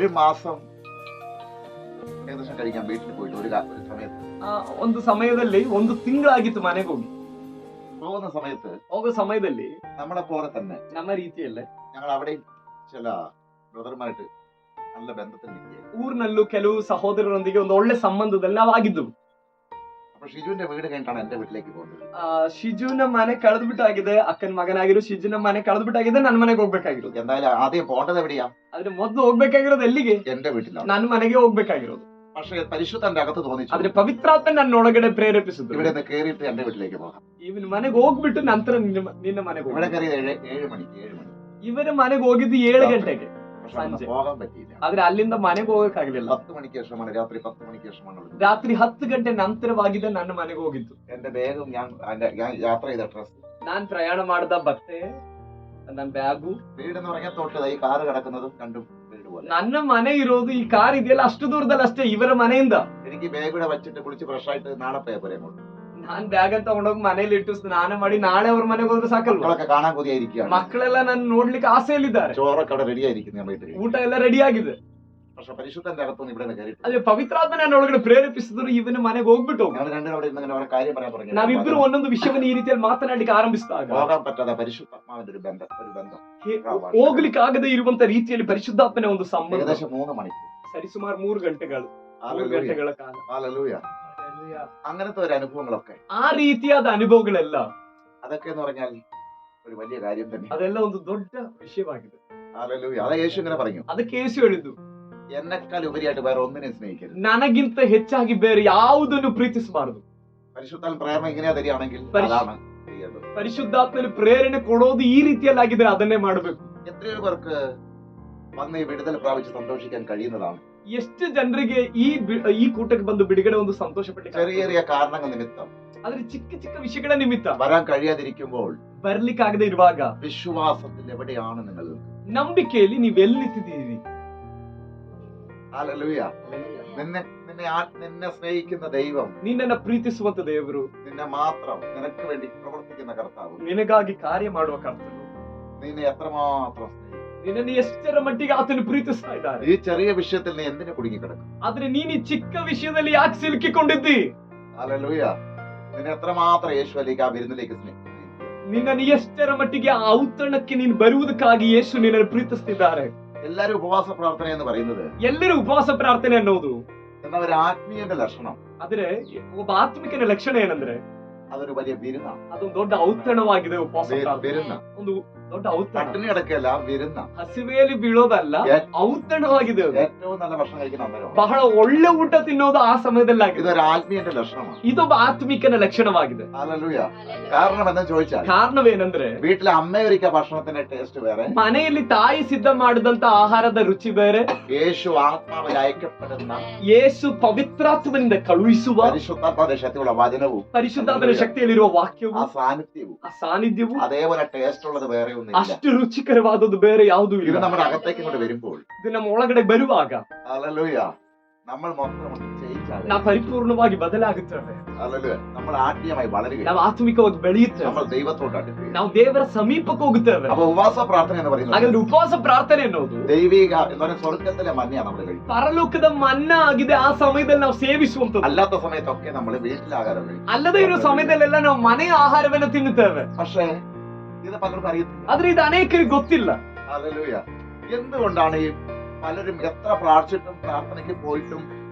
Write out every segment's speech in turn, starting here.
ഒരു മാസം ಏಕದೇಶ കഴിക്കാൻ വീട്ടിൽ പോയിട്ട് ഒരു സമയത്ത് ಒಂದು ಸಮಯದಲ್ಲಿ ಒಂದು ತಿಂಗಳಾಗಿತ್ತು ಮನೆಗೆ ಹೋಗಿ. പോകുന്ന സമയത്ത് ಹೋಗೋ ಸಮಯದಲ್ಲಿ നമ്മളെ പോലെ തന്നെ ನಮ್ಮ ರೀತಿಯಲ್ಲೇ ഞങ്ങൾ അവിടെയും ചില ബ്രദർമാരായിട്ട് നല്ല ബന്ധത്തിൽ നിൽക്കുക. ಊರಿನಲ್ಲೂ ಕೆಲವು ಸಹೋದರರೊಂದಿಗೆ ಒಂದು ಒಳ್ಳೆ ಸಂಬಂಧದಲ್ಲಿ ನಾವಾಗಿದ್ದವು. അപ്പൊ ഷിജുവിന്റെ വീട് കഴിഞ്ഞിട്ടാണ് എന്റെ വീട്ടിലേക്ക് പോകുന്നത്. ಶಿಜುನ ಮನೆ ಕಳೆದ್ಬಿಟ್ಟಾಗಿದೆ, ಅಕ್ಕನ ಮಗನಾಗಿರೋ ಶಿಜುನ ಮನೆ ಕಳೆದ್ಬಿಟ್ಟಾಗಿದೆ, ನನ್ನ ಮನೆಗೆ ಹೋಗ್ಬೇಕಾಗಿರೋದು. എന്തായാലും ആദ്യം പോകേണ്ടത് എവിടെയാ? ಆದ್ರೆ ಮೊದ್ಲು ಹೋಗ್ಬೇಕಾಗಿರೋದು ಎಲ್ಲಿಗೆ? എന്റെ വീട്ടിലാണ്. ನನ್ನ ಮನೆಗೆ ಹೋಗ್ಬೇಕಾಗಿರೋದು. പക്ഷെ പരിശുദ്ധന്റെ അകത്ത് തോന്നിച്ചു ಆದ್ರೆ ಪವಿತ್ರಾತ್ಮ ನನ್ನೊಳಗಡೆ ಪ್ರೇರೇಪಿಸಿದ್ರು, ഇവിടെ നിന്ന് കേറിയിട്ട് എന്റെ വീട്ടിലേക്ക് പോകാം. ಇವನ್ ಮನೆಗೆ ಹೋಗ್ಬಿಟ್ಟು ನಂತರ ನಿನ್ನ ಮನೆಗೆ ಹೋಗಿ. ഇവിടെ കയറിയത് 7 മണി. ಇವರ ಮನೆಗೆ ಹೋಗಿದ್ದು 7 ಗಂಟೆಗೆ ಸಂಜೆ. പോകാൻ പറ്റിയില്ല. ಆದ್ರೆ ಅಲ್ಲಿಂದ ಮನೆಗೆ ಹೋಗಕ್ಕಾಗಲಿಲ್ಲ. 10 മണിക്ക് ശേഷമാണ്, രാത്രി 10 മണിക്ക് ശേഷമാണ്. ರಾತ್ರಿ 10 ಗಂಟೆ ನಂತರವಾಗಿದೆ ನನ್ನ ಮನೆಗೆ ಹೋಗಿದ್ದು. എന്റെ ബാഗും ഞാൻ യാത്ര ചെയ്ത ഡ്രസ്, ನಾನ್ ಪ್ರಯಾಣ ಮಾಡಿದ ಬಟ್ಟೆ, ನನ್ನ ಬ್ಯಾಗು, വീടെന്ന് പറഞ്ഞാൽ തൊട്ട് ഈ കാറ് കിടക്കുന്നതും രണ്ടും വീട് പോലെ. ನನ್ನ ಮನೆ ಇರೋದು ಈ ಕಾರ್ ಇದೆಯಲ್ಲ ಅಷ್ಟು ದೂರದಲ್ಲಿ ಅಷ್ಟೇ ಇವರ ಮನೆಯಿಂದ. എനിക്ക് ബാഗ് ഇവിടെ വെച്ചിട്ട് കുളിച്ച് ഫ്രഷ് ആയിട്ട് നാളെ പോയാൽ അങ്ങോട്ട്. ನಾನ್ ಬ್ಯಾಗ್ ಅಂತ ತಗೊಂಡೋಗಿ ಮನೇಲಿ ಇಟ್ಟು ಸ್ನಾನ ಮಾಡಿ ನಾಳೆ ಅವ್ರ ಮನೆಗೆ ಹೋದ್ರೆ ಸಾಕಲ್ವಾ? മക്കളൊക്കെ കാണാൻ കൊതിയായിരിക്കുകയാണ്. ಮಕ್ಕಳೆಲ್ಲ ನನ್ನ ನೋಡ್ಲಿಕ್ಕೆ ಆಸೆಯಲ್ಲಿದ್ದಾರೆ. ചോറൊക്കെ അവിടെ റെഡി ആയിരിക്കുന്നു ഞാൻ വീട്ടിൽ. ಊಟ ಎಲ್ಲ ರೆಡಿ ಆಗಿದೆ. പക്ഷെ പരിശുദ്ധന്റെ അകത്തൊന്നും ഇവിടെ കയറിയിട്ട് ಅದೇ ಪವಿತ್ರಾತ್ಮ ನನ್ನ ಒಳಗಡೆ ಪ್ರೇರೇಪಿಸಿದ್ರು, ಇವನ ಮನೆಗೆ ಹೋಗ್ಬಿಟ್ಟು ಹೋಗು. ഞങ്ങൾ രണ്ടും അവിടെ ഇരുന്ന് അവരെ കാര്യം പറയാൻ തുടങ്ങി. ನಾವಿಬ್ರು ಒಂದೊಂದು ವಿಷಯವನ್ನು ಈ ರೀತಿಯಲ್ಲಿ ಮಾತನಾಡಲಿಕ್ಕೆ ಆರಂಭಿಸಿದಾಗ പോകാൻ പറ്റാതെ പരിശുദ്ധാത്മാവിന്റെ ഒരു ബന്ധം ಹೋಗ್ಲಿಕ್ಕೆ ಆಗದೆ ಇರುವಂತ ರೀತಿಯಲ್ಲಿ ಪರಿಶುದ್ಧಾತ್ಮನ ಒಂದು ಸಂಬಂಧ. ഏകദേശം 3 മണിക്കൂർ, ಸರಿಸುಮಾರು 3 ಗಂಟೆಗಳು, 3 ಗಂಟೆಗಳ ಕಾಲ. ഹല്ലേലൂയ. അങ്ങനത്തെ ഒരു അനുഭവങ്ങളൊക്കെ, ಆ ರೀತಿಯಾದ ಅನುಭವಗಳೆಲ್ಲ, അതൊക്കെ എന്ന് പറഞ്ഞാൽ ഒരു വലിയ കാര്യം തന്നെ. ಅದೆಲ್ಲ ಒಂದು ದೊಡ್ಡ ವಿಷಯವಾಗಿದೆ. ഹല്ലേലൂയ. അതാ യേശു ഇങ്ങനെ പറഞ്ഞു, ಅದಕ್ಕೆ ಯೇಸು ಹೇಳಿದ್ದು, എന്നെക്കാൾ ഉപരിയായിട്ട് വേറെ ഒന്നിനെ സ്നേഹിക്കരുത്, ನನಗಿಂತ ಹೆಚ್ಚಾಗಿ ಬೇರೆ ಯಾವುದನ್ನು ಪ್ರೀತಿಸಬಾರದು. പരിശുദ്ധാത്മ പ്രേരണ ഇങ്ങനെ തരികയാണെങ്കിൽ അതാണ് ചെയ്യേണ്ടത്. ಪರಿಶುದ್ಧಾತ್ಮನ ಪ್ರೇರಣೆ ಕೊಡೋದು ಈ ರೀತಿಯಲ್ಲಾಗಿದ್ರೆ ಅದನ್ನೇ ಮಾಡಬೇಕು. എത്രയോ പേർക്ക് വന്ന് ഈ വിടുതൽ പ്രാപിച്ച് സന്തോഷിക്കാൻ കഴിയുന്നതാണ്. ಎಷ್ಟು ಜನರಿಗೆ ಈ ಕೂಟಕ್ಕೆ ಬಂದು ಬಿಡುಗಡೆ ಒಂದು ಸಂತೋಷ ಪಡ್ಲಿಕ್ಕೆ ചെറിയ ചെറിയ കാരണങ്ങൾ നിമിത്തം ಆದ್ರೆ ಚಿಕ್ಕ ಚಿಕ್ಕ ವಿಷಯಗಳ ನಿಮಿತ್ತ വരാൻ കഴിയാതിരിക്കുമ്പോൾ ಬರ್ಲಿಕ್ಕಾಗದೆ ಇರುವಾಗ വിശ്വാസത്തിൽ എവിടെയാണ് നിങ്ങൾ? ನಂಬಿಕೆಯಲ್ಲಿ ನೀವೆಲ್ಲಿ ನಿಂತಿದ್ದೀರಿ? ഹല്ലേലൂയ. നിന്നെ സ്നേഹിക്കുന്ന ദൈവം, ನಿನ್ನನ್ನ ಪ್ರೀತಿಸುವಂತ ದೇವರು, നിന്നെ മാത്രം നിനക്ക് വേണ്ടി പ്രവർത്തിക്കുന്ന കർത്താവ്, ನಿನಗಾಗಿ ಕಾರ್ಯ ಮಾಡುವ ಕರ್ತನು, നിന്നെ എത്രമാത്രം സ്നേഹിക്കും. ನಿನ್ನನ್ನು ಎಷ್ಟರ ಮಟ್ಟಿಗೆ ಆತನು ಪ್ರೀತಿಸ್ತಾ ಇದ್ದಾನೆ. ഈ ചെറിയ വിഷയത്തിൽ നീ എന്തിനു കുടുങ്ങിക്കിടക്കും? ಆದ್ರೆ ನೀನು ಈ ಚಿಕ್ಕ ವಿಷಯದಲ್ಲಿ ಯಾಕೆ ಸಿಲುಕಿಕೊಂಡಿದ್ದಿ? ഹല്ലേലൂയ. നിന്നെ എത്രമാത്രം യേശുവിലേക്ക് ആ വിരുന്നിലേക്ക് സ്നേഹിക്കും. ನಿನ್ನನ್ನು ಎಷ್ಟರ ಮಟ್ಟಿಗೆ ಆ ಔತಣಕ್ಕೆ ನೀನು ಬರುವುದಕ್ಕಾಗಿ ಯೇಸು ನಿನ್ನನ್ನು ಪ್ರೀತಿಸ್ತಿದ್ದಾರೆ. എല്ലാരും ഉപവാസ പ്രാർത്ഥന എന്ന് പറയുന്നത്, ಎಲ್ಲರೂ ಉಪವಾಸ ಪ್ರಾರ್ಥನೆ ಅನ್ನೋದು, എന്നാൽ ഒരു ആത്മീയന്റെ ലക്ഷണം, ಆದ್ರೆ ಒಬ್ಬ ಆತ್ಮಿಕನ ಲಕ್ಷಣ ಏನಂದ್ರೆ അതൊരു വലിയ വിരുന്നാണ്. ಅದೊಂದು ದೊಡ್ಡ ಔತಣವಾಗಿದೆ. ಉಪವಾಸ ಪ್ರಾರ್ಥನೆ വിരുന്ന, ಒಂದು ದೊಡ್ಡ ಔತಣ. പട്ടിണി കിടക്കല്ല, വിരുന്ന. ಹಸಿವೆಯಲ್ಲಿ ಬೀಳೋದಲ್ಲ, ಔತಣವಾಗಿದೆ. ഏറ്റവും നല്ല ഭക്ഷണം കഴിക്കുന്ന അന്നേരം ಬಹಳ ಒಳ್ಳೆ ಊಟ ತಿನ್ನೋದು ಆ ಸಮಯದಲ್ಲಾಗಿದೆ. ഇതൊരു ആത്മീയന്റെ ലക്ഷണമാണ്. ಇದೊಬ್ಬ ಆತ್ಮಿಕನ ಲಕ್ಷಣವಾಗಿದೆ. ഹല്ലേലൂയ. കാരണം എന്ന് ചോദിച്ചാൽ, ಕಾರಣವೇನೆಂದ್ರೆ വീട്ടിലെ അമ്മയൊരിക്ക ഭക്ഷണത്തിന്റെ ടേസ്റ്റ് വേറെ, ಮನೆಯಲ್ಲಿ ತಾಯಿ ಸಿದ್ಧ ಮಾಡಿದಂತ ಆಹಾರದ ರುಚಿ ಬೇರೆ, യേശു ആത്മാവിൽ അയക്കപ്പെടുന്ന ಯೇಸು ಪವಿತ್ರಾತ್ಮನಿಂದ ಕಳುಹಿಸುವ പരിശുദ്ധാത്മാവിന്റെ ശക്തിയുള്ള വചനവും ಪರಿಶುದ್ಧಾತ್ಮನ ಶಕ್ತಿಯಲ್ಲಿರುವ ವಾಕ್ಯವು, ആ സാന്നിധ്യവും, ಆ ಸಾನ್ನಿಧ್ಯವು അതേപോലെ ടേസ്റ്റ് ഉള്ളത് വേറെ ഒന്നുമില്ല. ಅಷ್ಟು ರುಚಿಕರವಾದದ್ದು ಬೇರೆ ಯಾವುದೂ ഇത് ಇಲ್ಲ. നമ്മുടെ അകത്തേക്ക് ഇങ്ങോട്ട് വരുമ്പോൾ, ಇದು ನಮ್ಮ ಒಳಗಡೆ ಬರುವಾಗ ഹല്ലേലൂയ, നമ്മൾ മൊത്തം ചേഞ്ച് ആകും. ನಾವು ಪರಿಪೂರ್ಣವಾಗಿ ಬದಲಾಗುತ್ತೇವೆ. ഹല്ലേലൂയ. നമ്മൾ ആത്മീയമായി വളരുക, ನಾವು ಆತ್ಮಿಕವಾಗಿ ಬೆಳೆಯುತ್ತೇವೆ, നമ്മൾ ദൈവത്തോട് അടുക്കുക. ನಾವು ದೇವರ ಸಮೀಪಕ್ಕೆ ಹೋಗುತ್ತೇವೆ. അപ്പൊ ഉപവാസ പ്രാർത്ഥന എന്ന് പറയുന്നത് ಹಾಗಾದ್ರೆ ಉಪವಾಸ ಪ್ರಾರ್ಥನೆ ಅನ್ನೋದು ദൈവിക എന്ന് പറയുന്ന സ്വർഗത്തിലെ മഞ്ഞ നമ്മൾ കഴിക്കും. ಪರಲೋಕದ ಮನ್ನಾ ಆಗಿದೆ. ಆ ಸಮಯದಲ್ಲಿ ನಾವು ಸೇವಿಸುವಂತದ್ದು. അല്ലാത്ത സമയത്തൊക്കെ നമ്മൾ വീട്ടിലാകാരം കഴിക്കും. ಅಲ್ಲದೆ ಇರೋ ಸಮಯದಲ್ಲೆಲ್ಲ ನಾವು ಮನೆಯ ಆಹಾರವನ್ನು ತಿನ್ನುತ್ತೇವೆ. പക്ഷേ ഇത് പലർക്കും അറിയത്തില്ല. ಆದ್ರೆ ಇದು ಅನೇಕರಿಗೆ ಗೊತ್ತಿಲ್ಲ. ഹല്ലേലൂയ. എന്തുകൊണ്ടാണ് ഈ പലരും എത്ര പ്രാർത്ഥിച്ചിട്ടും പ്രാർത്ഥനയ്ക്ക് പോയിട്ടും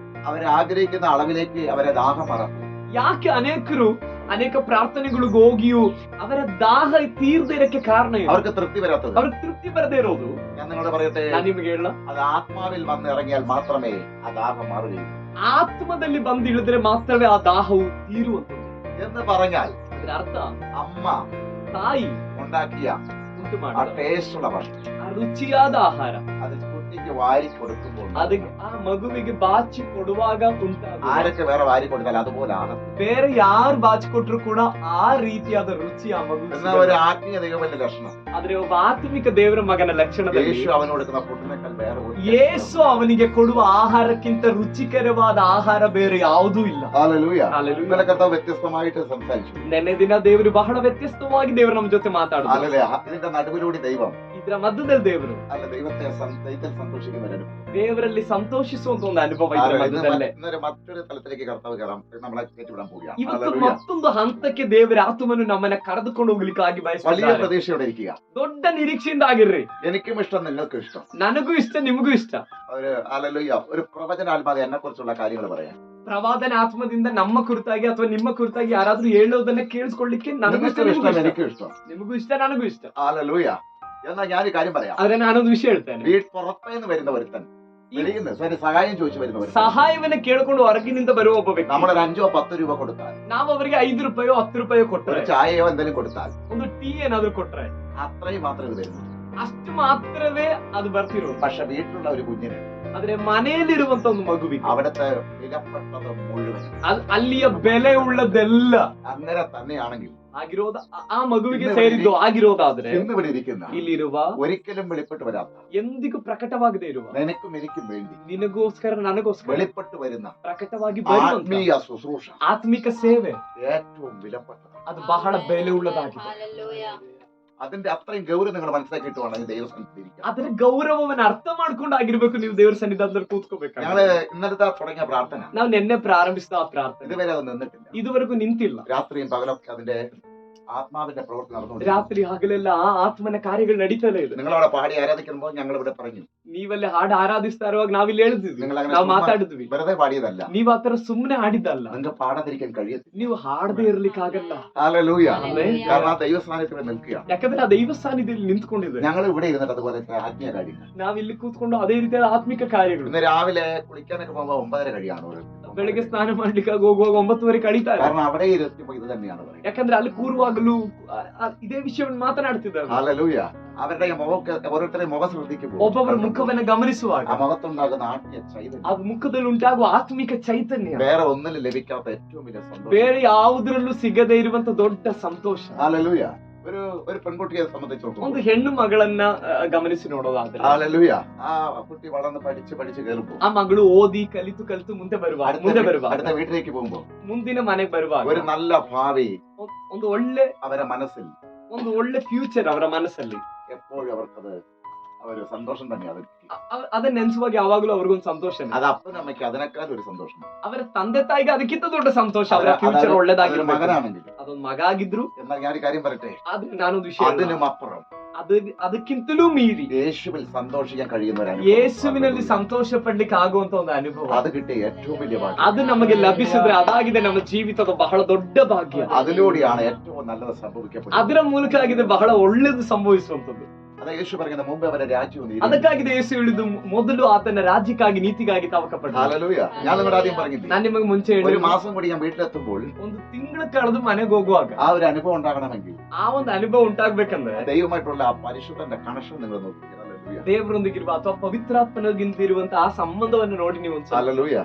അവരാഗ്രഹിക്കുന്ന അളവിലേക്ക് അവരെ ദാഹം മറക്കും? ಯಾಕೆ ಅನೇಕರು ಅನೇಕ ಪ್ರಾರ್ಥನೆಗಳಿಗೆ ಹೋಗಿಯೂ ಅವರ ದಾಹ ತೀರ್ದೇ ಇರಕ್ಕೆ ಕಾರಣ ಏನು? അവർക്ക് തൃപ്തി വരാത്തത്. ಅವ್ರಿಗೆ ತೃಪ್ತಿ ಬರದೇ ಇರೋದು. ഞാൻ നിങ്ങളോട് പറയട്ടെ, ನಾನು ನಿಮ್ಗೆ ಹೇಳ, അത് ആത്മാവിൽ വന്ന് ഇറങ്ങിയാൽ മാത്രമേ ആ ദാഹം മാറുകയുള്ളൂ. ಆತ್ಮದಲ್ಲಿ ಬಂದು ಇಳಿದ್ರೆ ಮಾತ್ರವೇ ಆ ದಾಹವು ತೀರುವಂತದ್ದು. എന്ന് പറഞ്ഞാൽ ಅದರ ಅರ್ಥ, അമ്മ ತಾಯಿ ഉണ്ടാക്കിയ ಉಂಟು ആ ಮಾಡಿದ ടേസ്റ്റുള്ള ഭക്ഷണം ಆ ರುಚಿಯಾದ ಆಹಾರ അത് കുട്ടിക്ക് വാരി കൊടുക്കുമ്പോൾ ಅದಕ್ಕೆ ಆ ಮಗುವಿಗೆ ಬಾಚಿ ಕೊಡುವಾಗ ಉಂಟಾದ, ആരൊക്കെ വേറെ വാരി കൊടുത്താൽ അതുപോലെ ആകും. ಬೇರೆ ಯಾರು ಬಾಚಿ ಕೊಟ್ರು ಕೂಡ ಆ ರೀತಿಯಾದ ರುಚಿ ಆ ಮಗು. എന്ന ഒരു ആത്മീയ ദൈവത്തിന്റെ ലക്ഷണം, ಆದ್ರೆ ಒಬ್ಬ ಆತ್ಮಿಕ ದೇವರ ಮಗನ ಲಕ್ಷಣದಲ್ಲಿ യേശു അവന് കൊടുക്കുന്ന ഫുഡിനേക്കാൾ വേറെ ഒരു ಯೇಸು ಅವನಿಗೆ ಕೊಡುವ ಆಹಾರಕ್ಕಿಂತ ರುಚಿಕರವಾದ ಆಹಾರ ಬೇರೆ ಯಾವುದೂ ಇಲ್ಲ. ഹല്ലേലൂയ. Hallelujah. ഇന്നലെ കർത്താവ് വ്യത്യസ്തമായിട്ട് സംസാരിച്ചു. ನೆನ್ನೆ ದಿನ ದೇವರು ಬಹಳ ವ್ಯತ್ಯಸ್ತವಾಗಿ ದೇವರು ನಮ್ಮ ಜೊತೆ ಮಾತಾಡಿದ್ರು. ഹല്ലേലൂയ. ഇതിന്റെ നടുവിലൂടെ ദൈവം ಈ ಇದರ ಮಧ್ಯದಲ್ಲಿ ದೇವರು അല്ല ദൈവത്തിൽ സന്തോഷിക്കുന്ന ഒരു അനുഭവം. ದೇವರಲ್ಲಿ ಸಂತೋಷಿಸುವಂತ ಒಂದು ಅನುಭವ ಇದರ ಮಧ್ಯದಲ್ಲೇ. ഇന്നൊരു മറ്റൊരു തലത്തിലേക്ക് കർത്താവ് കയറാം നമ്മളെ കയറ്റിവിടാൻ പോവുകയാണ്. ಇವತ್ತು ഹല്ലേലൂയ. ಮತ್ತೊಂದು ಹಂತಕ್ಕೆ ದೇವರ ಆತ್ಮನು ನಮ್ಮನ್ನ ಕರೆದುಕೊಂಡು ಹೋಗ್ಲಿಕ್ಕಾಗಿ വലിയ ಬಯಸುತ್ತಾರೆ. പ്രതീക്ഷയോടെ ഇരിക്കുക. ದೊಡ್ಡ ನಿರೀಕ್ಷೆಯಿಂದ ಆಗಿರ್ರಿ. എനിക്കും ഇഷ്ടം, നിങ്ങൾക്കും ഇഷ്ടം. ನನಗೂ ಇಷ್ಟ, ನಿಮಗೂ ಇಷ್ಟ. ഹല്ലേലൂയ. ഒരു പ്രവചനാത്മാവ് എന്നെ കുറിച്ചുള്ള കാര്യങ്ങൾ പറയാം. ಪ್ರವಾದನ ಆತ್ಮದಿಂದ ನಮ್ಮ ಕುರಿತಾಗಿ ಅಥವಾ ನಿಮ್ಮ ಕುರಿತಾಗಿ ಯಾರಾದ್ರೂ ಹೇಳೋದನ್ನ ಕೇಳಿಸ್ಕೊಳ್ಳಿಕ್ಕೆ ನನಗೂ ಇಷ್ಟ, നിങ്ങൾക്കും ನಿಮಗೂ ഇഷ്ടം, ಇಷ್ಟ. എനിക്കും ഇഷ്ടം. ನಿಮಗೂ ಇಷ್ಟ, ನನಗೂ ಇಷ್ಟ. ഹല്ലേലൂയ. എന്നാ ഞാനൊരു കാര്യം പറയാം. ಆದ್ರೆ ನಾನೊಂದು ವಿಷಯ ಹೇಳ್ತೇನೆ. പുറത്തേന്ന് വരുന്ന ഒരുത്തൻ, വെളിയിൽ നിന്ന് സഹായം ചോദിച്ചു വരുന്ന ഒരുത്തൻ, ಸಹಾಯವನ್ನ ಕೇಳಿಕೊಂಡು ಹೊರಗಿನಿಂದ ಬರುವ ಒಬ್ಬ ವ್ಯಕ್ತಿ, നമ്മളൊരു 5 10 രൂപ കൊടുത്താൽ, ನಾವು ಅವರಿಗೆ 5 ರೂಪಾಯೋ 10 ರೂಪಾಯೋ ഒരു ಕೊಟ್ರೆ, ചായയോ എന്തെങ്കിലും കൊടുത്താൽ, ಒಂದು ಟೀ ಏನಾದ್ರು ಕೊಟ್ರೆ അത്രയും മാത്രമേ ഇത് വരുന്നു. ಅಷ್ಟು ಮಾತ್ರವೇ ಅದು ಬರ್ತಿರೋದು. പക്ഷെ വീട്ടിലുള്ള ഒരു കുഞ്ഞിന്, ಆದ್ರೆ ಮನೆಯಲ್ಲಿರುವಂತ ಒಂದು ಮಗುವಿಗೆ അവിടുത്തെ വിലപ്പെട്ടത് മുഴുവൻ ಅಲ್ಲಿಯ ಬೆಲೆ ಉಳ್ಳದೆಲ್ಲ അങ്ങനെ തന്നെയാണെങ്കിൽ ಆಗಿರೋದ ಆ ಮಗುವಿಗೆ ಸೇರಿದ್ದು ಆಗಿರೋದಾದ್ರೆ, ഇന്ന് ഇവിടെ ഇരിക്കുന്ന ಇಲ್ಲಿರುವ ഒരിക്കലും വെളിപ്പെട്ട് വരാത്ത, ಎಂದಿಗೂ ಪ್ರಕಟವಾಗದೇ ಇರುವ, നിനക്കും എനിക്കും വേണ്ടി ನಿನಗೋಸ್ಕರ ನನಗೋಸ್ಕರ വെളിപ്പെട്ട് വരുന്ന ಪ್ರಕಟವಾಗಿ ಬರುವಂತ ആത്മീയ ശുശ്രൂഷ ಆತ್ಮಿಕ ಸೇವೆ ഏറ്റവും വിലപ്പെട്ടത്. ಅದು ಬಹಳ ಬೆಲೆ ಉಳ್ಳದಾಗಿದೆ. അതിന്റെ അത്രയും ഗൗരവം നിങ്ങൾ മനസ്സിലാക്കിയിട്ടുവാണെങ്കിൽ ദൈവസന്നിധിയിൽ ഇരിക്കാം. ಅದರ ಗೌರವವನ್ನು ಅರ್ಥ ಮಾಡ್ಕೊಂಡಾಗಿರ್ಬೇಕು ನೀವು ದೇವರ ಸನ್ನಿಧಾನದಲ್ಲಿ ಕೂತ್ಕೋಬೇಕು. ഞങ്ങള് ഇന്നലത്തെ തുടങ്ങിയ പ്രാർത്ഥന ನಾವು ನಿನ್ನೆ ಪ್ರಾರಂಭಿಸಿದ ಆ ಪ್ರಾರ್ಥನೆ ഇതുവരെ അത് നിന്നിട്ടില്ല. ಇದುವರೆಗೂ ನಿಂತಿಲ್ಲ. രാത്രിയും പകലൊക്കെ അതിന്റെ ആത്മാവിന്റെ പ്രവൃത്തി നടന്നു. ರಾತ್ರಿ ಹಗಲೆಲ್ಲ ಆ ಆತ್ಮನ ಕಾರ್ಯಗಳು ನಡೀತಲೇ ಇದೆ. നിങ്ങളവിടെ പാടി ആരാധിക്കുമ്പോൾ ഞങ്ങൾ ഇവിടെ പറഞ്ഞു, ನೀವಲ್ಲಿ ಹಾಡು ಆರಾಧಿಸ್ತಾ ಇರುವಾಗ ನಾವಿಲ್ಲಿ ಹೇಳಿದ್ವಿ, നിങ്ങൾ അങ്ങനെ ನಾವು ಮಾತಾಡಿದ್ವಿ. വെറുതെ പാടിയതല്ല. ನೀವ್ ಆತರ ಸುಮ್ನೆ ಹಾಡಿದ್ದಲ್ಲ. നിങ്ങൾക്ക് പാടാതിരിക്കാൻ കഴിയത്തില്ല. ನೀವು ಹಾಡದೆ ಇರ್ಲಿಕ್ಕಾಗಲ್ಲ. ഹല്ലേലൂയ. ആമേൻ. കാരണം ആ ദൈവസ്ഥാനത്തിൽ നിൽക്കുകയാണ്. ಯಾಕಂದ್ರೆ ಆ ದೈವ ಸಾನ್ನಿಧ್ಯದಲ್ಲಿ ನಿಂತ್ಕೊಂಡಿದೆ. ഞങ്ങൾ ഇവിടെ ഇരുന്നിട്ട് അതുപോലത്തെ ആത്മീയ കാര്യങ്ങൾ, ನಾವಿಲ್ಲಿ ಕೂತ್ಕೊಂಡು ಅದೇ ರೀತಿಯಾದ ಆತ್ಮಿಕ ಕಾರ್ಯಗಳು. ഇന്ന് രാവിലെ കുളിക്കാനൊക്കെ പോകുമ്പോൾ 9:30 കഴിയാണ്. ಬೆಳಿಗ್ಗೆ ಸ್ನಾನ ಮಾಡ್ಲಿಕ್ಕಾಗಿ ಹೋಗುವಾಗ 9 ಕಳೀತಾರೆ. കാരണം അവിടെ ഇരുത്തിയപ്പോൾ ഇത് തന്നെയാണ് പറയുന്നത്. ಯಾಕಂದ್ರೆ ಅಲ್ಲಿ ಕೂರುವಾಗಲೂ ಇದೇ ವಿಷಯವನ್ನು ಮಾತನಾಡ್ತಿದ್ದಾರೆ. ഹല്ലേലൂയ. അവരുടെ മുഖമൊക്കെ ഓരോരുത്തരെയും മുഖം ശ്രദ്ധിക്കുമ്പോൾ ಒಬ್ಬೊಬ್ಬರ ಮುಖವನ್ನ ಗಮನಿಸುವಾಗ ആ മുഖത്തുണ്ടാകുന്ന ആത്മീയ ചൈതന്യം, ಆ ಮುಖದಲ್ಲಿ ಉಂಟಾಗುವ ಆತ್ಮಿಕ ಚೈತನ್ಯ വേറെ ഒന്നിലും ലഭിക്കാത്ത ഏറ്റവും വലിയ സന്തോഷം. ಬೇರೆ ಯಾವುದರಲ್ಲೂ ಸಿಗದೇ ಇರುವಂತ ದೊಡ್ಡ ಸಂತೋಷ. ഹല്ലേലൂയ. ഒരു പെൺകുട്ടിയെ സംബന്ധിച്ചിടത്തോളം, ಒಂದು ಹೆಣ್ಣು ಮಗಳನ್ನ ಗಮನಿಸಿ ನೋಡೋದಾದ್ರೆ, ഹല്ലേലൂയ, ആ കുട്ടി വളർന്ന് പഠിച്ച് കയറുമ്പോൾ, ಆ ಮಗಳು ಓದಿ ಕಲಿತು ಮುಂದೆ ಬರುವಾಗ അടുത്ത വീട്ടിലേക്ക് പോകുമ്പോൾ, ಮುಂದಿನ ಮನೆಗೆ ಬರುವಾಗ ഒരു നല്ല ഭാവി ಒಂದು ಒಳ್ಳೆ അവരെ മനസ്സിൽ, ಒಂದು ಒಳ್ಳೆ ಫ್ಯೂಚರ್ ಅವರ ಮನಸ್ಸಲ್ಲಿ എപ്പോഴും അവർക്കത് ഒരു സന്തോഷം തന്നെയാണ്. ಅದನ್ನ ನೆನೆಸುವಾಗ ಯಾವಾಗಲೂ ಅವ್ರಿಗೊಂದು ಸಂತೋಷ. അത് അപ്പനും അമ്മയ്ക്ക് അതിനേക്കാൾ ഒരു സന്തോഷം. ಅವರ ತಂದೆ ತಾಯಿಗೆ ಅದಕ್ಕಿಂತ ದೊಡ್ಡ ಸಂತೋಷ ಅವರ ಫ್ಯೂಚರ್ ಒಳ್ಳೇದಾಗಿರೋ മകനാണെങ്കിൽ. ಅದೊಂದು ಮಗ ಆಗಿದ್ರು. എന്നാൽ ഞാനൊരു കാര്യം പറയട്ടെ, ಆದ್ರೆ ನಾನೊಂದು ವಿಷಯ, അതിനും അപ്പുറം ಅದಕ್ಕಿಂತಲೂ ಮೀರಿ യേശുവിൽ സന്തോഷിക്കാൻ കഴിയുന്ന ಯೇಸುವಿನಲ್ಲಿ ಸಂತೋಷ ಪಡ್ಲಿಕ್ಕೆ ಆಗುವಂತ ಒಂದು ಅನುಭವ, അത് കിട്ടിയ ഏറ്റവും വലിയ ഭാഗ്യം. ಅದು ನಮಗೆ ಲಭಿಸಿದ್ರೆ ಅದಾಗಿದೆ ನಮ್ಮ ಜೀವಿತದ ಬಹಳ ದೊಡ್ಡ ಭಾಗ್ಯ. അതിലൂടെയാണ് ഏറ്റവും നല്ലത് സംഭവിക്കപ്പെടുന്നത്. ಅದರ ಮೂಲಕ ಆಗಿದೆ ಬಹಳ ಒಳ್ಳೇದು ಸಂಭವಿಸುವಂತದ್ದು. അതാ യേശു പറയുന്നത്, മുമ്പ് അവരെ രാജ്യം ಅದಕ್ಕಾಗಿದೆ ಯೇಸು ಹೇಳಿದ್ದು, ಮೊದಲು ಆತನ ರಾಜ್ಯಕ್ಕಾಗಿ ನೀತಿಗಾಗಿ ತವಕಪಟ್ಟ. ഹല്ലേലൂയ. ഞാൻ നിങ്ങളുടെ ആദ്യം പറഞ്ഞില്ലേ, ನಾನು ನಿಮಗೆ ಮುಂಚೆ ഒരു ಹೇಳಿದ್ದು, മാസം കൂടി ഞാൻ വീട്ടിലെത്തുമ്പോൾ ಒಂದು ತಿಂಗಳು ಕಳೆದು ಮನೆಗೆ ಹೋಗುವಾಗ ആ ഒരു അനുഭവം ഉണ്ടാകണമെങ്കിൽ, ಆ ಒಂದು ಅನುಭವ ಉಂಟಾಗ್ಬೇಕಂದ್ರೆ ദൈവമായിട്ടുള്ള ആ പരിശുദ്ധന്റെ കണക്ഷൻ നിങ്ങൾ നോക്കുക. ഹല്ലേലൂയ. ದೇವರೊಂದಿಗಿರುವ ಅಥವಾ ಪವಿತ್ರಾತ್ಮನಿಗಿಂತಿರುವಂತ ಆ ಸಂಬಂಧವನ್ನು ನೋಡಿ ನೀವು ಒಂದ್ಸಲ. ഹല്ലേലൂയ.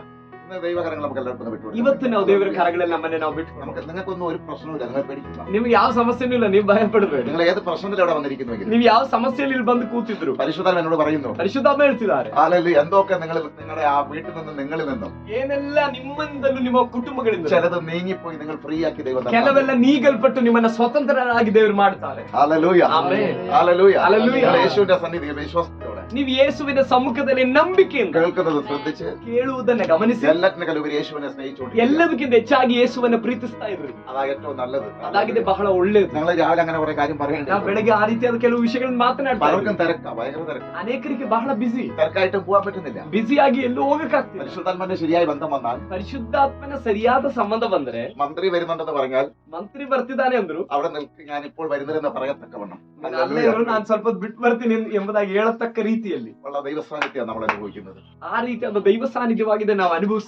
ഇന്ന് ദൈവകരങ്ങൾ നമുക്ക് എല്ലാവർക്കും വിട്ടുകൊടുക്കാം. ಇವತ್ತು ನಾವು ದೇವರ ಕಾರ್ಯಗಳಲ್ಲಿ ನಮ್ಮನ್ನೇ ನಾವು ಬಿಟ್ಟು, നിങ്ങൾക്കൊന്നും ഒരു പ്രശ്നമില്ല, നിങ്ങൾ പേടിക്കില്ല. ನಿಮ್ಗೆ ಯಾವ സമಸ್ಯೆನೂ ಇಲ್ಲ, ನೀವು ಭಯ ಪಡಬೇಡಿ. നിങ്ങൾ ഏത് പ്രശ്നത്തിൽ അവിടെ വന്നിരിക്കുന്നുവെങ്കിൽ, ನೀವು ಯಾವ ಸಮಸ್ಯೆಯಲ್ಲಿ ಇಲ್ಲಿ ಬಂದು ಕೂತಿದ್ರು, പരിശുദ്ധൻ എന്നോട് പറയുന്നു, ಪರಿಶುದ್ಧಾತ್ಮ ಹೇಳ್ತಿದ್ದಾರೆ, ഹല്ലേലൂയ, എന്തൊക്കെ നിങ്ങളുടെ ആ വീട്ടിൽ നിന്നും നിങ്ങളിൽ നിന്നും ಏನೆಲ್ಲ ನಿಮ್ಮಿಂದಲೂ ನಿಮ್ಮ ಕುಟುಂಬಗಳಿಂದ ചിലത് നീങ്ങിപ്പോയി നിങ്ങൾ ഫ്രീ ആക്കി ദൈവം തന്നു. ಕೆಲವೆಲ್ಲ ನೀಗಲ್ಪಟ್ಟು ನಿಮ್ಮನ್ನ ಸ್ವತಂತ್ರರಾಗಿ ದೇವರು ಮಾಡ್ತಾರೆ. ഹല്ലേലൂയ. ಆಮೆನ್. ഹല്ലേലൂയ. ഹല്ലേലൂയ. നിങ്ങൾ യേശുവിന്റെ സന്നിധിയിൽ വിശ്വാസത്തോടെ ನೀವು ಯೇಸುವಿನ ಸಮ್ಮುಖದಲ್ಲಿ ನಂಬಿಕೆಯಿಂದ കേൾക്കുന്നത് ശ്രദ്ധിച്ച്, ಕೇಳುವುದನ್ನ ಗಮನಿಸಿ, എല്ലാറ്റിനേക്കാളുപരി യേശുവിനെ സ്നേഹിച്ചുകൊണ്ട് ಎಲ್ಲದಕ್ಕಿಂತ ಹೆಚ್ಚಾಗಿ ಯೇಸುವನ್ನ ಪ್ರೀತಿಸ್ತಾ ಇರ್ರಿ. അതാ ഏറ്റവും നല്ലത്. ಅದಾಗಿದೆ ಬಹಳ ಒಳ್ಳೇದು. ഞങ്ങൾ രാവിലെ അങ്ങനെ കുറെ കാര്യം ನಾವು പറയേണ്ടത്, ಬೆಳಗ್ಗೆ ಆ ರೀತಿಯಾದ ಕೆಲವು ವಿಷಯಗಳನ್ನ ಮಾತನಾಡ್ತಾ പലർക്കും തിരക്കാ, ഭയങ്കര തിരക്ക്. ಅನೇಕರಿಗೆ ಬಹಳ ಬಿಸಿ, തിരക്കായിട്ടും പോകാൻ പറ്റുന്നില്ല. ಬಿಸಿಯಾಗಿ ಎಲ್ಲೂ ಹೋಗಕ್ಕಾಗ್ತಿಲ್ಲ. പരിശുദ്ധാത്മാവിന്റെ ശരിയായ ബന്ധം വന്നാൽ, ಪರಿಶುದ್ಧಾತ್ಮನ ಸರಿಯಾದ ಸಂಬಂಧ ಬಂದ್ರೆ, മന്ത്രി വരുന്നുണ്ടെന്ന് പറഞ്ഞാൽ ಮಂತ್ರಿ ಬರ್ತಿದ್ದಾನೆ ಅಂದ್ರು, അവിടെ നിൽക്ക്, ഞാൻ ഇപ്പോൾ വരുന്നതെന്ന് പറയത്തക്കവണ്ണം ಅಲ್ಲೇ ಇರು, ನಾನು ಸ್ವಲ್ಪ ಬಿಟ್ಟು ಬರ್ತೀನಿ ಎಂಬುದಾಗಿ ಹೇಳತಕ್ಕ ರೀತಿಯಲ್ಲಿ ഉള്ള ദൈവസാന്നിധ്യം നമ്മൾ അനുഭവിക്കുന്നത്. ಆ ರೀತಿಯಾದ ದೈವ ಸಾನ್ನಿಧ್ಯವಾಗಿದೆ ನಾವು ಅನುಭವಿಸಿರೋದು.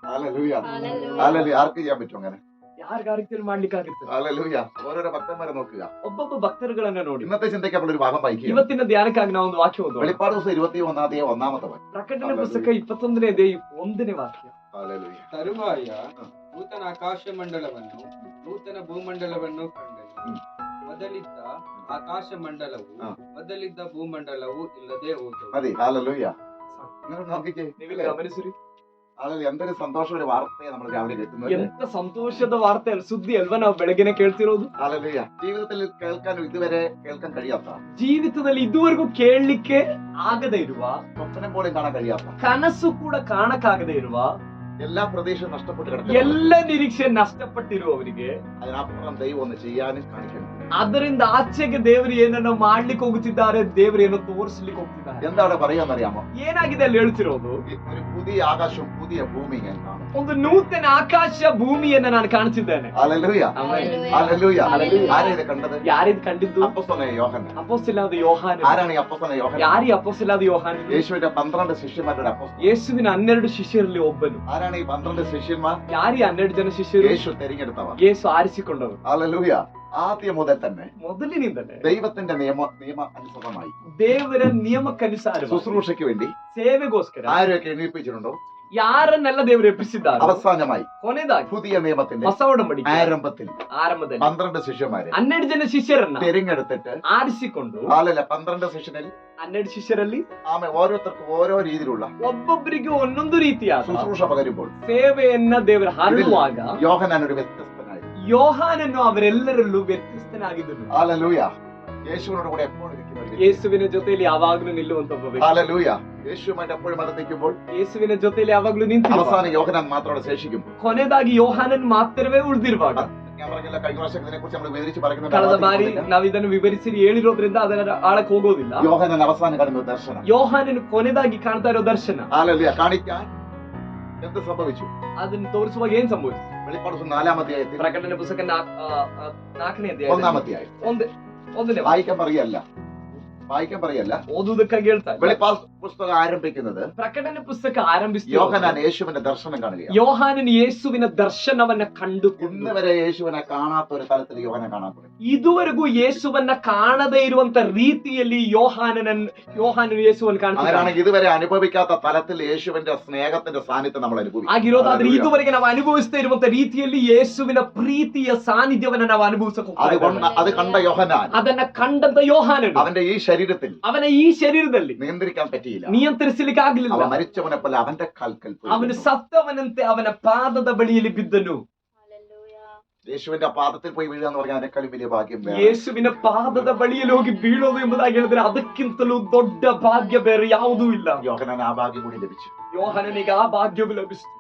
ഹല്ലേലൂയ. ഹല്ലേലൂയ. ആർക്ക് ചെയ്യാൻ പറ്റും അങ്ങനെ? ಯಾರಿಗ ಆ ರೀತಿಯಲ್ಲಿ ಮಾಡ್ಲಿಕ್ಕಾಗುತ್ತೆ? ഹല്ലേലൂയ. ഓരോരോ ഭക്തന്മാരെ നോക്കുക. ಒಬ್ಬೊಬ್ಬ ಭಕ್ತರುಗಳನ್ನ ನೋಡಿ. ഇന്നത്തെ ചിന്തയ്ക്ക് നമ്മൾ ഒരു ഭാഗം വായിക്കുക. ಇವತ್ತಿನ ಧ್ಯಾನಕ್ಕಾಗಿ ನಾವು ಒಂದು ವಾಕ್ಯ ಓದೋಣ. വെളിപ്പാട് ദിവസം 21 ഒന്നാമത്തെ വാക്യം. ಪ್ರಕಟಣೆ ಪುಸ್ತಕ 21ನೇ ಅಧ್ಯಾಯ 1ನೇ ವಾಕ್ಯ. ഹല്ലേലൂയ. ತರುವಾಯ ನೂತನ ಆಕಾಶ ಮಂಡಲವನ್ನು ನೂತನ ಭೂಮಂಡಲವನ್ನು ಕಂಡನು. ಮೊದಲಿದ್ದ ಆಕಾಶ ಮಂಡಲವು ಮೊದಲಿದ್ದ ಭೂಮಂಡಲವು ಇಲ್ಲದೆ ಹೋದವು. മതി. ഹല്ലേലൂയ. നിങ്ങൾ നോക്കിക്കേ, ನೀವು ಗಮನಿಸಿರಿ. ಅದು ಎಂದರೆ ಸಂತೋಷದ ವಾರ್ತೆ നമ്മൾ രാവിലെ കേൾക്കുന്നത്. ಎಂತ ಸಂತೋಷದ ವಾರ್ತೆ ಸುದ್ದಿ ಅಲ್ವಾ ನಾವು ಬೆಳಗ್ಗೆನೆ ಕೇಳ್ತಿರೋದು. ഹല്ലേലൂയ. ജീവിതത്തിൽ കേൾക്കാൻ ഇതുവരെ കേൾക്കാൻ കഴിയാത്ത, ಜೀವಿತದಲ್ಲಿ ಇದುವರೆಗೂ ಕೇಳಲಿಕ್ಕೆ ಆಗದೆ ಇರುವ, സ്വപ്നം പോലും കാണാൻ കഴിയാത്ത, ಕನಸು ಕೂಡ ಕಾಣಕ್ಕಾಗದೆ ಇರುವ, എല്ലാ പ്രതീക്ഷയും നഷ്ടപ്പെട്ട് കിടക്കുന്ന, ಎಲ್ಲ ನಿರೀಕ್ಷೆ ನಷ್ಟಪಟ್ಟಿರುವವರಿಗೆ അതിനപ്പുറം ദൈവം ഒന്ന് ചെയ്യാനും കാണിക്കണം. ಅದರಿಂದ ಆಚೆಗೆ ದೇವರು ಏನನ್ನ ಮಾಡ್ಲಿಕ್ಕೆ ಹೋಗುತ್ತಿದ್ದಾರೆ, ದೇವರು ಏನೋ ತೋರಿಸ್ಲಿಕ್ಕೆ ಹೋಗ್ತಿದ್ದಾರೆ. എന്താ അവിടെ പറയാന്നറിയാമോ? ಏನಾಗಿದೆ ಅಲ್ಲಿ ಹೇಳ್ತಿರೋದು? ഒരു പുതിയ ആകാശവും പുതിയ ഭൂമിയും ഞാൻ കാണും. ಒಂದು ನೂತನ ಆಕಾಶ ಭೂಮಿಯನ್ನ ನಾನು ಕಾಣಿಸಿದ್ದೇನೆ. ഹല്ലേലൂയ. ഹല്ലേലൂയ. ആരാ ഇത് കണ്ടത്? ಯಾರಿದ್ ಕಂಡಿದ್ದು? അപ്പോസ്തലനായ യോഹന്നാൻ. ಅಪೊಸ್ತಲನಾದ ಯೋಹಾನ. ആരാണ് ഈ അപ്പോസ്തലനായ യോഹന്നാൻ? ಯಾರಿ ಅಪೊಸ್ತಲನಾದ ಯೋಹಾನ? യേശുവിന്റെ 12 ശിഷ്യന്മാരുടെ അപ്പോസ്തലൻ. ಯೇಸುವಿನ 12 ಶಿಷ್ಯರಲ್ಲಿ ಒಬ್ಬನು. ആരാണ് ഈ 12 ശിഷ്യന്മാർ? ಯಾರಿ 12 ಜನ ಶಿಷ್ಯರು? യേശു തെരഞ്ഞെടുത്തവർ. ಯೇಸು ಆರಿಸಿಕೊಂಡವರು. ഹല്ലേലൂയ. ആദ്യം മുതൽ തന്നെ ಮೊದಲಿನಿಂದಲೇ ദൈവത്തിന്റെ നിയമ അനുസൃതമായി ದೇವರ ನಿಯಮಕ್ಕನುಸಾರ ശുശ്രൂഷയ്ക്ക് വേണ്ടി ಸೇವೆಗೋಸ್ಕರ ആരെയൊക്കെ എണീപ്പിച്ചിട്ടുണ്ടോ? ಯಾರನ್ನೆಲ್ಲ ದೇವರು ಎಬ್ಬಿಸಿದ್ದಾರೆ. അവസാനമായി ಕೊನೆದಾಗಿ പുതിയ നിയമത്തിന്റെ ಹೊಸ ಒಡಂಬಡಿಕೆ ആരംഭത്തിൽ ಆರಂಭದಲ್ಲಿ 12 ശിഷ്യന്മാരെ 12 ಜನ ಶಿಷ್ಯರನ್ನ തിരഞ്ഞെടുത്തിട്ട് ಆರಿಸಿಕೊಂಡು, അല്ലല്ല 12 സെഷനിൽ 12 ಶಿಷ್ಯರಲ್ಲಿ ഓരോരുത്തർക്കും ഓരോ രീതിയിലുള്ള ಒಬ್ಬೊಬ್ಬರಿಗೆ ಒಂದೊಂದು ರೀತಿಯಾದ ശുശ്രൂഷ പകരുമ്പോൾ ಸೇವೆಯನ್ನ ದೇವರು ಹರಡುವಾಗ യോഹന്നാൻ ഒരു വ്യത്യസ്തനായി. ಯೋಹಾನನ್ನು ಅವರೆಲ್ಲರಲ್ಲೂ ವ್ಯತ್ಯಸ್ತನಾಗಿದ್ದನು. ഹല്ലേലൂയ. യേശുവിനോട് കൂടെ എപ്പോഴും ഇരിക്കുന്ന ഒരു വ്യക്തി. ಯೇಸುವಿನ ಜೊತೆಯಲ್ಲಿ ಯಾವಾಗ್ಲೂ ನಿಲ್ಲುವಂತ ಒಬ್ಬ ವ್ಯಕ್ತಿ. ഹല്ലേലൂയ. യേശുവുമായിട്ട് എപ്പോഴും അടുത്തേക്കുമ്പോൾ ಯೇಸುವಿನ ಜೊತೆಯಲ್ಲಿ ಯಾವಾಗ್ಲೂ ನಿಂತಿರುವ, അവസാനം യോഹന്നാൻ മാത്രം ശേഷിക്കുമ്പോൾ ಕೊನೆದಾಗಿ ಯೋಹಾನನ್ ಮಾತ್ರವೇ ಉಳಿದಿರುವಾಗ, ഞാൻ പറഞ്ഞില്ല, കഴിഞ്ഞ വർഷം ഇതിനെ കുറിച്ച് നമ്മൾ വിവരിച്ച് ಕಳೆದ ಬಾರಿ പറയുന്നത് ನಾವ್ ಇದನ್ನು ವಿವರಿಸಿ ಹೇಳಿರೋದ್ರಿಂದ ಅದರ ಆಳಕ್ಕೆ ಹೋಗೋದಿಲ್ಲ. യോഹന്നാൻ അവസാനം കാണുന്ന ദർശനം. ಯೋಹಾನನು ಕೊನೆದಾಗಿ ಕಾಣ್ತಾ ಇರೋ ದರ್ಶನ, ഹല്ലേലൂയ. കാണിക്കാൻ എന്ത് സംഭവിച്ചു? ಅದನ್ನ ತೋರಿಸುವಾಗ ಏನ್ ಸಂಭವಿಸಿತು? വെളിപ്പാട് 4-ാം അധ്യായത്തിൽ ಪ್ರಕಟಣೆ ಪುಸ್ತಕ 4ನೇ 1-ാം അധ്യായം ಒಂದನೇ വായിക്കാൻ പറയല്ല ಓದುವುದಕ್ಕಾಗಿ ಹೇಳ್ತಾ ಇದ್ದಾರೆ. വെളിപ്പാട് പുസ്തകം ആരംഭിക്കുന്നത് ಪ್ರಕಟಣೆ ಪುಸ್ತಕ ಆರಂಭಿಸಿ യോഹന്നാൻ യേശുവിന്റെ ദർശനം കാണുകയാണ്. ಯೋಹಾನನು ಯೇಸುವಿನ ದರ್ಶನವನ್ನ ಕಂಡುಕೊಂಡು, ഇന്ന് വരെ യേശുവിനെ കാണാത്ത ഒരു തലത്തിൽ യോഹന്നാൻ കാണാൻ തുടങ്ങി. ಇದುವರೆಗೂ ಯೇಸುವನ್ನ ಕಾಣದೇ ಇರುವಂತ ರೀತಿಯಲ್ಲಿ ಯೋಹಾನನು ಯೇಸುವನ್ನು ಕಾಣ್ತಿದ್ದಾನೆ. അങ്ങനെയാണെങ്കിൽ ഇതുവരെ അനുഭവിക്കാത്ത തലത്തിൽ യേശുവിന്റെ സ്നേഹത്തിന്റെ സാന്നിധ്യം നമ്മൾ അനുഭവിക്കും. ಆಗಿರೋದಾದ್ರೆ ಇದುವರೆಗೆ ನಾವು ಅನುಭವಿಸ್ತಾ ಇರುವಂತ ರೀತಿಯಲ್ಲಿ ಯೇಸುವಿನ ಪ್ರೀತಿಯ ಸಾನ್ನಿಧ್ಯವನ್ನ ನಾವು ಅನುಭವಿಸಕ್ಕೆ അത് കണ്ട യോഹന്നാൻ ಅದನ್ನ ಕಂಡಂತ ಯೋಹಾನನು അവന്റെ ഈ ശരീരത്തിൽ ಅವನ ಈ ಶರೀರದಲ್ಲಿ നിയന്ത്രിക്കാൻ പറ്റിയില്ല. ನಿಯಂತ್ರಿಸಲಿಕ್ಕೆ ಆಗ್ಲಿಲ್ಲ. അവൻ മരിച്ചവനെ പോലെ അവന്റെ കാൽക്കൽ പോയി. ಅವನು ಸತ್ತವನಂತೆ ಅವನ ಪಾದದ ಬಳಿಯಲ್ಲಿ ಬಿದ್ದನು. യേശുവിന്റെ പാദത്തിൽ പോയി വീഴുക എന്ന് പറഞ്ഞാൽ അതിനേക്കാളും വലിയ ഭാഗ്യം വേറെ. ಯೇಸುವಿನ ಪಾದದ ಬಳಿಯಲ್ಲಿ ಹೋಗಿ ಬೀಳೋದು ಎಂಬುದಾಗಿ ಹೇಳಿದ್ರೆ ಅದಕ್ಕಿಂತಲೂ ದೊಡ್ಡ ಭಾಗ್ಯ ಬೇರೆ ಯಾವುದೂ ಇಲ್ಲ. യോഹന്നാൻ ആ ഭാഗ്യം കൂടി ലഭിച്ചു. ಯೋಹಾನನಿಗೆ ಆ ಭಾಗ್ಯವು ಲಭಿಸಿತು.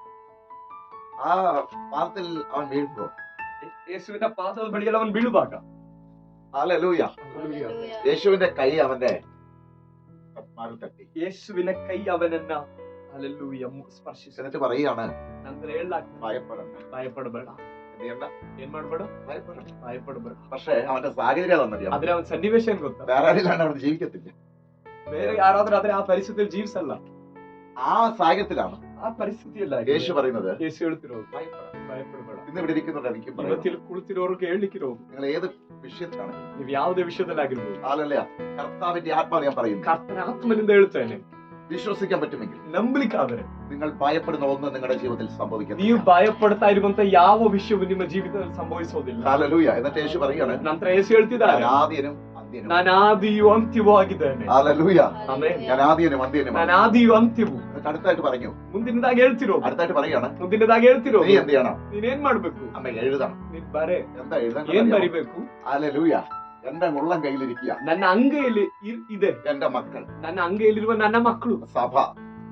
ആ പാദത്തിൽ അവൻ വീഴുമ്പോൾ ಯೇಸುವಿನ ಪಾದದ ಬಳಿಯಲ್ಲಿ ಅವನು ಬೀಳುವಾಗ, ഹല്ലേലൂയ, യേശുവിന്റെ കൈ അവന്റെ ആത്മാവിൽ തട്ടി. ಯೇಸುವಿನ ಕೈ ಅವನನ್ನ ಹಲ್ಲೆಲೂಯ ಸ್ಪರ್ಶಿಸಿ എന്നിട്ട് പറയുകയാണ്, ನಂತರ ಹೇಳಲಾಗ್ತದೆ, ഭയപ്പെടണ്ട. ಭಯಪಡಬೇಡ. എന്ത് ചെയ്യണ്ട? ಏನ್ ಮಾಡ್ಬೇಡ? ഭയപ്പെടണ്ട. ಭಯಪಡಬೇಡ. പക്ഷേ അവന്റെ സാഹചര്യം അതെന്നറിയാം. ಆದ್ರೆ ಅವನ ಸನ್ನಿವೇಶ ಏನ್ ಗೊತ್ತಾ? വേറെ ആരിലാണ് അവിടെ ജീവിക്കത്തില്ല. ಬೇರೆ ಯಾರಾದ್ರೂ ಆದ್ರೆ ಆ ಪರಿಸ್ಥಿತಿಯಲ್ಲಿ ಜೀವಿಸಲ್ಲ. ആ സാഹചര്യത്തിലാണ് ಆ ಪರಿಸ್ಥಿತಿಯಲ್ಲ യേശു പറയുന്നത് ಯೇಸು ಹೇಳ್ತಿರೋದು, ഭയപ്പെടണ്ട. ಭಯಪಡಬೇಡ. ഇന്ന് ഇവിടെ ഇരിക്കുന്നുണ്ട് എനിക്കും പറയാം. ಇವತ್ತಿಲ್ಲಿ ಕುಳಿತಿರೋರ್ಗೆ ಹೇಳಲಿಕ್ಕಿರೋದು, നിങ്ങൾ ഏത് വിഷയത്തിലാണ്, ನೀವು ಯಾವುದೇ ವಿಷಯದಲ್ಲಾಗಿರ್ಬೋದು, ഹല്ലേലൂയ, കർത്താവിന്റെ ആത്മാവ് ഞാൻ പറയുന്നു, ಕರ್ತನ ಆತ್ಮನಿಂದ ಹೇಳ್ತೇನೆ, വിശ്വസിക്കാൻ പറ്റുമെങ്കിൽ ನಂಬಲಿಕ್ಕಾದರೆ നിങ്ങൾ ഭയപ്പെടുന്ന ഒന്ന് നിങ്ങളുടെ ജീവിതത്തിൽ ನೀವು സംഭവിക്കുന്നു. ಭಯಪಡ್ತಾ ಇರುವಂತ ಯಾವ ವಿಷಯವು ನಿಮ್ಮ ಜೀವಿತದಲ್ಲಿ ಸಂಭವಿಸೋದಿಲ್ಲ. ഹല്ലേലൂയ. എന്നിട്ട് യേശു പറയുകയാണ്, ನಂತರ ಯೇಸು ಹೇಳ್ತಿದ್ದಾರೆ, ഞാൻ ആദ്യനും അന്ത്യനും. ನಾನು ಆದಿಯು ಅಂತ್ಯವೂ ಆಗಿದ್ದೇನೆ. ഹല്ലേലൂയ. ಆಮೆನ್. ഞാൻ ആദ്യനും അന്ത്യനും. ನಾನು ಆದಿಯು ಅಂತ್ಯವು. എന്നിട്ട് അടുത്തായിട്ട് പറഞ്ഞു, ಮುಂದಿನದಾಗಿ ಹೇಳ್ತಿರೋದು, അടുത്തായിട്ട് പറയാണ്, ಮುಂದಿನದಾಗಿ ಹೇಳ್ತಿರೋದು, നീ എന്ത് ചെയ്യണം? ನೀನೇನ್ ಮಾಡ್ಬೇಕು? അമ്മ എഴുതണം. ನೀನ್ ಬರೇ എന്താ എഴുതാൻ? ಏನ್ ಬರಿಬೇಕು? ഹല്ലേലൂയ. എന്റെ ഉള്ളം കയ്യിലിരിക്കുക ನನ್ನ ಅಂಗೈಯಲ್ಲಿ ಇದೆ, എന്റെ മക്കൾ, ನನ್ನ ಅಂಗೈಯಲ್ಲಿರುವ ನನ್ನ ಮಕ್ಕಳು, സഭ,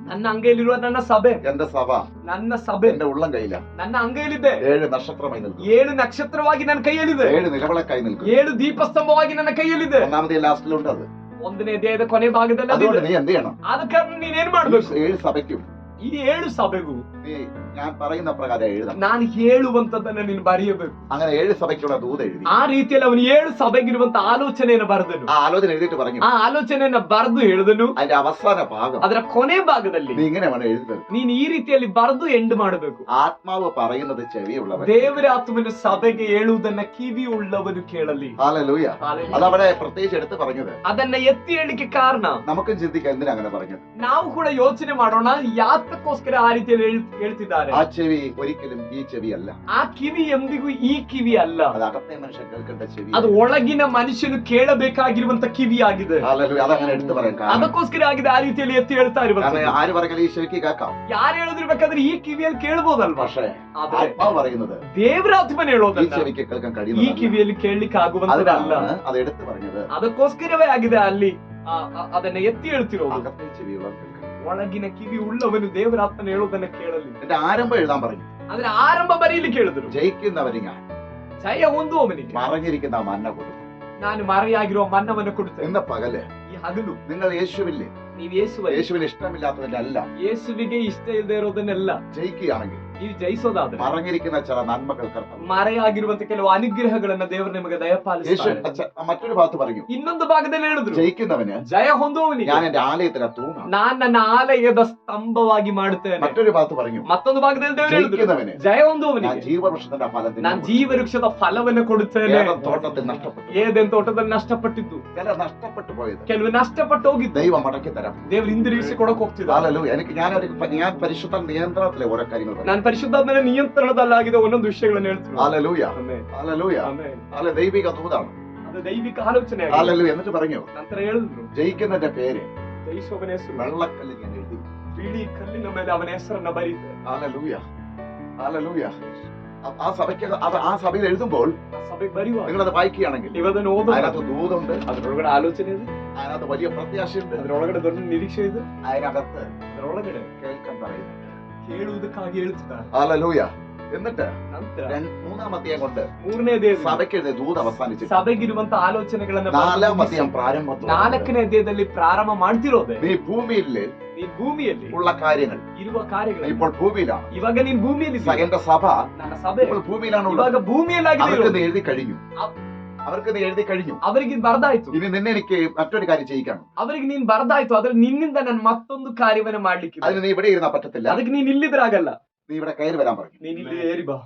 ನನ್ನ ಅಂಗೈಯಲ್ಲಿರುವ ನನ್ನ ಸಭೆ, എന്റെ സഭ ನನ್ನ ಸಭೆ എന്റെ ഉള്ളം കയ്യില. ನನ್ನ ಅಂಗೈಯಲ್ಲಿದೆ. 7 നക്ഷത്രമായി നിൽക്കും, 7 ನಕ್ಷತ್ರವಾಗಿ ನನ್ನ ಕೈಯಲ್ಲಿದೆ, 7 നിലവിളക്കായി നിൽക്കും. 7 ദീപസ്തംഭವಾಗಿ ನನ್ನ ಕೈಯಲ್ಲಿದೆ. ഒന്നാമത്തെ ലാസ്റ്റിലുണ്ട് അത്. ಒಂದನೇ ದೇಹದ ಕೊನೆ ಭಾಗದಲ್ಲಿ അതുകൊണ്ട് ಅದಿದೆ. നീ എന്ത് ചെയ്യണം? ಆದ ಕಾರಣ ನೀನೇನ್ ಮಾಡ್ಬೇಕು? 7 സഭയ്ക്കും ಈ 7 ಸಭೆಗೂ നീ ഞാൻ പറയുന്ന പ്രകാരം എഴുതണം. ನಾನು ಹೇಳುವಂತದನ್ನ ನೀನು ಬರೆಯಬೇಕು. അങ്ങനെ 7 സഭയ്ക്കുള്ള ദൂത് എഴുതി. ಆ ರೀತಿಯಲ್ಲಿ ಅವನು 7 ಸಭೆಗಿರುವಂತ ಆಲೋಚನೆಯನ್ನು ಬರೆದನು. ആ ആലോചന എഴുതിയിട്ട് പറഞ്ഞു, ಆ ಆಲೋಚನೆಯನ್ನ ಬರೆದು ಹೇಳಿದನು. അതിന്റെ അവസാന ഭാഗം ಅದರ ಕೊನೆ ಭಾಗದಲ್ಲಿ നീ ഇങ്ങനെ വേണം എഴുതുന്നത്. ನೀನು ಈ ರೀತಿಯಲ್ಲಿ ಬರೆದು ಎಂಡ್ ಮಾಡಬೇಕು. ആത്മാവ് പറയുന്നത് ചെവിയുള്ളവൻ ದೇವರ ಆತ್ಮನು ಸಭೆಗೆ ಹೇಳುವುದನ್ನ ಕಿವಿಯುಳ್ಳವನು ಕೇಳಲಿ. ഹല്ലേലൂയ. Hallelujah. അതവിടെ പ്രത്യേകിച്ച് എടുത്ത് പറഞ്ഞത് ಅದನ್ನ ಎತ್ತಿ ಹೇಳಿಕೆ ಕಾರಣ നമുക്കും ചിന്തിക്കാം എന്തിനാ അങ്ങനെ പറഞ്ഞത്. ನಾವು ಕೂಡ ಯೋಚನೆ ಮಾಡೋಣ, ಯಾಕೆ ಅದಕ್ಕೋಸ್ಕರ ಆ ರೀತಿಯಲ್ಲಿ ಹೇಳ್ತಿದ್ದಾರೆ. ആ ചെവി ഒരിക്കലും ഈ ചെവിയല്ല. ಆ ಕಿವಿ ಎಂದಿಗೂ ಈ ಕಿವಿ ಅಲ್ಲ. അത് അകത്തെ മനുഷ്യൻ കേൾക്കേണ്ട ചെവി. ಅದು ಒಳಗಿನ ಮನುಷ್ಯನು ಕೇಳಬೇಕಾಗಿರುವಂತ ಕಿವಿ ಆಗಿದೆ. ഹല്ലേലൂയ. അതങ്ങനെ എടുത്തു പറയാൻ കാരണം ಅದಕ್ಕೋಸ್ಕರ ಆಗಿದೆ ಆ ರೀತಿಯಲ್ಲಿ ಎತ್ತಿ ಹೇಳ್ತಾ ಇರುವಂತ. കാരണം ആര് പറഞ്ഞാലും ഈ ചെവിക്ക് കേൾക്കാം. ಯಾರು ಹೇಳಿದಿರ್ಬೇಕಾದ್ರೆ ಈ ಕಿವಿಯಲ್ಲಿ ಕೇಳಬಹುದಲ್ವಾ? പക്ഷേ ಆದ್ರೆ ആത്മാവ് പറയുന്നത് ದೇವರ ಆತ್ಮನೇ ഈ ಹೇಳೋದಲ್ಲ, ചെവിക്ക് കേൾക്കാൻ ಈ കഴിയുന്നില്ല. ಕಿವಿಯಲ್ಲಿ ಕೇಳಲಿಕ್ಕೆ ಆಗುವಂತದಲ್ಲ. അത് എടുത്തു പറഞ്ഞത് ಅದಕ್ಕೋಸ್ಕರವೇ ಆಗಿದೆ ಅಲ್ಲಿ ಅದನ್ನ ಎತ್ತಿ ಹೇಳ್ತಿರೋದು. അകത്തെ ചെവിയുള്ള കേൾക്കാം. ಒಳಗಿನ ಕಿವಿ ಉಳ್ಳವನು ದೇವರ ಆತ್ಮನ ಹೇಳೋದನ್ನ ಕೇಳಲಿ. എന്റെ ആരംഭം എഴുതാൻ പറഞ്ഞു. ಅದರ ಆರಂಭ ಬರೀಲಿಕ್ಕೆ ಹೇಳಿದ್ರು. ജയിക്കുന്നവന് ഞാൻ ಜಯ ಹೊಂದುವವನಿಗೆ മറഞ്ഞിരിക്കുന്ന മന്ന കൊടുക്കും. ನಾನು ಮರೆಯಾಗಿರುವ ಮನ್ನವನ್ನು ಕೊಡುತ್ತೇನೆ. ഇന്ന് പകല് ಈ ಹಗಲು നിങ്ങൾ യേശുവില്ലേ, ನೀವು ಯೇಸುವಲ್ಲಿ, യേശുവിന് ഇഷ്ടമില്ലാത്തതിന്റെ അല്ല ಯೇಸುವಿಗೆ ಇಷ್ಟ ಇಲ್ಲದೆ ಇರೋದನ್ನೆಲ್ಲ ജയിക്കുകയാണെങ്കിൽ ನೀವು ಜಯಿಸೋದಾದ್ರೆ മറഞ്ഞിരിക്കുന്ന ചില നന്മകൾ കർത്താവ് ಮರೆಯಾಗಿರುವಂತ ಕೆಲವು ಅನುಗ್ರಹಗಳನ್ನ ದೇವರು ನಿಮಗೆ യേശു ದಯಪಾಲಿಸ್ತಾರೆ. മറ്റൊരു ഭാഗത്ത് പറഞ്ഞു, ಇನ್ನೊಂದು ಭಾಗದಲ್ಲಿ ಹೇಳಿದ್ರು, ജയിക്കുന്നവന് ಜಯ ಹೊಂದುವವನಿಗೆ ഞാൻ എന്റെ ആലയത്തിലെ തൂണാണ്. ನಾನ್ ನನ್ನ ಆಲಯದ ಸ್ತಂಭವಾಗಿ ಮಾಡುತ್ತೇನೆ. മറ്റൊരു ഭാഗത്ത് പറഞ്ഞു, ಮತ್ತೊಂದು ಭಾಗದಲ್ಲಿ ದೇವರು ಹೇಳಿದ್ರು, ജയിക്കുന്നവന് ಜಯ ഞാൻ ಹೊಂದುವವನಿಗೆ ജീവവൃക്ഷത്തിന്റെ ഫലത്തിന് ನಾನು ಜೀವವೃಕ್ಷದ ಫಲವನ್ನು ಕೊಡುತ್ತೇನೆ. ഏദൻ തോട്ടത്തിൽ നഷ്ടപ്പെട്ടു. ಏದೆನ್ ತೋಟದಲ್ಲಿ ನಷ್ಟಪಟ್ಟಿದ್ದು, ചില നഷ്ടപ്പെട്ടു പോയത് ಕೆಲವು ನಷ್ಟಪಟ್ಟು ಹೋಗಿದ್ದು ദൈവം മടക്കി തരാം. ದೇವರು ಹಿಂದಿರುಗಿಸಿ ಕೊಡಕ್ ಹೋಗ್ತಿದ್ದಾರೆ. ഹല്ലേലൂയ. ഞാൻ പരിശുദ്ധ നിയന്ത്രണത്തിലെ ഓരോ കാര്യങ്ങൾ പറയും. ನಾನು ಪರಿಶುದ್ಧಾತ್ಮನ ನಿಯಂತ್ರಣದಲ್ಲಾಗಿದೆ ಒಂದೊಂದು ವಿಷಯಗಳನ್ನು ಹೇಳ್ತೀನಿ. ഹല്ലേലൂയ. ಆಮೆನ್. ഹല്ലേലൂയ. ಆಮೆನ್. അല്ല ദൈവിക ദൂതാണ്. ಅದು ದೈವಿಕ ಆಲೋಚನೆ ಆಗಿದೆ. ഹല്ലേലൂയ. എന്നിട്ട് പറഞ്ഞു, ನಂತರ ಹೇಳಿದ್ರು, ജയിക്കുന്നതിന്റെ പേര് ಜಯಿಸುವವನ ಹೆಸರು വെള്ളക്കല്ലിൽ ഞാൻ എഴുതി. ಬಿಳಿ ಕಲ್ಲಿನ ಮೇಲೆ ಅವನ ಹೆಸರನ್ನ ಬರೀತೆ. ഹല്ലേലൂയ. ഹല്ലേലൂയ. ആ സഭയ്ക്ക് ആ സഭയിൽ എഴുതുമ്പോൾ ಆ ಸಭೆಗೆ ಬರೆಯುವಾಗ നിങ്ങളത് വായിക്കുകയാണെങ്കിൽ ನೀವು ಅದನ್ನು ಓದುವಾಗ അതിനകത്ത് ദൂതുണ്ട്, ಅದರೊಳಗಡೆ ಆಲೋಚನೆ ಇದೆ, അതിനകത്ത് വലിയ പ്രത്യാശയുണ്ട്, ಅದರೊಳಗಡೆ ದೊಡ್ಡ ನಿರೀಕ್ಷೆ ಇದೆ, അതിനകത്ത് ಅದರೊಳಗಡೆ കേൾക്കാൻ പറയുന്നുണ്ട്. ಕೇಳುವುದಕ್ಕಾಗಿ ಹೇಳ್ತಿದ್ದಾರೆ. ഹല്ലേലൂയ. എന്നിട്ട് ನಂತರ മൂന്നാം അധ്യായം കൊണ്ട് ಮೂರನೇ ದೇಹ സഭയ്ക്ക് എഴുതിയ ദൂത് അവസാനിച്ചു. ಸಭೆಗಿರುವಂತ ಆಲೋಚನೆಗಳನ್ನ നാലാം അധ്യായം പ്രാരംഭത്തിൽ ನಾಲ್ಕನೇ ದೇಹದಲ್ಲಿ ಪ್ರಾರಂಭ ಮಾಡ್ತಿರೋದೆ. നീ ഭൂമിയിൽ ನೀನ್ ಭೂಮಿಯಲ್ಲಿ ഉള്ള കാര്യങ്ങൾ ಇರುವ ಕಾರ್ಯಗಳು ഇപ്പോൾ ഭൂമിയിലാണ്. ಇವಾಗ ನೀನ್ ಭೂಮಿಯಲ್ಲಿ എന്റെ സഭ ನನ್ನ ಸಭೆ ഇപ്പോൾ ഭൂമിയിലാണ് ഉള്ളത്. ಇವಾಗ ಭೂಮಿಯಲ್ಲಾಗಿದೆ അവർക്ക് ಇರೋದು. നീ എഴുതി കഴിഞ്ഞു. അവർക്ക് നീ എഴുതി കഴിഞ്ഞു. ಅವರಿಗೆ ಇದು ಬರ್ದಾಯ್ತು. ഇനി നിന്നെ എനിക്ക് മറ്റൊരു കാര്യം ചെയ്യിക്കണം. ಅವರಿಗೆ ನೀನ್ ಬರ್ದಾಯ್ತು. ಅದ್ರ ನಿನ್ನಿಂದ ನಾನು ಮತ್ತೊಂದು ಕಾರ್ಯವನ್ನು ಮಾಡ್ಲಿಕ್ಕೆ അതിന് നീ ഇവിടെ ഇരുന്നാ പറ്റത്തില്ല. ಅದಕ್ಕೆ ನೀನ್ ಇಲ್ಲಿದ್ರಾಗಲ್ಲ. നീ ഇവിടെ കയറി വരാൻ പറഞ്ഞു. ನೀನ್ ಇಲ್ಲಿ ಏರಿ ಬಾ,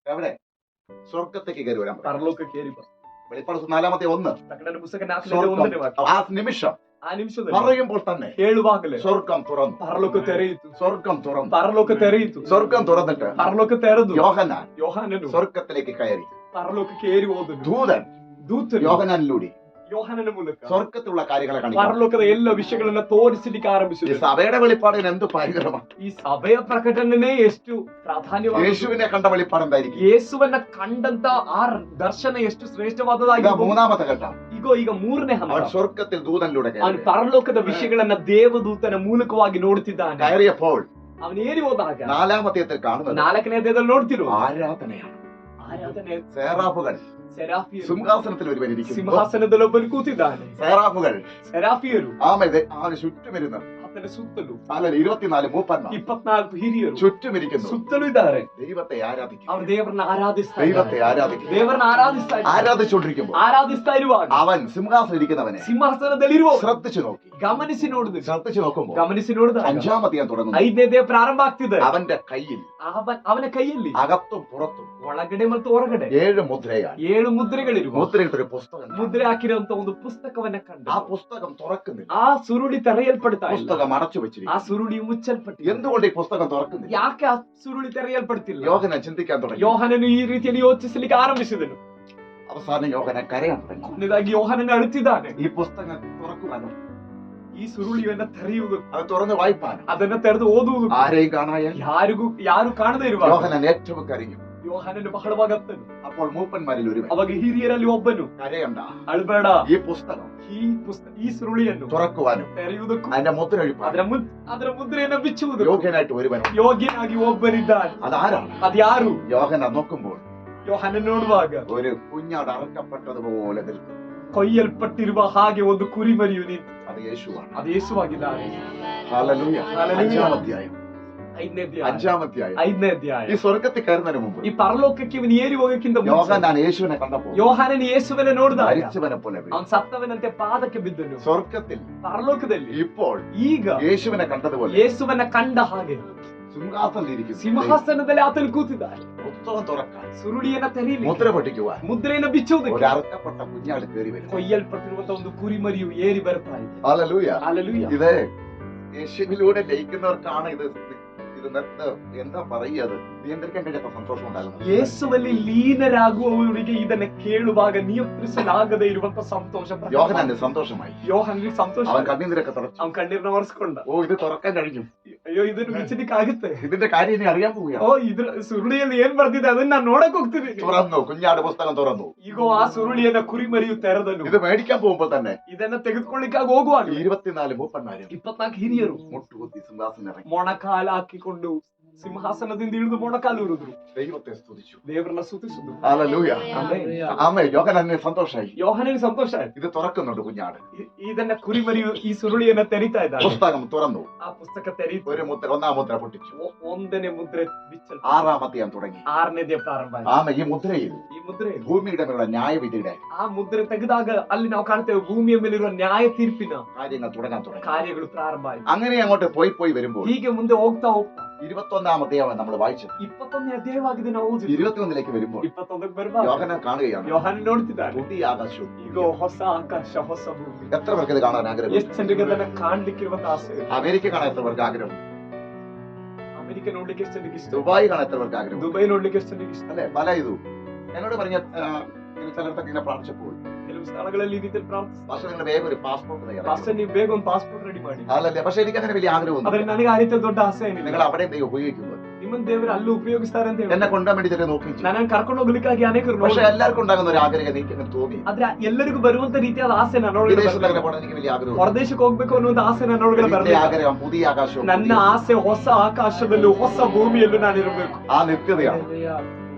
എവിടെ? സ്വർഗത്തേക്ക് കയറി വരാൻ പറഞ്ഞു. ಪರಲೋಕಕ್ಕೆ ಏರಿ ಬಾ. വെളിപ്പാട് 4-1 ಪ್ರಕಟಣೆ ಪುಸ್ತಕ 4ನೇ സ്വർഗം 1ನೇ ವಾಕ್ಯ. ആ നിമിഷം ಆ ನಿಮಿಷದಲ್ಲಿ പറയുമ്പോൾ തന്നെ ಹೇಳುವಾಗಲೇ സ്വർഗം തുറന്നു. ಪರಲೋಕ ತೆರೆಯಿತು. സ്വർഗം തുറന്നു. ಪರಲೋಕ ತೆರೆಯಿತು. സ്വർഗം തുറന്നിട്ട് ಪರಲೋಕ ತೆರೆದು യോഹന്നാൻ ಯೋಹಾನನು സ്വർഗത്തിലേക്ക് കയറി. ಪರಲೋಕಕ್ಕೆ ಏರಿ ಹೋದನು. ദൂതൻ ದೂತನು യോഹന്നാനിലൂടെ ಯೋಹಾನನ ಮೂಲಕ സ്വർഗത്തിലുള്ള കാര്യങ്ങളെ കാണിക്കും. ಪರಲೋಕದ ಎಲ್ಲ ವಿಷಯಗಳನ್ನ ತೋರಿಸಲಿಕ್ಕೆ ഈ ಆರಂಭಿಸಿದರು. സഭയുടെ വെളിപ്പാടിന് എന്ത് ഭയങ്കരമാണ്. ಈ ಸಭೆಯ ಪ್ರಕಟಣೆನೇ ಎಷ್ಟು ಪ್ರಾಧಾನ್ಯವಾದ, യേശുവിനെ കണ്ട വെളിപ്പാട് എന്തായിരിക്കും? ಯೇಸುವನ್ನ ಕಂಡಂತ ಆ ದರ್ಶನ ಎಷ್ಟು ഇത് ಶ್ರೇಷ್ಠವಾದದಾಗಿ. മൂന്നാമത്തെ ഘട്ടം. ಈಗ ಮೂರನೇ ಹಂತ. അവൻ സ്വർഗത്തിൽ ദൂതനിലൂടെ ಅವನು കയറി. ಪರಲೋಕದ ವಿಷಯಗಳನ್ನ ದೇವದೂತನ ಮೂಲಕವಾಗಿ ನೋಡುತ್ತಿದ್ದಾನೆ. കയറിയപ്പോൾ ಅವನು ಏರಿ ಹೋದಾಗ നാലാമത്തെ കാണുന്നത് 4ನೇ ಅಧ್ಯಾಯದಲ್ಲಿ ನೋಡ್ತಿರು ആരാധനയാണ്. ಆರಾಧನೆ. സേറാഫുകൾ ಸೆರಾಫಿಯರು സിംഹാസനത്തിൽ ഒരുവൻ ഇരിക്കുന്നു. ಸಿಂಹಾಸನದಲ್ಲಿ ಒಬ್ಬನು ಕೂತಿದ್ದಾನೆ. സേറാഫുകൾ ಸೆರಾಫಿಯರು അവന് ചുറ്റുമിരുന്ന് ಆತನ ಸುತ್ತಲೂ 24 മൂപ്പന്മാർ 24 ಹಿರಿಯರು ചുറ്റുമിരിക്കുന്നു. ಸುತ್ತಲೂ ಇದ್ದಾರೆ. ദൈവത്തെ ആരാധിക്കും. ಅವರು ದೇವರನ್ನ ಆರಾಧಿಸ್ತಾ ദൈവത്തെ ಇದ್ದಾರೆ. ആരാധിക്കും. ದೇವರನ್ನ ಆರಾಧಿಸ್ತಾ ಇದ್ದಾರೆ. ആരാധിച്ചുകൊണ്ടിരിക്കുമ്പോൾ ಆರಾಧಿಸ್ತಾ ಇರುವಾಗ അവൻ സിംഹാസനം ഇരിക്കുന്നവനെ ಸಿಂಹಾಸನದಲ್ಲಿರುವ ശ്രദ്ധിച്ചു നോക്കി. ಗಮನಿಸಿ ನೋಡಿದ ശ്രദ്ധിച്ചു നോക്കുമ്പോൾ ಗಮನಿಸಿ ನೋಡಿದಾಗ 5-ാം അധ്യായം തുടങ്ങുന്നു. 5ನೇ ದೇಹ ಪ್ರಾರಂಭ ಆಗ್ತಿದೆ. അവന്റെ കയ്യിൽ ಅವನ ಕೈಯಲ್ಲಿ അകത്തും പുറത്തും ಒಳಗಡೆ ಮತ್ತು ಹೊರಗಡೆ 7 മുദ്രയാണ്. 7 ಮುದ್ರೆಗಳಿರುವ മുദ്രയിട്ടൊരു പുസ്തകം. ಮುದ್ರೆ ಹಾಕಿರುವಂತ ಒಂದು ಪುಸ್ತಕವನ್ನ ಕಂಡ. ആ പുസ്തകം തുറക്കുന്നില്ല. ಆ ಸುರುಳಿ ತೆರೆಯಲ್ಪಡ್ತಾ ಇಲ್ಲ. പുസ്തകം അടച്ചു ಆ വെച്ചിരിക്കുന്നു. ಸುರುಳಿ ಮುಚ್ಚಲ್ಪಟ್ಟಿದೆ. എന്തുകൊണ്ട് ഈ പുസ്തകം തുറക്കുന്നില്ല? ಯಾಕೆ ಆ ಸುರುಳಿ ತೆರೆಯಲ್ಪಡ್ತಿಲ್ಲ? യോഹന്നാൻ ചിന്തിക്കാൻ തുടങ്ങി. ಯೋಹಾನನು ಈ ರೀತಿಯಲ್ಲಿ ಯೋಚಿಸಲಿಕ್ಕೆ ಆರಂಭಿಸಿದನು. അവസാനം യോഹന്നാൻ കരയാൻ തുടങ്ങി. ಕೊನೆಯದಾಗಿ ಯೋಹಾನನು ಅಳುತ್ತಿದ್ದಾನೆ. ഈ പുസ്തകം തുറക്കുവാനും ಈ ಸುರುಳಿಯನ್ನ ತೆರೆಯುವುದು, അത് തുറന്ന് വായിപ്പാനും ಅದನ್ನ ತೆರೆದು ಓದುವುದು ആരെയും കാണാൻ ಯಾರು ಕಾಣದೇ ಇರುವ യോഹന്നാൻ ഏറ്റവും കരഞ്ഞു. ಯೋಹಾನನು ಬಹಳವಾಗತ್ತನು. അപ്പോൾ മൂപ്പന്മാരിൽ ഒരുവൻ ಅವಾಗ ಹಿರಿಯರಲ್ಲಿ ಒಬ್ಬನು, കരയണ്ട, ಅಳ್ಬೇಡ, ഈ പുസ്തകം ಈ ಸುರುಳಿಯನ್ನು തുറക്കുവാനും ತೆರೆಯುವುದಕ್ಕೂ അതിന്റെ മുദ്ര ഒഴിപ്പാനും ಅದರ ಮುದ್ರೆಯನ್ನು ಬಿಚ್ಚುವುದು യോഗ്യനായിട്ട് ഒരുവൻ. ಯೋಗ್ಯನಾಗಿ ಒಬ್ಬನಿದ್ದಾನೆ. അതാരാണ്? ಅದ್ಯಾರು? യോഹന്നാൻ നോക്കുമ്പോൾ ಯೋಹಾನನ್ ನೋಡುವಾಗ ഒരു കുഞ്ഞാട് അറക്കപ്പെട്ടതുപോലെ നിൽക്കും. ಕೊಯ್ಯಲ್ಪಟ್ಟಿರುವ ಹಾಗೆ ಒಂದು ಕುರಿಮರಿಯು ನಿಂತು. അത് യേശുവാണ്. ಅದು ಯೇಸುವಾಗಿದ್ದಾನೆ. ഹല്ലേലൂയ. ഹല്ലേലൂയ. 5-ാം അധ്യായം. 5ನೇ ಅಧ್ಯಾಯ. ഈ സ്വർഗത്തിൽ കയറുന്നതിന് മുമ്പ് ಈ ಪರಲೋಕಕ್ಕೆ ಇವನು ಏರಿ ಹೋಗಕ್ಕಿಂತ ಮುಂಚೆ യോഹന്നാൻ യേശുവിനെ കണ്ടപ്പോൾ ಯೋಹಾನನು ಯೇಸುವನ್ನ ನೋಡಿದಾಗ മരിച്ചവനെ പോലെ വീണു. ಅವನು ಸತ್ತವನಂತೆ ಪಾದಕ್ಕೆ ಬಿದ್ದನು. സ്വർഗത്തിൽ ಪರಲೋಕದಲ್ಲಿ ഇപ്പോൾ ಈಗ യേശുവിനെ കണ്ടതുപോലെ ಯೇಸುವನ್ನ ಕಂಡ ಹಾಗೆ സിംഹാസനത്തിലിരിക്കുന്നു. ಸಿಂಹಾಸನದಲ್ಲಿ ಆತನು ಕೂತಿದ್ದಾನೆ. പുസ്തകം തുറക്കാൻ, ಸುರುಳಿಯನ್ನ ತೆರೀಲಿ, മുദ്ര പൊട്ടിക്കുവാൻ ಮುದ್ರೆಯನ್ನು ಬಿಚ್ಚುವುದಕ್ಕೆ ഒരു അറക്കപ്പെട്ട കുഞ്ഞാട് കയറി വരും. ಕೊಯ್ಯಲ್ಪಟ್ಟಿರುವಂತ ಒಂದು ಕುರಿಮರಿಯು ಏರಿ ಬರ್ತಾ ಇದೆ. ഹല്ലേലൂയ. ഹല്ലേലൂയ. ഇത് യേശുവിലൂടെ ലയിക്കുന്നവർക്കാണ് ഇത് എന്താ പറയുക, നിയന്ത്രിക്കാൻ കഴിയാത്ത സന്തോഷം ഉണ്ടാകുന്നു. ಯೇಸುವಲ್ಲಿ ಲೀನರಾಗುವವರಿಗೆ ಇದನ್ನ ಕೇಳುವಾಗ ನಿಯಂತ್ರಿಸಲಾಗದೇ ಇರುವಂತ ಸಂತೋಷ. യോഹന്നാന് സന്തോഷമായി. ಯೋಹನ್ಗೆ ಸಂತೋಷ. അവൻ കണ്ണീരൊക്കെ തുടച്ചു. ಅವನ್ ಕಣ್ಣೀರ್ನ ಒರೆಸ್ಕೊಂಡ. ഓ, ഇത് തുറക്കാൻ കഴിഞ്ഞു. ಅಯ್ಯೋ, ಇದನ್ನ ಬಿಚ್ಚಲಿಕ್ಕಾಗುತ್ತೆ. ഇതിന്റെ കാര്യം ഇനി അറിയാൻ പോവുകയാണ്. ಓ, ಇದ್ರ ಸುರುಳಿಯಲ್ಲಿ ಏನ್ ಬರ್ದಿದೆ ಅದನ್ನ ನಾನು ನೋಡಕ್ ಹೋಗ್ತೀನಿ. തുറന്നു, കുഞ്ഞാട് പുസ്തകം തുറന്നു. ಈಗ ಆ ಸುರುಳಿಯನ್ನ ಕುರಿಮರಿಯು ತೆರೆದನು. ഇത് മേടിക്കാൻ പോകുമ്പോ തന്നെ ಇದನ್ನ ತೆಗೆದುಕೊಳ್ಳಿಕ್ಕಾಗಿ ಹೋಗುವಾಗ 24 മൂപ്പന്മാരും 24 ಹಿರಿಯರು മുട്ടുകുത്തി സിംഹാസനം ഇറങ്ങി ಮೊಣಕಾಲ ಹಾಕಿಕೊಂಡು ಸಿಂಹಾಸನದಿಂದ ಇಳಿದು ಮೊಣಕಾಲು ಉರಿದ್ರು. ദൈവത്തെ സ്തുതിച്ചു, ದೇವರನ್ನ ಸ್ತುತಿಸಿದ್ರು. ഹല്ലേലൂയ. ಆಮೆನ್. ആമേൻ. യോഹന്നാന് സന്തോഷമായി. ಯೋಹನಿಗೆ ಸಂತೋಷ ಆಯ್ತು. ഇത് തുറക്കുന്നുണ്ട് കുഞ്ഞാട്. ಇದನ್ನ ಕುರಿಮರಿಯು ಈ ಸುರುಳಿಯನ್ನ ತೆರಿತಾ ಇದ್ದಾನೆ. പുസ്തകം തുറന്നു. ಆ ಪುಸ್ತಕ ತೆರೀತು. ഒരു മുദ്ര, ഒന്നാം മുദ്ര പൊട്ടിച്ചു. ಒಂದನೇ മുദ്ರೆ ಬಿಚ್ಚಲು ആറാമത്തെ തുടങ്ങി. ಆರನೇದೇ ಪ್ರಾರಂಭ ಆಯ್ತು. ആമേൻ. ഈ മുദ്രയിൽ ಈ ಮುದ್ರೆ ഭൂമിയുടെ മേലുള്ള ന്യായവിധിയുടെ ಆ ಮುದ್ರೆ ತೆಗೆದಾಗ ಅಲ್ಲಿ ನಾವು ಕಾಣ್ತೇವೆ ಭೂಮಿಯ ಮೇಲಿರುವ ನ್ಯಾಯ ತೀರ್ಪಿನ കാര്യങ്ങൾ തുടങ്ങാൻ തുടങ്ങി. ಕಾರ್ಯಗಳು ಪ್ರಾರಂಭ ಆಯ್ತು. അങ്ങനെ അങ്ങോട്ട് പോയി വരുമ്പോൾ ಹೀಗೆ ಮುಂದೆ ಹೋಗ್ತಾ ಹೋಗ್ತಾ 21 അധ്യായം നമ്മൾ വായിച്ചത്. 21ನೇ ಅಧ್ಯಾಯವಾಗಿದೆ ನಾವು ಓದಿದ್ದು. 21 വരുമ്പോൾ 21ಕ್ಕೆ ಬರುವಾಗ യോഹന്നാൻ കാണുകയാണ്, ಯೋಹಾನ ನೋಡ್ತಿದ್ದಾನೆ, പുതിയ ആകാശവും. ಈಗ ಹೊಸ ಆಕಾಶ ಹೊಸ ಭೂಮಿ. എത്ര പേർക്ക് ഇത് കാണാൻ ആഗ്രഹം? ಎಷ್ಟು ಜನರಿಗೆ ಅದನ್ನ ಕಾಣ್ಲಿಕ್ಕಿರುವಂತ ಆಸೆ ಇದೆ. അമേരിക്ക കാണാൻ എത്ര പേർക്ക് ആഗ്രഹം? ಅಮೆರಿಕ ನೋಡ್ಲಿಕ್ಕೆ ಎಷ್ಟು ಜನರಿಗೆ ಇಷ್ಟ? ദുബായ് കാണാൻ എത്ര പേർക്ക് ആഗ്രഹം? ದುಬೈ ನೋಡ್ಲಿಕ್ಕೆ ಎಷ್ಟು ಜನರಿಗೆ ಇಷ್ಟ? അല്ലെ, പല ഇതും എന്നോട് പറഞ്ഞ ചിലർക്കൊക്കെ ഇങ്ങനെ പ്രാർത്ഥിച്ചപ്പോൾ, ಕೆಲವು ಸ್ಥಳಗಳಲ್ಲಿ ಈ ರೀತಿಯಲ್ಲಿ ಪ್ರಾರ್ಥಿಸ್ತಾರೆ, പക്ഷെ നിങ്ങൾ വേഗം ഒരു പാസ്പോർട്ട് തയ്യാറാക്കി. ಪಾಸ್ಟರ್ ನೀವು ಬೇಗ ಒಂದು ಪಾಸ್ಪೋರ್ಟ್ ರೆಡಿ ಮಾಡಿ. അല്ലല്ലേ, പക്ഷെ എനിക്ക് അങ്ങനെ വലിയ ആഗ്രഹമൊന്നും. ಆದ್ರೆ ನನಗೆ ಆ ರೀತಿಯ ದೊಡ್ಡ ಆಸೆ ಏನಿಲ್ಲ. നിങ്ങൾ അവിടെ എന്തെങ്കിലും ഉപയോഗിക്കുന്നത് ನಿಮ್ಮನ್ನ ದೇವರು ಅಲ್ಲೂ ಉಪಯೋಗಿಸ್ತಾರೆ ಅಂತ ಹೇಳಿ എന്നെ കൊണ്ടുപോകാൻ വേണ്ടി ചില നോക്കി. ನನ್ನನ್ನು ಕರ್ಕೊಂಡು ಹೋಗ್ಲಿಕ್ಕಾಗಿ ಅನೇಕರು പക്ഷെ ನೋಡಿ. എല്ലാവർക്കും ഉണ്ടാകുന്ന ഒരു ആഗ്രഹം എനിക്ക് അങ്ങനെ തോന്നി. ಆದ್ರೆ ಎಲ್ಲರಿಗೂ ಬರುವಂತ ರೀತಿಯಾದ ಆಸೆ ನನ್ನೊಳಗೆ വിദേശത്തൊക്കെ പോകണം എനിക്ക് വലിയ ആഗ്രഹം. ಹೊರದೇಶಕ್ಕೆ ಹೋಗ್ಬೇಕು ಅನ್ನುವಂತ ಆಸೆ ನನ್ನೊಳಗೆ വലിയ ಬರಲಿಲ್ಲ. ആഗ്രഹം പുതിയ ആകാശവും ನನ್ನ ಆಸೆ ಹೊಸ ಆಕಾಶದಲ್ಲೂ ಹೊಸ ಭೂಮಿಯಲ್ಲೂ ನಾನಿರಬೇಕು. ആ നിത്യതയാണ്.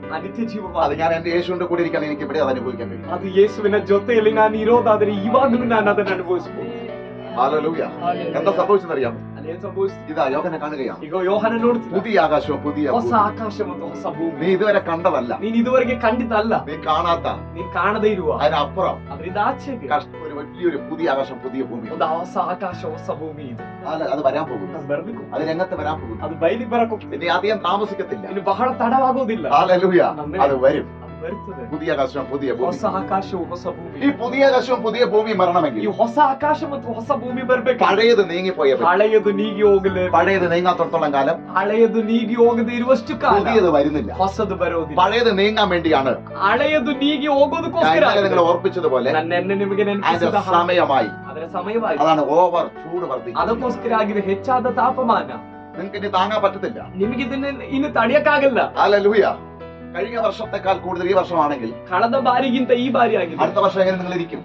ಆ ನಿತ್ಯ അത് ಜೀವವಾದ ഞാൻ എന്റെ യേശുവിന്റെ കൂടെ ഇരിക്കാൻ എനിക്ക് ഇവിടെ അത് അനുഭവിക്കാൻ കഴിയും. ಅದು ಯೇಸುವಿನ ಜೊತೆಯಲ್ಲಿ ನಾನು ಇರೋದಾದ್ರೆ ಇವಾಗಲೂ ನಾನು ಅದನ್ನು ಅನುಭವಿಸಬಹುದು. ഹല്ലേലൂയ. എന്താ സംഭവിച്ചെന്നറിയാം? ಅಲ್ಲೇನ್ ಸಂಭವಿಸ್ತು? ഇതാ യോഹന്നാൻ കാണുകയാണ്, ಈಗ ಯೋಹಾನ ನೋಡ್ತೀನಿ, പുതിയ ആകാശവും പുതിയ ಹೊಸ ഭൂമിയും. ಆಕಾಶ ಮತ್ತು ಹೊಸ ಭೂಮಿ. നീ ഇതുവരെ കണ്ടതല്ല, ನೀನ್ ಇದುವರೆಗೆ ಖಂಡಿತ ಅಲ್ಲ, നീ കാണാത്ത, ನೀನ್ ಕಾಣದೇ ಇರುವ, അതിനപ്പുറം ಅದರಿಂದ ಆಚೆಗೆ ഒരു വലിയൊരു പുതിയ ആകാശം പുതിയ ഭൂമി. ಒಂದು ಹೊಸ ಆಕಾಶ ಹೊಸ ಭೂಮಿ ಇದೆ. അത് വരാൻ പോകുന്നു. ಅದು ಬರ್ಬೇಕು, അത് രംഗത്ത് വരാൻ പോകുന്നു. ಅದು ಬಯಲಿಗೆ ಬರಕ್ ಹೋಗ್ತದೆ. ഇനി അധികം താമസിക്കത്തില്ല. ಇನ್ನು ಬಹಳ ತಡವಾಗೋದಿಲ್ಲ. ഹല്ലേലൂയ. അത് വരും. ಅದು ಬರ್ತದೆ. പുതിയ ആകാശവും പുതിയ ഭൂമി. ಹೊಸ ಆಕಾಶವು ಹೊಸ ಭೂಮಿ. ഈ പുതിയ ആകാശവും പുതിയ ഭൂമിയും വരണമെങ്കിൽ ಈ ಹೊಸ ಆಕಾಶ ಮತ್ತು ಹೊಸ ಭೂಮಿ ಬರ್ಬೇಕು. പഴയത് നീങ്ങിപ്പോയ, ಹಳೆಯದು ನೀಗಿ ಹೋಗಲೇ, പഴയത് നീങ്ങാത്തോളം കാലം ಹಳೆಯದು ನೀಗಿ ಹೋಗದೆ ಇರುವಷ್ಟು ಕಾಲ പുതിയത് വരുന്നില്ല. ಹೊಸದು ಬರೋದಿಲ್ಲ. പഴയത് നീങ്ങാൻ വേണ്ടിയാണ് ಹಳೆಯದು ನೀಗಿ ಹೋಗೋದಕ್ಕೋಸ್ಕರ നിങ്ങൾ ഓർപ്പിച്ചതുപോലെ ನನ್ನೆನ್ನೆ ನಿಮಗೆ അതിന്റെ ನೆನಪಿಸಿದ സമയമായി. ಅದರ ಸಮಯವಾಗಿ അതാണ് ഓവർ ചൂട് വർദ്ധിക്കുന്നത്. ಅದಕ್ಕೋಸ್ಕರ ಆಗಿದೆ ಹೆಚ್ಚಾದ ತಾಪಮಾನ. നിങ്ങൾക്ക് ഇനി താങ്ങാൻ പറ്റത്തില്ല. ನಿಮಗೆ ಇದನ್ನ ಇನ್ನು ತಡೆಯಕ್ಕಾಗಲ್ಲ. ഹല്ലേലൂയ. കഴിഞ്ഞ വർഷത്തെക്കാൾ കൂടുതൽ ഈ വർഷമാണെങ്കിൽ ಕಳೆದ ಬಾರಿಗಿಂತ ಈ ಬಾರಿ ಆಗಿದೆ. അടുത്ത വർഷം എങ്ങനെ നിങ്ങൾ ഇരിക്കും?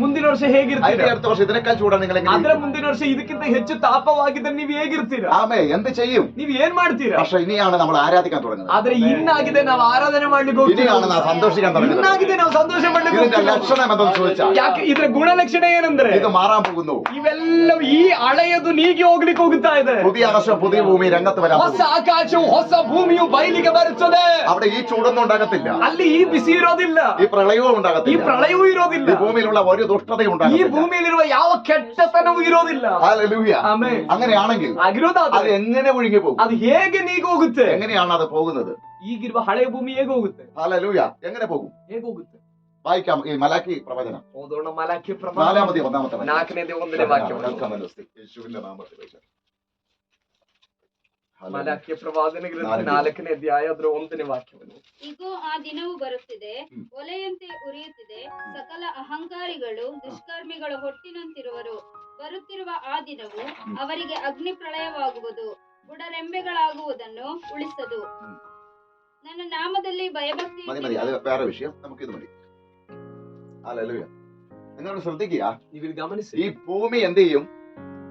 ಮುಂದಿನ ವರ್ಷ ಹೇಗಿರ್ತೀರಾ? അതിന്റെ അടുത്ത വർഷം ഇതിനേക്കാൾ ചൂടാണ് നിങ്ങൾ എങ്ങനെ ಅದರ ഇരിക്കും? ಮುಂದಿನ ವರ್ಷ ಇದಕ್ಕಿಂತ ಹೆಚ್ಚು ತಾಪವಾಗಿದ್ದರೆ ನೀವು ಹೇಗಿರ್ತೀರಾ? ആമേ, എന്ത് ചെയ്യും? ನೀವು ಏನ್ ಮಾಡ್ತೀರಾ? പക്ഷെ ഇനിയാണ് നമ്മൾ ആരാധിക്കാൻ തുടങ്ങുന്നത്. ಆದ್ರೆ ಇನ್ನಾಗಿದೆ ನಾವು ಆರಾಧನೆ ಮಾಡ್ಲಿಕ್ಕೆ ಹೋಗ್ತೀವಿ. ഇനിയാണ് നാം സന്തോഷിക്കാൻ തുടങ്ങുന്നത്. ಇನ್ನಾಗಿದೆ ನಾವು ಸಂತೋಷ ಮಾಡ್ಲಿಕ್ಕೆ ഇതിന്റെ ಹೋಗ್ತೀವಿ. ലക്ഷണം എന്തെന്ന് ചോദിച്ചാൽ, ಯಾಕೆ ಇದರ ಗುಣಲಕ್ಷಣ ಏನಂದ್ರೆ ഇത് മാറാൻ പോകുന്നു. ಇವೆಲ್ಲವೂ ಈ ಹಳೆಯದು ನೀಗಿ ಹೋಗ್ಲಿಕ್ಕೆ ಹೋಗುತ್ತಾ ಇದೆ. പുതിയ ആകാശം പുതിയ ഭൂമി രംഗത്ത് വരാൻ ಹೊಸ പോകുന്നു. ಆಕಾಶವು ಹೊಸ ಭೂಮಿಯು ಬಯಲಿಗೆ ಬರುತ್ತದೆ. അവിടെ ഈ ചൂടൊന്നും ഉണ്ടാകത്തില്ല. ಅಲ್ಲಿ ಈ ಬಿಸಿ ಇರೋದಿಲ್ಲ, ഈ പ്രളയവും ಈ ഉണ്ടാകത്തില്ല. ಪ್ರಳಯವೂ ಇರೋದಿಲ್ಲ, ഈ ഭൂമിയിലുള്ള ഒരു ദുഷ്ടതയും ಈ ഉണ്ടാകത്തില്ല. ಭೂಮಿಯಲ್ಲಿರುವ ಯಾವ ಕೆಟ್ಟತನವೂ ಇರೋದಿಲ್ಲ. ഹല്ലേലൂയ. ಆಮೆನ್. അങ്ങനെയാണെങ്കിൽ അത് ಆಗಿರೋದಾದ್ರೆ എങ്ങനെ ഒഴുകി പോകും? ಅದು ಹೇಗೆ ನೀಗಿ ಹೋಗುತ್ತೆ? എങ്ങനെയാണ് അത് പോകുന്നത്? ಈಗಿರುವ ಹಳೆಯ ಭೂಮಿ ಹೇಗೆ ಹೋಗುತ್ತೆ? ഹല്ലേലൂയ. എങ്ങനെ പോകും? ಹೇಗೆ ಹೋಗುತ್ತೆ? വായിക്കാം ഈ മലാക്കി പ്രവചനം ಓದೋಣ. ಮಲಾಖಿ 4-ാമത്തെ 1-ാമത്തെ 4ನೇ 1ನೇ ವಾಕ್ಯವನ್ನು. യേശുവിന്റെ നാമത്തിൽ വായിക്കാം. ಮಲಾಖಿ ಪ್ರವಾದನೆ ಗ್ರಂಥ 4ನೇ ಅಧ್ಯಾಯ ಅದರ 1ನೇ ವಾಕ್ಯವನ್ನು. ಇಗೋ, ಆ ದಿನವು ಬರುತ್ತಿದೆ, ಒಲೆಯಂತೆ ಉರಿಯುತ್ತಿದೆ, ಸಕಲ ಅಹಂಕಾರಿಗಳು ದುಷ್ಕರ್ಮಿಗಳ ಹೊಟ್ಟಿನಂತಿರುವರು. ಬರುತ್ತಿರುವ ಆ ದಿನವು ಅವರಿಗೆ ಅಗ್ನಿ ಪ್ರಳಯವಾಗುವುದು, ಬುಡರೆಂಬೆಗಳಾಗುವುದನ್ನು ಉಳಿಸದು. ನನ್ನ ನಾಮದಲ್ಲಿ ಭಯಭಕ್ತಿ മതി അത് വേറെ വിഷയം, നമുക്കിത് മതി. ഹല്ലേലൂയ. നിങ്ങൾ ശ്രദ്ധിക്കുക, ನೀವು ಇಲ್ಲಿ ಗಮನಿಸಿ, ഈ ഭൂമി എന്ത് ചെയ്യും?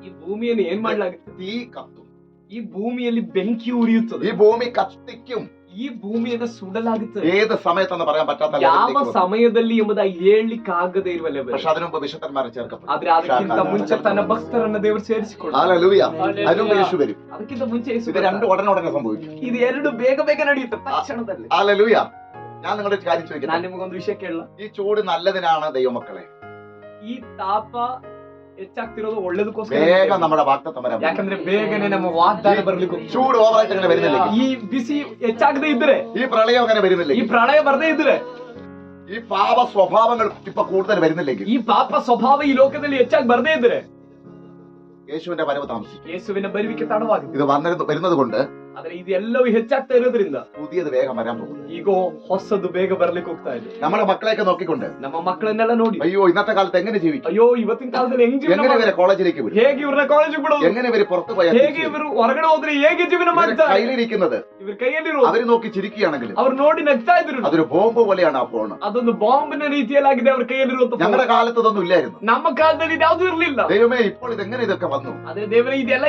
ಈ ಭೂಮಿಯನ್ನು ಏನ್ ಮಾಡ್ಲಾಗುತ್ತೆ? തീ കത്തും. ಈ ಭೂಮಿಯಲ್ಲಿ ಬೆಂಕಿ ಉರಿಯುತ್ತದೆ. ഈ ഭൂമി കത്തിക്കും. ಈ ಭೂಮಿಯನ್ನು ಸುಡಲಾಗುತ್ತದೆ. ഏത് സമയത്തെന്ന് പറയാൻ പറ്റാത്ത ಯಾವ ലെവലിലേക്ക് വരും. ಸಮಯದಲ್ಲಿ ಎಂಬುದಾಗಿ ಹೇಳಲಿಕ್ಕಾಗದೇ ಇರುವ ಲೆವೆಲ್. പക്ഷെ അതിനു മുമ്പ് വിശുദ്ധന്മാരെ ചേർക്കപ്പെടും. ಆದ್ರೆ ಅದಕ್ಕಿಂತ ಮುಂಚೆ ತನ್ನ ಭಕ್ತರನ್ನ ದೇವರು ಸೇರಿಸಿಕೊಳ್ಳ. ഹല്ലേലൂയ. അതിനു മുമ്പ് യേശു വരും. ಅದಕ್ಕಿಂತ ಮುಂಚೆ ಯೇಸು ഇത് രണ്ടും ഉടനെ സംഭവിക്കും. ಇದು ಎರಡು ಬೇಗ ಬೇಗ ನಡೆಯುತ್ತೆ ತಕ್ಷಣದಲ್ಲಿ. ഹല്ലേലൂയ. ഞാൻ നിങ്ങളുടെ ഒരു കാര്യം ചോദിക്കട്ടെ. ನಾನು ನಿಮಗೊಂದು ವಿಷಯ ಕೇಳಲ್ಲ. ഈ ചൂട് നല്ലതിനാണ് ദൈവമക്കളെ. ಈ ತಾಪ ಹೆಚ್ಚಾಗ್ತಿರೋದು ಒಳ್ಳೇದಕ್ಕೋಸ್ಕರ. വേഗം നമ്മുടെ വാഗ്ദത്തം വരാൻ പോകുന്നു. ಯಾಕಂದ್ರೆ ಬೇಗನೆ ನಮ್ಮ ವಾಗ್ದಾನ ಬರ್ಲಿಕ್ಕೆ ಹೋಗ್ತದೆ. ചൂട് ഓവറായിട്ട് അങ്ങനെ വരുന്നില്ല. ಈ ಬಿಸಿ ಹೆಚ್ಚಾಗದೆ ಇದ್ರೆ, ഈ പ്രളയം അങ്ങനെ വരുന്നില്ല. ಈ ಪ್ರಳಯ ಬರದೇ ಇದ್ರೆ, ഈ പാപ സ്വഭാവങ്ങൾ ഇപ്പൊ കൂടുതൽ വരുന്നില്ലെങ്കിൽ ಈ ಪಾಪ ಸ್ವಭಾವ ಈ ಲೋಕದಲ್ಲಿ ಹೆಚ್ಚಾಗಿ ಬರದೇ ಇದ್ರೆ, യേശുവിന്റെ വരവ് താമസിക്കും. ಯೇಸುವಿನ ಬರುವಿಕೆ ತಡವಾಗಿದೆ. ഇത് വരുന്നത് കൊണ്ട് ಆದ್ರೆ ಇದೆಲ್ಲವೂ ಹೆಚ್ಚಾಗ್ತಾ ಇರೋದ್ರಿಂದ പുതിയത് വേഗം വരാൻ പോകുന്നു. ಈಗ ಹೊಸದು ಬೇಗ ಬರ್ಲಿಕ್ಕೆ ಹೋಗ್ತಾ ಇದೆ. നമ്മുടെ മക്കളെയൊക്കെ നോക്കിക്കൊണ്ട് ನಮ್ಮ ಮಕ್ಕಳನ್ನೆಲ್ಲ ನೋಡಿ, അയ്യോ ഇന്നത്തെ കാലത്ത് എങ്ങനെ ജീവിക്കും, ಅಯ್ಯೋ ಇವತ್ತಿನ ಕಾಲದಲ್ಲಿ ಹೆಂಗ್ ಜೀವನ എങ്ങനെ ഇവരെ കോളേജിലേക്ക് വിടും, ಹೇಗೆ ಇವ್ರನ್ನ ಕಾಲೇಜಿಗೆ ಬಿಡೋದು, എങ്ങനെ ഇവര് പുറത്തു പോയാൽ ಹೇಗೆ ಇವರು ಹೊರಗಡೆ ಹೋದ್ರೆ ಹೇಗೆ ಜೀವನ ಮಾಡ್ತಾರೆ, കയ്യിലിരിക്കുന്നത് ಇವ್ರ ಕೈಯಲ್ಲಿರೋ അവര് നോക്കി ചിരിക്കുകയാണെങ്കിലും ಅವ್ರು ನೋಡಿ ನಗ್ತಾ ಇದ್ರು. അതൊരു ബോംബ് പോലെയാണ് ആ ഫോൺ. ಅದೊಂದು ಬಾಂಬಿನ ರೀತಿಯಲ್ಲಾಗಿದೆ ಅವ್ರ ಕೈಯಲ್ಲಿರುವಂತ. ഞങ്ങളുടെ കാലത്ത് ഇതൊന്നും ഇല്ലായിരുന്നു. ನಮ್ಮ ಕಾಲದಲ್ಲಿ ಇದ್ಯಾವುದೂ ಇರ್ಲಿಲ್ಲ. ദൈവമേ ഇപ്പോൾ ഇതെങ്ങനെ ഇതൊക്കെ വന്നു? ಆದ್ರೆ ದೇವರೇ ಇದೆಲ್ಲ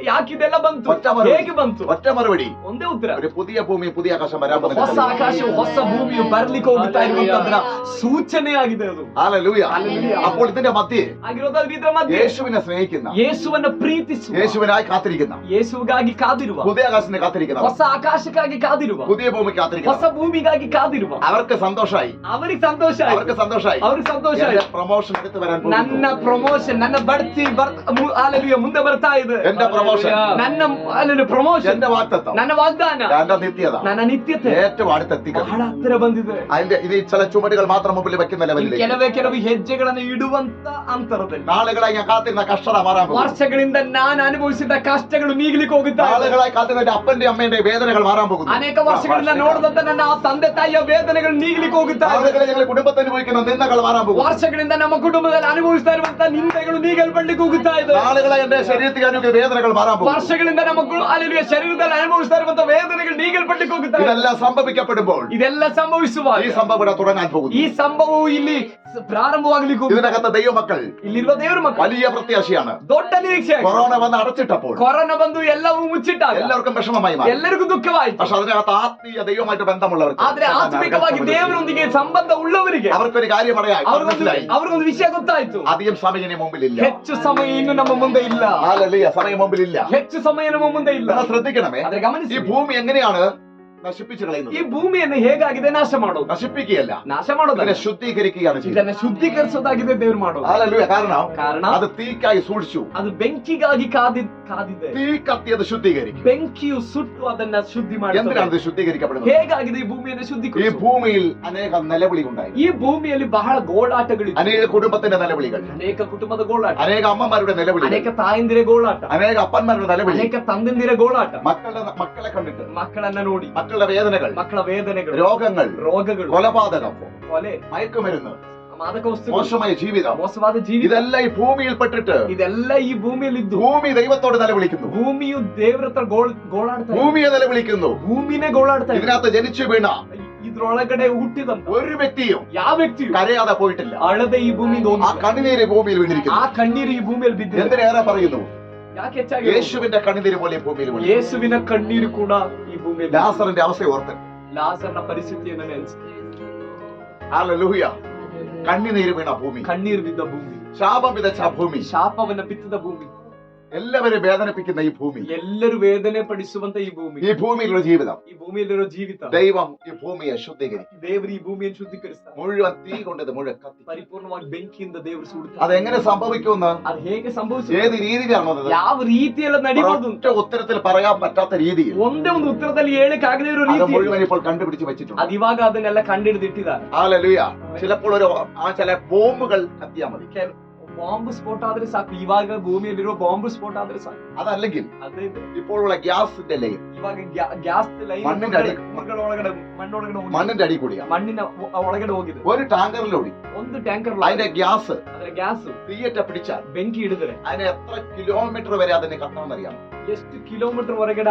ಯಾಕಿದೆಲ್ಲ ಬಂತು, ഒറ്റ മറുപടി. ಹೇಗೆ ಬಂತು? ഒറ്റ മറുപടി, ಒಂದೇ ಉತ್ತರ. ഒരു പുതിയ ഭൂമി പുതിയ ആകാശം വരാൻ ಹೊಸ ಆಕಾಶ ಹೊಸ ಭೂಮಿಯು ಬರ್ಲಿಕ್ಕೆ ಹೋಗ್ತಾ ಇರುವಂತದ್ರ ಸೂಚನೆ ಆಗಿದೆ ಅದು. ഹല്ലേലൂയ. ഹല്ലേലൂയ. അപ്പോൾ ഇതിന്റെ മധ്യേ ಆಗಿರೋದಾದ್ರೆ ಇದರ ಮಧ್ಯೆ യേശുവിനെ സ്നേഹിക്കുന്ന, ಯೇಸುವನ್ನ ಪ್ರೀತಿಸುವ, യേശുവിനായി കാത്തിരിക്കുന്ന, ಯೇಸುವಿಗಾಗಿ ಕಾದಿರುವ, പുതിയ ആകാശത്തിന് കാത്തിരിക്കുന്ന, ಹೊಸ ಆಕಾಶಕ್ಕಾಗಿ ಕಾದಿರುವ, പുതിയ ഭൂമിക്ക് കാത്തിരിക്കുന്ന, ಹೊಸ ಭೂಮಿಗಾಗಿ ಕಾದಿರುವ അവർക്ക് സന്തോഷമായി, ಅವರಿಗೆ ಸಂತೋಷ ಆಯ್ತು. അവർക്ക് സന്തോഷമായി. ಅವ್ರಿಗೆ ಸಂತೋಷ ಆಯ್ತು. പ്രൊമോഷൻ എടുത്ത് വരാൻ ನನ್ನ ಪ್ರಮೋಷನ್, ನನ್ನ ಬಡ್ತಿ ಹಾಲೆಲೂಯಾ ಮುಂದೆ ಬರ್ತಾ ಇದೆ. എന്റെ പ്രൊമോഷൻ, ನನ್ನ ಪ್ರಮೋಷನ್, എന്റെ വാഗ്ദത്തം, ನನ್ನ ವಾಗ್ದಾನ, എന്റെ നിത്യത ನನ್ನ ನಿತ್ಯತೆ ഏറ്റവും അടുത്തെത്തിക്കുക. ಬಹಳ ಹತ್ತಿರ ಬಂದಿದೆ. അതിന്റെ ഇത് ചില ചുമടുകൾ മാത്രം മുമ്പിൽ വെക്കുന്ന ലെവലിലേക്ക് ಕೆಲವೇ ಹೆಜ್ಜೆಗಳನ್ನು ಇಡುವಂತ ಅಂತರದಲ್ಲಿ നാളുകളായി ഞാൻ കാത്തിരുന്ന കഷ്ടത മാറാൻ പോകും. ವರ್ಷಗಳಿಂದ ನಾನು ಅನುಭವಿಸಿದ ಕಷ್ಟಗಳು ನೀಗಲಿಕ್ಕೆ ಹೋಗುತ್ತಾ ಇದೆ. നാളുകളായി കാത്തിരുന്ന എന്റെ അപ്പന്റെ അമ്മയുടെ വേദനകൾ മാറാൻ പോകുന്നു. ಅನೇಕ ವರ್ಷಗಳಿಂದ ನೋಡಿದಂತ ನನ್ನ ಆ ತಂದೆ ತಾಯಿಯ ವೇದನೆಗಳು ನೀಗಲಿಕ್ಕೆ ಹೋಗುತ್ತಾ ಇದೆ. നാളുകളെ ഞങ്ങൾ കുടുംബത്തിൽ അനുഭവിക്കുന്ന നിന്ദകൾ മാറാൻ പോകും. ವರ್ಷಗಳಿಂದ ನಮ್ಮ ಕುಟುಂಬದಲ್ಲಿ ಅನುಭವಿಸ್ತಾ ಇರುವಂತ ನಿಂದೆಗಳು ನೀಗಲ್ಪಡ್ಲಿಕ್ಕೆ ಹೋಗುತ್ತಾ ಇದೆ. നാളുകളെ എന്റെ ശരീരത്തിൽ അനുഭവിക്കുന്ന വേദനകൾ മാറാൻ പോകും. ವರ್ಷಗಳಿಂದ ನಮ್ಮ ಅಲ್ಲಿಯ ಶರೀರದಲ್ಲಿ ಅನುಭವಿಸ್ತಾ ಇರುವಂತ ವೇದನೆಗಳು ನೀಗಲ್ಪಡ್ಲಿಕ್ಕೆ ಹೋಗುತ್ತಾ ಇದೆ. ഇതെല്ലാം സംഭവിക്കപ്പെടുമ്പോൾ ಇದೆಲ್ಲ ಸಂಭವಿಸುವಾಗ ഈ സംഭവം ഇവിടെ തുടങ്ങാൻ പോകുന്നു. ಈ ಸಂಭವವು ಇಲ್ಲಿ ಪ್ರಾರಂಭವಾಗಲಿಕ್ಕೆ ಹೋಗುತ್ತದೆ. ഇതിനകത്ത് ദൈവമക്കൾ ಇಲ್ಲಿರುವ ದೇವರ ಮಕ್ಕಳು വലിയ പ്രത്യാശയാണ്. ದೊಡ್ಡ ನಿರೀಕ್ಷೆ. കൊറോണ വന്ന് അടച്ചിട്ടപ്പോൾ ಕೊರೋನಾ ಬಂದು ಎಲ್ಲವೂ ಮುಚ್ಚಿಟ್ಟಾಗ എല്ലാവർക്കും വിഷമമായി മാറി. ಎಲ್ಲರಿಗೂ ದುಃಖವಾಯಿತು. പക്ഷെ അതിനകത്ത് ആത്മീയ ദൈവമായിട്ട് ബന്ധമുള്ളവർക്ക്, ಆದ್ರೆ ಆತ್ಮಿಕವಾಗಿ ದೇವರೊಂದಿಗೆ ಸಂಬಂಧ ಉಳ್ಳವರಿಗೆ അവർക്കൊരു കാര്യം അറിയാം, മനസ്സിലായി. ಅವ್ರಿಗೊಂದು ವಿಷಯ ಗೊತ್ತಾಯ್ತು. അധികം സമയം ഇനി മുമ്പിലില്ല. ಹೆಚ್ಚು ಸಮಯ ಇನ್ನು ನಮ್ಮ ಮುಂದೆ ಇಲ್ಲ. ഹല്ലേലൂയ. സമയം മുമ്പിലില്ല. ಹೆಚ್ಚು ಸಮಯ ನಮ್ಮ ಮುಂದೆ ಇಲ್ಲ. നിങ്ങൾ ശ്രദ്ധിക്കണമേ, ಆದ್ರೆ ഈ ಗಮನಿಸಿ, ഭൂമി എങ്ങനെയാണ് നശിപ്പിച്ചു കളയുന്നത്? ಈ ಭೂಮಿಯನ್ನು ಹೇಗಾಗಿದೆ ನಾಶ ಮಾಡೋದು? നശിപ്പിക്കുകയല്ല, ನಾಶ ಮಾಡೋದಲ್ಲ, ഇതിനെ ശുദ്ധീകരിക്കുകയാണ് ചെയ്യുന്നത്. ಇದನ್ನ ಶುದ್ಧೀಕರಿಸೋದಾಗಿದೆ ದೇವ್ರು ಮಾಡೋದು. ഹല്ലേലൂയ. ಕಾರಣ അത് തീക്കായി സൂക്ഷിച്ചു. ಅದು ಬೆಂಕಿಗಾಗಿ ಕಾದಿದೆ. തീ കത്തി അത് ശുദ്ധീകരിക്കും. ಬೆಂಕಿಯು ಸುಟ್ಟು ಅದನ್ನ ಶುದ್ಧಿ എന്തിനാണ് ಮಾಡುತ್ತದೆ. ഇത് ശുദ്ധീകരിക്കപ്പെടുന്നത്? ಹೇಗಾಗಿದೆ ಈ ಭೂಮಿಯನ್ನು ഈ ಶುದ್ಧೀಕರಿಸುವುದು? ഭൂമിയിൽ അനേക നിലവിളി ഉണ്ടായി. ಈ ಭೂಮಿಯಲ್ಲಿ ಬಹಳ ಗೋಳಾಟಗಳಿವೆ. അനേക കുടുംബത്തിന്റെ നിലവിളികൾ, ಅನೇಕ ಕುಟುಂಬದ ಗೋಳಾಟ, അനേക അമ്മമാരുടെ നിലവിളികൾ, ಅನೇಕ ತಾಯಂದಿರ ಗೋಳಾಟ, അനേക അപ്പന്മാരുടെ നിലവിളി, ಅನೇಕ ತಂದೆಂದಿರ ಗೋಳಾಟ, മക്കളെ കണ്ടിട്ട് ಮಕ್ಕಳನ್ನ ನೋಡಿ മക്കളുടെ വേദനകൾ, ಮಕ್ಕಳ ವೇದನೆಗಳು, രോഗങ്ങൾ, ರೋಗಗಳು, കൊലപാതകം, ಕೊಲೆ, മയക്കുമരുന്ന്, ಮಾದಕ ವಸ್ತುಗಳು, മോശമായ ജീവിതം, ಮೋಸವಾದ ಜೀವಿತ, ഇതെല്ലാം ഈ ഭൂമിയിൽ പെട്ടിട്ട് ಇದೆಲ್ಲ ಈ ಭೂಮಿಯಲ್ಲಿದ್ದು ഭൂമി ദൈവത്തോട് നിലവിളിക്കുന്നു. ಭೂಮಿಯು ದೇವರ ಹತ್ರ ಗೋಳಾಡ್ತಾ ಇದೆ. ഭൂമിയെ നിലവിളിക്കുന്നു. ಭೂಮಿನೇ ಗೋಳಾಡ್ತಾ ಇದೆ. ഇതിനകത്ത് ജനിച്ചു വീണ ಇದ್ರೊಳಗಡೆ ಹುಟ್ಟಿದಂತ ഒരു വ്യക്തിയും ಯಾವ ವ್ಯಕ್ತಿಯು കരയാതെ പോയിട്ടില്ല. ಅಳದೆ ಈ ಭೂಮಿಯಿಂದ ആ കണ്ണുനീര് ഭൂമിയിൽ ಆ വീണിരിക്കുന്നു. ಕಣ್ಣೀರು ಈ ಭೂಮಿಯಲ್ಲಿ ಬಿದ್ದಿದೆ. എന്തിനേറെ പറയുന്നു? ಯಾಕೆ ಹೆಚ್ಚಾಗಿ? യേശുവിന്റെ കണ്ണുനീര് പോലെ ഭൂമിയിൽ വീണു. ಯೇಸುವಿನ ಕಣ್ಣೀರು ಕೂಡ ಈ ಭೂಮಿಯಲ್ಲಿ. ലാസറിന്റെ അവസ്ഥ ഓർത്ത് ಲಾಸರ್ನ ಪರಿಸ್ಥಿತಿಯನ್ನು ನೆನೆಸಿ, ഹല്ലേലൂയ. കണ്ണുനീര് വീണ ഭൂമി, ಕಣ್ಣೀರು ಬಿದ್ದ ಭೂಮಿ, ശാപം വിതച്ച ഭൂമി, ಶಾಪವನ್ನ ಬಿತ್ತಿದ ಭೂಮಿ, എല്ലാവരും വേദനിപ്പിക്കുന്ന ഈ ഭൂമി, ಎಲ್ಲರೂ ವೇದನೆ ಪಡಿಸುವಂತ ಈ ಭೂಮಿ, ഈ ഭൂമിയിലുള്ള ജീവിതം, ಈ ಭೂಮಿಯಲ್ಲಿರೋ ಜೀವಿತ, ദൈവം ഈ ഭൂമിയെ ശുദ്ധീകരിക്കും. ದೇವರು ಈ ಭೂಮಿಯನ್ನು ಶುದ್ಧೀಕರಿಸ್ತಾರೆ. മുഴുവൻ തീ കൊണ്ടത് മുഴുവൻ കത്തി. ಪರಿಪೂರ್ಣವಾಗಿ ಬೆಂಕಿಯಿಂದ ದೇವರು ಸುಡುತ್ತಾರೆ. അതെങ്ങനെ സംഭവിക്കുമെന്ന്, ಅದು ಹೇಗೆ ಸಂಭವಿಸುತ್ತೆ, ഏത് രീതിയിലാണോ അത് ಯಾವ ರೀತಿಯಲ್ಲಿ ನಡಿಬಹುದು, ഒറ്റ ഉത്തരത്തിൽ പറയാൻ പറ്റാത്ത രീതിയിൽ ಒಂದೇ ಒಂದು ಉತ್ತರದಲ್ಲಿ ಹೇಳಕ್ ಆಗದೆ ಇರೋ അത് ರೀತಿ മുഴുവൻ ഇപ്പോൾ കണ്ടുപിടിച്ച് വെച്ചിട്ടുണ്ട്. ಅದು ಇವಾಗ ಅದನ್ನೆಲ್ಲ ಕಂಡಿಡಿದಿಟ್ಟಿದ್ದಾರೆ. ഹല്ലേലൂയ. ചിലപ്പോൾ ചില ബോംബുകൾ കത്തിയാൽ മതി. ಬಾಂಬ್ ಸ್ಫೋಟ ಆದ್ರೆ ಸಾಕು. ಇವಾಗ ಭೂಮಿಯಲ್ಲಿರುವ ಬಾಂಬ್ ಸ್ಫೋಟ ಆದ್ರೆ ಸಾಕು. അതല്ലെങ്കിൽ ಅದೇ ഇപ്പോഴുള്ള ഗ്യാസിന്റെ ലൈൻ ಇವಾಗ ಗ್ಯಾಸ್ ಲೈನ್ ಮಣ್ಣಿನ ಅಡಿ- ಒಳಗಡೆ ಮಣ್ಣೊಳಗಡೆ ಹೋಗಿದೆ. മണ്ണിന്റെ അടി കൂടിയാ ಮಣ್ಣಿನ ಒಳಗಡೆ ಹೋಗಿದೆ. ഒരു ടാങ്കറിലോടി ಒಂದು ಟ್ಯಾಂಕರ್ അതിന്റെ ഗ്യാസ് ಅದರ ಗ್ಯಾಸ್ തീയറ്റ പിടിച്ചാൽ ಬೆಂಕಿ ಹಿಡಿದ್ರೆ അതിന് എത്ര കിലോമീറ്റർ വരെ അതിന് കത്തണമെന്നറിയാം. ಎಷ್ಟು ಕಿಲೋಮೀಟರ್ ಹೊರಗಡೆ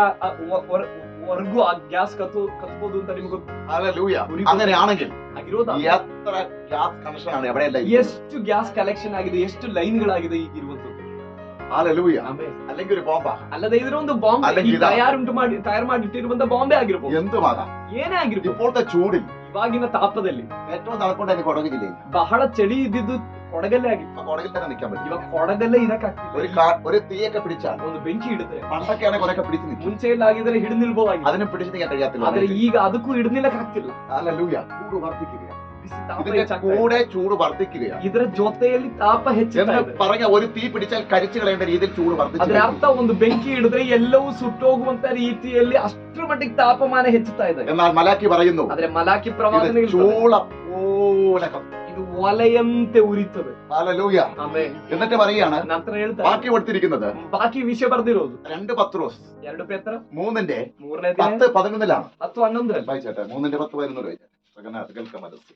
ವರ್ಗೂ ಆ ಗ್ಯಾಸ್ ಕತ್ಬೋದು ಅಂತ ನಿಮ್ಗೆ ഹല്ലേലൂയ. അങ്ങനെയാണെങ്കിൽ ಆಗಿರೋದ. എത്ര ഗ്യാസ് കണക്ഷൻ ആണ് എവിടെയല്ല ಎಷ್ಟು ಗ್ಯಾಸ್ ಕಲೆಕ್ಷನ್ ಆಗಿದೆ, ಎಷ್ಟು ಲೈನ್ಗಳಾಗಿದೆ ಈಗ ಇರುವಂತದ್ದು. ഹല്ലേലൂയ. ಆಮೇಲೆ അല്ലെങ്കിൽ ഒരു ബോംബാ ಅಲ್ಲದೆ ಇದ್ರ ಒಂದು ಬಾಂಬ್ അല്ലെങ്കിൽ ಇದ- ತಯಾರು ಮಾಡಿ ಇಟ್ಟಿರುವಂತ ಬಾಂಬೆ ಆಗಿರ್ಬೋದು, എന്തുമാകാം. ಏನೇ ಆಗಿರ್ಬೋದು. ഇപ്പോഴത്തെ ചൂടിൽ ಇವಾಗಿನ ತಾಪದಲ್ಲಿ ഏറ്റവും തണുക്കൊണ്ട് എനിക്ക് കൊടക് ജില്ലയിൽ ಬಹಳ ಚಳಿ ಇದ್ದಿದ್ದು ಕೊಡಗಲ್ಲೇ ಆಗಿತ್ತು. ആ കൊടകിൽ തന്നെ നിൽക്കാൻ പറ്റും. ಇವಾಗ ಕೊಡಗಲ್ಲೇ ಇರಕ್ಕಾಗ್ತಿಲ್ಲ. ഒരു തീയൊക്കെ പിടിച്ചാൽ ಒಂದು ಬೆಂಕಿ ಹಿಡಿದ್ರೆ പണ്ടൊക്കെയാണ് കുറെയൊക്കെ പിടിച്ച് നിൽക്കും. ಮುಂಚೆ ಎಲ್ಲ ಆಗಿದ್ರೆ ಹಿಡಿದು ನಿಲ್ಬೋದಾಗಿತ್ತು. അതിനും പിടിച്ച് നിൽക്കാൻ കഴിയാത്തില്ല. ಆದ್ರೆ ಈಗ ಅದಕ್ಕೂ ಹಿಡಿದು ನಿಲ್ಲಕ್ ಆಗ್ತಿಲ್ಲ. ഹല്ലേലൂയ. ചൂട് വർദ്ധിക്കുകയാണ്. ಬಿಸಿ ತಾಪ ഇതിന്റെ ಹೆಚ್ಚಾಗ್ತಾ ಇದೆ. കൂടെ ചൂട് വർദ്ധിക്കുകയാണ്. ಇದರ ಜೊತೆಯಲ್ಲಿ ತಾಪ ಹೆಚ್ಚಾಗ್ತಾ എന്ന് ಇದೆ. പറഞ്ഞ ഒരു തീ പിടിച്ചാൽ കരിച്ചു കളയേണ്ട രീതിയിൽ ചൂട് ಅದ್ರ വർദ്ധിച്ചു. ಅರ್ಥ ಒಂದು ಬೆಂಕಿ ಹಿಡಿದ್ರೆ ಎಲ್ಲವೂ ಸುಟ್ಟೋಗುವಂತ ರೀತಿಯಲ್ಲಿ ಅಷ್ಟರ ಮಟ್ಟಿಗೆ ತಾಪಮಾನ ಹೆಚ್ಚುತ್ತಾ ಇದೆ. എന്നാൽ മലാക്കി പറയുന്നു ಆದ್ರೆ ಮಲಾಕಿ ഇത് ಪ್ರವಾದನೆ ചൂള പോലെ കത്തും. ಇದು ಇದು ಒಲೆಯಂತೆ ಉರಿತದೆ. ഹല്ലേലൂയ. ಆಮೆನ್. എന്നിട്ട് പറയാണ് ನಂತರ ಹೇಳ್ತಾರೆ ബാക്കി കൊടുത്തിരിക്കുന്നത് ಬಾಕಿ ವಿಷಯ ಬರ್ದಿರೋದು 2 പത്രോസ് 2 ಪೇತ್ರ 3-ന്റെ 3ನೇ 10-11 10-11 വായിച്ചേട്ടെ. 3-ന്റെ 10-11 വായിച്ചേട്ടെ. സകനാഥ് കേൾക്കാം മനസ്സ്.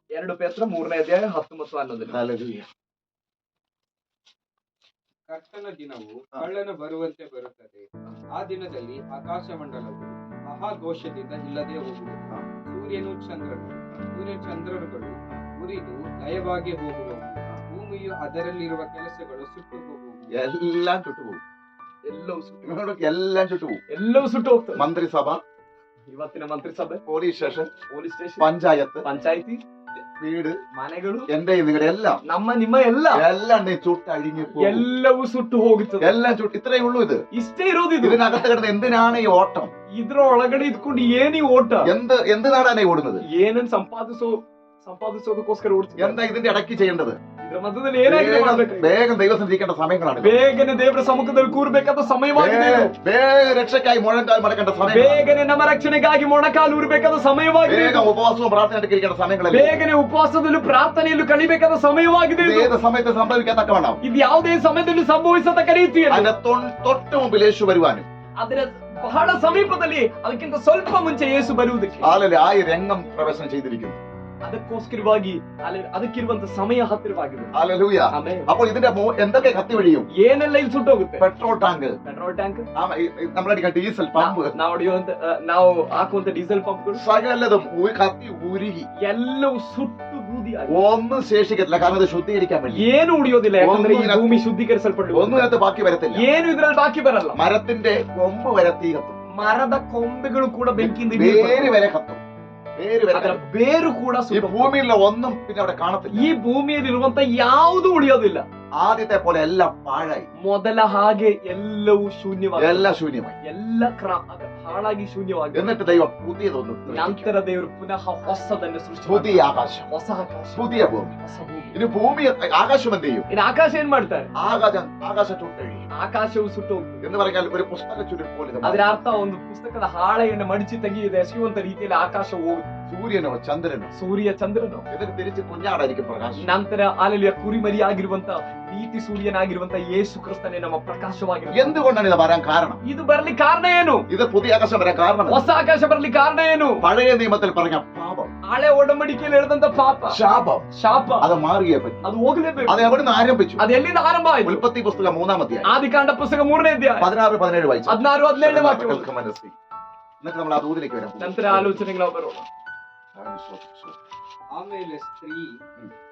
2 ಪೇತ್ರ 3ನೇ ಅಧ್ಯಾಯ 10 ಮತ್ತು 11. ഹല്ലേലൂയ. ಕರ್ತನ ದಿನವು ಕಳ್ಳನ ಬರುವಂತೆ ಬರುತ್ತದೆ. ಆ ದಿನದಲ್ಲಿ ಆಕಾಶಮಂಡಲವು ಮಹಾಘೋಷದಿಂದ ಇಲ್ಲದೆ ಹೋಗುವುದು. ಚಂದ್ರರುಗಳು ಉರಿದು ಲಯವಾಗಿ ಹೋಗುವವು. ಭೂಮಿಯು ಅದರಲ್ಲಿರುವ ಕೆಲಸಗಳು ಸುಟ್ಟು ಹೋಗುವು. എല്ലാം ചുട്ടുപോകും. എല്ലാം ചുട്ടുപോകും. ಎಲ್ಲವೂ ಸುಟ್ಟು ಹೋಗ್ತದೆ. മന്ത്രിസഭ, ಇವತ್ತಿನ ಮಂತ್ರಿಸಭೆ, police station, police station, panchayat, ಪಂಚಾಯಿತಿ, വീട്, ಮನೆಗಳು, എന്റെ നിങ്ങളുടെ എല്ലാം ನಮ್ಮ ನಿಮ್ಮ ಎಲ್ಲ എല്ലാം ചുട്ടഴിഞ്ഞു പോകും. ಎಲ್ಲವೂ ಸುಟ್ಟು ಹೋಗುತ್ತದೆ. എല്ലാം ചുട്ട്. ഇത്രയേ ഉള്ളൂ ഇത്. ಇಷ್ಟೇ ಇರೋದು ಇದು. ഇതിനകത്ത് കിടന്ന് എന്തിനാണ് ഈ ഓട്ടം? ಇದ್ರ ಒಳಗಡೆ ಇದ್ಕೊಂಡು ಏನಿ ಓಟ, എന്തിനാണ് ഓടുന്നത്? ಏನನ್ನ ಸಂಪಾದಿಸೋದಕ್ಕೋಸ್ಕರ ಓಡ್ತೀವಿ. എന്താ ഇതിന്റെ ഇടയ്ക്ക് ചെയ്യേണ്ടത്? ಇದ್ರ ಮಧ್ಯದಲ್ಲಿ ಏನಾಗಿದೆ ಮಾಡ್ಬೇಕು? വേഗം ദൈവസന്നിധിക്കേണ്ട സമയങ്ങളാണ്. ಬೇಗನೆ ದೇವರ ಸಮ್ಮುಖದಲ್ಲಿ ಕೂರ್ಬೇಕಾದ ಸಮಯವಾಗಿದೆ. വേഗം രക്ഷയ്ക്കായി മുഴങ്കാൽ മടക്കേണ്ട സമയം. ಬೇಗನೆ ನಮ್ಮ ರಕ್ಷಣೆಗಾಗಿ ಮೊಣಕಾಲು ಊರಬೇಕಾದ ಸಮಯವಾಗಿದೆ. വേഗം ഉപവാസവും പ്രാർത്ഥന എടുക്കേണ്ട സമയങ്ങളല്ല. ಬೇಗನೆ ಉಪವಾಸದಲ್ಲೂ ಪ್ರಾರ್ಥನೆಯಲ್ಲೂ ಕಳಿಬೇಕಾದ ಸಮಯವಾಗಿದೆ. ഏത് സമയത്ത് സംഭവിക്കത്തക്കവണ്ണം ಇದು ಯಾವುದೇ ಸಮಯದಲ್ಲಿ ಸಂಭವಿಸತಕ್ಕ ರೀತಿಯಲ್ಲಿ അതിന്റെ തൊട്ട് മുമ്പിൽ യേശു വരുവാനും ಅದರ ಬಹಳ ಸಮೀಪದಲ್ಲಿ ಅದಕ್ಕಿಂತ ಸ್ವಲ್ಪ ಮುಂಚೆ ಯೇಸು ಬರುವುದಕ್ಕೆ ആ രംഗം പ്രവേശനം ചെയ്തിരിക്കുന്നു. ಅದಕ್ಕೋಸ್ಕರವಾಗಿ ಅದಕ್ಕಿರುವಂತ ಸಮಯ ಹತ್ತಿರವಾಗಿದೆ. ഹല്ലേലൂയ. ಆಮೆನ್. അപ്പോൾ ഇതിന്റെ എന്തൊക്കെ കത്തി വഴിയും? ಏನೆಲ್ಲ ಇಲ್ಲಿ ಸುಟ್ಟೋಗುತ್ತೆ? പെട്രോൾ ടാങ്ക്, ಪೆಟ್ರೋಲ್ ಟ್ಯಾಂಕ್, നമ്മളടിക്കുന്ന ഡീസൽ പമ്പ്, ನಾವು ಹಾಕುವಂತ ಡೀಸೆಲ್ ಪಂಪ್ಗಳು സകലതും കത്തി ഉരുകി ಎಲ್ಲವೂ ಸುಟ್ಟು ಬೂದಿಯಾಗಿ ഒന്നും ശേഷിക്കത്തില്ല. കാരണം ഇത് ശുദ്ധീകരിക്കാൻ വേണ്ടി ಏನು ಉಳಿಯೋದಿಲ್ಲ. ಯಾಕಂದ್ರೆ ಈ ಭೂಮಿ ಶುದ್ಧೀಕರಿಸಲ್ಪಟ್ಟು ഒന്നും ഇതിനകത്ത് ബാക്കി വരത്തില്ല. ಏನು ಇದ್ರಲ್ಲಿ ಬಾಕಿ ಬರಲ್ಲ. മരത്തിന്റെ കൊമ്പ് വരെ തീ കത്തും. ಮರದ ಕೊಂಬೆಗಳು ಕೂಡ ಬೆಂಕಿಯಿಂದ വേര് വരെ കത്തും. ಅದರ ಬೇರು ಕೂಡ ഈ ಸುಟ್ಟು ഭൂമിയിലുള്ള ഒന്നും പിന്നെ അവിടെ കാണത്തില്ല. ಈ ಭೂಮಿಯಲ್ಲಿರುವಂತ ಯಾವುದು ಉಳಿಯೋದಿಲ್ಲ. ആദ്യത്തെ പോലെ എല്ലാം പാഴായി. ಮೊದಲ ಹಾಗೆ ಎಲ್ಲವೂ ಶೂನ್ಯವಾಗಿ, എല്ലാം ശൂന്യമായി. ಎಲ್ಲ ಹಾಳಾಗಿ ಶೂನ್ಯವಾಗಿ. എന്നിട്ട് ദൈവം പുതിയതൊന്നും ನಂತರ ದೇವರು ಪುನಃ ಹೊಸದನ್ನು ಸೃಷ್ಟಿ പുതിയ ആകാശം, ಹೊಸ ಆಕಾಶ, പുതിയ ഭൂമി. ಹೊಸ ಭೂಮಿ. ഇനി ഭൂമി ആകാശം എന്ത് ചെയ്യും? ಇನ್ನು ಆಕಾಶ ಏನ್ ಮಾಡ್ತಾರೆ? ആകാശം ചുട്ടഴിയും. ಆಕಾಶವು ಸುಟ್ಟು ಹೋಗ್ತದೆ. എന്ന് പറഞ്ഞാൽ ഒരു പുസ്തക ചുരുൾ പോലെ ഇത് ಅದರ മാറും. ಅರ್ಥ ಒಂದು ಪುಸ್ತಕದ ಹಾಳೆಯನ್ನು ಮಡಿಚಿ ತೆಗೆಯದೆ ಎಸೆಯುವಂತ ರೀತಿಯಲ್ಲಿ ಆಕಾಶ ಹೋಗುತ್ತೆ. സൂര്യനോ ചന്ദ്രനോ ಸೂರ್ಯ ಚಂದ್ರನು എന്നിട്ട് തിരിച്ച് കുഞ്ഞാടായിരിക്കും പ്രകാശം. ನಂತರ ಅಲ್ಲಿಯ ಕುರಿಮರಿಯಾಗಿರುವಂತ ನೀತಿ ಸೂರ್ಯನಾಗಿರುವಂತ ಯೇಸು ಕ್ರಿಸ್ತನೇ ನಮ್ಮ ಪ್ರಕಾಶವಾಗಿರುವಂತ. എന്തുകൊണ്ടാണ് ഇത് വരാൻ കാരണം? ಇದು ಬರಲಿ ಕಾರಣ ಏನು? ഇത് പുതിയ ആകാശം വരാൻ കാരണം ಹೊಸ ಆಕಾಶ ಬರಲಿ ಕಾರಣ ಏನು? പഴയ നിയമത്തിൽ പറഞ്ഞ പാപം, ಹಳೆ ಒಡಂಬಡಿಕೆಯಲ್ಲಿ ಹೇಳಿದಂತ ಪಾಪ, ശാപം, ಶಾಪ, അത് മാറിയേ പറ്റും. ಅದು ಹೋಗಲೇಬೇಕು. അത് എവിടുന്ന് ആരംഭിച്ചു? ಅದು ಎಲ್ಲಿಂದ ಆರಂಭ ಆಯ್ತು? ഉൽപ്പത്തി പുസ്തകം 3-ാം അധ്യായം ಆದಿಕಾಂಡ ಪುಸ್ತಕ 3ನೇ ಅಧ್ಯಾಯ 16-17 വായിച്ചു. 16-17 ವಾಕ್ಯ. മനസ്സിൽ. എന്നിട്ട് നമ്മൾ ആ ദൂതിലേക്ക് വരാം. ನಂತರ ಆಲೋಚನೆಗಳ ಬರೋಣ. ಆಮೇಲೆ ಸ್ತ್ರೀ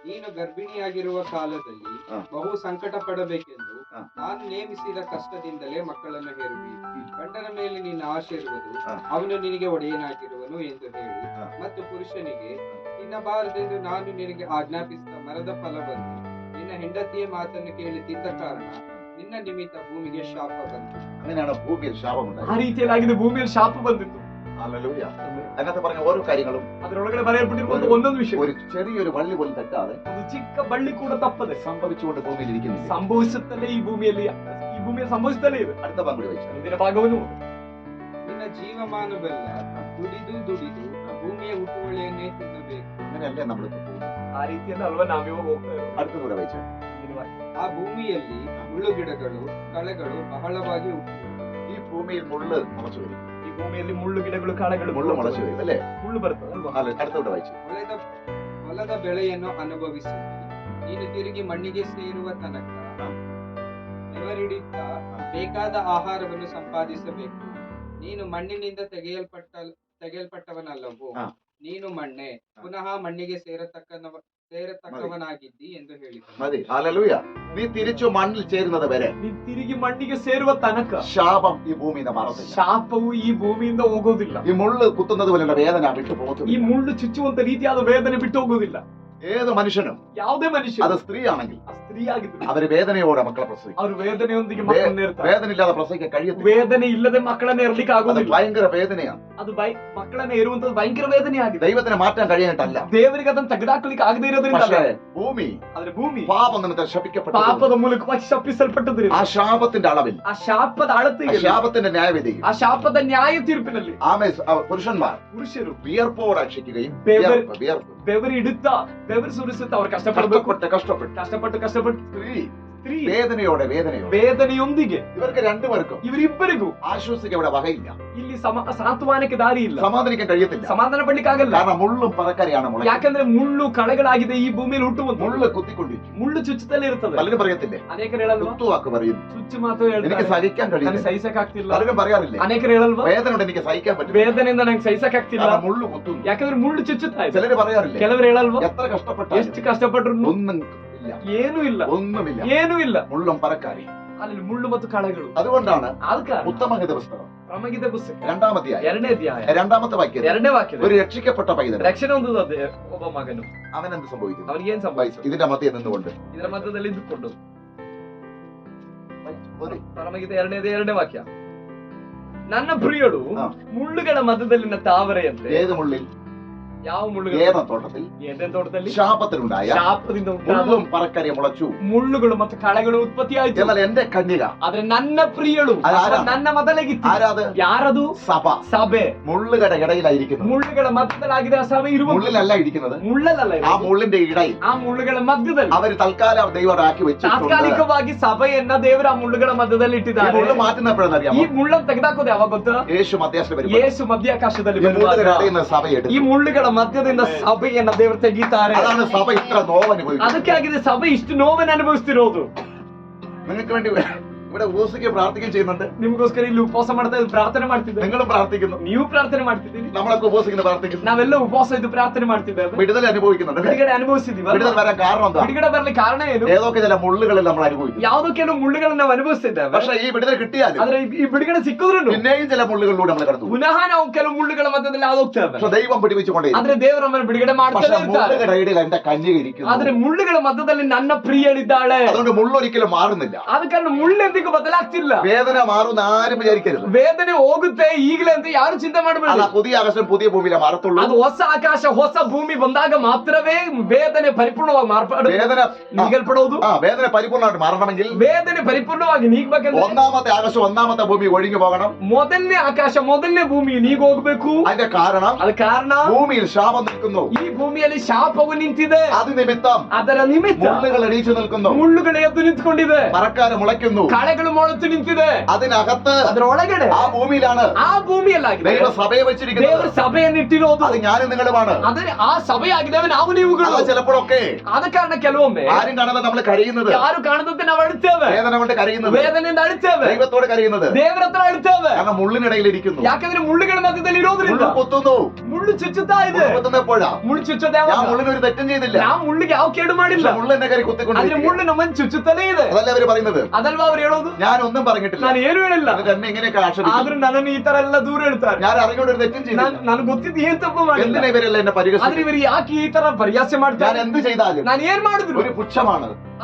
ನೀನು ಗರ್ಭಿಣಿಯಾಗಿರುವ ಕಾಲದಲ್ಲಿ ಬಹು ಸಂಕಟ ಪಡಬೇಕೆಂದು ನಾನು ನೇಮಿಸಿದ ಕಷ್ಟದಿಂದಲೇ ಮಕ್ಕಳನ್ನು ಹೆರುವಿ. ಗಂಡನ ಮೇಲೆ ನಿನ್ನ ಆಶೆ ಇರುವುದು, ಅವನು ನಿನಗೆ ಒಡೆಯನಾಗಿರುವನು ಎಂದು ಹೇಳಿ, ಮತ್ತು ಪುರುಷನಿಗೆ ತಿನ್ನಬಾರದೆಂದು ನಾನು ನಿನಗೆ ಆಜ್ಞಾಪಿಸಿದ ಮರದ ಫಲವನ್ನು ನಿನ್ನ ಹೆಂಡತಿಯ ಮಾತನ್ನು ಕೇಳಿ ತಿಂದ ಕಾರಣ ನಿನ್ನ ನಿಮಿತ್ತ ಭೂಮಿಗೆ ಶಾಪ ಬಂತು. അങ്ങനെയാണ് ഭൂമിയിൽ ശാപമുണ്ടായത്. ಆ ರೀತಿಯಾಗಿದೆ ಭೂಮಿಯಲ್ಲಿ ಶಾಪ ಬಂದಿತ್ತು. ഹല്ലേലൂയ. അതിനകത്ത് പറഞ്ഞ ഓരോ കാര്യങ്ങളും ಅದರೊಳಗಡೆ ಬರೆಯಲ್ಪಟ್ಟಿರುವಂತ ಒಂದೊಂದು ವಿಷಯ, ഒരു ചെറിയൊരു വള്ളി പോലും തെറ്റാതെ ಒಂದು ಚಿಕ್ಕ ಬಳ್ಳಿ ಕೂಡ ತಪ್ಪದೆ സംഭവിച്ചുകൊണ്ട് ഭൂമിയിൽ ഇരിക്കുന്നില്ല. ಸಂಭವಿಸುತ್ತಲೇ ಈ ಭೂಮಿಯಲ್ಲಿ ಸಂಭವಿಸುತ್ತಲೇ ಇದೆ. അടുത്ത പങ്കുടി വായിച്ചു. ಮುಂದಿನ ಭಾಗವನ್ನು ನಿನ್ನ ಜೀವಮಾನವೆಲ್ಲ ದುಡಿದು ಭೂಮಿಯ ಹುಟ್ಟುವಳಿಯನ್ನೇ ತಿನ್ನಬೇಕು. അങ്ങനെയല്ലേ നമ്മളിപ്പോ പോകുന്നത്. ಆ ರೀತಿಯಲ್ಲಿ ಅಲ್ವಾ ನಾವಿವಾಗ ಹೋಗ್ತಾ ಇರೋದು. അടുത്തൂടെ വായിച്ചു. ಆ ಭೂಮಿಯಲ್ಲಿ ಮುಳ್ಳುಗಿಡಗಳು ಕಳೆಗಳು ಬಹಳವಾಗಿ ಹುಟ್ಟುವು. ഈ ഭൂമിയിൽ മുള്ള് മുളച്ചു വരും. ಈ ಭೂಮಿಯಲ್ಲಿ ಮುಳ್ಳು ಗಿಡಗಳು ಕಾಳೆಗಳು മുള്ള് മുളച്ചു വരും അല്ലേ? ಮುಳ್ಳು ಬರ್ತದೆ ಅಲ್ವಾ? അടുത്തൂടെ വായിച്ചു. ಹೊಲದ ಬೆಳೆಯನ್ನು ಅನುಭವಿಸಿ ನೀನು ತಿರುಗಿ ಮಣ್ಣಿಗೆ ಸೇರುವ ತನಕ ಬೆವರಿಡುತ್ತಾ ಬೇಕಾದ ಆಹಾರವನ್ನು ಸಂಪಾದಿಸಬೇಕು. ನೀನು ಮಣ್ಣಿನಿಂದ ತೆಗೆಯಲ್ಪಟ್ಟವನಲ್ಲವೋ? ನೀನು ಮಣ್ಣೆ, ಪುನಃ ಮಣ್ಣಿಗೆ ಸೇರತಕ್ಕವನಾಗಿದ್ದಿ ಎಂದು ಹೇಳಿದನು. മതി. ഹല്ലേലൂയ. നീ തിരിച്ചു മണ്ണിൽ ചേരുന്നത് വരെ ನೀ ತಿರುಗಿ ಮಣ್ಣಿಗೆ ಸೇರುವ ತನಕ ശാപം ഈ ഭൂമിയിൽ മാറത്തില്ല. ಶಾಪವು ಈ ಭೂಮಿಯಿಂದ ಹೋಗೋದಿಲ್ಲ. ഈ മുള്ള് കുത്തുന്നത് പോലെയുള്ള വേദന വിട്ടു പോകത്തില്ല. ಈ ಮುಳ್ಳು ಚುಚ್ಚುವಂತ ರೀತಿಯಾದ ವೇದನೆ ಬಿಟ್ಟು ಹೋಗೋದಿಲ್ಲ. ഏത് മനുഷ്യനും, ಯಾವುದೇ ಮನುಷ್ಯ, അത് സ്ത്രീ ആണെങ്കിൽ ಆ ಸ್ತ್ರೀ ಆಗಿದ್ರು അവര് വേദനയോടെ മക്കളെ പ്രസവിക്കും. ಅವರು ವೇದನೆಯೊಂದಿಗೆ ಮಕ್ಕಳನ್ನ ಇರ್ತಾರೆ. വേദന ഇല്ലാതെ പ്രസവിക്കാൻ കഴിയത്തില്ല. ವೇದನೆ ಇಲ್ಲದೆ ಮಕ್ಕಳನ್ನ ಇರ್ಲಿಕ್ಕೆ അത് ಆಗೋದಿಲ್ಲ. ഭയങ്കര വേദനയാണ്. ಅದು ಮಕ್ಕಳನ್ನ ಇರುವಂತದ್ದು ಭಯಂಕರ ವೇದನೆ ಆಗಿದೆ. ദൈവത്തിന് മാറ്റാൻ കഴിയാനിട്ടല്ല. ದೇವರಿಗೆ ಅದನ್ನ ತೆಗೆದಾಕ್ಲಿಕ್ಕೆ ಆಗದೆ ಇರೋದ್ರಿಂದ പക്ഷേ ಅಲ್ಲ. ഭൂമി ಆದ್ರೆ ಭೂಮಿ പാപം നിമിത്തം ശപിക്കപ്പെട്ടു. ಪಾಪದ ಮೂಲಕವಾಗಿ ಶಪಿಸಲ್ಪಟ್ಟದ್ರಿಂದ ആ ശാപത്തിന്റെ അളവിൽ, ಆ ಶಾಪದ ആ ಅಳತೆಯಲ್ಲಿ, ശാപത്തിന്റെ ന്യായവിധിയിൽ ಆ ಶಾಪದ ನ್ಯಾಯ ತೀರ್ಪಿನಲ್ಲಿ പുരുഷന്മാർ ಪುರುಷರು വിയർപ്പോടെ രക്ഷിക്കുകയും ബെവർ- വിയർപ്പ് ಬೆವರಿಡುತ್ತಾ ಬೆವರು ಸುರಿಸುತ್ತಾ ಅವ್ರು ಕಷ್ಟಪಡಬೇಕು. ಕಷ್ಟಪಟ್ಟು സ്ത്രീ വേദനയൊന്നിಗೆ ഇവർക്ക് രണ്ടുപേർക്കും ಇವರಿಬ್ಬರಿಗೂ ആശ്വസിക്കാൻ ഇവിടെ വകയില്ല. ಇಲ್ಲಿ ಸಾಂತ್ವನಕ್ಕೆ ದಾರಿ ಇಲ್ಲ, സമാധാനിക്കാൻ കഴിയത്തില്ല. ಸಮಾಧಾನ ಪಡ್ಲಿಕ್ಕಾಗಲ್ಲ. കാരണം മുള്ളും പറക്കരയാണ് മുള. ಯಾಕಂದ್ರೆ ಮುಳ್ಳು ಕಳೆಗಳಾಗಿದೆ ಈ ಭೂಮಿಯಲ್ಲಿ ಹುಟ್ಟುವುದು. മുള്ള് കുത്തിക്കൊണ്ടിരിക്കും. ಮುಳ್ಳು ಚುಚ್ಚುತ್ತಲೇ ಇರ್ತದೆ. പലരും പറയത്തില്ലേ, ಅನೇಕರು ಹೇಳಲ್ವಾ, കുത്തുവാക്ക് പറയുന്നു, ಚುಚ್ಚು ಮಾತು എനിക്ക് ಹೇಳ್ತಾರೆ, സഹിക്കാൻ ನನಗೆ കഴിയില്ല. ಸಹಿಸಕ್ಕಾಗ್ತಿಲ್ಲ. പലരും പറയാറില്ലേ, ಅನೇಕರು ಹೇಳಲ್ವಾ, വേദന കൊണ്ട് എനിക്ക് സഹിക്കാൻ പറ്റില്ല, ವೇದನೆಯಿಂದ ನಂಗೆ ಸಹಿಸಕ್ಕಾಗ್ತಿಲ್ಲ, കാരണം മുള്ളു കുത്തുന്നു. ಯಾಕಂದ್ರೆ ಮುಳ್ಳು ಚುಚ್ಚುತ್ತಾ ಇದೆ. ചിലര് പറയാറില്ലേ, ಕೆಲವರು ಹೇಳಲ್ವಾ, എത്ര കഷ്ടപ്പെട്ടാലും ಎಷ್ಟು ಕಷ್ಟಪಟ್ರು ഒന്നും ഇല്ല, ಏನೂ ಇಲ್ಲ, ഒന്നുമില്ല, ಏನೂ ಇಲ್ಲ. മുള്ളും പറക്കാരി. ಅಲ್ಲಿ ಮುಳ್ಳು ಮತ್ತು ಕಳೆಗಳು. അതുകൊണ്ടാണ് ಅದಕ್ಕೆ ഉത്തമഗീത പുസ്തകം ಪ್ರಮಗೀತ ಪುಸ್ತಕ 2-ാം അധ്യായം 2ನೇ ಅಧ್ಯಾಯ 2-ാമത്തെ വാക്യം, 2ನೇ ವಾಕ್ಯ, ഒരു രക്ഷിക്കപ്പെട്ട പൈതൽ ರಕ್ಷಣೆ ಹೊಂದುತ್ತದೆ ಒಬ್ಬ ಮಗನು. അവനെന്ത് സംഭവിക്കുന്നു? ಅವನಿಗೆ ಏನ್ ಸಂಭವಿಸಿತು? ഇതിന്റെ മധ്യേ നിന്നുകൊണ്ട് ಇದರ ಮಧ್ಯದಲ್ಲಿ ಇದ್ದುಕೊಂಡು ഓതി. ಪರಮಗೀತೆ 2ನೇ ವಾಕ್ಯ, ನನ್ನ ಪ್ರಿಯಳು ಹಾ. ಮುಳ್ಳುಗಳ ಮಧ್ಯದಲ್ಲಿನ ತಾವರೆಯಂತೆ. ഏത് മുള്ളിൽ? ಯಾವ ಮುಳ್ಳುಗಳು? ഏതൻ തോട്ടത്തിൽ ಏದೇನ್ ತೋಟದಲ್ಲಿ ശാപത്തിനുണ്ടായ ಶಾಪದಿಂದ ಉಂಟಾದ മുള്ളും പറക്കരെ മുളച്ചു. ಮುಳ್ಳುಗಳು ಮತ್ತು ಕಳೆಗಳು ಉತ್ಪತ್ತಿ ಆಯ್ತು. എന്നാൽ എന്റെ കന്യക, ಆದ್ರೆ ನನ್ನ ಪ್ರಿಯಳು, ಅದಾರ? ನನ್ನ ಮೊದಲಿಗಿತ್ತು. ആരാത്? ಯಾರದು? സഭ. ಸಭೆ മുള്ളുകളുടെ ഇടയിലായിരിക്കുന്നു. ಮುಳ್ಳುಗಳ ಮಧ್ಯದಲ್ಲಾಗಿದೆ ಆ ಸಭೆ ಇರುವ. മുള്ളിലല്ല ഇരിക്കുന്നത്, ಮುಳ್ಳಲ್ಲ ആ മുള്ളിന്റെ ഇടയിൽ ಆ ಮುಳ್ಳುಗಳ ಮಧ್ಯದಲ್ಲಿ അവര് തൽക്കാലം ദൈവരാക്കി വെച്ചിട്ടുണ്ട്. ತಾತ್ಕಾಲಿಕವಾಗಿ ಸಭೆಯನ್ನ ದೇವರ ಆ ಮುಳ್ಳುಗಳ ಮಧ್ಯದಲ್ಲಿ ഈ ಇಟ್ಟಿದ್ದಾರೆ. മുള്ളു മാറ്റുന്നപ്പോഴെന്നറിയാമോ? ಈ ಮುಳ್ಳನ್ನು ತೆಗೆದಾಕೋದು ಯಾವಾಗ ಗೊತ್ತಾ? യേശു മധ്യാശം വരുമ്പോൾ ಯೇಸು ಮಧ್ಯಾಕಾಶದಲ್ಲಿ ഈ മുള്ളുകളുടെ ಬರುವಾಗ ഇടയിൽ നിന്ന് സഭയെടുത്തു. ಈ ಮುಳ್ಳುಗಳ ಮಧ್ಯದಿಂದ ಸಭೆಯನ್ನ ದೇವರು ತೆಗೀತಾರೆ. അതാണ് സഭ ഇത്ര നോവ് അനുഭവിക്കുന്നത്. ಅದಕ್ಕೆ ಆಗಿದೆ ಸಭೆ ಇಷ್ಟು ನೋವನ್ನು ಅನುಭವಿಸ್ತಿರೋದು. നിങ്ങൾക്ക് വേണ്ടി ഇവിടെ ഉപവസിക്കുകയും പ്രാർത്ഥിക്കുകയും ചെയ്യുന്നുണ്ട്. ನಿಮಗೋಸ್ಕರ ಇಲ್ಲಿ ಉಪವಾಸ ಮಾಡ್ತಾ ಇದ್ದು ಪ್ರಾರ್ಥನೆ ಮಾಡ್ತಿದ್ದೇವೆ. നിങ്ങളും പ്രാർത്ഥിക്കുന്നു, ನೀವು ಪ್ರಾರ್ಥನೆ ಮಾಡ್ತಿದ್ದೀರಿ, നമ്മളൊക്കെ ഉപവസിക്കുന്നു, പ്രാർത്ഥിക്കുന്നു, ನಾವೆಲ್ಲ ಉಪವಾಸ ಇದ್ದು ಪ್ರಾರ್ಥನೆ ಮಾಡ್ತಿದ್ದೇವೆ. വിടുതൽ അനുഭവിക്കുന്നുണ്ട്. ಬಿಡುಗಡೆ ಅನುಭವಿಸಿದೀವಿ. വിടുതൽ വരാൻ കാരണം എന്താ? ಬಿಡುಗಡೆ ಬರ್ಲಿ ಕಾರಣ ಏನು? ഏതൊക്കെ ചില മുള്ളുകളിൽ നമ്മൾ അനുഭവിക്കും. ಯಾವ್ದೋ ಕೆಲವು ಮುಳ್ಳುಗಳನ್ನ ನಾವು ಅನುಭವಿಸ್ತಿದ್ದೇವೆ. പക്ഷെ ഈ വിടുതൽ കിട്ടിയാലും ಆದ್ರೆ ಈ ಬಿಡುಗಡೆ ಸಿಕ್ಕಿದ್ರು പിന്നെയും ചില മുള്ളുകളിലൂടെ നമ്മൾ കടന്നു പോകും. ಪುನಃ ನಾವು ಕೆಲವು ಮುಳ್ಳುಗಳ ಮಧ್ಯದಲ್ಲಿ ಹೋಗ್ತೇವೆ. പക്ഷെ ദൈവം പിടിവെച്ചുകൊണ്ടേ. ಆದ್ರೆ ದೇವರಮ್ಮನ್ನು ಬಿಡುಗಡೆ പക്ഷെ ಮಾಡ್ತಾನೆ ಇರ್ತಾರೆ. മുള്ളുകളുടെ ഇടയിൽ എന്റെ കന്യക ഇരിക്കുന്നു. ಆದ್ರೆ ಮುಳ್ಳುಗಳ ಮಧ್ಯದಲ್ಲಿ ನನ್ನ ಪ್ರಿಯಳಿದ್ದಾಳೆ. അതുകൊണ്ട് മുള്ളൊരിക്കലും മാറുന്നില്ല. ಆದ ಕಾರಣ ಮುಳ್ಳೆಂದಿಗೂ ಬದಲಾಗ್ತಿಲ್ಲ. വേദന മാറുന്ന ആരും വിചാരിക്കരുത്. ವೇದನೆ ಹೋಗುತ್ತೆ ಈಗಲೇ ಅಂತ ಯಾರು ಚಿಂತೆ അല്ല, ಮಾಡಬೇಡಿ. പുതിയ ആകാശം പുതിയ ഭൂമിയിലെ മാറത്തുള്ളൂ. ಅದು ಹೊಸ ಆಕಾಶ ಹೊಸ ಭೂಮಿ ಬಂದಾಗ ಮಾತ್ರವೇ ವೇದನೆ ಪರಿಪೂರ್ಣವಾಗಿ വേദന ನೀಗಲ್ಪಡೋದು. വേദന പരിപൂർണ്ണമായിട്ട് മാറണമെങ്കിൽ ವೇದನೆ ಪರಿಪೂರ್ಣವಾಗಿ ನೀಗ್ಬೇಕಂದ್ರೆ ഒന്നാമത്തെ ആകാശം ഒന്നാമത്തെ ഭൂമി ഒഴിഞ്ഞു പോകണം. ಮೊದಲನೇ ಆಕಾಶ ಮೊದಲನೇ ಭೂಮಿ ನೀಗ ಹೋಗ್ಬೇಕು. അതിന്റെ കാരണം ಅದ ಕಾರಣ ഭൂമിയിൽ ശാപം നിൽക്കുന്നു. ಈ ಭೂಮಿಯಲ್ಲಿ ಶಾಪವು ನಿಂತಿದೆ. അത് നിമിത്തം ಅದರ ನಿಮಿತ್ತ മുള്ളുകൾ എണീച്ചു നിൽക്കുന്നു. ಮುಳ್ಳುಗಳು ಎದ್ದು ನಿಂತ್ಕೊಂಡಿದೆ. പറക്കാര് മുളയ്ക്കുന്നു. ಕಳೆಗಳು ಮೊಳತು ನಿಂತಿದೆ. അതിനകത്ത് ಅದರ ಒಳಗಡೆ ആ ഭൂമിയിലാണ് ಆ ಭೂಮಿಯಲ್ಲಾಗಿದೆ ദൈവ സഭയെ വെച്ചിരിക്കുന്നത്. ದೇವರ ಸಭೆಯನ್ನು ಇಟ್ಟಿರೋದು. അത് ഞാനും നിങ്ങളുമാണ്. ಅದೇ ಆ ಸಭೆಯಾಗಿದ್ದಾವೆ ನಾವು ನೀವುಗಳು. അത് ചിലപ്പോഴൊക്കെ ಆದ ಕಾರಣ ಕೆಲವೊಮ್ಮೆ ആരും കാണാതെ നമ്മൾ കരയുന്നത്, ಯಾರು ಕಾಣದಂತೆ ನಾವು ಅಳುತ್ತೇವೆ. വേദന കൊണ്ട് കരയുന്നത്, ವೇದನೆಯಿಂದ ಅಳುತ್ತೇವೆ. ദൈവത്തോട് കരയുന്നത്. ದೇವರ ಹತ್ರ ಅಳುತ್ತೇವೆ. കാരണം മുള്ളിനിടയിൽ ഇരിക്കുന്നു. ಯಾಕಂದ್ರೆ ಮುಳ್ಳುಗಳ ಮಧ್ಯದಲ್ಲಿ ಇರೋದ್ರಿಂದ മുള്ളു കുത്തുന്നു. ಮುಳ್ಳು ಚುಚ್ಚುತ್ತಾ ಇದೆ. മുള്ളു കുത്തുന്നപ്പോഴാ ಮುಳ್ಳು ಚುಚ್ಚುತ್ತೆ ഞാൻ ಯಾವಾಗ? മുള്ളിന് ഒരു തെറ്റും ചെയ്തില്ല. ನಾವು ಮುಳ್ಳಿಗೆ ಯಾವ ಕೇಡು ಮಾಡಿಲ್ಲ. പക്ഷെ മുള്ള് എന്നെ കയറി ಆದ್ರೆ കുത്തിക്കൊണ്ടിരിക്കുന്നു. ಮುಳ್ಳು ನಮ್ಮನ್ನು ಚುಚ್ಚುತ್ತಲೇ ಇದೆ. അതല്ല അവര് പറയുന്നത്. ಅದಲ್ವಾ ಅವ್ರು ಹೇಳೋದು? ഞാൻ ഒന്നും പറഞ്ഞിട്ടില്ല, ನಾನು ಏನು ಹೇಳಿಲ್ಲ. എന്നിട്ട് എന്നെ ഇങ്ങനെയൊക്കെ ആക്ഷേപിക്കുന്നു. ಆದ್ರೂ ನನ್ನನ್ನು ಈ ತರ ಎಲ್ಲ ದೂರ ಹೇಳ್ತಾರೆ. ഞാൻ അറിഞ്ഞോണ്ട് ഒരു തെറ്റും ചെയ്തില്ല. ನನಗೆ ಗೊತ್ತಿದ್ದು ಏನ್ ತಪ್ಪು ಮಾಡಿಲ್ಲ. എന്തിനാ ഇവരെല്ലാം എന്നെ ಆದ್ರೆ പരിഹസിക്കുന്നത്? ಇವರು ಯಾಕೆ ಈ ತರ ಪರ್ಯಾಸ ഞാൻ ಮಾಡ್ತಾರೆ? എന്ത് ചെയ്താലും ನಾನು ಏನ್ ಮಾಡಿದ್ರು ഒരു പുച്ഛമാണ്.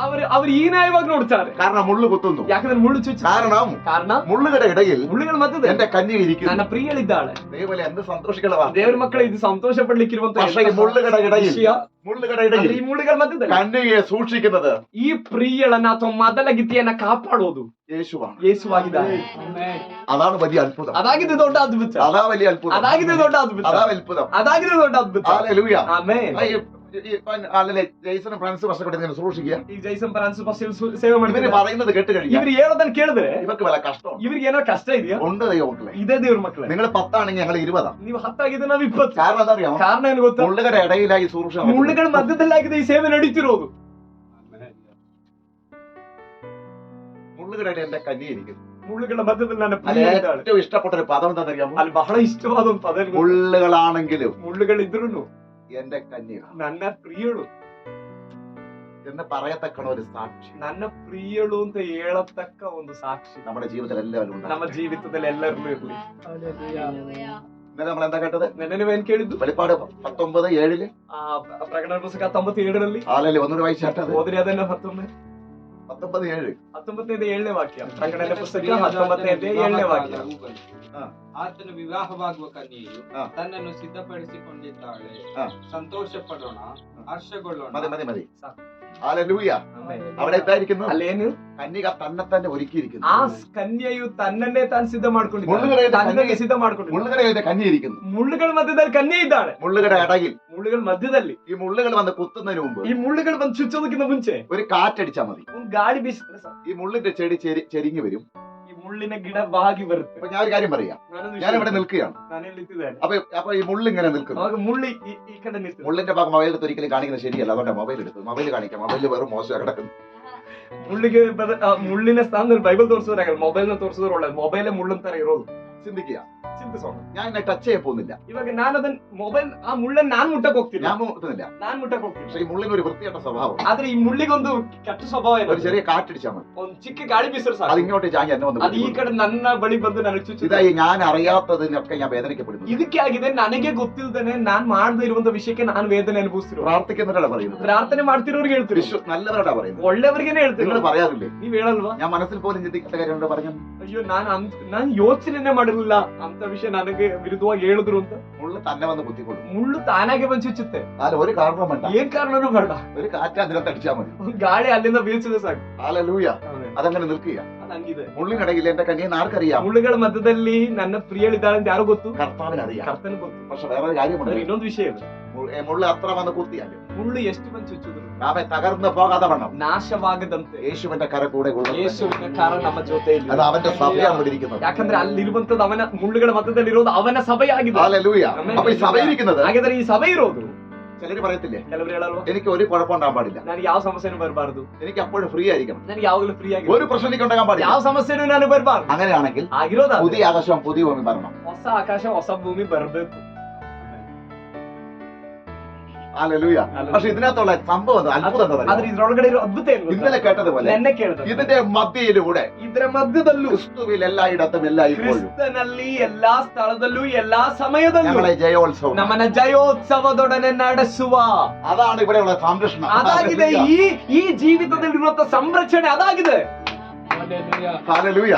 ಅವ್ರು ಈ ನ್ಯಾಯವಾಗಿ ನೋಡ್ತಾರೆ. കാരണം മുള്ളു കുത്തുന്നു. ಯಾಕಂದ್ರೆ ಮುಳ್ಳು ಚುಚ್ಚು കാരണം മുള്ളുകളുടെ ഇടയിൽ ಮುಳ್ಳುಗಳ ಮಧ್ಯದಲ್ಲಿ എന്റെ കന്യക ഇരിക്കുന്നു. ನನ್ನ ಪ್ರಿಯಳಿದ್ದಾಳೆ. ദൈവമേ, എന്ത് സന്തോഷികളവാ. ದೇವರ ಮಕ್ಕಳು ಇದು ಸಂತೋಷ ಪಡ್ಲಿಕ್ಕಿರುವಂತ പക്ഷേ ഈ മുള്ളുകളുടെ ഇടയിൽ ವಿಷಯ. മുള്ളുകളുടെ ಆದ್ರೆ ഇടയിൽ ಈ ಮುಳ್ಳುಗಳ ಮಧ್ಯದಲ್ಲಿ കന്യകയെ സൂക്ഷിക്കുന്നത് ಈ ಪ್ರಿಯಳನ್ನ ಅಥವಾ ಮೊದಲ ಗೀತೆಯನ್ನ ಕಾಪಾಡೋದು യേശുവാണ്. ಯೇಸುವಾಗಿದ್ದಾನೆ. അതാണ് വലിയ അത്ഭുതം. ಅದಾಗಿದೆ ದೊಡ್ಡ ಅದ್ಭುತ. അതാ വലിയ അത്ഭുതം. ಅದಾಗಿದೆ ದೊಡ್ಡ ಅದ್ಭುತ. അതാ അത്ഭുതം. ಅದಾಗಿದೆ ದೊಡ್ಡ ಅದ್ಭುತ. ഹല്ലേലൂയ. ಆಮೆನ್. അല്ലല്ലേ ജെയ്സൺ ഫ്രാൻസ് വർഷം സൂക്ഷിക്കുക. ಈ ಜೈಸನ್ ಫ್ರಾನ್ಸಿಸ್ ಪಾಸ್ಟರ್ ಸೇವೆ ഇവര് ಮಾಡ್ತಾರೆ. പറയുന്നത് കേട്ട് കഴിഞ്ഞാൽ ಇವ್ರು ಹೇಳೋದನ್ನ ಕೇಳಿದ್ರೆ ഇവർക്ക് വല്ല കഷ്ടമാണ്. ಇವ್ರಿಗೆ ಏನೋ ಕಷ್ಟ ಇದೆಯಾ? ഉണ്ട് ദൈവമക്കളെ. ಇದೇ ದೇವ್ರ ಮಕ್ಕಳೇ. നിങ്ങൾ 10 ആണെങ്കിൽ ഞങ്ങൾ 20. ನೀವು 10 ಆಗಿದ್ರೆ ನಾವು 20. കാരണം എന്താ അറിയാമോ? ಕಾರಣ ಏನು ಗೊತ್ತಾ? മുള്ളുകളുടെ ഇടയിലായി സൂക്ഷിച്ച ಮುಳ್ಳುಗಳ ಮಧ್ಯದಲ್ಲಾಗಿದೆ ಈ ಸೇವೆ ನಡೀತಿರೋದು. മുള്ളുകളുടെ ഇടയിൽ എന്റെ കന്യയിരിക്കുന്നു. ಮುಳ್ಳುಗಳ ಮಧ್ಯದಲ್ಲಿ ನನ್ನ അതിൽ ಪ್ರಿಯಳಿದ್ದಾಳೆ. ഏറ്റവും ഇഷ്ടപ്പെട്ട ഒരു പദം എന്താണെന്നറിയാമോ? ಅಲ್ಲಿ ಬಹಳ ಇಷ್ಟವಾದ ಒಂದು ಪದ ಏನು ಗೊತ್ತಾ? മുള്ളുകളാണെങ്കിലും ಮುಳ್ಳುಗಳಿದ್ರು എന്റെ കന്യക ನನ್ನ ಪ್ರಿಯಳು, എന്ന് പറയത്തക്കണ ഒരു സാക്ഷി ನನ್ನ ಪ್ರಿಯಳು ಅಂತ ಹೇಳತಕ್ಕ ಒಂದು ಸಾಕ್ಷಿ നമ്മുടെ ജീവിതത്തിൽ എല്ലാവരും ನಮ್ಮ ഉണ്ടാകും. ಜೀವಿತದಲ್ಲಿ ಎಲ್ಲರಲ್ಲೂ ಇರಲಿ. ഇന്നലെ നമ്മൾ എന്താ കേട്ടത്? ನೆನ್ನೆ ನೀವೇನ್ ಕೇಳಿದ್ದು? വെളിപ്പാട് 19:7 ಆ ಪ್ರಕಟಣೆ ಪುಸ್ತಕ 97ರಲ್ಲಿ ആലല്ലേ ഒന്നുകൂടി വായിച്ചാട്ടത്. ಓದ್ರಿ ಅದನ್ನ 19:7 19ನೇ ವಾಕ್ಯ. ಪ್ರಕಟಣೆ ಪುಸ್ತಕ 19ನೇ ವಾಕ್ಯ. ಆತನು ವಿವಾಹವಾಗುವ ಕನ್ಯೆಯು ಹಾ. ತನ್ನನ್ನು ಸಿದ್ಧಪಡಿಸಿಕೊಂಡಿದ್ದಾಳೆ. ಹಾ. ಸಂತೋಷ ಪಡೋಣ, ಹರ್ಷಗೊಳ್ಳೋಣ. മതി ഹല്ലേലൂയ. അവിടെ എന്തായിരിക്കുന്നു? ಅಲ್ಲೇನು? കന്യക തന്നെ തന്നെ ഒരുക്കിയിരിക്കുന്നു. ಆ ಕನ್ಯೆಯು ತನ್ನನ್ನೇ ತಾನು ಸಿದ್ಧ ಮಾಡ್ಕೊಂಡಿದ್ದಾಳೆ. ಮುಳ್ಳುಗಳ ತನ್ನನ್ನೇ ಸಿದ್ಧ ಮಾಡ್ಕೊಂಡಿದ್ದಾಳೆ. മുള്ളുകടയുടെ കന്യയിരിക്കുന്നു. ಮುಳ್ಳುಗಳ ಮಧ್ಯದಲ್ಲಿ ಕನ್ಯೆ ಇದ್ದಾಳೆ. മുള്ളുകട ഇടയിൽ ಮುಳ್ಳುಗಳ ಮಧ್ಯದಲ್ಲಿ ഈ മുള്ളുകൾ വന്ന് കുത്തുന്നതിന് മുമ്പ് ಈ ಮುಳ್ಳುಗಳು ಬಂದು ಚುಚ್ಚೋದಕ್ಕಿಂತ ಮುಂಚೆ ഒരു കാറ്റടിച്ചാൽ മതി. ಒಂದು ಗಾಳಿ ಬೀಸಿದ್ರೆ ಸಾಕು. ഈ മുള്ളിന്റെ ചെടി ചെരിഞ്ഞു വരും. ಈ ಮುಳ್ಳಿನ ಗಿಡ ಬಾಗಿ ಬರುತ್ತೆ. അപ്പൊ ഞാൻ ഒരു കാര്യം പറയാം. ನಾನೊಂದು ഞാൻ ഇവിടെ നിൽക്കുകയാണ്. ನಾನು ನಿಂತಿದ್ದೇನೆ. അപ്പൊ ഈ മുള്ള് ഇങ്ങനെ നിൽക്കുന്നു. ಅವಾಗ ಮುಳ್ಳಿ ಈ ಕಡೆ ನಿಂತಿದೆ. മുള്ളിന്റെ ഭാഗം മൊബൈൽ എടുത്ത് ഒരിക്കലും കാണിക്കുന്നത് ശരിയല്ല. അതുകൊണ്ട് മൊബൈൽ എടുത്തു. മൊബൈൽ കാണിക്കാം. മൊബൈൽ വെറും മോശം കിടക്കുന്നു. ಮುಳ್ಳಿಗೆ ಮುಳ್ಳಿನ ಸ್ಥಾನದಲ್ಲಿ ಬೈಬಲ್ ತೋರಿಸೋರಾಗಲ್ಲ, ಮೊಬೈಲ್ ನ ತೋರಿಸಿದ್ರೆ ಒಳ್ಳೇದು. ಮೊಬೈಲ್ ಮುಳ್ಳಿನ ತರ ಇರೋದು. ചിന്തിക്കുക. ಚಿಂತಿಸೋಣ. ഞാൻ എന്നെ ടച്ച് ചെയ്യാൻ പോകുന്നില്ല. ಇವಾಗ ನಾನು ಅದನ್ನ ಮೊಬೈಲ್ ಆ ಮುಳ್ಳನ್ನ ನಾನ್ ಮುಟ್ಟಕ್ ಹೋಗ್ತೀನಿ. ഞാൻ മുട്ടുന്നില്ല. ನಾನ್ ಮುಟ್ಟಕ್ ಹೋಗ್ತೀನಿ. പക്ഷെ ഈ മുള്ളിന് ഒരു വൃത്തികെട്ട സ്വഭാവം. ಆದ್ರೆ ಈ ಮುಳ್ಳಿಗೊಂದು ಕೆಟ್ಟ ಸ್ವಭಾವ ಇದೆ. ഒരു ചെറിയ കാറ്റടിച്ചാൽ മതി. ಒಂದ್ ಚಿಕ್ಕ ಗಾಳಿ ಬೀಸಿದ್ರೆ അത് ಸಾಕು. ഇങ്ങോട്ട് ചാഞ്ഞ് എന്നെ വന്ന് ಅದು ಈ ಕಡೆ ನನ್ನ ಬಳಿ ಬಂದು ನನಗೆ ಚುಚ್ಚುತ್ತೆ. ഇതായി ഞാൻ അറിയാത്തതിനൊക്കെ ഞാൻ വേദനിക്കപ്പെടുന്നു. ಇದಕ್ಕೆ ಆಗಿದೆ, ನನಗೆ ಗೊತ್ತಿಲ್ದೇನೆ ನಾನ್ ಮಾಡದೇ ಇರುವಂತ ವಿಷಯಕ್ಕೆ ನಾನು ವೇದನೆ ಅನುಭವಿಸ್ತಿರೋ. പ്രാർത്ഥിക്കുന്നവരാണ് പറയുന്നത്. ಪ್ರಾರ್ಥನೆ ಮಾಡ್ತಿರೋರಿಗೆ ಹೇಳ್ತೀರಿ, നല്ലവരോടാ പറയുന്നത്. ಒಳ್ಳೆಯವರಿಗೇನೆ ಹೇಳ್ತೀರಿ. നിങ്ങൾ പറയാറില്ലേ? ನೀವ್ ಹೇಳಲ್ವಾ? ഞാൻ മനസ്സിൽ പോലും ചിന്തിക്കാത്ത കാര്യമുണ്ട് പറഞ്ഞു. ಅಯ್ಯೋ ನಾನು ಯೋಚನೆ ಮಾಡಿರಲಿಲ್ಲ ಅಂತ ವಿಷಯ ನನಗೆ ವಿರುದ್ಧವಾಗಿ ಹೇಳಿದ್ರು ಅಂತ. മുള്ള് തന്നെ വന്ന് കുത്തിക്കൊള്ളും. ಮುಳ್ಳು ತಾನಾಗೆ ಬಂದು ಚುಚ್ಚುತ್ತೆ. അല്ല ഒരു കാരണം വേണ്ട. ಏನ್ ಕಾರಣನೂ ಬೇಡ, ഒരു കാറ്റ് അതിനകത്ത് അടിച്ചാൽ മതി. ಒಂದ್ ಗಾಳಿ ಅಲ್ಲಿಂದ ಬೀಳ್ಸಿದ್ರೆ ಸಾಕು. ഹല്ലേലൂയ. അതങ്ങനെ നിൽക്കുക. ಅದಂಗಿದೆ. മുള്ളിനിടയിൽ എന്റെ കന്യെന്ന് ആർക്കറിയാം? ಮುಳ್ಳುಗಳ ಮಧ್ಯದಲ್ಲಿ ನನ್ನ ಪ್ರಿಯಳಿದ್ದಾಳೆ ಅಂತ ಯಾರು ಗೊತ್ತು? കർത്താവിനറിയാം. ಕರ್ತನ ಗೊತ್ತು. പക്ഷെ വേറൊരു കാര്യമുണ്ട്. ಆದ್ರೆ ಇನ್ನೊಂದು ವಿಷಯ ಇದೆ. മുള്ള് അത്ര വന്ന് കുത്തിയാലും ಮುಳ್ಳು ಎಷ್ಟು ಬಂದು ಚುಚ್ಚಿದ್ರು നാമെ തകർന്ന് പോകാതെ വണ്ണം ನಾಶವಾಗದಂತೆ യേശുവിന്റെ കര കൂടെ കൊള്ളും. ಯೇಸುವಿನ ಕರ ನಮ್ಮ ಜೊತೆಯಲ್ಲಿ. അത് അവന്റെ സഭയാണ് ഇവിടെ ഇരിക്കുന്നത്. ಯಾಕಂದ್ರೆ ಅಲ್ಲಿರುವಂತದ್ದು ಅವನ ಮುಳ್ಳುಗಳ ಮಧ್ಯದಲ್ಲಿ ಇರೋದು ಅವನ ಸಭೆಯಾಗಿದೆ. ഹല്ലേലൂയ. അപ്പൊ ഈ സഭയിരിക്കുന്നത് ಹಾಗಾದ್ರೆ ಈ ಸಭೆ ಇರೋದು, ചിലര് പറയത്തില്ലേ, ಕೆಲವರು ಹೇಳಲ್ವಾ, എനിക്ക് ഒരു കുഴപ്പമുണ്ടാകാൻ പാടില്ല, ನನಗೆ ಯಾವ ಸಮಸ್ಯೆನೂ ಬರಬಾರದು, എനിക്ക് അപ്പോഴും ഫ്രീ ആയിരിക്കണം, ನನಗೆ ಯಾವಾಗಲೂ ಫ್ರೀ ಆಗಿ ഒരു പ്രശ്നം എനിക്ക് ഉണ്ടാകാൻ പാടില്ല. ಯಾವ ಸಮಸ್ಯೆನೂ ನಾನು ಬರಬಾರದು. അങ്ങനെയാണെങ്കിൽ ಆಗಿರೋದು പുതിയ ആകാശവും പുതിയ ഭൂമി വരണം. ಹೊಸ ಆಕಾಶ ಹೊಸ ಭೂಮಿ ಬರಬೇಕು. ഹല്ലേലൂയ. പക്ഷെ ഇതിനകത്തുള്ള സംഭവം അത്ഭുതം എന്താ ಆದ್ರೆ അറിയോ? ಇದ್ರೊಳಗಡೆ ಇರೋ ಅದ್ಭುತ ಏನು ಗೊತ್ತಾ? ഇന്നലെ കേട്ടതുപോലെ ನೆನ್ನೆ ಕೇಳಿದ ഇതിന്റെ മധ്യയിലൂടെ ಇದರ ಮಧ್ಯದಲ್ಲೂ ക്രിസ്തുവിൽ എല്ലായിടത്തും എല്ലായ്പ്പോഴും ಕ್ರಿಸ್ತನಲ್ಲಿ ಎಲ್ಲಾ ಸ್ಥಳದಲ್ಲೂ ಎಲ್ಲಾ ಸಮಯದಲ್ಲೂ ഞങ്ങളെ ജയോത്സവം, ನಮ್ಮನ್ನ ಜಯೋತ್ಸವದೊಡನೆ ನಡೆಸುವ, അതാണ് ഇവിടെയുള്ള സംരക്ഷണം. ಅದಾಗಿದೆ ಈ ಜೀವಿತದಲ್ಲಿರುವಂತ ಸಂರಕ್ಷಣೆ, ಅದಾಗಿದೆ. ഹല്ലേലൂയ.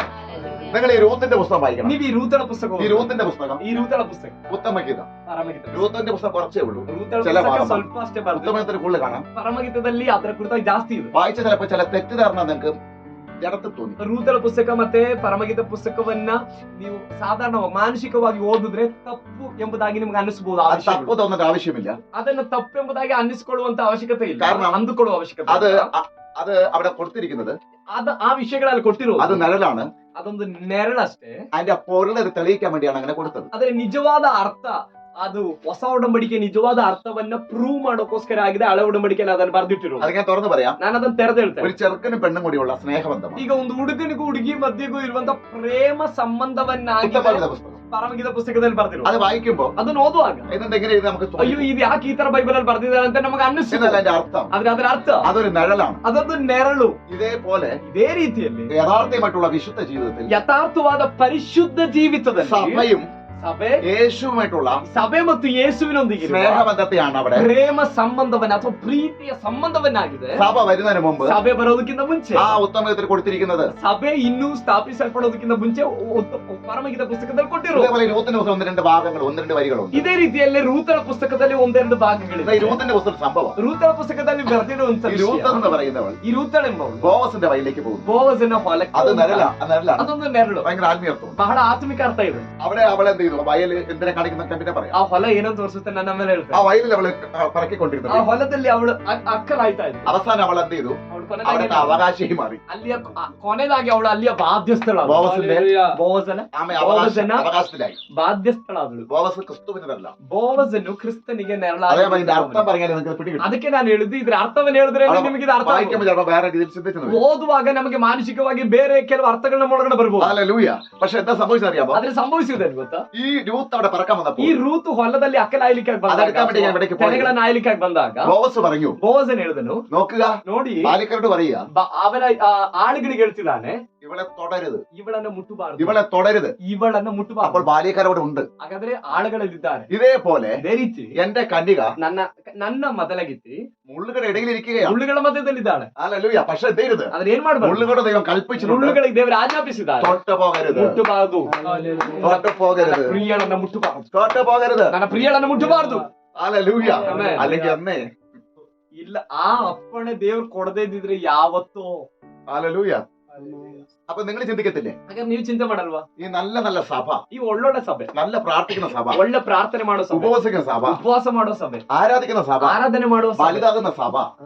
നിങ്ങൾ ഈ രൂത്തിന്റെ പുസ്തകം വായിക്കണം. ನೀವು ಈ ರೂತಳ ಪುಸ್ತಕ ഈ രൂത്തിന്റെ പുസ്തകം, ಈ ರೂತಳ ಪುಸ್ತಕ ഉത്തമഗീത. ಪರಮಗೀತ രൂത്തിന്റെ പുസ്തകം കുറച്ചേ ഉള്ളൂ. ರೂತಳ ചില ಪುಸ್ತಕ ಭಾಗ ಸ್ವಲ್ಪ ಅಷ್ಟೇ ಬರ್ತದೆ. ഉത്തമഗീതത്തിന് കൂടുതൽ കാണാം. ಪರಮಗೀತದಲ್ಲಿ ಅದರ ಕುರಿತಾಗಿ ಜಾಸ್ತಿ ಇದೆ. വായിച്ച ചിലപ്പോൾ ചില തെറ്റിദ്ധാരണ നിങ്ങൾക്ക് ജഡത്തിൽ തോന്നി. ರೂತಳ ಪುಸ್ತಕ ಮತ್ತೆ ಪರಮಗೀತ ಪುಸ್ತಕವನ್ನ ನೀವು ಸಾಧಾರಣವಾಗಿ ಮಾನಸಿಕವಾಗಿ ಓದಿದ್ರೆ ತಪ್ಪು ಎಂಬುದಾಗಿ ನಿಮ್ಗೆ ಅನ್ನಿಸಬಹುದು. അത് തപ്പ് തോന്നേണ്ട ആവശ്യമില്ല. ಅದನ್ನ ತಪ್ಪು ಎಂಬುದಾಗಿ ಅನ್ನಿಸಿಕೊಳ್ಳುವಂತ ಅವಶ್ಯಕತೆ ಇಲ್ಲ, കാരണം ಅಂದುಕೊಳ್ಳುವ ಅವಶ್ಯಕತೆ അത് ಇಲ್ಲ. അത് അവിടെ കൊടുത്തിരിക്കുന്നത് ಅದು ಆ ವಿಷಯಗಳಲ್ಲಿ ಕೊಟ್ಟಿರೋದು അത് നിഴലാണ്. ಅದೊಂದು ನೆರಳಷ್ಟೇ. അതിന്റെ പൊരുൾ തെളിയിക്കാൻ വേണ്ടിയാണ് അങ്ങനെ കൊടുത്തത്. ಅದರ ನಿಜವಾದ ಅರ್ಥ, ಅದು ಹೊಸ ಒಡಂಬಡಿಕೆ ನಿಜವಾದ ಅರ್ಥವನ್ನ ಪ್ರೂವ್ ಮಾಡೋಕೋಸ್ಕರ ಆಗಿದೆ. ಹಳೆ ಒಡಂಬಡಿಕೆಯಲ್ಲಿ ಅದನ್ನು ಬರೆದಿಟ್ಟಿರೋದು. അത് ഞാൻ തുറന്നു പറയാം. ನಾನು ಅದನ್ನ ತೆರೆದು ಹೇಳ್ತೇನೆ. ഒരു ചെറുക്കനും പെണ്ണും കൂടിയുള്ള സ്നേഹബന്ധമാണ് ಈಗ ಒಂದು ಹುಡುಗನಿಗೂ ಹುಡುಗಿ ಮಧ್ಯೆಗೂ ಇರುವಂತ ಪ್ರೇಮ ಸಂಬಂಧವನ್ನಾಗಿ ഉത്തമഗീത പുസ്തകം. ಪರಮಗೀತ ಪುಸ್ತಕದಲ್ಲಿ ಬರ್ದಿರೋದು. അത് വായിക്കുമ്പോൾ ಅದನ್ನ ಓದುವಾಗ എന്നിട്ട് എങ്ങനെ ഇത് നമുക്ക് ಅಯ್ಯೋ ಇದು ಯಾಕೆ ಈ ತರ ಬೈಬಲ್ ಅಲ್ಲಿ ಬರ್ದಿದ್ದಾರೆ ಅಂತ ನಮಗೆ ಅನ್ನಿಸ್ತದೆ. എന്നാൽ അതിന്റെ അർത്ഥം ಆದ್ರೆ ಅದರ ಅರ್ಥ അതൊരു നിഴലാണ്. ಅದೊಂದು ನೆರಳು. ഇതേപോലെ ಇದೇ ರೀತಿಯಲ್ಲಿ യഥാർത്ഥമായിട്ടുള്ള വിശുദ്ധ ജീവിതത്തിൽ ಯಥಾರ್ಥವಾದ ಪರಿಶುದ್ಧ ಜೀವಿತದಲ್ಲಿ സഭയും ಸಭೆ യേശുവുമായിട്ടുള്ള ಸಭೆ ಮತ್ತು ಯೇಸುವಿನೊಂದಿಗೆ സ്നേഹബന്ധത്തെയാണ് അവിടെ ಪ್ರೇಮ ಸಂಬಂಧವನ್ನ ಅಥವಾ ಪ್ರೀತಿಯ ಸಂಬಂಧವನ್ನಾಗಿದೆ. സഭ വരുന്നതിന് മുമ്പ് ಸಭೆ ಬರೋದಕ್ಕಿಂತ ಮುಂಚೆ, ആ ഉത്തമഗീതത്തിൽ കൊടുത്തിരിക്കുന്നത്. ಸಭೆ ಇನ್ನೂ ಸ್ಥಾಪಿಸಲ್ಪಡೋದಕ್ಕಿಂತ ಮುಂಚೆ ಪರಮಗೀತ ಪುಸ್ತಕದಲ್ಲಿ ಕೊಟ್ಟಿರೋ ഇതേപോലെ രൂത്തിന്റെ പുസ്തകം ഒന്ന് രണ്ട് ഭാഗങ്ങൾ, ഒന്ന് രണ്ട് വരികളുണ്ട്. ಇದೇ ರೀತಿಯಲ್ಲಿ ರೂತರ ಪುಸ್ತಕದಲ್ಲಿ ಒಂದೆರಡು ಭಾಗಗಳಿವೆ. ഈ രൂത്തിന്റെ പുസ്തകം സംഭവം. ರೂತರ ಪುಸ್ತಕದಲ್ಲಿ ಬರೆದಿರುವಂತ ഈ രൂത്ത് എന്ന് പറയുന്നവൾ ಈ ರೂತಳ ಎಂಬವಳು ബോവസിന്റെ വയലിലേക്ക് പോകുന്നു. ಬೋವಜನ ಹೊಲಕ್ಕೆ അത് ಹೋಗ್ತಾಳೆ. നിഴലാണ്. ಅದೊಂದು ನೆರಳು, ഭയങ്കര ആത്മീയത്വം. ಬಹಳ ಆತ್ಮಿಕ ಅರ್ಥ ಇದೆ. അവിടെ അവൾ എന്ത് ചെയ്തു? വയല് എന്തിനെ കാണിക്കുന്ന പിന്നെ പറയാം. ಆ ಹೊಲ ಏನಂತ ತೋರಿಸುತ್ತೆ ನನ್ನ ಮೇಲೆ ആ ಹೇಳ್ತಾರೆ. വയലിൽ അവള് ಆ പറക്കിക്കൊണ്ടിരുന്നത്. ಹೊಲದಲ್ಲಿ ಅವಳು ಅಕ್ಕಲಾಯ್ತಾ ಇದ್ಲು. അവസാനം അവൾ എന്ത് ചെയ്തു? ಅವಳು അവിടുത്തെ ಕೊನೆದಾಗಿ അവകാശിയായി മാറി. ಅಲ್ಲಿಯ ಕೊನೆದಾಗಿ ಅವಳು ಅಲ್ಲಿಯ ಬಾಧ್ಯಸ್ಥಳಾದಳು. ബോവസിന്റെ ಬೋವಜನ ആമേ ബോവസന അവകാശത്തിലായി. ಬಾಧ್ಯಸ್ಥಳಾದಳು. ബോവസ് ക്രിസ്തുവിനല്ല. ಬೋವಜನು ಕ್ರಿಸ್ತನಿಗೆ അതേപോലെ ഇതിന്റെ ನೆರಳಾದ. അർത്ഥം പറഞ്ഞാൽ നിങ്ങൾക്ക് പിടികിട്ടും. ಅದಕ್ಕೆ ನಾನು ಹೇಳಿದ್ದು ಇದ್ರ ಅರ್ಥವನ್ನು ಹೇಳಿದ್ರೆ ನಿಮಗೆ ಇದು ಅರ್ಥ ಆಗುತ್ತೆ. വായിക്കുമ്പോൾ ചിലപ്പോൾ വേറെ രീതിയിൽ ചിന്തിക്കുന്നത്. ಓದುವಾಗ ನಮಗೆ ಮಾನಸಿಕವಾಗಿ ಬೇರೆ ಕೆಲವು ಅರ್ಥಗಳು ನಮ್ಮ ಒಳಗಡೆ ಬರ್ಬೋದು. ഹല്ലേലൂയ. പക്ഷെ എന്താ സംഭവിച്ചറിയാമോ? ಆದ್ರೆ ಸಂಭವಿಸುವುದೇನು ಗೊತ್ತಾ? ഈ രൂത്ത് അവിടെ പറക്കാൻ വന്നപ്പോൾ ಈ ರೂತು ಹೊಲದಲ್ಲಿ ಅಕ್ಕಲಾಯ್ಲಿಕ್ಕೆ അതെടുക്കാൻ വേണ്ടി ഞാൻ ഇവിടേക്ക് പോയി. ತೆನೆಗಳನ್ನ ಆಯ್ಲಿಕ್ಕೆ ಬಂದಾಗ ബോവസ് പറഞ്ഞു, ಬೋವಜನ್ ಹೇಳಿದನು, നോക്കുക, ನೋಡಿ ബാലിക്കരോട് പറയുക, ಅವರ ಆಳುಗಳಿಗೆ ಹೇಳ್ತಿದ್ದಾನೆ, ഇവളെ തൊടരുത്, ಇವಳನ್ನ ಮುಟ್ಟಬಾರದು, ഇവളെ തൊടരുത്. ಇವಳನ್ನ അപ്പോൾ ಮುಟ್ಟಬಾರದು. ബാലികരോട് ഉണ്ട്. ಹಾಗಾದ್ರೆ ಆಳುಗಳಲ್ಲಿದ್ದಾರೆ. ഇതേപോലെ ಇದೇ ರೀತಿ എന്റെ കന്യക ನನ್ನ ಮೊದಲಗಿತ್ತಿ മുള്ളുകളുടെ ഇടയിലിരിക്കുകയാണ്. ಮುಳ್ಳುಗಳ ಮಧ್ಯದಲ್ಲಿದ್ದಾಳೆ. ഹല്ലേലൂയ. പക്ഷെ എന്ത് ചെയ്യരുത്? ಆದ್ರೆ ಏನ್ ಮಾಡ್ಬಾರ್ದು? മുള്ളുകളുടെ ദൈവം കൽപ്പിച്ചിട്ടുണ്ട്, ಮುಳ್ಳುಗಳಿಗೆ ದೇವರು ಆಜ್ಞಾಪಿಸಿದ್ದಾರೆ, തൊട്ട് പോകരുത്, ಮುಟ್ಟಬಾರದು. തൊട്ട് പോകരുത്, ನನ್ನ ಪ್ರಿಯಳನ್ನ ಮುಟ್ಟಬಾರದು, തൊട്ട് പോകരുത്. ನನ್ನ ಪ್ರಿಯಳನ್ನ ಮುಟ್ಟಬಾರದು. ഹല്ലേലൂയ. Amen. അല്ലെങ്കിൽ അന്നേ ಇಲ್ಲ, ಆ ಅಪ್ಪಣೆ ದೇವ್ರು ಕೊಡದೇ ಇದ್ದಿದ್ರೆ ಯಾವತ್ತೋ. ഹല്ലേലൂയ. ಅಪ್ಪ നിങ്ങൾ ಚಿಂತಿಕತ್ತಿಲ್ಲ ಹಾಗಾದ್ರೆ ನೀವು ಚಿಂತೆ ಮಾಡಲ್ವಾ? ಈ നല്ല നല്ല ಸಭ, ಈ ಒಳ್ಳೊಳ್ಳೆ ಸಭೆ, നല്ല പ്രാർത്ഥിക്കുന്ന സഭ, ಒಳ್ಳೆ ಪ್ರಾರ್ಥನೆ ಮಾಡೋ ಸಭೆ, ഉപവസിക്കുന്ന സഭ, ಉಪವಾಸ ಮಾಡೋ ಸಭೆ, ആരാധിക്കുന്ന സഭ, ಆರಾಧನೆ ಮಾಡುವ ಸಭೆ, വലുതാകുന്ന സഭ,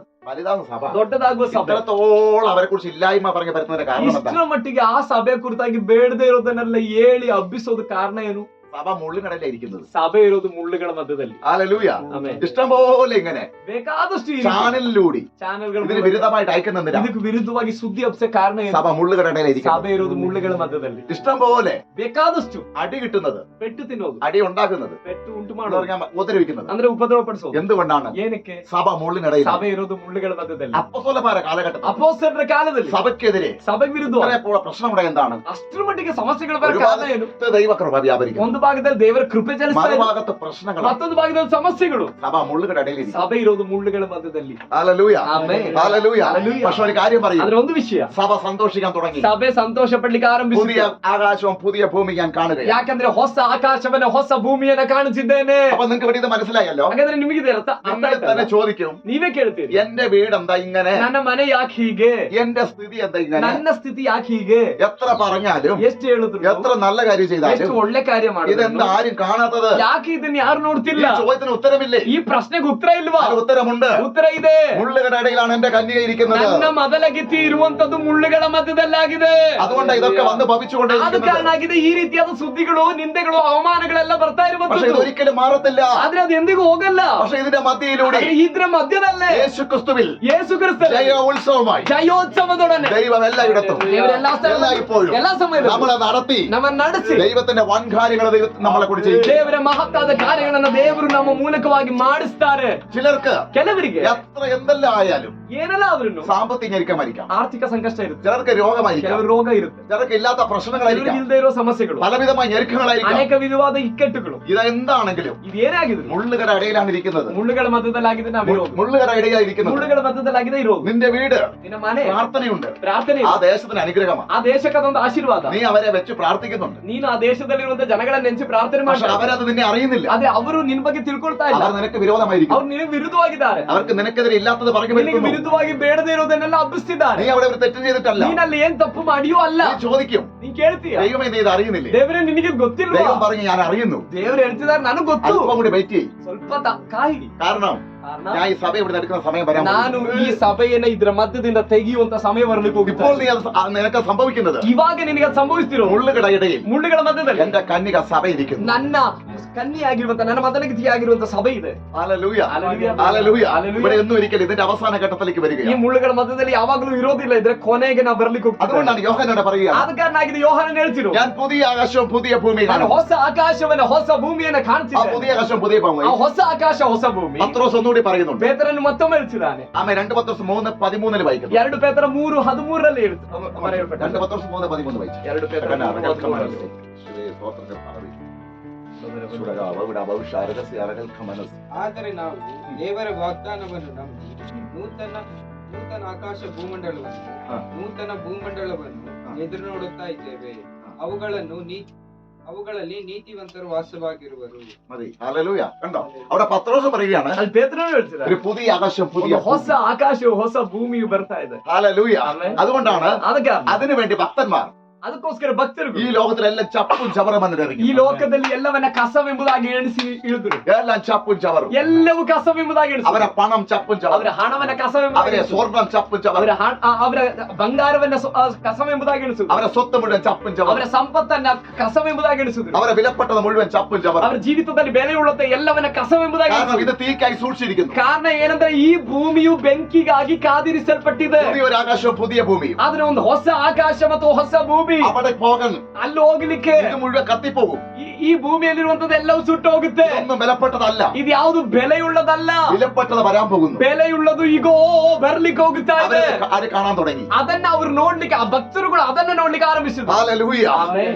വലുതാകുന്ന സഭ, ದೊಡ್ಡದಾಗುವ ಸಭೆ, ഇത്രത്തോളം അവരെ കുറിച്ച് ഇല്ലായ്മ പറഞ്ഞു വരുന്നതിന്റെ കാരണം എന്താ? ಇಷ್ಟರ ಮಟ್ಟಿಗೆ ಆ ಸಭೆ ಕುರಿತಾಗಿ ಬೇಡದೇ ಇರೋದನ್ನೆಲ್ಲ ಹೇಳಿ ಹಬ್ಬಿಸೋದು ಕಾರಣ ಏನು? സഭ മുള്ളുകടലേ ഇരിക്കുന്നത്. ಸಭೆ ಇರೋದು ಮುಳ್ಳುಗಳ ಮಧ್ಯದಲ್ಲಿ. ഹല്ലേലൂയ. ಆಮೆನ್. ഇഷ്ടംപോലെ ഇങ്ങനെ ಬೇಕಾದಷ್ಟು ചാനലിലൂടെ ಚಾನೆಲ್ಗಳು ഇതിന് വിരുദ്ധമായിട്ട് അയക്കുന്നെന്തിനാ? ಇದಕ್ಕೆ ವಿರುದ್ಧವಾಗಿ ಸುದ್ದಿ ಹಬ್ಸೆ ಕಾರಣ ಏನು? സഭ മുള്ളുകടലേ ഇരിക്കുന്നത്. ಸಭೆ ಇರೋದು ಮುಳ್ಳುಗಳ ಮಧ್ಯದಲ್ಲಿ. ഇഷ്ടംപോലെ ಬೇಕಾದಷ್ಟು അടി കിട്ടുന്നത്, ಪೆಟ್ಟು ತಿನ್ನೋದು, അടി ഉണ്ടാക്കുന്നത്, ಪೆಟ್ಟು ಉಂಟು എന്ന് ಮಾಡೋದು, പറഞ്ഞാൽ ഉപദ്രവിക്കുന്നത് ಅಂದ್ರೆ ಉಪದ್ರವ ಪಡಿಸೋದು. എന്തുകൊണ്ടാണ്? ಏನಕ್ಕೆ? സഭ മുള്ളിനിടയിൽ. ಸಭೆ ಇರೋದು ಮುಳ್ಳುಗಳ ಮಧ್ಯದಲ್ಲಿ. അപ്പോസ്തലന്മാരുടെ കാലഘട്ടത്തിൽ ಅಪೊಸ್ತಲರ ಕಾಲದಲ್ಲಿ സഭയ്ക്കെതിരെ ಸಭೆಗೆ ವಿರುದ್ಧವಾಗಿ ഇത്രയും പ്രശ്നമുള്ള എന്താണ്? ಅಷ್ಟರ ಮಟ್ಟಿಗೆ ಸಮಸ್ಯೆಗಳು ಬರೋ ഒരു ಕಾರಣ ಏನು? ഭാഗത്ത് ദൈവകൃപ വ്യാപരിക്കുന്നു, ಒಂದು ಭಾಗದಲ್ಲಿ ದೇವರ ಕೃಪೆ ಚಲಿಸ್ತಾ ಇದೆ, മറുഭാഗത്ത് പ്രശ്നങ്ങൾ. ಮತ್ತೊಂದು ಭಾಗದಲ್ಲಿ ಸಮಸ್ಯೆಗಳು. സഭ മുള്ളുകടലയിൽ. ಸಭೆ ಇರೋದು ಮುಳ್ಳುಗಳ ಮಧ್ಯದಲ್ಲಿ. ഹല്ലേലൂയ. ആമേൻ. ഹല്ലേലൂയ. ഹല്ലേലൂയ. പക്ഷെ ഒരു കാര്യം പറയും, ಆದ್ರೆ ಒಂದು ವಿಷಯ, സഭ സന്തോഷിക്കാൻ തുടങ്ങി. ಸಭೆ ಸಂತೋಷ ಪಡ್ಲಿಕ್ಕೆ പുതിയ ಆರಂಭಿಸಿದೆ. ആകാശവും പുതിയ ഭൂമി ഞാൻ കാണുകയാണ്. ಯಾಕಂದ್ರೆ ಹೊಸ ಆಕಾಶವನ್ನ ಹೊಸ ಭೂಮಿಯನ್ನ ಕಾಣುತ್ತಿದ್ದೇನೆ. അപ്പൊ നിങ്ങൾക്ക് ഇവിടെ ഇത് മനസ്സിലായല്ലോ. ಹಾಗಾದ್ರೆ ನಿಮಗೆ ಇದು ಅರ್ಥ നിങ്ങൾ തന്നെ ಆಯ್ತಲ್ಲ? ചോദിക്കും, ನೀವೇ ಕೇಳ್ತೀರಿ, എന്റെ വീട് എന്താ ഇങ്ങനെ, ನನ್ನ ಮನೆ ಯಾಕೆ ಹೀಗೆ, എന്റെ സ്ഥിതി എന്താ ഇങ്ങനെ? ನನ್ನ ಸ್ಥಿತಿ ಯಾಕೆ ಹೀಗೆ? എത്ര പറഞ്ഞാലും ಎಷ್ಟು ಹೇಳಿದ್ರು, എത്ര നല്ല കാര്യം ಎಷ್ಟು ചെയ്താലും ಒಳ್ಳೆ ಕಾರ್ಯ ഇതെന്താ ಮಾಡಿದ್ರು, ആരും കാണാത്തത്? ಯಾಕೆ ಇದನ್ನ ಯಾರು ഈ ನೋಡ್ತಿಲ್ಲ? ചോദ്യത്തിന് ഉത്തരമില്ലേ? ಈ ಪ್ರಶ್ನೆಗೆ ಉತ್ತರ ಇಲ್ವಾ? അതിന് ഉത്തരമുണ്ട്. ಉತ್ತರ ಇದೆ. മുള്ളുകടയിലാണ് എന്റെ കന്യക ഇരിക്കുന്നത്. ನನ್ನ ಮೊದಲಗಿತ್ತಿ ಇರುವಂತದ್ದು ಮುಳ್ಳುಗಳ ಮಧ್ಯದಲ್ಲಾಗಿದೆ. അതുകൊണ്ട് ഇതൊക്കെ വന്ന് ಆದ ഭവിച്ചുകൊണ്ടിരിക്കുന്നത്. ಕಾರಣ ಆಗಿದೆ ಈ ರೀತಿಯಾದ ಸುದ್ದಿಗಳು, ನಿಂದೆಗಳು, ಅವಮಾನಗಳೆಲ್ಲ ಬರ್ತಾ പക്ഷെ ಇರುವಂತದ್ದು. ഇതൊരിക്കലും മാറത്തില്ല. ಆದ್ರೆ ಅದು ಎಂದಿಗೂ ಹೋಗಲ್ಲ. പക്ഷെ ഇതിന്റെ മധ്യയിലൂടെ ಆದ್ರೆ ಇದ್ರ ಮಧ್ಯದಲ್ಲೇ യേശു ക്രിസ്തുവിൽ ಯೇಸು ಕ್ರಿಸ್ತನ ജയ ഉത്സവമായി ಜಯೋತ್ಸವದೊಡನೆ ദൈവം എല്ലായിടത്തും ದೇವರೆಲ್ಲಾ ಸ್ಥಳದಲ್ಲಿ, എല്ലായ്പ്പോഴും ಎಲ್ಲಾ ಸಮಯದಲ್ಲೂ നമ്മളെ നടത്തി ನಮ್ಮನ್ನ ನಡೆಸಿ ദൈവത്തിന്റെ വൻ കാര്യങ്ങൾ ദൈവം നമ്മളെ കൂടി ചെയ്യും. ದೇವರ ಮಹತ್ತಾದ ಕಾರ್ಯಗಳನ್ನ ದೇವರು ನಮ್ಮ ಮೂಲಕವಾಗಿ ಮಾಡಿಸ್ತಾರೆ. ചിലർക്ക് ಕೆಲವರಿಗೆ എത്ര എന്തെല്ലാം ആയാലും ಏನೆಲ್ಲ ಆದ್ರೂ സാമ്പത്തിക ഞെരുക്കമായിരിക്കാം, ಆರ್ಥಿಕ ಸಂಕಷ್ಟ ಇರುತ್ತೆ, ചിലർക്ക് രോഗമായിരിക്കാം, ಕೆಲವರು ರೋಗ ಇರುತ್ತೆ, ചിലർക്ക് ഇല്ലാത്ത പ്രശ്നങ്ങളായിരിക്കാം, ಕೆಲವರಿಗೆ ಇಲ್ಲದೆ ಇರೋ ಸಮಸ್ಯೆಗಳು, പലവിധമായ ഞെരുക്കങ്ങളായിരിക്കാം. ಅನೇಕ ವಿಧವಾದ ಇಕ್ಕಟ್ಟುಗಳು. ഇതെന്താണെങ്കിലും ಇದೇನೇ ಆಗಿದ್ರು മുള്ളുകട ഇടയിലാണ് ഇരിക്കുന്നത്. ಮುಳ್ಳುಗಳ ಮಧ್ಯದಲ್ಲಾಗಿದೆ ನಾವಿರೋದು. മുള്ളുകട ഇടയിലാണ് ഇരിക്കുന്നത്. ಮುಳ್ಳುಗಳ ಮಧ್ಯದಲ್ಲಾಗಿದೆ ಇರೋದು. നിന്റെ വീട് ನಿನ್ನ ಮನೆ പ്രാർത്ഥനയുണ്ട്, ಪ್ರಾರ್ಥನೆ ആ ಇದೆ. ദേശത്തിന് അനുഗ്രഹമാണ്. ಆ ದೇಶಕ್ಕೆ ಅದೊಂದು ಆಶೀರ್ವಾದ. നീ അവരെ വെച്ച് പ്രാർത്ഥിക്കുന്നുണ്ട്, ನೀನು ಆ ದೇಶದಲ್ಲಿರುವಂತ ಜನಗಳನ್ನ ನೆನೆಸಿ ಪ್ರಾರ್ಥನೆ പക്ഷെ ಮಾಡ್ತಾರೆ. അവരത് നിന്നെ അറിയുന്നില്ല. ಆದ್ರೆ ಅವರು ನಿನ್ ಬಗ್ಗೆ ತಿಳ್ಕೊಳ್ತಾ ಇಲ್ಲ. അവർ നിനക്ക് വിരോധമായിരിക്കും. ಅವ್ರು ನಿನಗೆ ವಿರುದ್ಧವಾಗಿದ್ದಾರೆ. അവർക്ക് നിനക്കെതിരെ ഇല്ലാത്തത് പറഞ്ഞു ನಿನಗೆ വരുന്നു. ವಿರುದ್ಧವಾಗಿ ಬೇಡದೇ ಇರೋದನ್ನೆಲ್ಲ ಹಬ್ಬಿಸ್ತಿದ್ದಾರೆ. നീ അവിടെ ഒരു തെറ്റും ചെയ്തിട്ടല്ല. ನೀನಲ್ಲಿ ಏನ್ ತಪ್ಪು ಮಾಡಿಯೋ ಅಲ್ಲ. നീ ചോദിക്കും, ನೀನ್ ಕೇಳ್ತೀಯ, ദൈവമേ നീ ഇത് അറിയുന്നില്ലേ? ದೇವರೇ ನಿನಗೆ ಗೊತ್ತಿಲ್ವಾ? ദൈവം പറഞ്ഞു, ഞാൻ അറിയുന്നു. ದೇವರು ಹೇಳ್ತಿದ್ದಾರೆ, ನನಗೆ ಗೊತ್ತು. അല്പം കൂടി വെയിറ്റ് ചെയ്യും. ಸ್ವಲ್ಪ ಕಾಯಿ. കാരണം ಕಾರಣ ഞാൻ ഈ സഭ ഇവിടെ എടുക്കുന്ന സമയം വരാൻ ನಾನು ಈ ಸಭೆಯನ್ನ ಇದ್ರ ಮಧ್ಯದಿಂದ ತೆಗೆಯುವಂತ ಸಮಯ ಬರ್ಲಿಕ್ಕೆ ഇപ്പോൾ ಹೋಗುತ್ತೆ. നീ നിനക്ക് സംഭവിക്കുന്നത് ಇವಾಗ ನಿನಗೆ ಅದು ಸಂಭವಿಸ್ತಿರೋ മുള്ളുകടയിടയിൽ ಮುಳ್ಳುಗಳ ಮಧ್ಯದಲ್ಲಿ എന്റെ കന്യക സഭ ഇരിക്കുന്നു. ನನ್ನ ಕನ್ನಿಯಾಗಿರುವಂತ, ನನ್ನ ಮೊದಲಗಿತಿಯಾಗಿರುವಂತ ಸಭೆ ಇದೆ. ഹല്ലേലൂയ. ഹല്ലേലൂയ. ഹല്ലേലൂയ. ഹല്ലേലൂയ. ഇവിടെ ഒന്നും ഒരിക്കലും ഇതിന്റെ അവസാന ഘട്ടത്തിലേക്ക് ಈ വരികയാണ്. ಮುಳ್ಳುಗಳ ಮಧ್ಯದಲ್ಲಿ ಯಾವಾಗಲೂ ಇರೋದಿಲ್ಲ, ಇದ್ರೆ ಕೊನೆಗೆ ನಾವು ಬರ್ಲಿಕ್ಕೆ ಹೋಗ್ತೀವಿ. അതുകൊണ്ടാണ് യോഹന്നാനോട് പറയുക, ಆದ ಕಾರಣ ಆಗಿದೆ ಯೋಹಾನನ್ ಹೇಳ್ತಿರೋ, ഞാൻ പുതിയ ആകാശവും പുതിയ ഭൂമി ನಾನು കാണും. ಹೊಸ ಆಕಾಶವನ್ನ ಹೊಸ ಭೂಮಿಯನ್ನ ആ ಕಾಣ್ತಿದ್ದೆ. പുതിയ ആകാശവും പുതിയ ഭൂമി ಆ ಹೊಸ ಆಕಾಶ ಹೊಸ ಭೂಮಿ. പത്രോസ് ഒന്നുകൂടി പറയുന്നുണ്ട്. ಪೇತ್ರನು ಮತ್ತೊಮ್ಮೆ ಹೇಳ್ತಿದ್ದಾನೆ. ആമേ 2 പത്രോസ് 3:13 വായിക്കുന്നു. 2 ಪೇತ್ರ 3:13 ಹೇಳ್ತಾರೆ. 2 പത്രോസ് 3:13 വായിച്ചു. 2 ಪೇತ್ರ 3:13. ಆದರೆ ನಾವು ದೇವರ ವಾಗ್ದಾನವನ್ನು ನಂಬಿ ನೂತನ ಆಕಾಶ ಭೂಮಂಡಲವನ್ನು ನೂತನ ಭೂಮಂಡಲವನ್ನು ಎದುರು ನೋಡುತ್ತಾ ಇದ್ದೇವೆ. ಅವುಗಳಲ್ಲಿ ನೀತಿವಂತರು ವಾಸವಾಗಿರುವರು. മതി. ഹല്ലേലൂയ. കണ്ടോ, അവിടെ പത്രോസ് പറയുകയാണ്, ಅಲ್ಲಿ ಪೇತ್ರನು ಹೇಳ್ತಿದ್ದಾರೆ, ഒരു പുതിയ ആകാശം പുതിയ ಒಂದು ಹೊಸ ಆಕಾಶವು ಹೊಸ ಭೂಮಿಯು ಬರ್ತಾ ಇದೆ. ഹല്ലേലൂയ. ആമേൻ. അതുകൊണ്ടാണ് ಅದಕ್ಕೆ അതിനുവേണ്ടി ഭക്തന്മാർ ಅದಕ್ಕೋಸ್ಕರ ಭಕ್ತರು ഈ ലോകത്തിലെല്ലാം ചപ്പും ചവറും ಈ ಲೋಕದಲ್ಲಿ ಎಲ್ಲವನ್ನ ಕಸವೆಂಬುದಾಗಿ ಎಣಿಸಿ ಇಳಿದ್ರು. എല്ലാം ചപ്പും ചവറും. ಎಲ್ಲವೂ ಕಸವೆಂಬುದಾಗಿ ಎಣಿಸಿ, അവരെ പണം ചപ്പും ಅವರ ചവറും, ಹಣವನ್ನ ಕಸವೆಂಬುದಾಗಿ അവരെ ಎಣಿಸುವುದು. സ്വർണം ചപ്പും ചവറും, ಅವರ ಬಂಗಾರವನ್ನ ಕಸವೆಂಬುದಾಗಿ ಎಣಿಸುವುದು. അവരെ സ്വത്ത് മുഴുവൻ ചപ്പും ചവറും, ಅವರ ಸಂಪತ್ತನ್ನ ಕಸವೆಂಬುದಾಗಿ ಎಣಿಸುವುದು. അവരെ വിലപ്പെട്ടത് മുഴുവൻ ചപ്പും ചവറും. ಅವರ ಜೀವಿತದಲ್ಲಿ ಬೆಲೆಯುಳ್ಳಂತೆ ಎಲ್ಲವನ್ನ ಕಸವೆಂಬುದಾಗಿ കാരണം ಎಣಿಸುವುದು. ഇത് തീക്കായി സൂക്ഷിച്ചിരിക്കുന്നു. ಕಾರಣ ಏನಂದ್ರೆ ಈ ಭೂಮಿಯು ಬೆಂಕಿಗಾಗಿ ಕಾದಿರಿಸಲ್ಪಟ್ಟಿದೆ. പുതിയ ഒരു ആകാശവും പുതിയ ഭൂമിയും. ಆದ್ರೆ ಒಂದು ಹೊಸ ಆಕಾಶ ಮತ್ತು ಹೊಸ ಭೂಮಿ, അവിടെ പോകാൻ ಅಲ್ಲಿ ಹೋಗ್ಲಿಕ್ಕೆ ഇത് മുഴുവൻ കത്തിപ്പോകും. ಈ ಭೂಮಿಯಲ್ಲಿರುವಂತದ್ದು ಎಲ್ಲವೂ ಸುಟ್ಟು ಹೋಗುತ್ತೆ. ഇതൊന്നും വിലപ്പെട്ടതല്ല. ಇದು ಯಾವುದು ಬೆಲೆಯುಳ್ಳದಲ್ಲ. വിലപ്പെട്ടത് വരാൻ പോകുന്നു. ಬೆಲೆಯುಳ್ಳದು ಈಗೋ ಬರ್ಲಿಕ್ಕೆ ಹೋಗುತ್ತಾ ಇದೆ. അവര് കാണാൻ തുടങ്ങി. ಅದನ್ನ ಅವರು ನೋಡ್ಲಿಕ್ಕೆ, ಆ ಭಕ್ತರುಗಳು ಅದನ್ನ ನೋಡ್ಲಿಕ್ಕೆ ಆರಂಭಿಸಿದ್ರು. ഹല്ലേലൂയ. ആമേൻ.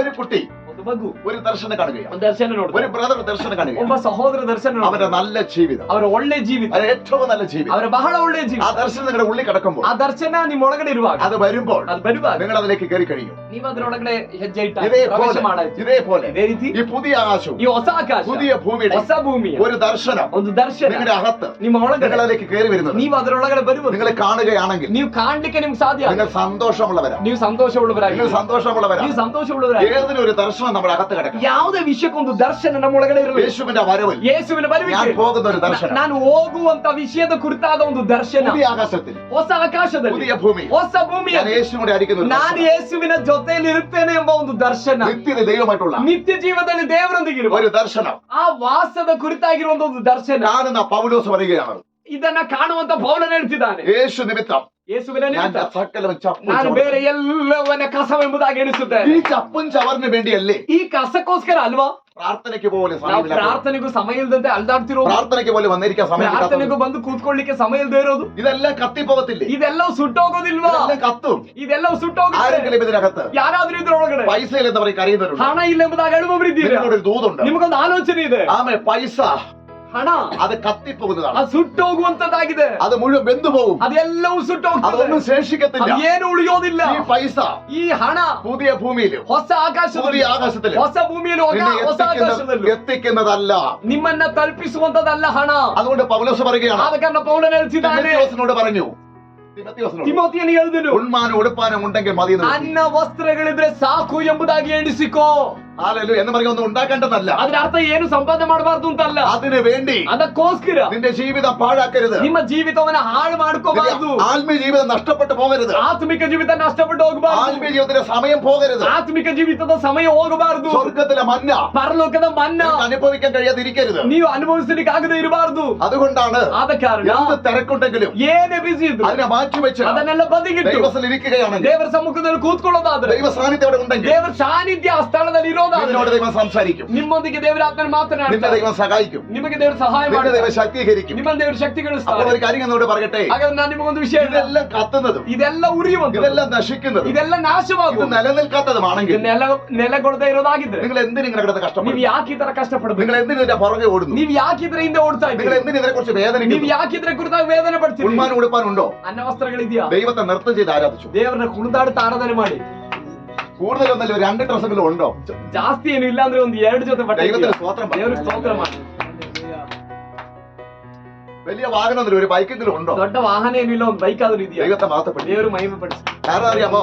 ഒരു കുട്ടി ಮಗು ഒരു ദർശനം കാണുകയാണ്, ಒಂದು ದರ್ಶನ ഒരു ನೋಡ್ತಾರೆ, ബ്രദർ ദർശനം ಒಬ್ಬ കാണുകയാണ്. ಸಹೋದರ ದರ್ಶನ അവരുടെ ನೋಡ್ತಾರೆ, നല്ല ജീവിതം, ಅವರ ಒಳ್ಳೆ ಜೀವಿತ, അത് ഏറ്റവും നല്ല ജീവിതം, ಅವರ ಬಹಳ ಒಳ್ಳೆ ആ ಜೀವಿತ, ദർശനം നിങ്ങളുടെ ഉള്ളിൽ കിടക്കുമ്പോൾ, ಆ ದರ್ಶನ ನಿಮ್ ಒಳಗಡೆ ಇರುವಾಗ, അത് വരുമ്പോൾ ಅದು ಬರುವಾಗ നിങ്ങൾ അതിലേക്ക് കയറി കഴിയും. ನೀವ್ ಅದ್ರೊಳಗಡೆ ಹೆಜ್ಜೆ ಇಟ್ಟ ഇതേപോലെ ಪ್ರವೇಶ ಮಾಡಾಯ್ತು. ഇതേപോലെ ಇದೇ ರೀತಿ ഈ പുതിയ ആകാശവും ಈ ಹೊಸ ಆಕಾಶ, പുതിയ ഭൂമിയുടെ ಹೊಸ ಭೂಮಿಯ ഒരു ദർശനം ಒಂದು ದರ್ಶನ നിങ്ങളുടെ അകത്ത് ನಿಮ್ಮ ಒಳಗಡೆ നിങ്ങൾ അതിലേക്ക് കയറി വരുന്നത് ನೀವು ಅದರೊಳಗಡೆ ಬರುವುದು, നിങ്ങൾ കാണുകയാണെങ്കിൽ ನೀವು ಕಾಣ್ಲಿಕ್ಕೆ ನಿಮ್ಗೆ ಸಾಧ್ಯ, നിങ്ങൾ സന്തോഷമുള്ളവരാ, ನೀವು ಸಂತೋಷವುಳ್ಳವರಾಗಿ, നിങ്ങൾ സന്തോഷമുള്ളവരാ. ನೀವು ಸಂತೋಷವುಳ್ಳವರಾಗಿ. ഏതിനും ഒരു ദർശനം നമ്മുടെ അകത്ത് കിടക്കും. ಯಾವುದೇ ವಿಷಯಕ್ಕೊಂದು ದರ್ಶನ ನಮ್ಮ ಒಳಗಡೆ ಇರಬೇಕು. യേശുവിന്റെ വരവിൽ ಯೇಸುವಿನ ഞാൻ ಬರುವಿಕೆ, പോകുന്ന ഒരു ദർശനം, ನಾನು ಹೋಗುವಂತ ವಿಷಯದ ಕುರಿತಾದ ಒಂದು ದರ್ಶನ, പുതിയ ആകാശത്തിൽ ಹೊಸ ಆಕಾಶದಲ್ಲಿ, പുതിയ ഭൂമി ಹೊಸ ಭೂಮಿಯ, ഞാൻ യേശുവിന്റെ അരിക്കുന്ന ഒരു ನಾನು ദർശനം. ಯೇಸುವಿನ ಜೊತೆಯಲ್ಲಿ ಇರ್ತೇನೆ ಎಂಬ ಒಂದು ದರ್ಶನ, നിത്യത ദൈവമായിട്ടുള്ള ನಿತ್ಯ ಜೀವನದಲ್ಲಿ ದೇವರೊಂದಿಗಿರುವ ഒരു ദർശനം ಆ ವಾಸದ ಕುರಿತಾಗಿರುವಂತ ಒಂದು ದರ್ಶನ. കാണുന്ന പൗലോസ് പറയുകയാണ്, ಇದನ್ನ ಕಾಣುವಂತ ಪೌಲನು ಹೇಳ್ತಿದ್ದಾನೆ, യേശു നിമിത്തം ಯೇಸುವಿನ ഞാൻ ನಿಮಿತ್ತ സകലവും ചപ്പും ನಾನು ചവറും. ಬೇರೆ ಎಲ್ಲವನ್ನ ಕಸವೆಂಬುದಾಗಿ ಎಣಿಸುತ್ತೇನೆ. ഈ ചപ്പും ചവറിന് വേണ്ടിയല്ലേ ಈ ಕಸಕ್ಕೋಸ್ಕರ ಅಲ್ವಾ പ്രാർത്ഥനയ്ക്ക് പോലെ ನಾವು സമയമില്ലാത്തത്? ಪ್ರಾರ್ಥನೆಗೂ ಸಮಯ ಇಲ್ಲದಂತೆ ಅಲ್ದಾಡ್ತಿರೋದು, പ്രാർത്ഥനയ്ക്ക് പോലെ വന്നിരിക്കാൻ സമയം ಪ್ರಾರ್ಥನೆಗೂ ಬಂದು ಕೂತ್ಕೊಳ್ಳಿಕ್ಕೆ ಸಮಯ ಇಲ್ಲದೆ ಇರೋದು, ഇതെല്ലാം കത്തിപ്പോകത്തില്ലേ? ಇದೆಲ್ಲವೂ ಸುಟ್ಟೋಗೋದಿಲ್ವಾ? ഇതെല്ലാം കത്തും. ಇದೆಲ್ಲವೂ ಸುಟ್ಟೋಗುತ್ತೆ. ആരെങ്കിലും ഇതിനകത്ത് ಯಾರಾದ್ರೂ ಇದ್ರೊಳಗಡೆ പൈസ ഇല്ലെന്ന് പറയും കരയുന്നവരുണ്ട്. ಹಣ ಇಲ್ಲ ಎಂಬುದಾಗಿ ಅಳುವವರಿದ್ದೀರಾ? നിങ്ങളോട് ഒരു ദൂതുണ്ട്. ನಿಮಗೊಂದು ಆಲೋಚನೆ ಇದೆ, ആമേ പൈസ ಹಣ അത് കത്തിപ്പോകുന്നതാണ്. ಅದು ಸುಟ್ಟೋಗುವಂತದ್ದಾಗಿದೆ, അത് മുഴുവൻ വെന്തുപോകും. ಅದೆಲ್ಲವೂ ಸುಟ್ಟೋಗ್ತದೆ, അതൊന്നും ശേഷിക്കത്തില്ല. ಅದು ಏನು ಉಳಿಯೋದಿಲ್ಲ. ഈ പൈസ ಈ ಹಣ പുതിയ ഭൂമിയിലും ಹೊಸ ಆಕಾಶದಲ್ಲಿ, പുതിയ ആകാശത്തിലും ಹೊಸ ಭೂಮಿಯಲ್ಲಿ നിന്നെ ಹೊಸ ಆಕಾಶದಲ್ಲಿ എത്തിക്കുന്നതല്ല. ನಿಮ್ಮನ್ನ ತಲುಪಿಸುವಂತದಲ್ಲ ಹಣ. അതുകൊണ്ട് പൗലോസ് പറയുകയാണ്, ಆದ ಕಾರಣ ಪೌಲನು ಹೇಳ್ತಿದ್ದಾನೆ, തിമോഥെയോസിനോട് പറഞ്ഞു, തിമോഥെയോസിനോട് ತಿಮೋತಿಯನ್ನು ಹೇಳಿದನು, ഉണ്മാനും ഉടുപ്പാനും ഉണ്ടെങ്കിൽ മതി എന്ന് പറഞ്ഞു. ಅನ್ನ ವಸ್ತ್ರಗಳಿದ್ರೆ ಸಾಕು ಎಂಬುದಾಗಿ ಎಣಿಸಿಕೋ. ഹല്ലേലൂയ എന്ന് പറഞ്ഞ ഒന്നും ഉണ്ടാക്കേണ്ടതല്ല. ಅದ್ರ ಅರ್ಥ ಏನು ಸಂಪಾದನೆ ಮಾಡಬಾರ್ದು ಅಂತಲ್ಲ, അതിനു വേണ്ടി ಅದಕ್ಕೋಸ್ಕರ നിന്റെ ജീവിതം പാഴാക്കരുത്. ನಿಮ್ಮ ಜೀವಿತವನ್ನ ಹಾಳು ಮಾಡ್ಕೋಬಾರ್ದು, നിന്റെ ആത്മീയ ജീവിതം നഷ്ടപ്പെട്ടു പോകരുത്. ಆತ್ಮಿಕ ಜೀವಿತ ನಷ್ಟಪಟ್ಟು ಹೋಗಬಾರ್ದು, ആത്മീയ ജീവിതത്തിന്റെ സമയം പോകരുത്. ಆತ್ಮಿಕ ಜೀವಿತದ ಸಮಯ ಹೋಗಬಾರ್ದು, സ്വർഗത്തിലെ മന്ന ಪರಲೋಕದ ಮನ್ನ നിനക്ക് അനുഭവിക്കാൻ കഴിയാതിരിക്കരുത്. ನೀವು ಅನುಭವಿಸಲಿಕ್ಕೆ ಆಗದೆ ಇರಬಾರ್ದು. അതുകൊണ്ടാണ് ಆದ ಕಾರಣ എന്ത് തിരക്കുണ്ടെങ്കിലും ಏನೇ ಬಿಸಿ ಇದ್ರು അതിനെ മാറ്റിവെച്ച് ಅದನ್ನೆಲ್ಲ ಬದಿಗಿಟ್ಟು ദൈവത്തിൽ ഇരിക്കുകയാണെങ്കിൽ, ದೇವರ ಸಮ್ಮುಖದಲ್ಲಿ ಕೂತ್ಕೊಳ್ಳೋದಾದ್ರೆ, ദൈവ സാന്നിധ്യം അവിടെ ഉണ്ടെങ്കിൽ ದೇವರ ಸಾನ್ನಿಧ್ಯ ಆ ಸ್ಥಳದಲ್ಲಿ ಇರೋದಾದ್ರೆ, നിന്നോട് ദൈവം സംസാരിക്കും, ನಿಮ್ಮೊಂದಿಗೆ ದೇವರ ಆತ್ಮ നിന്നെ ಮಾತನಾಡ್ತಾರೆ, ദൈവം സഹായിക്കും, ನಿಮಗೆ ದೇವರು സಹಾಯ നിന്നെ ಮಾಡ್ತಾರೆ, ദൈവം ശക്തീകരിക്കും. ನಿಮ್ಮನ್ನು ದೇವರು അപ്പോൾ ಶಕ್ತಿಗೊಳಿಸ್ತಾರೆ. ഒരു കാര്യം എന്നോട് പറയട്ടെ, ಹಾಗಾದ್ರೆ ನಾನು ನಿಮಗೊಂದು ವಿಷಯ ಹೇಳ್ತೇನೆ. ഇതെല്ലാം കത്തുന്നതും ಇದೆಲ್ಲ ಉರಿಯುವಂತ, ഇതെല്ലാം നശിക്കുന്നതും ಇದೆಲ್ಲ ഇത് ನಾಶವಾಗುವುದು, നിലനിൽക്കാത്തതുമാണെങ്കിൽ ನೆಲೆಗೊಳ್ಳದೆ ಇರೋದಾಗಿದ್ರೆ നിങ്ങൾ എന്തിനും ഇങ്ങനെ കിടന്ന് ನೀವು കഷ്ടപ്പെടും? ಯಾಕೆ ಈ ತರ ಕಷ್ಟಪಡಬೇಕು? നിങ്ങൾ എന്തിനും ഇതിന്റെ പുറകെ ഓടുന്നു? ನೀವು ಯಾಕೆ ಇದ್ರ ಹಿಂದೆ ಓಡ್ತಾ നിങ്ങൾ ಇದ್ದೀರಿ? എന്തിനും ഇതിനെ കുറിച്ച് ನೀವು വേദനിക്കുന്നു? ಯಾಕೆ ಇದ್ರ ಕುರಿತಾಗಿ ವೇದನೆ ಪಡ್ತೀರಿ? ഉണ്മാനും ഉടുപ്പാനും ഉണ്ടോ? ಅನ್ನ ವಸ್ತ್ರಗಳಿದೆಯಾ? ദൈവത്തെ നൃത്തം ചെയ്ത് ആരാധിച്ചു. ದೇವರನ್ನ ಕುಣಿದಾಡುತ್ತಾ ಆರಾಧನೆ ಮಾಡಿ. കൂടുതലൊന്നല്ല, ഒരു 2 ഡ്രസ്സെങ്കിലും ഉണ്ടോ? ಜಾಸ್ತಿ ಏನು ಇಲ್ಲ ಅಂದ್ರೆ ಒಂದು 2 ಜೊತೆ ಬಟ್ಟೆ ദൈവത്തിന് ಇದೆಯಾ? സ്തോത്രം പറ. ದೇವರಿಗೆ ಸ್ತೋತ್ರ ಮಾಡಿ. വലിയ വാഹനമൊന്നുമില്ല, ഒരു ബൈക്കെങ്കിലും ഉണ്ടോ? ದೊಡ್ಡ ವಾಹನ ಏನಿಲ್ಲ, ಒಂದು ಬೈಕ್ ಆದ್ರೂ ಇದೆಯಾ? ദൈവത്തെ മഹത്വപ്പെടുത്തി. ದೇವರು ಮಹಿಮೆ ಪಡಿಸಿ. കാരണം അറിയാമോ,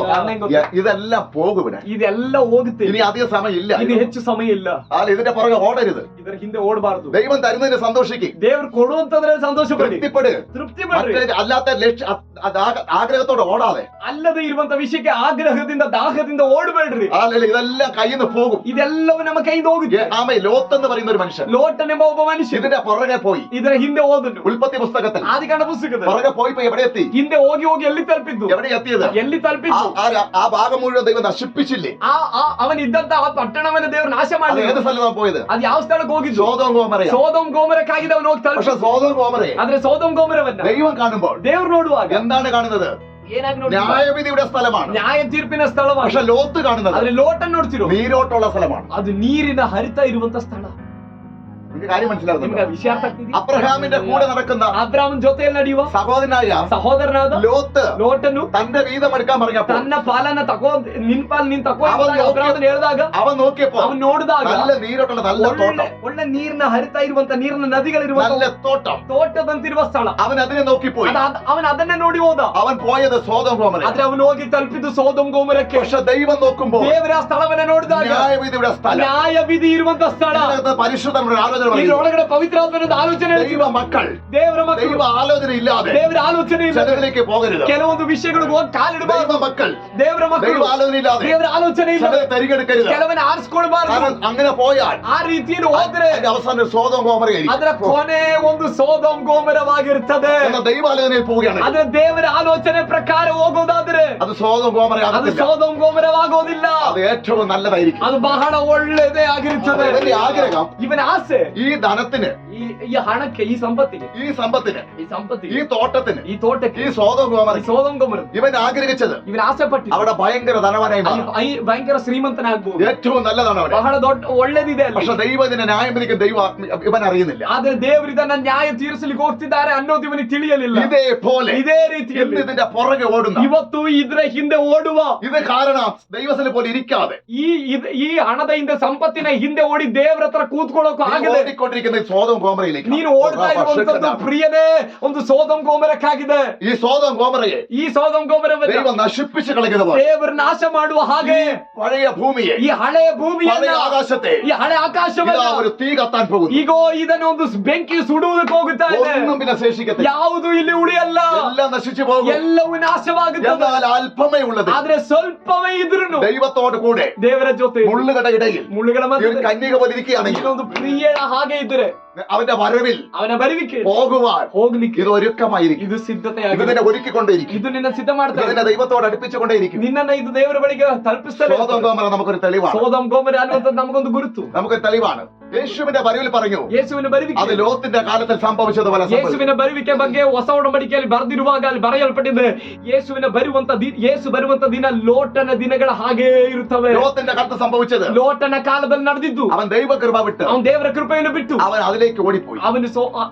ഇതെല്ലാം പോകും ഇവിടെ. ಇದೆಲ್ಲ ಹೋಗುತ್ತೆ, ഇനി അധിക സമയം ഇല്ല. ಇದು ಹೆಚ್ಚು ಸಮಯ ಇಲ್ಲ. ഇതിന്റെ പുറകെ ഓടരുത്. ಇದರ ಹಿಂದೆ ಓಡಬಾರದು. ദൈവം തരുന്നതിന് സന്തോഷിക്കും, ದೇವರು ಕೊಡುವಂತಂದ್ರೆ ಸಂತೋಷ ಪಡಿ, തൃപ്തിപ്പെട്. ತೃಪ್ತಿ ಪಡ್ರಿ. മറ്റേ അല്ലാത്ത ആഗ്രഹത്തോടെ ഓടാതെ, ಅಲ್ಲದೆ ಇರುವಂತ ವಿಷಯಕ್ಕೆ ಆಗ್ರಹದಿಂದ ದಾಹದಿಂದ ಓಡಬೇಡ್ರಿ. ഇതെല്ലാം കയ്യിൽ നിന്ന് പോകും. ಇದೆಲ್ಲವೂ ನಮ್ಮ ಕೈಯಿಂದ ಹೋಗುತ್ತೆ. ലോത്ത് എന്ന് പറയുന്ന ഒരു മനുഷ്യൻ ಲೋಟನೆಂಬ ಒಬ್ಬ ಮನುಷ್ಯ ഇതിന്റെ പുറകെ പോയി. ಇದರ ಹಿಂದೆ ಹೋದನು. ഉൽപ്പത്തി പുസ്തകത്തിൽ ಆದಿಕಾಂಡ ಪುಸ್ತಕದಲ್ಲಿ പുറകെ പോയി എവിടെ എത്തി? ಹಿಂದೆ ಹೋಗಿ ಹೋಗಿ ಎಲ್ಲಿ ತಲುಪಿದ್ದು? എവിടെ എത്തിയത്? ಎಲ್ಲಿ ತಲುಪಿದ್ದು? ആ ഭാഗം മുഴുവൻ ദൈവം നശിപ്പിച്ചില്ലേ? ಅವನಿದ್ದಂತ ಆ ಪಟ್ಟಣವನ್ನ ದೇವರು ನಾಶ അത് ಮಾಡಿ. ഏത് സ്ഥലമാണ് പോയത്? ಅದು ಯಾವ ಸ್ಥಳಕ್ಕೆ ಹೋಗಿದ್ದು? സോദോം ഗോമറയാ. ಸೋದೋಮ್ ಗೋಮರಕ್ಕಾಗಿದೆ ಅವನು ಹೋಗಿ പക്ഷെ ತಲುಪಿ. സോദോം ഗോമറയെ ಆದ್ರೆ ಸೋದೋಮ್ ಗೋಮರವನ್ನ ദൈവം കാണുമ്പോൾ ದೇವರು ನೋಡುವಾಗ എന്താണ് കാണുന്നത്? ಏನಾಗಿ ನೋಡಿ? ന്യായവിധിയുടെ സ്ഥലമാണ്. ನ್ಯಾಯ ತೀರ್ಪಿನ ಸ್ಥಳವಾಗಿ. പക്ഷെ ലോത്ത് കാണുന്നത് ಆದ್ರೆ ಲೋಟನ್ ನೋಡ್ತಿರೋ നീരോട്ടുള്ള സ്ഥലമാണ്. ಅದು ನೀರಿನ ಹರಿತ ಇರುವಂತ ಸ್ಥಳ. നിങ്ങൾക്ക് കാര്യം ನಿಮ್ಗೆ മനസ്സിലാകുന്നുണ്ടോ? ವಿಷಯ ಅರ್ಥ ಆಗ್ತಿದ್ಯಾ? അബ്രഹാമിന്റെ കൂടെ നടക്കുന്ന ಅಬ್ರಾಮನ್ ಜೊತೆಯಲ್ಲಿ ನಡೆಯುವ സഹോദരനായ ಸಹೋದರನಾದ ലോത്ത് ಲೋಟನು തന്റെ വീതം എടുക്കാൻ പറഞ്ഞപ്പോൾ ತನ್ನ ಪಾಲನ್ನ ನಿನ್ ಪಾಲ್ ನೀನ್ ತಕೋ ಅವನು ಅಬ್ರಾಮನ್ ಹೇಳಿದಾಗ അവൻ നോക്കിയപ്പോ ಅವನು ನೋಡಿದಾಗ നല്ല ನೀರೋട്ടുള്ള നല്ല തോട്ടം, ಒಳ್ಳೆ ನೀರಿನ ಹರಿತ ಇರುವಂತ ನೀರಿನ ನದಿಗಳಿರುವಂತ നല്ല തോട്ടം. ತೋಟದಂತಿರುವ ಸ್ಥಳ. അവൻ അതിനെ നോക്കിപ്പോയി. ಅವನ್ ಅದನ್ನೇ ನೋಡಿ ಹೋದ. അവൻ പോയത് സോദോം ഗോമറ. ಆದ್ರೆ ಅವನು ಹೋಗಿ ತಲುಪಿದ್ದು ಸೋದೋಮ್ ಗೋಮರಕ್ಕೆ. പക്ഷെ ദൈവം നോക്കുമ്പോൾ ದೇವರ ಆ ಸ್ಥಳವನ್ನ ನೋಡಿದಾಗ ന്യായവിധിയുടെ സ്ഥലം, ನ್ಯಾಯ ವಿಧಿ ಇರುವಂತ ಸ್ಥಳ. ഇതിനകത്ത് പരിശുദ്ധമായ ಆಲೋಚನೆ പറയുന്നു. ಇದರೊಳಗಡೆ ಪವಿತ್ರಾತ್ಮನ ಆಲೋಚನೆ ദൈവ മക്കൾ ದೇವರ ಮಕ್ಕಳು ദൈവ ആലോചന ഇല്ലാതെ ದೇವರ ಆಲೋಚನೆ ಇಲ್ಲ. ചിലതിലേക്ക് പോകരുത്. ಕೆಲವೊಂದು ವಿಷಯಗಳಿಗೆ ಹೋಗಿ ಕಾಲಿಡಬಾರದು. ദൈവ മക്കൾ ದೇವರ ദൈവ ಮಕ್ಕಳು ആലോചന ഇല്ലാതെ ದೇವರ ಆಲೋಚನೆ ಇಲ್ಲ. ചിലത് തിരികെടുക്കരുത്. ಕೆಲವನ್ನ ಆರಿಸ್ಕೊಳ್ಬಾರ್ದು. കാരണം അങ്ങനെ പോയാൽ ಆ ರೀತಿಯಲ್ಲಿ ಹೋದ್ರೆ അതിന്റെ അവസാനം സോദോം ഗോമറയായിരിക്കും. ಅದರ ಕೊನೆ ಒಂದು ಸೋದೋಮ್ ಗೋಮರವಾಗಿರ್ತದೆ. എന്നാൽ ദൈവാലോചനയിൽ പോവുകയാണ്, ಅದ್ರ ದೇವರ ಆಲೋಚನೆ ಪ್ರಕಾರ ಹೋಗೋದಾದ್ರೆ അത് സോദോം ಅದು ഗോമറയാകത്തില്ല. ಸೋದೋಮ್ ಗೋಮರವಾಗೋದಿಲ್ಲ. അത് ഏറ്റവും നല്ലതായിരിക്കും. ಅದು ಬಹಳ ಒಳ್ಳೆಯದೇ ಆಗಿರುತ್ತದೆ. അവന്റെ ആഗ്രഹം ಇವನ ಆಸೆ ഈ ധനത്തിന്, ಈ ಹಣಕ್ಕೆ, ಈ ಸಂಪತ್ತಿಗೆ, ഈ സമ്പത്തിന്, ಈ ഈ തോട്ടത്തിന്, ಈ ತೋಟಕ್ಕೆ, ഈ സോദോം ഗോമോറ ಸೋದೋಮ್ ಗೊಮೋರ ഇവൻ ആഗ്രഹിച്ചത് ಇವನ ಆಸೆ ಪಟ್ಟ അവിടെ ഭയങ്കര ധനവാനായി മാറും. ಭಯಂಕರ ಶ್ರೀಮಂತನಾಗಬಹುದು. ഏറ്റവും നല്ലതാണ് അവിടെ. ಬಹಳ ದೊಡ್ಡ ಒಳ್ಳೆದಿದೆ ಅಲ್ಲಿ. പക്ഷെ ദൈവം ഇതിനെ ന്യായം വിധിക്കും ഇവൻ അറിയുന്നില്ല. ಆದ್ರೆ ದೇವರು ಇದನ್ನ ನ್ಯಾಯ ತೀರಿಸಲಿಕ್ಕೆ ಹೋಗ್ತಿದ್ದಾರೆ ಅನ್ನೋದು ಇವನಿಗೆ ತಿಳಿಯಲಿಲ್ಲ. ഇതേപോലെ ಇದೇ ರೀತಿಯಲ್ಲಿ ഇതിന്റെ പുറകെ ഓടുന്ന, ಇವತ್ತು ಇದ್ರ ಹಿಂದೆ ಓಡುವ, ഇത് കാരണം ദൈവസ്ഥനെ പോലെ ഇരിക്കാതെ ಈ ಹಣದ ಹಿಂದೆ, ಸಂಪತ್ತಿನ ಹಿಂದೆ ಓಡಿ ದೇವರ ಹತ್ರ ಕೂತ್ಕೊಳ್ಳೋಕು ಆಗದೆ ഓടിക്കൊണ്ടിരിക്കുന്ന ഈ സോദോം ഗോമോറയിലേക്ക് ನೀನು ಓಡ್ತಾ ಇರುವಂತದ್ದು ಪ್ರಿಯನೇ ಒಂದು ಸೋದೋಮ್ ಗೊಮೋರಕ್ಕಾಗಿದೆ. ഈ സോദോം ഗോമോറയെ ಈ ಸೋದೋಮ್ ಗೊಮೋರವನ್ನು ദൈവം നശിപ്പിച്ച് കളയുന്ന പോലെ ದೇವರು ನಾಶ ಮಾಡುವ ಹಾಗೆ പഴയ ഭൂമിയെ, ಈ ಹಳೆಯ ಭೂಮಿಯನ್ನ, പഴയ ആകാശത്തെ ಈ ಹಳೆ ಆಕಾಶವನ್ನ ഒരു തീ കത്താൻ പോകുന്നു. ಈಗೋ ಇದನ್ನು ಒಂದು ಬೆಂಕಿ ಸುಡುವುದಕ್ಕೆ ಹೋಗುತ್ತಾ ಇದೆ. ഒന്നും പിന്നെ ശേഷിക്കത്തില്ല. ಯಾವುದು ಇಲ್ಲಿ ಉಳಿಯಲ್ಲ, എല്ലാം നശിച്ചു പോകും. ಎಲ್ಲವೂ ನಾಶವಾಗುತ್ತದೆ. എന്നാൽ അല്പമേ ഉള്ളത് ಆದ್ರೆ ಸ್ವಲ್ಪವೇ ಇದ್ರೂ ദൈവത്തോട് കൂടെ ದೇವರ ಜೊತೆ മുള്ളുകളുടെ ഇടയിൽ ಮುಳ್ಳುಗಳ ഈ ഒരു ಮಧ್ಯೆ കന്യക പോലെ ഇരിക്കുകയാണെങ്കിൽ ಒಂದು ಪ್ರಿಯಳ ಹಾಗೆ ಇದ್ದರೆ അവന്റെ വരവിൽ ಅವನ ಬರುವಿಕೆ പോകുവാൻ ಹೋಗ್ಲಿಕ್ಕೆ ഇത് ഒരുക്കമായിരിക്കും. ಇದು ഇത് ಸಿದ್ಧತೆಯಾಗಿದೆ. നിന്നെ ഒരുക്കിക്കൊണ്ടേയിരിക്കും. ಇದು ನಿನ್ನ ಸಿದ್ಧ ಮಾಡ್ತಾ ഇത് ಇದೆ. നിന്നെ ദൈവത്തോട് അടുപ്പിച്ചുകൊണ്ടേയിരിക്കും. ನಿನ್ನನ್ನ ಇದು ದೇವರ ಬಳಿಗೆ ತಲುಪಿಸ್ತದೆ. സോദോം ഗോമോറ നമുക്കൊരു തെളിവാണ്. ಸೋದೋಮ್ ಗೊಮೋರ ಅನ್ನುವಂಥದ್ದು ನಮಗೊಂದು ಗುರುತು, നമുക്കൊരു തെളിവാണ്. യേശുവിന്റെ വരവിൽ പറഞ്ഞു ಯೇಸುವಿನ ಬರುವಿಕೆ. അത് ലോത്തിന്റെ കാലത്തിൽ സംഭവിച്ചതുപോലെ സംഭവിച്ചു. ಯೇಸುವಿನ ಬರುವಿಕೆ ಬಗ್ಗೆ ಹೊಸ ಒಡಂಬಡಿಕೆಯಲ್ಲಿ ಬರೆದಿರುವಾಗ ಅಲ್ಲಿ ಬರೆಯಲ್ಪಟ್ಟಿದೆ, ಯೇಸು ಬರುವಂತ ದಿನ ಲೋಟನ ದಿನಗಳ ಹಾಗೇ ಇರುತ್ತವೆ. ലോത്തിന്റെ കാലത്ത് സംഭവിച്ചത് ಲೋಟನ ಕಾಲದಲ್ಲಿ ನಡೆದಿದ್ದು, അവൻ ദൈവകൃപ വിട്ട് ಅವನು ದೇವರ ಕೃಪೆಯನ್ನು ಬಿಟ್ಟು അവൻ അതിലേക്ക് ಓಡಿപ്പോയി. ಅವನು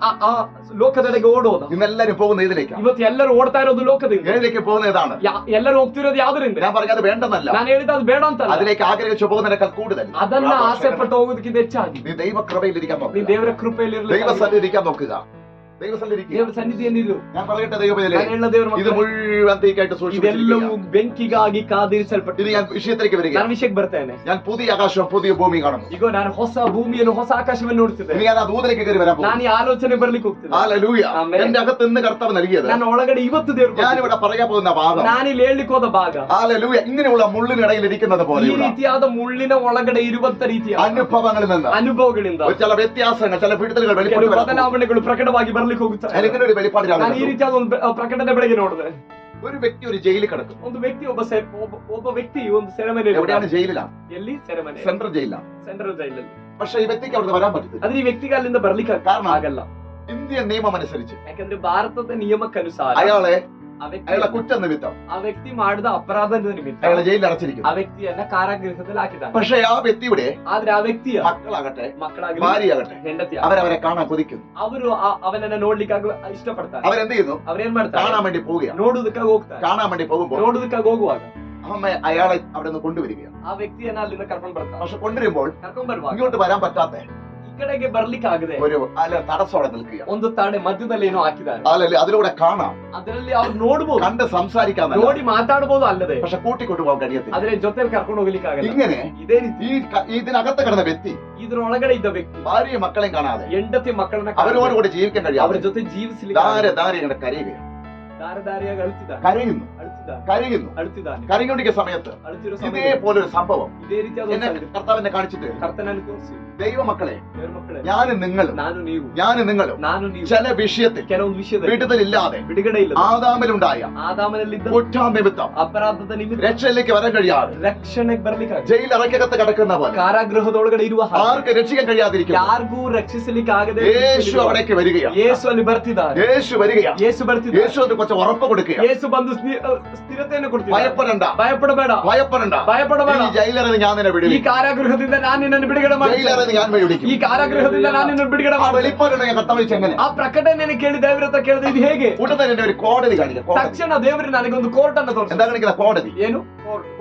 ಆ ಲೋಕದೆಡೆಗೆ ಓಡೋದ. ഇന്നെല്ലാരും പോകുന്ന ഇതിലേക്കാണ്. ಇವತ್ತು ಎಲ್ಲರೂ ಓಡ್ತಾ ಇರೋದು ಲೋಕದಿಂದ. ഏതിലേക്ക് പോകുന്ന ഇതാണ്. ಎಲ್ಲರೂ ಹೋಗ್ತಿರೋದು ಯಾವ್ದರಿಂದ? ഞാൻ പറഞ്ഞത് വേണ്ടെന്നല്ല, ನಾನು ಹೇಳಿದ ಅದು ಬೇಡ ಅಂತ, അതിലേക്ക് ആഗ്രഹിച്ചു പോകുന്നതിനേക്കാൾ കൂടുതൽ ಅದನ್ನ ಆಸೆ ಪಟ್ಟು ಹೋಗೋದಕ್ಕಿಂತ ಹೆಚ್ಚಾಗಿ നീ ദൈവകൃപയിൽ ഇരിക്കാൻ ನೀ നോക്കുക. ದೇವರ ಕೃಪೆಯಲ್ಲಿ ദൈവസന്നിധി ഇരിക്കാൻ നോക്കുക. ദൈവസന്നിധി ದೇವರ ಸನ್ನಿಧಿಯಲ್ಲಿರು. ഞാൻ പറയട്ടെ ദൈവമേ, ನಾನು ಹೇಳ ದೇವರ ഇത് ಮಕ್ಕಳೇ, മുഴുവൻ തീക്കായിട്ട് ಇದೆಲ್ಲವೂ സൂക്ഷിച്ചിരിക്കുക. ಬೆಂಕಿಗಾಗಿ ಕಾದಿರಿಸಲ್ಪಟ್ಟಿದೆ. ഇത് ഞാൻ വിഷയത്തിലേക്ക് വരിക. ನಾನು ವಿಷಯಕ್ಕೆ ಬರ್ತೇನೆ. ഞാൻ പുതിയ ആകാശവും പുതിയ ഭൂമി കാണുന്നു. ಈಗ ನಾನು ಹೊಸ ಭೂಮಿಯನ್ನು, ಹೊಸ ಆಕಾಶವನ್ನು ನೋಡ್ತಿದ್ದೆ. ഇനി ഞാൻ ആ ദൂതലേക്ക് കയറി വരാൻ പോകുന്നു. ನಾನು ಈ ಆಲೋಚನೆ ಬರ್ಲಿಕ್ಕೆ ಹೋಗ್ತಿದ್ದೆ. ഹല്ലേലൂയ. ആമേൻ. എന്റെ അകത്ത് ഇന്ന് കർത്താവ് നൽകിയത് ನನ್ನ ಒಳಗಡೆ ಇವತ್ತು ದೇವರು ഞാൻ ഇവിടെ പറയാൻ പോകുന്ന ഭാഗം, ನಾನಿಲ್ಲಿ ಹೇಳಲಿಕ್ಕೆ ಹೋದ ಭಾಗ, ഹല്ലേലൂയ, ഇങ്ങനെയുള്ള മുള്ളിനിടയിൽ ഇരിക്കുന്നത് ಈ പോലെയുള്ള ರೀತಿಯಾದ ಮುಳ್ಳಿನ ಒಳಗಡೆ ಇರುವಂತ ರೀತಿಯ അനുഭവങ്ങളിൽ നിന്ന് ಅನುಭವಗಳಿಂದ ചില വ്യത്യാസങ്ങൾ, ചില വിടുതലുകൾ ಕೆಲವು വെളിപ്പെട്ടു വരാൻ പോകുന്നു. ಬದಲಾವಣೆಗಳು ಪ್ರಕಟವಾಗಿ ಬರ್ಲಿಕ್ಕೆ ಹೋಗುತ್ತಾರೆ. ഞാൻ ഇങ്ങനെ ഒരു വെളിപ്പാട് ನಾನು രാവിലെ ಈ ರೀತಿಯಾದ ಒಂದು ಪ್ರಕಟಣೆ ಬೆಳಗ್ಗೆ ನೋಡಿದೆ. ഒരു വ്യക്തി ഒരു ജയിലിൽ കിടക്കും. ಒಂದು ವ್ಯಕ್ತಿ ಒಬ್ಬ ವ್ಯಕ್ತಿ ಒಂದು ಸೆರೆಮನೆಯಲ್ಲಿ, എവിടെയാണ്? ജയിലിലാണ്. ಎಲ್ಲಿ? ಸೆರೆಮನೆ, സെൻട്രൽ ജയിലിലാണ്. ಸೆಂಟ್ರಲ್ ಜೈಲಲ್ಲಿ. പക്ഷെ ഈ വ്യക്തിക്ക് അവിടുന്ന് വരാൻ പറ്റത്തില്ല. ಆದ್ರೆ ಈ ವ್ಯಕ್ತಿಗೆ ಅಲ್ಲಿಂದ ಬರ್ಲಿಕ್ಕೆ കാരണം ಆಗಲ್ಲ. ഇന്ത്യൻ നിയമം അനുസരിച്ച് ಯಾಕಂದ್ರೆ ಭಾರತದ ನಿಯಮಕ್ಕನುಸಾರ അയാളെ ಆ ವ್ಯಕ್ತಿ അയാളെ കുറ്റനിമിത്തം ಆ ವ್ಯಕ್ತಿ ಮಾಡಿದ ಅಪರಾಧದ ನಿಮಿತ್ತ അയാളെ ജയിലിൽ അടച്ചിരിക്കുന്നു. ಆ ವ್ಯಕ್ತಿಯನ್ನ ಕಾರಾಗೃಹದಲ್ಲಿ ಹಾಕಿದ್ದಾನೆ. പക്ഷെ ആ വ്യക്തിയുടെ ಆದ್ರೆ ಆ ವ್ಯಕ್ತಿಯ മക്കളാകട്ടെ ಮಕ್ಕಳಾಗಲಿ, ഭാര്യയാകട്ടെ ಹೆಂಡತಿ അവരവരെ കാണാൻ കൊതിക്കുന്നു. ಅವರು ಅವನನ್ನ ನೋಡ್ಲಿಕ್ಕಾಗ ಇಷ್ಟಪಡ್ತಾರೆ. അവരെന്ത് ചെയ്യുന്നു? ಅವ್ರೇನ್ ಮಾಡ್ತಾರೆ? കാണാൻ വേണ്ടി പോവുകയാണ്. ನೋಡುದಕ್ಕಾಗಿ ಹೋಗ್ತಾರೆ. കാണാൻ വേണ്ടി പോകുമ്പോൾ ನೋಡುದಕ್ಕಾಗಿ ಹೋಗುವಾಗ അമ്മ അയാളെ അവിടെ നിന്ന് കൊണ്ടുവരികയാണ്. ಆ ವ್ಯಕ್ತಿಯನ್ನ ಅಲ್ಲಿಂದ ಕರ್ಕೊಂಡ್ ಬರ್ತಾರೆ. പക്ഷെ കൊണ്ടുവരുമ്പോൾ ಕರ್ಕೊಂಡ್ ಬರುವಾಗ ഇങ്ങോട്ട് വരാൻ പറ്റാത്ത ಈ ಕಡೆಗೆ ಬರ್ಲಿಕ್ಕೆ ಆಗದೆ ഒരു തടസ്സോടെ നിൽക്കുക. ಒಂದು ತಡೆ ಮಧ್ಯದಲ್ಲಿ ಏನೋ ಹಾಕಿದ್ದಾರೆ. അല്ലല്ലേ, അതിലൂടെ കാണാം, ಅದರಲ್ಲಿ ಅವ್ರು ನೋಡ್ಬೋದು, കണ്ട് സംസാരിക്കാൻ, ನೋಡಿ ಮಾತಾಡ್ಬೋದು ಅಲ್ಲದೆ, പക്ഷെ കൂട്ടിക്കൊണ്ടു പോകാൻ കഴിയത്തില്ല. ಆದ್ರೆ ಜೊತೆ ಕರ್ಕೊಂಡು ಹೋಗ್ಲಿಕ್ಕೆ ಆಗಲ್ಲ. ഇങ്ങനെ ಇದೇ ರೀತಿ ഇതിനകത്ത് കിടന്ന വ്യക്തി ಇದ್ರೊಳಗಡೆ ಇದ್ದ ವ್ಯಕ್ತಿ ഭാര്യയും മക്കളെയും കാണാതെ ಹೆಂಡತಿ ಮಕ್ಕಳನ್ನ അവരോട് കൂടെ ജീവിക്കാൻ ಅವ್ರ കഴിയാതെ ಜೊತೆ ಜೀವಿಸಲಿಕ್ಕೆ ധാരെ ഇങ്ങനെ കരയുകയാണ്. ದಾರಿಯಾಗಿ ಅಳುತ್ತಿದ್ದಾನೆ, കരയുന്നു ಅಳುತ್ತಿದ್ದಾನೆ. കരഞ്ഞുകൊണ്ടിരിക്കുന്ന സമയത്ത് ಅಳುತ್ತಿರೋ ಸಮಯ ഇതേപോലൊരു സംഭവം ಇದೇ ರೀತಿಯಾದ എന്നെ കർത്താവിനെ കാണിച്ചിട്ട്, ಕರ್ತನನ್ನು ತೋರಿಸಿ, ദൈവമക്കളെ, ದೇವರ ಮಕ್ಕಳೇ, ഞാനും നിങ്ങളും ನಾನು ನೀವು ചില വിഷയത്തിൽ ಕೆಲವೊಂದು ವಿಷಯದಲ್ಲಿ വിടുതലില്ലാതെ ಬಿಡುಗಡೆ ಇಲ್ಲ, ആദാമിലുണ്ടായ ಆದಾಮನಲ್ಲಿದ್ದ കുറ്റാനിമിത്തം ಅಪರಾಧದ ನಿಮಿತ್ತ രക്ഷയിലേക്ക് വരാൻ കഴിയാതെ ರಕ್ಷಣೆಗೆ ಬರ್ಲಿಕ್ಕೆ ജയിലറക്കകത്ത് കിടക്കുന്ന പോലെ ಕಾರಾಗೃಹದೊಳಗಡೆ ಇರುವ ಹಾಗೆ ആർക്ക് രക്ഷിക്കാൻ കഴിയാതിരിക്കും. ಯಾರಿಗೂ ರಕ್ಷಿಸಲಿಕ್ಕೆ ಆಗದೆ യേശു അവിടേക്ക് വരികയാണ്. ಯೇಸು ಅಲ್ಲಿ ಬರ್ತಿದ್ದಾರೆ. യേശു വരികയാണ്. ಯೇಸು ಬರ್ತಿದ್ದಾರೆ. യേശു അതിന് കുറച്ച് ഉറപ്പ് കൊടുക്കുകയാണ്. ಯೇಸು ಬಂದು ಸ್ಥಿರತೆಯನ್ನು ಕೊಡ್ತಿದ್ದಾರೆ. ഭയപ്പെടണ്ട, ಭಯಪಡಬೇಡ. ഈ ജയിലറിന് ഞാൻ നിന്നെ ಈ വിടുവിക്കും. ಕಾರಾಗೃಹದಿಂದ ನಾನು ನಿನ್ನನ್ನು ಬಿಡುಗಡೆ ಮಾಡ್ತೇನೆ. ജയിലറിന് ഞാൻ വിടുവിക്കും. ಈ ಕಾರಾಗೃಹದಿಂದ ನಾನು ನಿನ್ನನ್ನು ಬಿಡುಗಡೆ ആ ಮಾಡ್ತೇನೆ. വെളിപ്പാടുണ്ടെങ്കിൽ കർത്താവ് എങ്ങനെ ಆ ಪ್ರಕಟಣೆಯನ್ನು ಕೇಳಿ ದೇವರ ಹತ್ರ ಕೇಳಿದ್ರೆ ಇದು ಹೇಗೆ? ഉടനെ എന്നെ ഒരു കോടതി കാണിക്കാം. കോടതി ತಕ್ಷಣ ದೇವರು ನನಗೆ ಒಂದು ಕೋರ್ಟ್ ಅನ್ನು ತೋರಿಸ. എന്താ കാണിക്കുന്ന? കോടതി. ಏನು?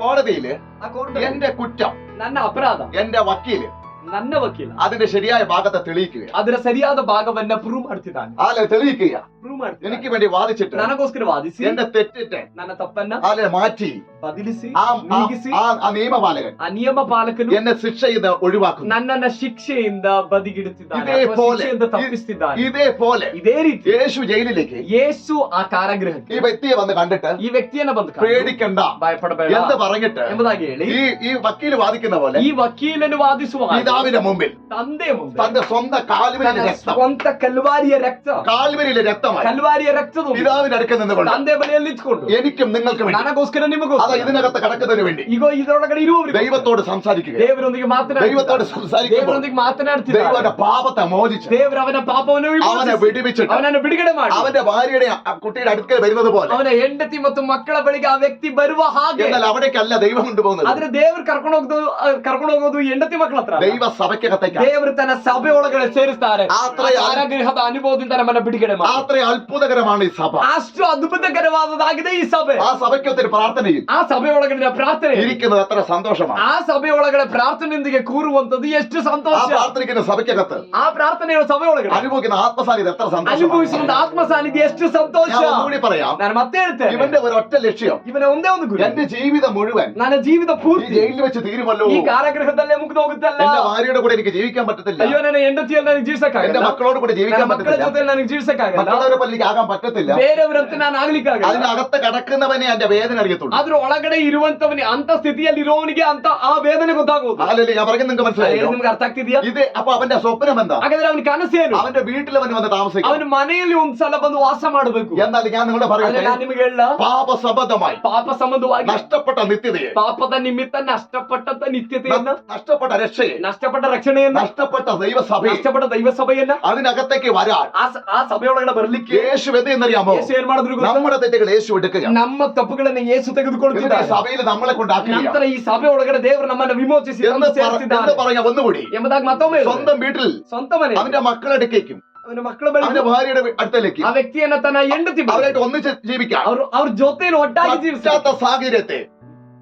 കോടതിയില് ಆ ಕೋರ್ಟ್ എന്റെ കുറ്റം, ನನ್ನ ಅಪರಾಧ, എന്റെ വക്കീല് ನನ್ನ ವಕೀಲ അതിന്റെ ശരിയായ ഭാഗത്തെ തെളിയിക്കുക. ಅದರ ಸರಿಯಾದ ಭಾಗವನ್ನ ಪ್ರೂವ್ ಮಾಡ್ತಿದ್ದಾನೆ. തെളിയിക്കുക. ಪ್ರೂವ್ ಮಾಡ್ತಿದ್ದಾನೆ. എനിക്ക് വേണ്ടി വാദിച്ചിട്ട് ನನಗೋಸ್ಕರ ವಾದಿಸಿ എന്റെ തെറ്റിട്ട് ನನ್ನ ತಪ್ಪನ್ನ മാറ്റി ಬದಲಿಸಿ നീക്കിಸಿ ആ നിയമപാലകൻ ಆ ನಿಯಮ ಪಾಲಕನು എന്നെ ശിക്ഷ ചെയ്ത് ഒഴിവാക്കുന്നു. ನನ್ನನ್ನ ಶಿಕ್ಷೆಯಿಂದ ಬದಿಗಿಡುತ್ತಿದ್ದಾನೆ, ഇതേപോലെ ಶಿಕ್ಷೆಯಿಂದ ತಪ್ಪಿಸುತ್ತಿದ್ದಾನೆ. ഇതേപോലെ ಇದೇ ರೀತಿ യേശു ജയിലിലേക്ക് ಯೇಸು ಆ ಕಾರಾಗೃಹಕ್ಕೆ ഈ വ്യക്തിയെ വന്ന് കണ്ടിട്ട് ಈ ವ್ಯಕ್ತಿಯನ್ನ ಬಂದು ಕಂಡು പേടിക്കണ്ട ಭಯಪಡಬೇಡ എന്ന് പറഞ്ഞിട്ട് ಎಂಬುದಾಗಿ ಹೇಳಿ ഈ വക്കീല് വാദിക്കുന്ന പോലെ ಈ ವಕೀಲನು ವಾದಿಸುವಾಗ പിതാവിന്റെ മുമ്പിൽ ತಂದೆಯ ಮುಂದೆ തന്റെ സ്വന്തം കാൽവരിയിലെ ತನ್ನ രക്തം, ಸ್ವಂತ ಕಲ್ವಾರಿಯ ರಕ್ತ, കാൽവരിയിലെ രക്തമായി ಕಲ್ವಾರಿಯ ರಕ್ತದ പിതാവിന്റെ അടുക്കൽ നിന്നുകൊണ്ട് ತಂದೆ ಬಳಿಯಲ್ಲಿ ಇಟ್ಕೊಂಡು എനിക്കും നിങ്ങൾക്കും വേണ്ടി, ನನಗೋಸ್ಕರ അതാ ನಿಮಗೋಸ್ಕರ ഇതിനകത്ത് കിടക്കുന്നതിന് വേണ്ടി ಈಗ ಇದರೊಳಗಡೆ ಇರುವವರಿಗೆ ദൈവത്തോട് സംസാരിക്കുക, ದೇವರೊಂದಿಗೆ ദൈവത്തോട് ಮಾತನಾಡಿ സംസാരിക്കുമ്പോൾ ದೇವರೊಂದಿಗೆ ಮಾತನಾಡ್ತಿದ್ದಾರೆ. ദൈവന്റെ പാപത്തെ മോചിച്ച് ದೇವರು ಅವನ ಪಾಪವನ್ನು അവനെ ವಿಮೋಚಿಸಿ വിടിവിച്ചിട്ട് ಅವನನ್ನು ಬಿಡುಗಡೆ ಮಾಡಿ അവന്റെ ഭാര്യയുടെ കുട്ടിയുടെ അടുക്കൽ വരുന്നത് പോലെ, ಅವನ ಹೆಂಡತಿ ಮತ್ತು ಮಕ್ಕಳ ಬಳಿಗೆ ಆ ವ್ಯಕ್ತಿ ಬರುವ ಹಾಗೆ. എന്നാൽ അവിടേക്കല്ല ദൈവം കൊണ്ടുപോകുന്നത്. ಆದ್ರೆ ದೇವರು ಕರ್ಕೊಂಡು ಹೋಗೋದು ಹೆಂಡತಿ ಮಕ್ಕಳ ಹತ್ರ ಅಲ್ಲ. ദൈവ സഭയ്ക്കകത്തേക്കാണ്. ದೇವರು ತನ್ನ ಸಭೆ ಒಳಗಡೆ ಸೇರಿಸ್ತಾರೆ. ಆತ್ರೆಯ ಕಾರಾಗೃಹದ ಅನುಭವದಿಂದ ನಮ್ಮನ್ನ ಬಿಡುಗಡೆ ಮಾಡಿ. അത്രയും അത്ഭുതകരമാണ് ഈ സഭ. ಅಷ್ಟು ಅದ್ಭುತಕರವಾದದಾಗಿದೆ ಈ ಸಭೆ. ആ സഭയ്ക്കൊത്തിരി പ്രാർത്ഥനയും ಆ ಸಭೆ ಒಳಗಡೆ ಪ್ರಾರ್ಥನೆ ഇരിക്കുന്നത് അത്ര സന്തോഷമാണ്. ಆ ಸಭೆ ಒಳಗಡೆ ಪ್ರಾರ್ಥನೆಯೊಂದಿಗೆ ಕೂರುವಂತದ್ದು ಎಷ್ಟು ആ ಸಂತೋಷ. പ്രാർത്ഥിക്കുന്ന സഭയ്ക്കകത്ത് ಆ ಪ್ರಾರ್ಥನೆಯ ಸಭೆ ಒಳಗಡೆ അനുഭവിക്കുന്ന ആത്മസാന്നിധ്യം എത്ര സന്തോഷം. ಅನುಭವಿಸಿದ ಆತ್ಮ ಸಾನ್ನಿಧ್ಯ ಎಷ್ಟು ಸಂತೋಷ. ഞാൻ ഒന്നുകൂടി പറയാം, ನಾನು ಮತ್ತೆ ಹೇಳ್ತೇನೆ, ഇവന്റെ ഒരൊറ്റ ലക്ഷ്യം, ಇವನ ಒಂದೇ ಒಂದು ಗುರಿ, എന്റെ ജീവിതം മുഴുവൻ ನನ್ನ ಜೀವಿತ ഈ ಪೂರ್ತಿ ജയിലിൽ വെച്ച് തീരുമല്ലോ. ಈ ಕಾರಾಗೃಹದಲ್ಲೇ ಮುಗಿದು ಹೋಗುತ್ತಲ್ಲ. എന്റെ ഭാര്യയുടെ കൂടെ എനിക്ക് ജീവിക്കാൻ പറ്റത്തില്ല, ಅಯ್ಯೋ ನನ್ನ ಹೆಂಡತಿಯಲ್ಲಿ ನನಗೆ എന്റെ ಜೀವಿಸಕ್ಕಾಗಲ್ಲ, മക്കളോട് കൂടെ ജീവിക്കാൻ ನನ್ನ ಮಕ್ಕಳ പറ്റത്തില്ല, ಜೊತೆ ನನಗೆ ಜೀವಿಸಕ್ಕಾಗಲ್ಲ, മക്കളുടെ പോലെ എനിക്ക് ആകാൻ പറ്റത്തില്ല. ಬೇರೆಯವರಂತೆ ನಾನು ಆಗ್ಲಿಕ್ಕಾಗಲ್ಲ. അതിനകത്ത് കിടക്കുന്നവനെ എന്റെ വേദന അറിയത്തുള്ളൂ. ಅದ್ರ ಒಳಗಡೆ ಇರುವಂತವನಿಗೆ, ಅಂತ ಸ್ಥಿತಿಯಲ್ಲಿ ಇರುವವನಿಗೆ ಅಂತ ಆ ವೇದನೆ ಗೊತ್ತಾಗುವುದು. അതല്ലേ ഞാൻ പറയുന്നത്, നിങ്ങൾക്ക് മനസ്സിലായോ? ನಿಮ್ಗೆ ಅರ್ಥ ಆಗ್ತಿದ್ಯಾ? ഇത് അപ്പൊ അവന്റെ സ്വപ്നം എന്താ? ಹಾಗಾದ್ರೆ ಅವನ ಕನಸೇನು? അവന്റെ വീട്ടിൽ അവന് വന്ന് താമസിക്കും. ಅವನ ಮನೆಯಲ್ಲಿ ಒಂದ್ಸಲ ಬಂದು ವಾಸ ಮಾಡಬೇಕು. എന്നാൽ ഞാൻ നിങ്ങളെ ಆದ್ರೆ പറയട്ടെ, ನಾನು ನಿಮಗೆ ಹೇಳ, പാപസംബന്ധമായി ಪಾಪ ಸಂಬಂಧವಾಗಿ നഷ്ടപ്പെട്ട നിത്യതയെ, ಪಾಪದ ನಿಮಿತ್ತ ನಷ್ಟಪಟ್ಟಂತ ನಿತ್ಯತೆಯನ್ನ, നഷ്ടപ്പെട്ട രക്ഷയെ, ನಷ್ಟಪಟ್ಟ ರಕ್ಷಣೆಯನ್ನ, നഷ്ടപ്പെട്ട ദൈവസഭയെ, ನಷ್ಟಪಟ್ಟ ದೈವ ಸಭೆಯನ್ನ, അതിനകത്തേക്ക് വരാൻ ಆ ಸಭೆಯೊಳಗಡೆ ಬರ್ಲಿಕ್ಕೆ യേശു എന്നറിയാമോ? ಯೇಸು ಏನ್ ಮಾಡಿದ್ರು ಗೊತ್ತಾ? നമ്മുടെ തെറ്റുകൾ യേശു എടുക്കുക, ನಮ್ಮ ತಪ್ಪುಗಳನ್ನ ಯೇಸು എന്നിട്ട് ತೆಗೆದುಕೊಳ್ತಿದ್ದಾರೆ. സഭയിൽ നമ്മളെ കൊണ്ടാക്കുക ನಂತರ ಈ ಸಭೆ ಒಳಗಡೆ ದೇವರು ನಮ್ಮನ್ನ ವಿಮೋಚಿಸಿ എന്ന് ಸೇರಿಸಿದ್ದಾರೆ പറയാം. ഒന്നുകൂടി, ಎಂಬುದಾಗಿ ಮತ್ತೊಮ್ಮೆ ಹೇಳು. സ്വന്തം വീട്ടിൽ ಸ್ವಂತ ಮನೆ, അവന്റെ മക്കളടുക്കേക്കും ಅವನ ಮಕ್ಕಳ ಬಳಿ അവന്റെ ഭാര്യയുടെ അടുത്തേക്ക് ಆ ವ್ಯಕ್ತಿಯನ್ನ ತನ್ನ ಹೆಂಡತಿ ಬಳಿ, അവരായിട്ട് ഒന്നിച്ച് ജീവിക്കാം. ಅವ್ರ ಜೊತೆಯಲ್ಲಿ ಒಟ್ಟಾಗಿ ಜೀವಿಸ್ತಾರೆ. പറ്റാത്ത സാഹചര്യത്തെ,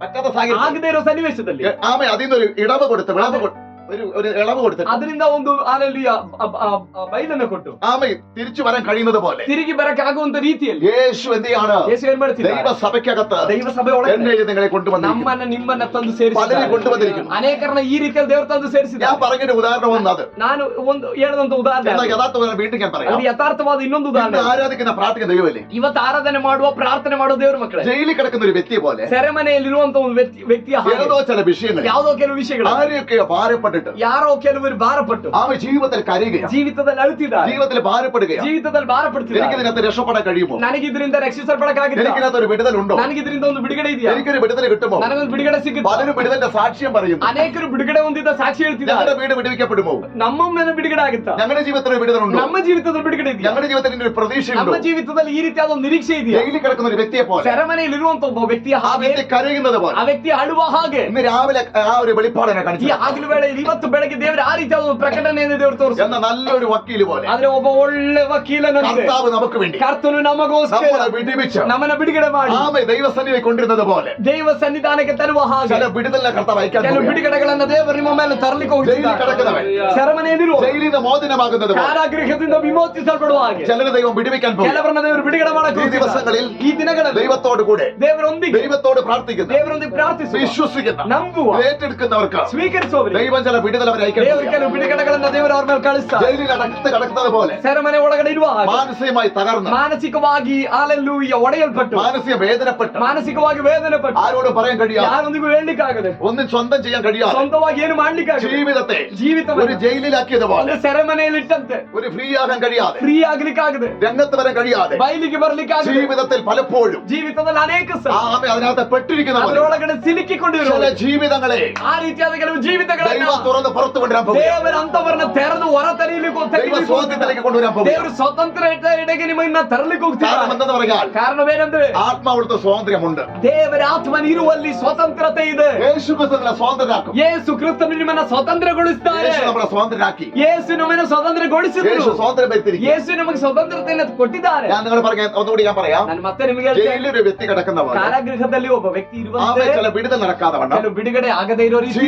പറ്റാത്ത സാഹചര്യം ಆಗದೇ ಇರೋ ಸನ್ನಿವೇಶದಲ್ಲಿ ആമേ അതിൽ നിന്നൊരു ഇളവ് കൊടുത്ത്, ഒരു ഇളവ് കൊടുത്തിട്ട് ಅದರಿಂದ ಒಂದು ಅಲ್ಲಿ ಬೈಲನ್ನು ಕೊಟ್ಟು ആമേ തിരിച്ചു വരാൻ കഴിയുന്നത് പോലെ ತಿರುಗಿ ಬರಕ್ಕೆ ಆಗುವಂತ ರೀತಿಯಲ್ಲಿ യേശു എന്ത് ചെയ്യാണ്? ಯೇಸು ಏನ್ ಮಾಡ್ತಿದ್ದಾರೆ? ദൈവസഭയ്ക്കകത്ത് ದೈವ ಸಭೆ ಒಳಗೆ എന്നെ നിങ്ങളെ കൊണ്ടുവന്നിരിക്കുന്നു, ನಮ್ಮನ್ನ ನಿಮ್ಮನ್ನ ತಂದು പലരെ ಸೇರಿಸಿದ್ದಾರೆ. കൊണ്ടുവന്നിരിക്കുന്നു. ಅನೇಕರನ್ನ ಈ ರೀತಿಯಲ್ಲಿ ದೇವರು ತಂದು ഞാൻ ಸೇರಿಸಿದ್ದಾರೆ. പറഞ്ഞൊരു ഉദാഹരണം വന്നത് ನಾನು ಒಂದು ಹೇಳದಂತ ಉದಾಹರಣೆ, എന്നാൽ യഥാർത്ഥ ഉദാഹരണം വീണ്ടും ഞാൻ പറയാം. ಅದು ಯಥಾರ್ಥವಾದ ಇನ್ನೊಂದು ഇന്ന് ಉದಾಹರಣೆ. ആരാധിക്കുന്ന പ്രാർത്ഥിക്കുന്ന ദൈവമല്ലേ? ಇವತ್ತು ಆರಾಧನೆ ಮಾಡುವ ಪ್ರಾರ್ಥನೆ ಮಾಡುವ ದೇವರ ಮಕ್ಕಳೇ, ജയിലിൽ കിടക്കുന്ന ഒരു വ്യക്തിയെ പോലെ ಸೆರೆಮನೆಯಲ್ಲಿರುವಂತ ಒಂದು ವ್ಯಕ್ತಿಯ ಹಾಗೆ ഏതോ ചില വിഷയങ്ങൾ ಯಾವುದೋ ಕೆಲವು ವಿಷಯಗಳು, ആരെയൊക്കെ ഭാരപ്പെട്ടിട്ട് ಯಾರೋ ಕೆಲವರು ಭಾರಪಟ್ಟು ആ ജീവിതത്തിൽ കരയുകയാണ്, ಜೀವಿತದಲ್ಲಿ ಅಳುತ್ತಿದ್ದಾರೆ, ജീവിതത്തിൽ ഭാരപ്പെടുകയാണ്. ಜೀವಿತದಲ್ಲಿ ಭಾರಪಡ್ತಿದ್ದಾರೆ. എനിക്കിതിനകത്ത് രക്ഷപ്പെടാൻ കഴിയുമോ? ನನಗಿದ್ರಿಂದ ರಕ್ಷಿಸಲ್ಪಡಕ್ಕಾಗಿಲ್ಲ, എനിക്കിനകത്ത് ഒരു വിടുതലുണ്ടോ? ನನಗಿದ್ರಿಂದ ಒಂದು ಬಿಡುಗಡೆ ಇದೆಯಾ? എനിക്കൊരു വിടുതൽ കിട്ടുമോ? ನನಗೊಂದು ಬಿಡುಗಡೆ ಸಿಗುತ್ತೆ. പലരും വിടുതലിന്റെ സാക്ഷ്യം പറയുന്നു. ಅನೇಕರು ಬಿಡುಗಡೆ ಹೊಂದಿದ್ದ ಸಾಕ್ಷಿ ಹೇಳ್ತಿದ್ದಾರೆ. ഞങ്ങളുടെ വീട് വിടുവിക്കപ്പെടുമോ? ನಮ್ಮೊಮ್ಮೆ ಬಿಡುಗಡೆ ಆಗುತ್ತಾ? ഞങ്ങളുടെ ജീവിതത്തിൽ ഒരു വിടുതലുണ്ടോ? ನಮ್ಮ ಜೀವಿತದಲ್ಲಿ ಬಿಡುಗಡೆ ಇದೆಯಾ? ഞങ്ങളുടെ ജീവിതത്തിൽ ഒരു പ്രതീക്ഷയുണ്ടോ? ನಮ್ಮ ಜೀವಿತದಲ್ಲಿ ಈ ರೀತಿಯಾದ ಒಂದು ನಿರೀಕ್ಷೆ ಇದೆಯಾ? ജയിലിൽ കിടക്കുന്ന ഒരു വ്യക്തിയെ പോലെ, ಸೆರೆಮನೆಯಲ್ಲಿರುವಂತ ಒಬ್ಬ ವ್ಯಕ್ತಿಯ ആ ಹಾಗೆ, വ്യക്തി കരയുന്നത് പോലെ ಆ ವ್ಯಕ್ತಿ ಅಳುವ ಹಾಗೆ ഇന്ന് രാവിലെ ആ ഒരു വെളിപ്പാടിനെ ಈ കാണിച്ചു. ಹಗಲು ವೇಳೆಯಲ್ಲಿ ಇವತ್ತು ಬೆಳಗ್ಗೆ ದೇವರು ಆ ರೀತಿಯಾದ ಒಂದು ಪ್ರಕಟಣೆಯನ್ನು ದೇವರು ತೋರಿಸ. എന്ന നല്ലൊരു വക്കീല് പോലെ ಆದ್ರೆ ಒಬ್ಬ ಒಳ್ಳೆ ವಕೀಲನಂತೆ കർത്താവ് നമുക്ക് വേണ്ടി ಕರ್ತನು ನಮಗೋಸ್ಕರ നമ്മളെ വിടുവിച്ച് ನಮ್ಮನ್ನ ಬಿಡುಗಡೆ ಮಾಡಿ ആമേ ദൈവസന്നിധി കൊണ്ടിരുന്നത് പോലെ ದೇವ ಸನ್ನಿಧಾನಕ್ಕೆ ತರುವ ಹಾಗೆ ചില വിടുതലിനെ കർത്താവ് അയക്കാൻ ಕೆಲವು പോവുകയാണ്. ಬಿಡುಗಡೆಗಳನ್ನ ದೇವರು ನಿಮ್ಮ ಮೇಲೆ ತರಲಿಕ್ಕೆ ജയിലിൽ ಹೋಗಿದ್ದಾರೆ. കിടക്കുന്നവൻ ಸೆರೆಮನೆಯಲ್ಲಿರುವ ജയിലിൽ നിന്ന് മോചനമാകുന്നത് പോലെ ಕಾರಾಗೃಹದಿಂದ ವಿಮೋಚಿಸಲ್ಪಡುವ ಹಾಗೆ ചിലര് ദൈവം വിടുവിക്കാൻ പോകും. ಕೆಲವರನ್ನ ದೇವರು ಬಿಡುಗಡೆ ಮಾಡಕ್ಕೆ ഈ ദിവസങ്ങളിൽ ಈ ದಿನಗಳಲ್ಲಿ ദൈവത്തോട് കൂടെ ದೇವರೊಂದಿಗೆ ദൈവത്തോട് പ്രാർത്ഥിക്കുന്ന ದೇವರೊಂದಿಗೆ ಪ್ರಾರ್ಥಿಸುವ, വിശ്വസിക്കുന്ന ನಂಬುವ, ഏറ്റെടുക്കുന്നവർക്ക് ಸ್ವೀಕರಿಸುವವರಿಗೆ ദൈവം ചില വിടുതൽ അവരെ അയക്കാൻ ದೇವರು പോവുകയാണ്. ಕೆಲವು ಬಿಡುಗಡೆಗಳನ್ನ ದೇವರು ಅವ್ರ ಮೇಲೆ ಕಳಿಸ್ತಾರೆ. ജയിലിൽ അടക്കത്ത് കിടക്കുന്നത് പോലെ ಸೆರೆಮನೆ ಒಳಗಡೆ ಇರುವ ಹಾಗೆ മാനസികമായി തകർന്ന് ಮಾನಸಿಕವಾಗಿ ಹಾಲೆಲ್ಲೂಯ್ಯ ಒಡೆಯಲ್ಪಟ್ಟು, മാനസിക വേദനപ്പെട്ട് ಮಾನಸಿಕವಾಗಿ ವೇದನೆ ಪಟ್ಟು, ആരോടും പറയാൻ കഴിയാതെ ಯಾರೊಂದಿಗೂ ಹೇಳಲಿಕ್ಕಾಗದೆ, ഒന്നും സ്വന്തം ചെയ്യാൻ കഴിയാതെ ಸ್ವಂತವಾಗಿ ಏನು ಮಾಡ್ಲಿಕ್ಕಾಗದೆ, ജീവിതത്തെ ഒരു ಜೀವಿತವನ್ನು ജയിലിലാക്കിയത് പോലെ ಒಂದು ಸೆರೆಮನೆಯಲ್ಲಿಟ್ಟಂತೆ ഒരു ഫ്രീ ആകാൻ കഴിയാതെ ಫ್ರೀ ಆಗ್ಲಿಕ್ಕಾಗದೆ, രംഗത്ത് വരാൻ കഴിയാതെ ಬಯಲಿಗೆ ಬರ್ಲಿಕ್ಕಾಗದೆ, ജീവിതത്തിൽ പലപ്പോഴും ಜೀವಿತದಲ್ಲಿ ಅನೇಕ ಸಲ ആമേ അതിനകത്ത് പെട്ടിരിക്കുന്ന പോലെ ಅದರೊಳಗಡೆ ಸಿಲುಕಿಕೊಂಡಿರುವ ചില ജീവിതങ്ങളെ ಆ ರೀತಿಯಾದ ಕೆಲವು ಜೀವಿತಗಳನ್ನ ദൈവം തുറന്ന് പുറത്തു കൊണ്ടുവരാൻ പോകും. ದೇವರ ಅಂತವರನ್ನ ತೆರೆದು ಹೊರ ദൈവ സ്വാതന്ത്ര്യത്തിലേക്ക് കൊണ്ടുവരാൻ പോകും. ದೇವರು ಸ್ವತಂತ್ರ ಎಡೆಗೆ ನಿಮ್ಮನ್ನ ತರಲಿಕ್ಕೆ കാരണം ಹೋಗ್ತಾರೆ. എന്തെന്ന് പറഞ്ഞാൽ ಕಾರಣವೇನೆಂದ್ರೆ ആത്മാവുള്ള സ്വാതന്ത്ര്യമുണ്ട്. ದೇವರ ಆತ್ಮನ ಇರುವಲ್ಲಿ ಸ್ವತಂತ್ರತೆ ಇದೆ. യേശു ക്രിസ്തു നമ്മളെ സ്വാതന്ത്ര്യരാക്കും. ಯೇಸು ಕ್ರಿಸ್ತನು ನಿಮ್ಮನ್ನ ಸ್ವತಂತ್ರಗೊಳಿಸ್ತಾರೆ. യേശു നമ്മളെ സ്വാതന്ത്ര്യരാക്കി. ಯೇಸು ನಮ್ಮನ್ನ ಸ್ವತಂತ್ರಗೊಳಿಸಿದ್ರು. യേശു സ്വാതന്ത്ര്യം വരുത്തിയിരിക്കുന്നു. ಯೇಸು ನಮಗೆ ಸ್ವತಂತ್ರತೆಯನ್ನು ಕೊಟ್ಟಿದ್ದಾರೆ. ഞാൻ നിങ്ങൾ പറയാൻ ഒന്നുകൂടി ഞാൻ പറയാം. ನಾನು ಮತ್ತೆ ನಿಮಗೆ ಹೇಳ್ತೇನೆ, ജയിലിൽ ഒരു വ്യക്തി കിടക്കുന്ന പോലെ ಕಾರಾಗೃಹದಲ್ಲಿ ಒಬ್ಬ ವ್ಯಕ್ತಿ ആമേ ಇರುವಂತೆ ചില വിടുതൽ നടക്കാതെ വണ്ണം ಕೆಲವು ಬಿಡುಗಡೆ ಆಗದೇ ಇರೋ ರೀತಿ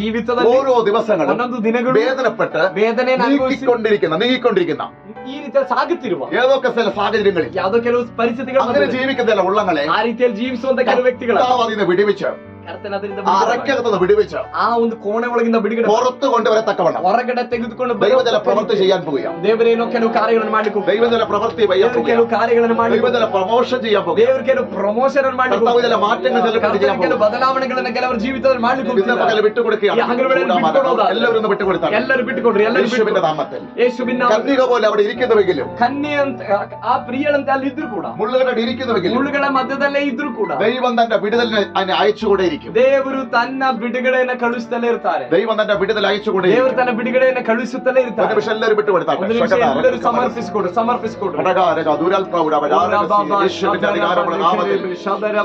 ಜೀವಿತದಲ್ಲಿ ഓരോ ദിവസങ്ങളും ಒಂದೊಂದು ದಿನಗಳು വേദനപ്പെട്ട് ವೇದನೆ നീങ്ങിക്കൊണ്ടിരിക്കുന്ന ಈ ರೀತಿಯಲ್ಲಿ ಸಾಗುತ್ತಿರುವ ഏതൊക്കെ ചില സാഹചര്യങ്ങളിൽ ಯಾವುದೋ ಕೆಲವು ಪರಿಸ್ಥಿತಿಗಳು അങ്ങനെ ജീവിക്കുന്ന ചില ഉള്ളങ്ങളെ ಆ ರೀತಿಯಲ್ಲಿ ಜೀವಿಸುವಂತ ಕೆಲವು ವ್ಯಕ್ತಿಗಳು കർത്താവ് അതിനെ വിടുവിച്ച് ಕರ್ತನ ಅದರಿಂದ ആ അറയ്ക്കകത്തുനിന്ന് വിടുവിച്ച് ಆ ಒಂದು ಕೋಣೆ ಒಳಗಿಂದ ಬಿಡುಗಡೆ ಮಾಡಿ പുറത്ത് കൊണ്ടുവരത്തക്കവണ്ണം ಹೊರಗಡೆ ತೆಗೆದುಕೊಂಡು ദൈവത്തിലെ പ്രവൃത്തി ചെയ്യാൻ പോവുകയാണ്. ದೇವರೇನೋ ಕೆಲವು ಕಾರ್ಯಗಳನ್ನು ಮಾಡ್ಲಿಕ್ಕೆ ദൈവത്തിലെ പ്രവൃത്തി ചെയ്യാൻ ದೇವರು ಕೆಲವು പോവുകയാണ്. ಕಾರ್ಯಗಳನ್ನು ಮಾಡಿ ദൈവത്തിലെ പ്രൊമോഷൻ ചെയ്യാൻ പോകുക. ದೇವರು ಕೆಲವು ಪ್ರಮೋಷನ್ ಮಾಡಿ കർത്താവ് ചില മാറ്റങ്ങൾ ചിലപ്പോൾ ചെയ്യാൻ ಕೆಲವು പോകുക. ಬದಲಾವಣೆಗಳನ್ನ ಕೆಲವರ ಜೀವಿತದಲ್ಲಿ ಮಾಡ್ಲಿಕ್ಕೆ ഇന്ന് പകൽ വിട്ടുകൊടുക്കുകയാണ്. ഈ ഹഗലുവേളയിൽ വിട്ടുകൊടുക്കുക. എല്ലാവരും ഒന്ന് വിട്ടുകൊടുത്താൽ ಎಲ್ಲರೂ ಬಿಟ್ಟುಕೊಡ್ರಿ, ಎಲ್ಲರೂ യേശുവിന്റെ നാമത്തിൽ ಯೇಸುವಿನ ನಾಮದಲ್ಲಿ. കന്യക പോലെ അവിടെ ഇരിക്കുന്നുവെങ്കിലും ಕನ್ಯೆ ಅಂತ ಆ ಪ್ರಿಯಳಂತೆ ಅಲ್ಲಿ ಇದ್ರು ಕೂಡ, മുള്ളുകളുടെ ഇരിക്കുന്നുവെങ്കിലും ಮುಳ್ಳುಗಳ ಮಧ್ಯದಲ್ಲೇ ಇದ್ರು ಕೂಡ ദൈവം തന്റെ വിടുതലിനെ അതിനെ അയച്ചുകൂടെ ഇരിക്കും. ದೇವರು ತನ್ನ ಬಿಡುಗಡೆಯನ್ನ ಕಳುಹಿಸುತ್ತಲೇ ಇರ್ತಾರೆ. ദൈവം തന്റെ വിടുതൽ അയച്ചുകൂടെ ದೇವರು ತನ್ನ ಬಿಡುಗಡೆಯನ್ನ ಕಳುಹಿಸುತ್ತಲೇ ಇರ್ತಾರೆ. പക്ഷെ എല്ലാവരും വിട്ടുകൊടുത്താൽ ಒಂದು ನಿಮಿಷ ಎಲ್ಲರೂ ಸಮರ್ಪಿಸಿಕೊಡ್ರಿ.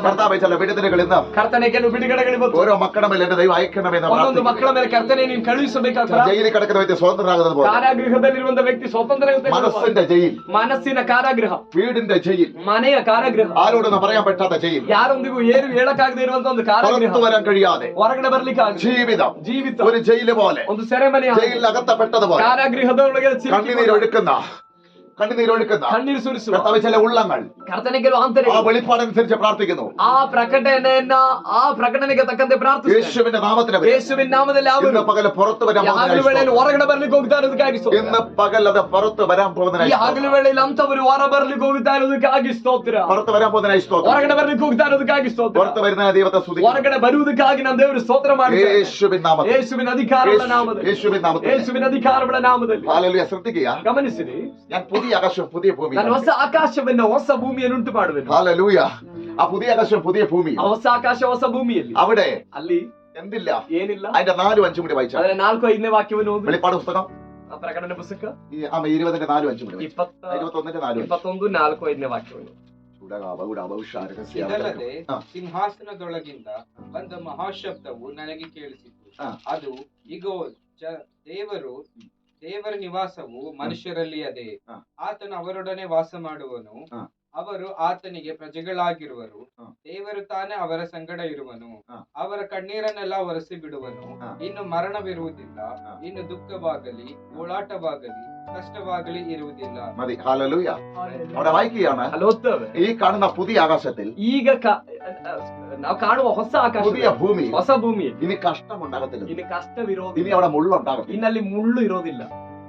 കർത്താവേ ചില വിടുതലുകൾ ഇന്ന് ಕರ್ತನೆ ಕೆಲವು ಬಿಡುಗಡೆಗಳು ಇವತ್ತು ഓരോ മക്കളുടെ മേൽ എന്റെ ദൈവം അയക്കണമെന്ന് ಒಂದೊಂದು ಮಕ್ಕಳ ಮೇಲೆ ಕರ್ತನೆ ನೀನು ಕಳುಹಿಸಬೇಕಾದ. ജയിലിൽ കിടക്കുന്ന വ്യക്തി സ്വതന്ത്രരാകുന്നത് പോലെ ಕಾರಾಗೃಹದಲ್ಲಿರುವಂತ ವ್ಯಕ್ತಿ ಸ್ವತಂತ್ರ മനസ്സിന്റെ ജയിൽ, ಮನಸ್ಸಿನ ಕಾರಾಗೃಹ, വീടിന്റെ ജയിൽ, ಮನೆಯ ಕಾರಾಗೃಹ, ആരോടൊന്നും പറയാൻ പറ്റാത്ത ജയിൽ, ಯಾರೊಂದಿಗೂ ಏನು ಹೇಳಕ್ಕಾಗದೆ ಇರುವಂತ ಒಂದು ಕಾರಾಗೃಹ, പുറത്തു വരാൻ കഴിയാതെ ಹೊರಗಡೆ ಬರ್ಲಿಕ್ಕೆ ജീവിതം ഒരു ജയില് പോലെ, ಒಂದು ಸೆರೆಮನೆ, ജയിലിൽ അകത്തപ്പെട്ടതുപോലെ ಕಾರಾಗೃಹದೊಳಗೆ കണ്ണുനീരൊഴുക്കുന്ന ಕಣ್ಣೀರು ಸುರಿಸುವ കർത്താവേ ചില ഉള്ളങ്ങൾ ಕರ್ತನೆ ಕೆಲವು ಆಂತರಿಕ ആ വെളിപ്പാടനുസരിച്ച് പ്രാർത്ഥിക്കുന്നു. ಆ ಪ್ರಕಟಣೆಗೆ ತಕ್ಕಂತೆ ಪ್ರಾರ್ಥಿಸುತ್ತೇವೆ. യേശുവിന്റെ നാമത്തിൽ ಯೇಸುವಿನ ನಾಮದಲ್ಲಿ ഇന്ന് പകൽ പുറത്തു വരാൻ ಹಗಲು ವೇಳೆಯಲ್ಲಿ ಹೊರಗಡೆ ಬರ್ಲಿಕ್ಕೆ ಹೋಗ್ತಾ ಇರೋದಕ್ಕಾಗಿ ಸ್ತೋತ್ರ. ഇന്ന് പകൽ അത് പുറത്ത് വരാൻ ಈ പോകുന്നതിനായി ಹಗಲು ವೇಳೆಯಲ್ಲಿ ಅಂತವರು ಹೊರ ಬರ್ಲಿಕ್ಕೆ ಹೋಗ್ತಾ ಇರೋದಕ್ಕಾಗಿ ಸ್ತೋತ್ರ. പുറത്ത് വരാൻ പോകുന്നതിനായി സ്തോത്രം. ಹೊರಗಡೆ ಬರ್ಲಿಕ್ಕೆ ಹೋಗ್ತಾ ಇರೋದಕ್ಕಾಗಿ ಸ್ತೋತ್ರ. പുറത്ത് വരുന്ന ദൈവത്തെ സ്തുതിക്കുന്നു. ಹೊರಗಡೆ ಬರುವುದಕ್ಕಾಗಿ ನಾನು ದೇವರು ಸ್ತೋತ್ರ ಮಾಡ್ತೇನೆ. യേശുവിൻ നാമത്തിൽ, ಯೇಸುವಿನ ಅಧಿಕಾರಗಳ ನಾಮದಲ್ಲಿ, യേശുവിൻ നാമത്തിൽ. ಯೇಸುವಿನ ಅಧಿಕಾರಗಳ ನಾಮದಲ್ಲಿ. ഹല്ലേലൂയ. ശ്രദ്ധിക്കുക, ಗಮನಿಸಿರಿ, ഞാൻ പുതിയ ആകാശം പുതിയ ഭൂമി, ನಾನು ಹೊಸ ಆಕಾಶವನ್ನ ಹೊಸ ಭೂಮಿಯನ್ನು ಉಂಟು ಮಾಡುವೆನು. ഹല്ലേലൂയ. ആ പുതിയ ആകാശം പുതിയ ഭൂമി, ಆ ಹೊಸ ಆಕಾಶ ಹೊಸ ಭೂಮಿಯಲ್ಲಿ അവിടെ ಅಲ್ಲಿ എന്തില്ല, ಏನಿಲ್ಲ. അതിന്റെ 4-5 കൂടി വായിച്ചാൽ ಅದರ 4-5ನೇ ವಾಕ್ಯವನ್ನು ಓದಿ. വെളിപ്പാട് പുസ്തകം ಪ್ರಕಟಣೆ ಪುಸ್ತಕ 20-4-5 കൂടി 21-4-5ನೇ ವಾಕ್ಯವನ್ನು. ಇದಲ್ಲದೆ ಸಿಂಹಾಸನದೊಳಗಿಂದ ಬಂದ ಮಹಾಶಬ್ದವು ನನಗೆ ಕೇಳಿಸಿತು. ಅದು ಇಗೋ ದೇವರ ನಿವಾಸವು ಮನುಷ್ಯರಲ್ಲಿ ಅದೇ. ಆತನು ಅವರೊಡನೆ ವಾಸ ಮಾಡುವನು. ಅವರು ಆತನಿಗೆ ಪ್ರಜೆಗಳಾಗಿರುವರು. ದೇವರು ತಾನೇ ಅವರ ಸಂಗಡ ಇರುವನು. ಅವರ ಕಣ್ಣೀರನ್ನೆಲ್ಲ ಒರೆಸಿ ಬಿಡುವನು. ಇನ್ನು ಮರಣವಿರುವುದಿಲ್ಲ. ಇನ್ನು ದುಃಖವಾಗಲಿ ಗೋಳಾಟವಾಗಲಿ കഷ്ടവാഗലി ഇರುವುದಿಲ್ಲ. മതി. ഹല്ലേലൂയ. അവിടെ വായിക്കുകയാണ്, ഈ കാണുന്ന പുതിയ ആകാശത്തിൽ, ಈಗ ನಾವು ಕಾಣುವ ಹೊಸ ಆಕಾಶ, പുതിയ ഭൂമി, ಹೊಸ ಭೂಮಿ, ഇനി കഷ്ടം ഉണ്ടാകത്തില്ല, ಇನ್ನು ಕಷ್ಟವಿರೋದಿಲ್ಲ, ഇനി അവിടെ മുള്ളുണ്ടാകത്തില്ല, ಇನ್ನಲ್ಲಿ ಮುಳ್ಳು ಇರೋದಿಲ್ಲ,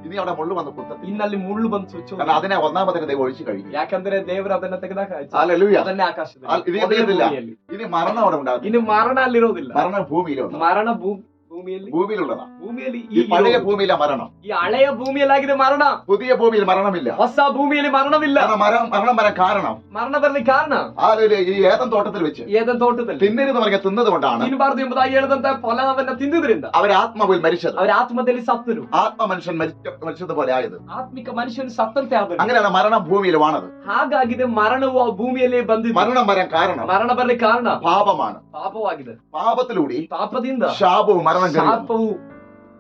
ഇനി അവിടെ മുള്ളു വന്ന് കുത്തത്തില്ല. ಇನ್ನಲ್ಲಿ ಮುಳ್ಳು ಬಂದು ಚುಚ್ಚು. കാരണം അതിനെ ഒന്നാമതിനെ ദൈവം ഒഴിച്ചു കഴിഞ്ഞു. ಯಾಕಂದ್ರೆ ದೇವರು ಅದನ್ನ ತೆಗೆದಾಗ ഹല്ലേലൂയ. ಅದನ್ನೇ ಆಕಾಶದಲ್ಲಿ, ഇനി എന്തില്ല, ഇനി മരണം അവിടെ ഉണ്ടാകത്തില്ല. ಇನ್ನು ಮರಣ ಅಲ್ಲಿರೋದಿಲ್ಲ. മരണം ഭൂമിയിലുണ്ട്, ಮರಣ ಭೂಮಿಯಲ್ಲಿ, ഭൂമിയിലുള്ളതാ. ಭೂಮಿಯಲ್ಲಿ ഈ പഴയ ഭൂമിയിലെ മരണം, ಈ ಹಳೆಯ ಭೂಮಿಯಲ್ಲಾಗಿದೆ ಮರಣ. പുതിയ ഭൂമിയിൽ മരണമില്ല. ಹೊಸ ಭೂಮಿಯಲ್ಲಿ ಮರಣವಿಲ್ಲ. മരണം വരാൻ കാരണം, ಮರಣ ಬರ್ಲಿಕ್ಕೆ ಕಾರಣ, ഈ ഏദൻ തോട്ടത്തിൽ വെച്ച് ಏದನ್ ತೋಟದಲ್ಲಿ തിന്നരുത് പറഞ്ഞ തിന്നത് കൊണ്ടാണ് ತಿನ್ನಬಾರದು ಎಂಬುದಾಗಿ ಹೇಳಿದಂತ ಫಲವನ್ನ ತಿಂದುದರಿಂದ അവർ ആത്മാവിൽ മരിച്ചത്. ಅವರ ಆತ್ಮದಲ್ಲಿ ಸತ್ತರು. ആത്മ മനുഷ്യൻ മരിച്ചതുപോലെ ആയത്. ಆತ್ಮಿಕ ಮನುಷ್ಯನು ಸತ್ತಂತೆ ಆದರು. അങ്ങനെയാണ് മരണം ഭൂമിയിൽ വാണത്. ಹಾಗಾಗಿದೆ ಮರಣವು ಆ ಭೂಮಿಯಲ್ಲೇ ಬಂದಿದೆ. മരണം വരാൻ കാരണം, ಮರಣ ಬರ್ಲಿಕ್ಕೆ ಕಾರಣ പാപമാണ്. ಪಾಪವಾಗಿದೆ. പാപത്തിലൂടെ ಪಾಪದಿಂದ ശാപവും മരണം ಶಾಪವು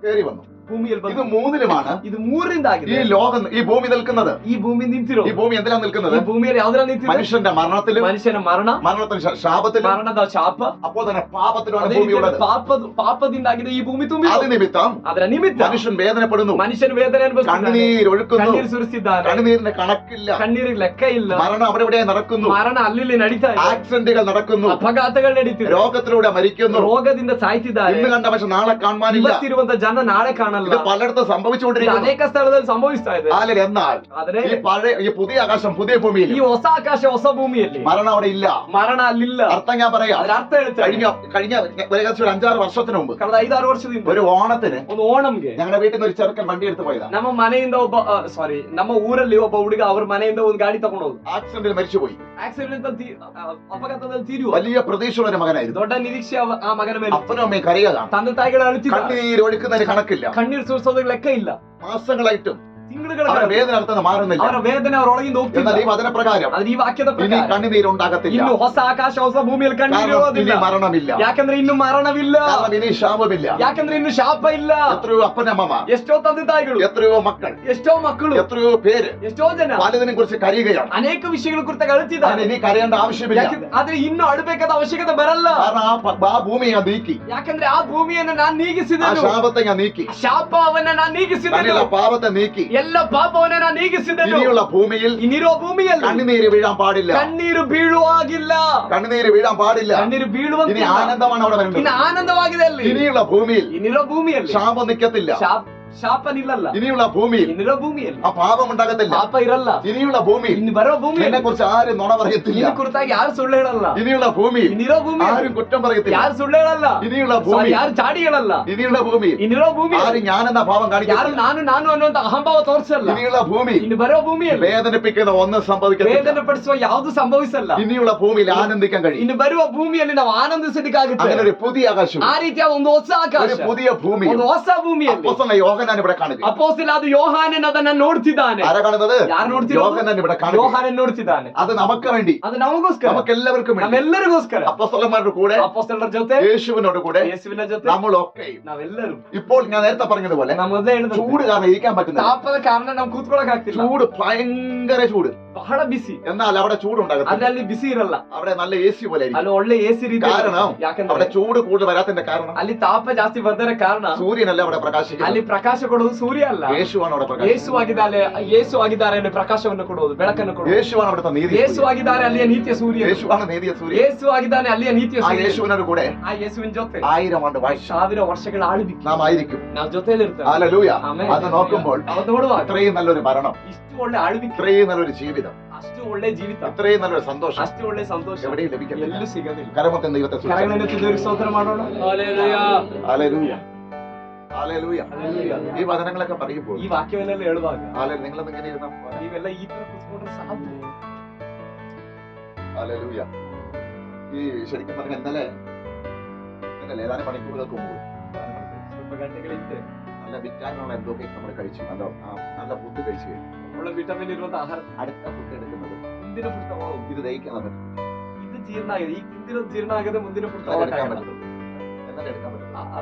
കയറി വന്നു. ಭೂಮಿಯಲ್ಲಿ ഇത് ಬಂದು മൂന്നിലുമാണ് ಇದು ಮೂರರಿಂದ ഈ ಆಗಿದೆ. ലോകം, ഈ ഭൂമി നിൽക്കുന്നത്. ಈ ಭೂಮಿ ನಿಂತಿರೋ, ഈ ഭൂമി എന്തിനാ നിൽക്കുന്നത്? ಈ ಭೂಮಿಯಲ್ಲಿ ಯಾವ್ದ್ರ ನಿಂತಿದೆ? മനുഷ്യന്റെ മരണത്തിലും, ಮನುಷ್ಯನ ಮರಣ, മരണത്തിന് ശാപത്തിലും, ಮರಣದ ಶಾಪ, അപ്പോൾ തന്നെ പാപത്തിലാണ് ಅದೇ ഭൂമി ರೀತಿ ഉള്ളത്. ಪಾಪದಿಂದ ಆಗಿದೆ ಈ ಭೂಮಿ ತುಂಬಿ. അത് നിമിത്തം ಅದರ ನಿಮಿತ್ತ മനുഷ്യൻ വേദനപ്പെടുന്നു, ಮನುಷ್ಯನ ವೇದನೆ ಅನುಭವಿಸುತ್ತಾನೆ, കണ്ണുനീർ ഒഴുക്കുന്നു, ಕಣ್ಣೀರು ಸುರಿಸಿದ್ದಾನೆ, കണ്ണുനീരിന് കണക്കില്ല, ಕಣ್ಣೀರಿಗೆ ಲೆಕ್ಕ ಇಲ್ಲ, മരണം അവിടെ ഇവിടെ നടക്കുന്നു, ಮರಣ ಅಲ್ಲಿ ನಡೀತಾ ಇದೆ, ആക്സിഡന്റുകൾ നടക്കുന്നു, ಅಪಘಾತಗಳು ನಡೀತಿದೆ, രോഗത്തിലൂടെ മരിക്കുന്നു, ರೋಗದಿಂದ ಸಾಯ್ತಿದ್ದಾರೆ. ഇന്ന് കണ്ട പക്ഷെ നാളെ കാണാനില്ല. ಇವತ್ತಿರುವಂತ ಜನ ನಾಳೆ ಕಾಣಲ್ಲ. ഇത് പലയിടത്തും ಇದು സംഭവിച്ചുകൊണ്ടിരിക്കുന്നു. ಅನೇಕ ಸ್ಥಳದಲ್ಲಿ ಸಂಭವಿಸ್ತಾ ಇದೆ. എന്നാൽ ಆದ್ರೆ ഈ പുതിയ ആകാശം പുതിയ ഭൂമിയിൽ ಈ ಹೊಸ ಆಕಾಶ ಹೊಸ ಭೂಮಿಯಲ್ಲಿ മരണം അവിടെ ഇല്ല. ಮರಣ ಅಲ್ಲಿಲ್ಲ. അർത്ഥം ഞാൻ പറയാം. ಅದರ ಅರ್ಥ ಹೇಳ್ತಾರೆ, കഴിഞ്ഞ ഏകദേശം ഒരു 5-6 വർഷത്തിന് മുമ്പ് ಕಳೆದ 5-6 ವರ್ಷದಿಂದ ഒരു ഓണത്തിന് ಒಂದು ಓಣಂಗೆ ഞങ്ങളുടെ വീട്ടിൽ നിന്ന് ഒരു ചെറുക്കൻ വണ്ടി എടുത്ത് പോയതാ. ನಮ್ಮ ಮನೆಯಿಂದ ನಮ್ಮ ಊರಲ್ಲಿ ಒಬ್ಬ ಹುಡುಗ ಅವ್ರ ಮನೆಯಿಂದ ಒಂದು ಗಾಡಿ ತಗೊಂಡು ಹೋದ. ആക്സിഡന്റിൽ മരിച്ചുപോയി. ಆಕ್ಸಿಡೆಂಟ್ ಅಪಘಾತದಲ್ಲಿ ತೀರುವ വലിയ പ്രതീക്ഷയുള്ള ഒരു മകനായിരുന്നു. ದೊಡ್ಡ ನಿರೀಕ್ಷೆ ಆ ಮಗನ ಮೇಲೆ. അപ്പനും അമ്മയും കരയുകയാണ്. ತಂದೆ ತಾಯಿಗಳು ಅಳುತ್ತಿದ್ದಾರೆ. കണ്ണീർ ഒഴുക്കുന്നതിന് കണക്കില്ല. ಕಣ್ಣೀರು ಸುರಿಸೋದಕ್ಕೆ ಲೆಕ್ಕ ಇಲ್ಲ. മാസങ്ങളായിട്ടും ತಿಂಗಳುಗಳ അവരുടെ വേദന അടുത്തുനിന്ന് മാറുന്നില്ല. ಅವರ ವೇದನೆ ಅವರೊಳಗಿಂದ ಹೋಗ್ತಿಲ್ಲ. എന്നാൽ ഈ വചനപ്രകാരം ಆದ್ರೆ ಈ ವಾಕ್ಯದ ഇനി ಪ್ರಕಾರ കണ്ണുനീർ ഉണ്ടാകത്തില്ല. ಇನ್ನು ಹೊಸ ಆಕಾಶ ಹೊಸ ಭೂಮಿಯಲ್ಲಿ ಕಣ್ಣೀರು കാരണം ಇರೋದಿಲ್ಲ. ഇനി മരണമില്ല. ಯಾಕಂದ್ರೆ ಇನ್ನು ಮರಣವಿಲ್ಲ. കാരണം ഇനി ശാപമില്ല. ಯಾಕಂದ್ರೆ ಇನ್ನು ಶಾಪ ಇಲ್ಲ. എത്രയോ അപ്പനമ്മമാർ, ಎಷ್ಟೋ ತಂದೆ ತಾಯಿಗಳು, എത്രയോ മക്കൾ, ಎಷ್ಟೋ ಮಕ್ಕಳು, എത്രയോ പേര് ಎಷ್ಟೋ ಜನ പലതിനെ കുറിച്ച് കരയുകയാണ്. ಅನೇಕ ವಿಷಯಗಳ ಕುರಿತಾಗಿ ಅಳುತ್ತಿದ್ದಾರೆ. ഇനി കരയേണ്ട ആവശ്യമില്ല. ಆದ್ರೆ ಇನ್ನು ಅಳಬೇಕಾದ ಅವಶ್ಯಕತೆ ಬರಲ್ಲ. കാരണം ആ ഭൂമിയെ ഞാൻ നീക്കി, ಯಾಕಂದ್ರೆ ಆ ಭೂಮಿಯನ್ನು ನಾನು ആ ನೀಗಿಸಿದೆನು. ശാപത്തെ ഞാൻ നീക്കി, ಶಾಪವನ್ನ ನಾನು ನೀಗಿಸಿದೆನು. തന്നെയല്ല പാപത്തെ നീക്കി, ಎಲ್ಲ ಪಾಪವನ್ನ ನಾನು ನೀಗಿಸಿದೆನು. ഇനിയുള്ള ഭൂമിയിൽ ಇನ್ನಿರೋ ಭೂಮಿಯಲ್ಲಿ കണ്ണുനീര് വീഴാൻ പാടില്ല. ಕಣ್ಣೀರು ಬೀಳುವಾಗಿಲ್ಲ. കണ്ണുനീര് വീഴാൻ പാടില്ല. ಕಣ್ಣೀರು ഇനി ಬೀಳುವಂತಿಲ್ಲ. ആനന്ദമാണ് അവിടെ വരുന്നത്. ಇನ್ನು ಆನಂದವಾಗಿದೆ ಅಲ್ಲಿ. ഇനിയുള്ള ഭൂമിയിൽ ಇನ್ನಿರೋ ಭೂಮಿಯಲ್ಲಿ ശാപം നിൽക്കത്തില്ല. ಶಾಪ ನಿಲ್ಲಲ್ಲ. ഇനിയുള്ള ഭൂമിയിൽ ಇನ್ನಿರೋ ಭೂಮಿಯಲ್ಲಿ ആ പാപം ഉണ്ടാകത്തില്ല. ಪಾಪ ಇರಲ್ಲ. ഇനിയുള്ള ഭൂമിയിൽ ಇನ್ನು ಬರೋ എന്നെ ಭೂಮಿಯಲ್ಲಿ കുറിച്ച് ആരും നുണ പറയത്തില്ല. ನಿನ್ನ ಕುರಿತಾಗಿ ಯಾರು ಸುಳ್ಳು ಹೇಳಲ್ಲ. ഇനിയുള്ള ഭൂമിയിൽ ಇನ್ನಿರೋ ಭೂಮಿಯಲ್ಲಿ ആരും കുറ്റം പറയത്തില്ല. ಯಾರು ಸುಳ್ಳು ಹೇಳಲ್ಲ. ഇനിയുള്ള ഭൂമിയിൽ ಯಾರು ಚಾಡಿ ಹೇಳಲ್ಲ. ഇനിയുള്ള ഭൂമിയിൽ ಇನ್ನಿರೋ ಭೂಮಿಯಲ್ಲಿ ആരും ഞാനെന്ന ഭാവം ಯಾರು കാണിക്കില്ല. ನಾನು ಅನ್ನುವಂತ ಅಹಂಭಾವ ತೋರಿಸಲ್ಲ. ഇനിയുള്ള ഭൂമിയിൽ ಇನ್ನು ಬರೋ ಭೂಮಿಯಲ್ಲಿ വേദനിപ്പിക്കുന്ന ഒന്നും സംഭവിക്കത്തില്ല. ವೇದನೆ ಪಡಿಸುವ ಯಾವುದು ಸಂಭವಿಸಲ್ಲ. ഇനിയുള്ള ഭൂമിയിൽ ആനന്ദിക്കാൻ കഴിയും. ಇನ್ನು ಬರುವ ಭೂಮಿಯಲ್ಲಿ ನಾವು ಆನಂದಿಸಲಿಕ್ಕಾಗುತ್ತೆ. അങ്ങനെ ഒരു പുതിയ ആകാശം, ಆ ರೀತಿಯ ಒಂದು ಹೊಸ ಆಕಾಶ, ഒരു പുതിയ ഭൂമി, ಒಂದು ಹೊಸ ಭೂಮಿಯಲ್ಲಿ അപ്പോസ്തലനായ യോഹന്നാൻ ഇവിടെ കാണുക. ಅಪೊಸ್ತಲನಾದ ಯೋಹಾನನ್ ಅದನ್ನ ನೋಡ್ತಿದ್ದಾನೆ. ആരാ കാണുന്നത്? ಯಾರು ನೋಡ್ತಿರೋದು? യോഹന്നാൻ ഇവിടെ കാണുക. ಯೋಹಾನನ್ ನೋಡ್ತಿದ್ದಾನೆ. അത് നമുക്ക് വേണ്ടി, ಅದು ನಮಗೋಸ್ಕರ, നമുക്ക് എല്ലാവർക്കും വേണ്ടി, ನಮ್ಮೆಲ್ಲರಿಗೋಸ್ಕರ. അപ്പോസ്തലന്മാരുടെ കൂടെ, ಅಪೊಸ್ತಲರ ಜೊತೆ, യേശുവിനോട് കൂടെ, ಯೇಸುವಿನ ಜೊತೆ നമ്മളൊക്കെ ನಾವೆಲ್ಲರೂ. ഇപ്പോൾ ഞാൻ നേരത്തെ പറഞ്ഞതുപോലെ ನಾವು ಮೊದಲೇ ಹೇಳಿದಂತೆ ചൂട് കാരണം ഇരിക്കാൻ പറ്റുന്നില്ല. ತಾಪದ ಕಾರಣ ನಾವು ಕೂತ್ಕೊಳ್ಳಕ್ ಆಗ್ತಿಲ್ಲ. ചൂട്, ഭയങ്കര ചൂട്. ಬಹಳ ಬಿಸಿ. എന്നാൽ അവിടെ ചൂടുണ്ടാകത്തില്ല. ಆದ್ರೆ ಅಲ್ಲಿ ಬಿಸಿ ಇರಲ್ಲ. അവിടെ നല്ല AC പോലെ ആയിരിക്കും. ಅಲ್ಲಿ ಒಳ್ಳೆ ಎಸಿ ರೀತಿ. കാരണം ಯಾಕಂದ್ರೆ അവിടെ ചൂട് കൂടുതൽ വരാത്തതിന്റെ കാരണം ಅಲ್ಲಿ ತಾಪ ಜಾಸ್ತಿ ಬರ್ದರ ಕಾರಣ സൂര്യനല്ല അവിടെ പ്രകാശിക്കുന്നത്. ಅಲ್ಲಿ ಪ್ರಕಾಶ ಕೊಡೋದು ಸೂರ್ಯ ಅಲ್ಲ, യേശുവാണ് അവിടെ ಯೇಸು ಆಗಿದ್ದಾರೆ. ಯೇಸು ಆಗಿದ್ದಾರೆ ಅಲ್ಲಿ ಪ್ರಕಾಶವನ್ನು ಕೊಡುವುದು, ಬೆಳಕನ್ನು ಕೊಡುವುದು. യേശുവാണ് അവിടുത്തെ നീതി. ಯೇಸು ಆಗಿದ್ದಾರೆ ಅಲ್ಲಿಯ ನೀತಿಯ ಸೂರ್ಯ. യേശുവാണ് നീതിയ സൂര്യൻ. ಯೇಸು ಆಗಿದ್ದಾನೆ ಅಲ್ಲಿಯ ನೀತಿಯ ആ ಸೂರ್ಯ. യേശുവിനോട് കൂടെ ಆ ಯೇಸುವಿನ ಜೊತೆ 1000 ആണ്ട് വാഴ്ച 1000 ವರ್ಷಗಳ ಆಳ್ವಿಕೆ നാം ആയിരിക്കും. ನಾವು ಜೊತೆಯಲ್ಲಿ ಇರ್ತೇವೆ. ഹല്ലേലൂയ. ಆಮೆನ್. അത് നോക്കുമ്പോൾ ಅವತ್ತು ನೋಡುವಾಗ ഇത്രയും നല്ലൊരു മരണം, ಇಷ್ಟು ಒಳ್ಳೆ ಆಳ್ವಿಕೆ, ഇത്രയും നല്ലൊരു ജീവിതം, ಅಷ್ಟು ಒಳ್ಳೆ ಜೀವಿತ, ഇത്രയും നല്ലൊരു സന്തോഷം ಅಷ್ಟು ಒಳ್ಳೆ ಸಂತೋಷ എവിടെയും ലഭിക്കില്ല. ಎಲ್ಲೂ ಸಿಗದಿಲ್ಲ. കരമൊക്കെ ദൈവത്തെ സ്തുതിക്കാം. ಕರಗಳನ್ನು ದೇವರಿಗೆ ಸ್ತೋತ್ರ ಮಾಡೋಣ. ഹല്ലേലൂയ. ഹല്ലേലൂയ. ಹಲ್ಲೆಲೂಯ. ഈ വചനങ്ങളൊക്കെ പറയുമ്പോൾ ಈ ವಾಕ್ಯವನ್ನೆಲ್ಲ ಹೇಳುವಾಗ നിങ്ങളൊന്നും ഇങ്ങനെ ഇരുന്ന ನೀವೆಲ್ಲ ಈ ತರ ಕೂತ್ಕೊಂಡ್ರೆ ಸಾಕು. ഹല്ലേലൂയ. ഈ ശരിക്കും പറഞ്ഞ ഇന്നലെ ഏതാനും മണിക്കൂറുകൾക്ക് മുമ്പ് ಸ್ವಲ್ಪ ಗಂಟೆಗಳಿದ್ದೆ നല്ല വിറ്റാമിനുള്ള എന്തൊക്കെ നമ്മൾ കഴിച്ചു, നല്ല ഫുഡ് കഴിച്ചു കഴിഞ്ഞു. ಒಳ್ಳೆ ವಿಟಮಿನ್ ಇರುವಂತ ಆಹಾರ. അടുത്ത ഫുഡ് എടുക്കുന്നത് ಮುಂದಿನ ಫುಡ್ ತಗೊಳ್ಳೋದು. ഇത് ദഹിക്കാൻ പറ്റും, ಇದು ಜೀರ್ಣ ಆಗಿದೆ. ಈಗ ತಿಂದಿರೋದು ಜೀರ್ಣ ಆಗದೆ ಮುಂದಿನ ಫುಡ್ എന്നാലേ എടുക്കാൻ ತಗೊಳ್ಳೋಕ್ಕಾಗಲ್ಲ. പറ്റും, എന്നാലേ എടുക്കാൻ പറ്റും.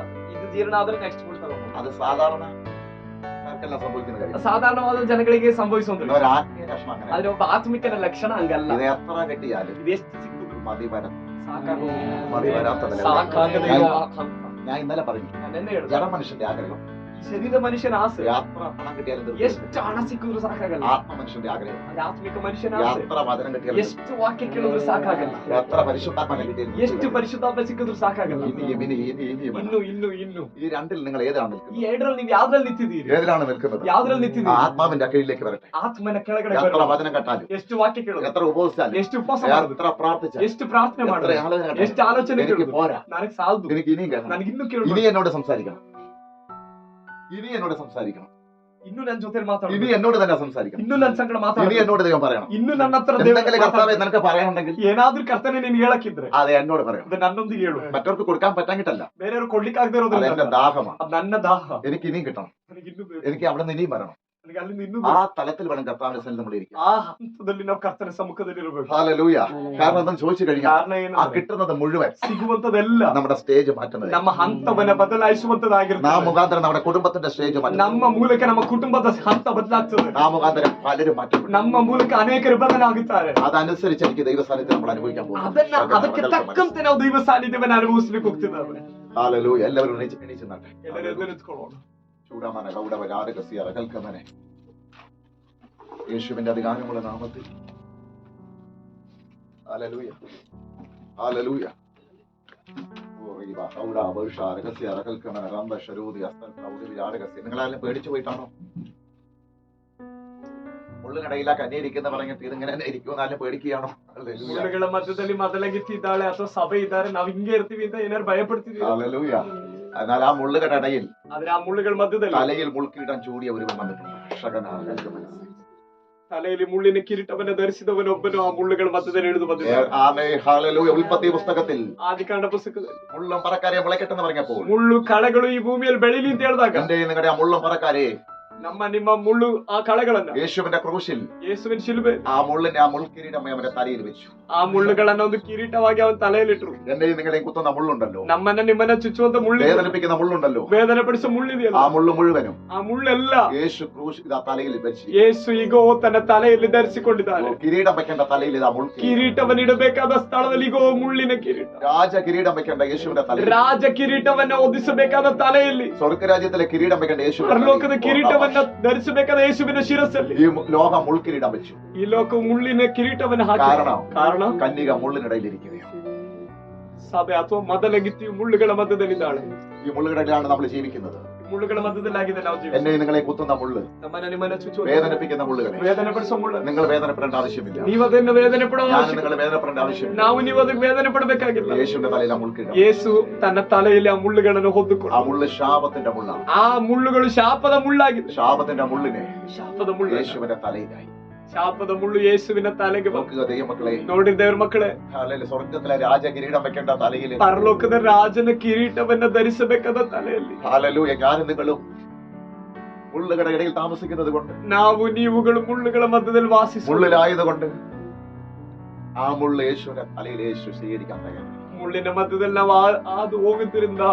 ಇದು ಜೀರ್ಣ ಆದ್ರೆ ನೆಕ್ಸ್ಟ್ ಫುಡ್ ತಗೋಬಹುದು. അത് സാധാരണ ആർക്കെല്ലാം സംഭവിക്കുന്ന കാര്യം. ಸಾಧಾರಣವಾದ ಜನಗಳಿಗೆ ಸಂಭವಿಸುವಂತ ഒരു ആത്മീയ കഷ്ണം അങ്ങനെ. ಆದ್ರೆ ಒಬ್ಬ ಆತ್ಮಿಕನ ಲಕ್ಷಣ ಹಂಗಲ್ಲ. ഇത് എത്ര കെട്ടിയാലും ಇದು ಎಷ್ಟು ಸಿಕ್ಕುದು മതി വരാം. ಸಾಕಾಗೋದಿಲ್ಲ. മതി വരാത്തതല്ല. ಸಾಕಾಗದೆ ഞാൻ- ಇರುವ ಹಂತ. ഞാൻ ഇന്നലെ പറഞ്ഞു, ನಾನೆನ್ನೆ ಹೇಳಿದೆ, ജഡ മനുഷ്യന്റെ ആഗ്രഹം ಈ ಶರೀರ ಮನುಷ್ಯನ ಆಸೆ. യാത്ര പണം കിട്ടിയാലും തീർക്കില്ല. ಎಷ್ಟು ಹಣ ಸಿಕ್ಕಿದ್ರು ಸಾಕಾಗಲ್ಲ. ആത്മ മനുഷ്യന്റെ ആഗ്രഹം ಅದು ಆತ್ಮಿಕ ಮನುಷ್ಯನ ಆಸೆ. യാത്ര വചനം കിട്ടിയാലും ಎಷ್ಟು ವಾಕ್ಯ ಕೇಳಿದ್ರು ಸಾಕಾಗಲ್ಲ. എത്ര പരിശുദ്ധാത്മ കിട്ടിയാലും ಎಷ್ಟು ಪರಿಶುದ್ಧಾತ್ಮ ಸಿಕ್ಕಿದ್ರು ಸಾಕಾಗಲ್ಲ. ഇനിയും വേണം. ಇನ್ನು ಇನ್ನು ಇನ್ನು ഈ രണ്ടിൽ നിങ്ങൾ ഏതാണ് ಈ നിൽക്കുന്നത്? ಎರಡರಲ್ಲಿ ನೀವು ಯಾವ್ದ್ರಲ್ಲಿ നിಂತಿದ್ದೀರಿ? ഏതിലാണ് നിൽക്കുന്നത്? ಯಾವ್ದ್ರಲ್ಲಿ ആ ನಿಂತಿದ್ದೀರಿ? ആത്മാവിന്റെ കീഴിലേക്ക് വരട്ടെ. ಆತ್ಮನ ಕೆಳಗಡೆ എത്ര ಬರುವ. വചനം കേട്ടാലും, ಎಷ್ಟು ವಾಕ್ಯ ಕೇಳೋದು, എത്ര ഉപവസിച്ചാലും, ಎಷ್ಟು ಉಪವಾಸ ಮಾಡೋದು, എത്ര പ്രാർത്ഥിച്ചാലും, ಎಷ್ಟು ಪ್ರಾರ್ಥನೆ എത്ര ಮಾಡೋದು, ആലോചന ಎಷ್ಟು കേട്ടാലും ಆಲೋಚನೆ എനിക്ക് ಕೇಳೋದು, പോരാ. ನನಗೆ ಸಾಲದು, എനിക്ക് ഇനിയും കേൾക്കണം. ನನಗಿನ್ನೂ ഇനി ಕೇಳಬೇಕು, എന്നോട് സംസാരിക്കണം. ഇനി എന്നോട് സംസാരിക്കണം. ಇನ್ನು ನನ್ನ ಜೊತೆ ഇനി ಮಾತಾಡೋದು, എന്നോട് തന്നെ സംസാരിക്കണം. ಇನ್ನು ನನ್ನ ಸಂಗಡ ഇനി ಮಾತಾಡೋದು, എന്നോട് ദൈവം പറയണം. ಇನ್ನು ನನ್ನ ಹತ್ರ എന്തെങ്കിലും കർത്താവേ ದೇವರು നിനക്ക് പറയാനുണ്ടെങ്കിൽ ಏನಾದ್ರೂ ಕರ್ತನೆ ನೀನು ಹೇಳಕ್ಕಿದ್ರೆ അത് എന്നോട് പറയണം. ಅದು ನನ್ನೊಂದಿಗೆ ಹೇಳು. മറ്റവർക്ക് കൊടുക്കാൻ പറ്റാഞ്ഞിട്ടല്ല, ಬೇರೆಯವರು ಕೊಡ್ಲಿಕ್ಕೆ ಆಗದೆ അത് ಇರೋದ್ರಿಂದ എന്റെ ദാഹമാണ്. ಅದು ನನ್ನ ದಾಹ. എനിക്ക് ഇനിയും കിട്ടണം. ನನಗೆ ಇನ್ನೂ ಬೇಕು, എനിക്ക് അവിടെ നിന്ന് ഇനിയും വരണം. ನನಗೆ ಅಲ್ಲಿಂದ ಇನ್ನೂ ആ ಬೇಕು. തലത്തിൽ വേണം കർത്താവിന്റെ സന്നിധിയിൽ നമ്മൾ ഇരിക്കാൻ. ಆ ಹಂತದಲ್ಲಿ ನಾವು ಕರ್ತನ ಸಮ್ಮುಖದಲ್ಲಿ ಇರಬೇಕು. ഹല്ലേലൂയ. കാരണം എന്തെന്ന് ചോദിച്ചു കഴിഞ്ഞാൽ ಕಾರಣ ആ ಏನು? കിട്ടുന്നത് മുഴുവൻ ಸಿಗುವಂತದೆಲ್ಲ നമ്മുടെ സ്റ്റേജ് മാറ്റുന്നത്. ನಮ್ಮ ಹಂತವನ್ನ ಬದಲಾಯಿಸುವಂತದಾಗಿರ್ತದೆ. നാം മുഖാന്തരം നമ്മുടെ കുടുംബത്തിന്റെ സ്റ്റേജ് മാറ്റുന്നത്. ನಮ್ಮ ಮೂಲಕ ನಮ್ಮ ಕುಟುಂಬದ ಹಂತ ಬದಲಾಗ್ತದೆ. നാം മുഖാന്തരം പലരും മാറ്റപ്പെടും. ನಮ್ಮ ಮೂಲಕ ಅನೇಕರು ಬದಲಾಗುತ್ತಾರೆ. അതനുസരിച്ച് എനിക്ക് ദൈവസാന്നിധ്യം നമ്മൾ അനുഭവിക്കാൻ ಅದಕ್ಕೆ ತಕ್ಕಂತೆ ನಾವು ದೈವ ಸಾನ್ನಿಧ್ಯವನ್ನ ಅನುಭವಿಸ್ಲಿಕ್ಕೆ ಹೋಗ್ತಿದ್ದಾವೆ. ഹല്ലേലൂയ. എല്ലാവരും എണീച്ച് നട്ടെ. ಎಲ್ಲರೂ ಎದ್ದು ನಿಂತ್ಕೊಳ್ಳೋಣ. ചൂടാമന ഗൗഡവരാരകസ്യ അകൽക്കമനെ യേശുവിന്റെ അധികാരമുള്ള നാമത്തിൽ. ഹല്ലേലൂയ. ഹല്ലേലൂയ. നിങ്ങളാരും പേടിച്ചു പോയിട്ടാണോ? ഉള്ളിനിടയിലാ കന്യയിരിക്കുന്ന പറഞ്ഞിട്ട് ഇതിങ്ങനെ തന്നെ ഇരിക്കുമെന്നാലും പേടിക്കുകയാണോ? ಮುಳ್ಳುಗಳ ಮಧ್ಯದಲ್ಲಿ ಮೊದಲಾಗಿತ್ತಿದ್ದಾಳೆ ಅಥವಾ ಸಭೆ ಇದ್ದಾರೆ, ನಾವ್ ಹಿಂಗೆ ಇರ್ತೀವಿ ಅಂತ ಏನಾರು ಭಯಪಡ್ತಿದೀವಿ. ഹല്ലേലൂയ. എന്നാൽ ആ മുള്ളുകളുടെ ഇടയിൽ ಆದ್ರೆ ಆ ಮುಳ್ಳುಗಳ ಮಧ್ಯದಲ್ಲಿ തലയിൽ മുൾക്കിരീടം ചൂടിയ ഒരുവൻ വന്നിട്ടുണ്ട്. ತಲೆಯಲ್ಲಿ ಮುಳ್ಳಿನ ಕಿರೀಟವನ್ನ ಧರಿಸಿದವನೊಬ್ಬನು ಆ ಮುಳ್ಳುಗಳ ಮಧ್ಯದಲ್ಲಿ ಇಳಿದು ಬಂದಿದ್ದಾನೆ. ആമേൻ. ഹല്ലേലൂയ. ഉൽപ്പത്തി പുസ്തകത്തിൽ ಆದಿಕಾಂಡ ಪುಸ್ತಕದಲ್ಲಿ മുള്ളും പറക്കാരെ മുളയ്ക്കട്ടെന്ന് പറഞ്ഞപ്പോൾ ಮುಳ್ಳು ಕಳೆಗಳು ಈ ಭೂಮಿಯಲ್ಲಿ ಬೆಳಿಲಿ ಅಂತ ಹೇಳಿದಾಗ എന്റെ നിങ്ങളുടെ ആ മുള്ളും പറക്കാരെ ನಿಮ್ಮ ಮುಳ್ಳು ಆ ಕಳೆಗಳನ್ನ യേശുവിന്റെ ക്രൂശിൽ ಯೇಸುವಿನ ಶಿಲುಬೆ ആ മുള്ളിന്റെ ആ മുൾക്കിരീടം അവന്റെ തലയിൽ വെച്ചു. ಆ ಮುಳ್ಳುಗಳನ್ನ ಒಂದು ಕಿರೀಟವಾಗಿ ಅವನ ತಲೆಯಲ್ಲಿಟ್ರು. എന്റെയും നിങ്ങളെയും കുത്തുന്ന മുള്ളുണ്ടല്ലോ, ನಮ್ಮನ್ನ ನಿಮ್ಮನ್ನ ಚುಚ್ಚುವಂತ ಮುಳ್ಳು, വേദനിപ്പിക്കുന്ന മുള്ളുണ്ടല്ലോ, ವೇದನೆ ಪಡಿಸುವ ಮುಳ್ಳಿದೆಯಲ್ಲ, ആ മുള്ളു മുഴുവനും ಆ ಮುಳ್ಳೆಲ್ಲ യേശു ക്രൂശ് ഇതാ തലയിൽ വെച്ച് ಯೇಸು ಈಗೋ ತನ್ನ ತಲೆಯಲ್ಲಿ ಧರಿಸಿಕೊಂಡಿದ್ದಾನೆ. കിരീടം വെക്കേണ്ട തലയിൽ ഇതാ മുൾ ಕಿರೀಟವನ್ನು ಇಡಬೇಕಾದ ಸ್ಥಳದಲ್ಲಿ ಈಗೋ ಮುಳ್ಳಿನ ಕಿರೀಟ, രാജ കിരീടം വെക്കേണ്ട യേശുവിന്റെ തലയിൽ, ರಾಜ ಕಿರೀಟವನ್ನ ಹೊದಿಸಬೇಕಾದ ತಲೆಯಲ್ಲಿ, സ്വർഗരാജ്യത്തിലെ കിരീടം വെക്കേണ്ട യേശു, ಪರಲೋಕದ ಕಿರೀಟವನ್ನ ಮುಳ್ಳುವನ್ನ ಧರಿಸಬೇಕಾದ ಯೇಸುವಿನ ಶಿರಸ್ಸಲ್ಲಿ ഈ ലോകം മുൾക്കിരീടം വെച്ചു. ಈ ಲೋಕ ಮುಳ್ಳಿನ ಕಿರೀಟವನ್ನು ಹಾಕಿ. ಕಾರಣ കന്യക മുള്ളിനിടയിലിരിക്കുകയാണ്. ಸಭೆ ಅಥವಾ ಮೊದಲಗಿತ್ತಿಯು ಮುಳ್ಳುಗಳ ಮಧ್ಯದಲ್ಲಿದ್ದಾಳೆ. ഈ മുള്ളുകിടയിലാണ് നമ്മൾ ജീവിക്കുന്നത്. ಮುಳ್ಳುಗಳ ಮಧ್ಯದಲ್ಲಾಗಿದೆ ನಾವು ಜೀವಿಸುವುದು. എന്നെ നിങ്ങളെ കുത്തുന്ന മുള്ള്, ನಿಮ್ಮನ್ನ ಚುಚ್ಚುವ വേദനിപ്പിക്കുന്ന മുള്ളുകളെ ವೇದನೆ ಪಡಿಸುವ ಮುಳ್ಳು. നിങ്ങൾ വേദനപ്പെടേണ്ട ആവശ്യമില്ല. ನೀವು ಅದನ್ನು ವೇದನೆ ಪಡುವ ഞാൻ നിങ്ങൾ വേദനപ്പെടേണ്ട ആവശ്യമില്ല. ನಾವು ನೀವು ಅದಕ್ಕೆ ವೇದನೆ ಪಡಬೇಕಾಗಿಲ್ಲ. യേശുവിന്റെ തലയിൽ ആ മുൾക്കിരീടം. ಯೇಸು ತನ್ನ ತಲೆಯಲ್ಲಿ ಆ ಮುಳ್ಳುಗಳನ್ನು ಹೊದ್ದುಕೊಂಡು, ആ മുള്ള് ശാപത്തിന്റെ മുള്ളാണ്. ಆ ಮುಳ್ಳುಗಳು ಶಾಪದ ಮುಳ್ಳಾಗಿದೆ. ശാപത്തിന്റെ മുള്ളിനെ ಶಾಪದ ಮುಳ್ಳು യേശുവിന്റെ തലയിലായി. ಶಾಪದ ಮುಳ್ಳು ಯೇಸುವಿನ ತಲೆಗೆ ಬಂತು. നോക്കുക ദൈവമക്കളെ, ನೋಡಿ ದೇವರ ಮಕ್ಕಳೇ, അല്ലെങ്കിൽ സ്വർഗത്തിലെ രാജകിരീടം വെക്കേണ്ട തലയിൽ ಪರಲೋಕದ ರಾಜನ ಕಿರೀಟವನ್ನ ಧರಿಸಬೇಕಾದ ತಲೆಯಲ್ಲಿ ഹല്ലേലൂയ ഞാനും നിങ്ങളും മുള്ളുകളുടെ ഇടയിൽ താമസിക്കുന്നത് കൊണ്ട്, ನಾವು ನೀವುಗಳು ಮುಳ್ಳುಗಳ ಮಧ್ಯದಲ್ಲಿ ವಾಸಿಸುವ മുള്ളിലായത് കൊണ്ട് ആ മുള്ള് യേശുവിന്റെ തലയിൽ യേശു സ്വീകരിക്കാൻ തയ്യാറായി. ಮುಳ್ಳಿನ ಮಧ್ಯದಲ್ಲಿ ನಾವು ಹಾದು ಹೋಗುವುದರಿಂದ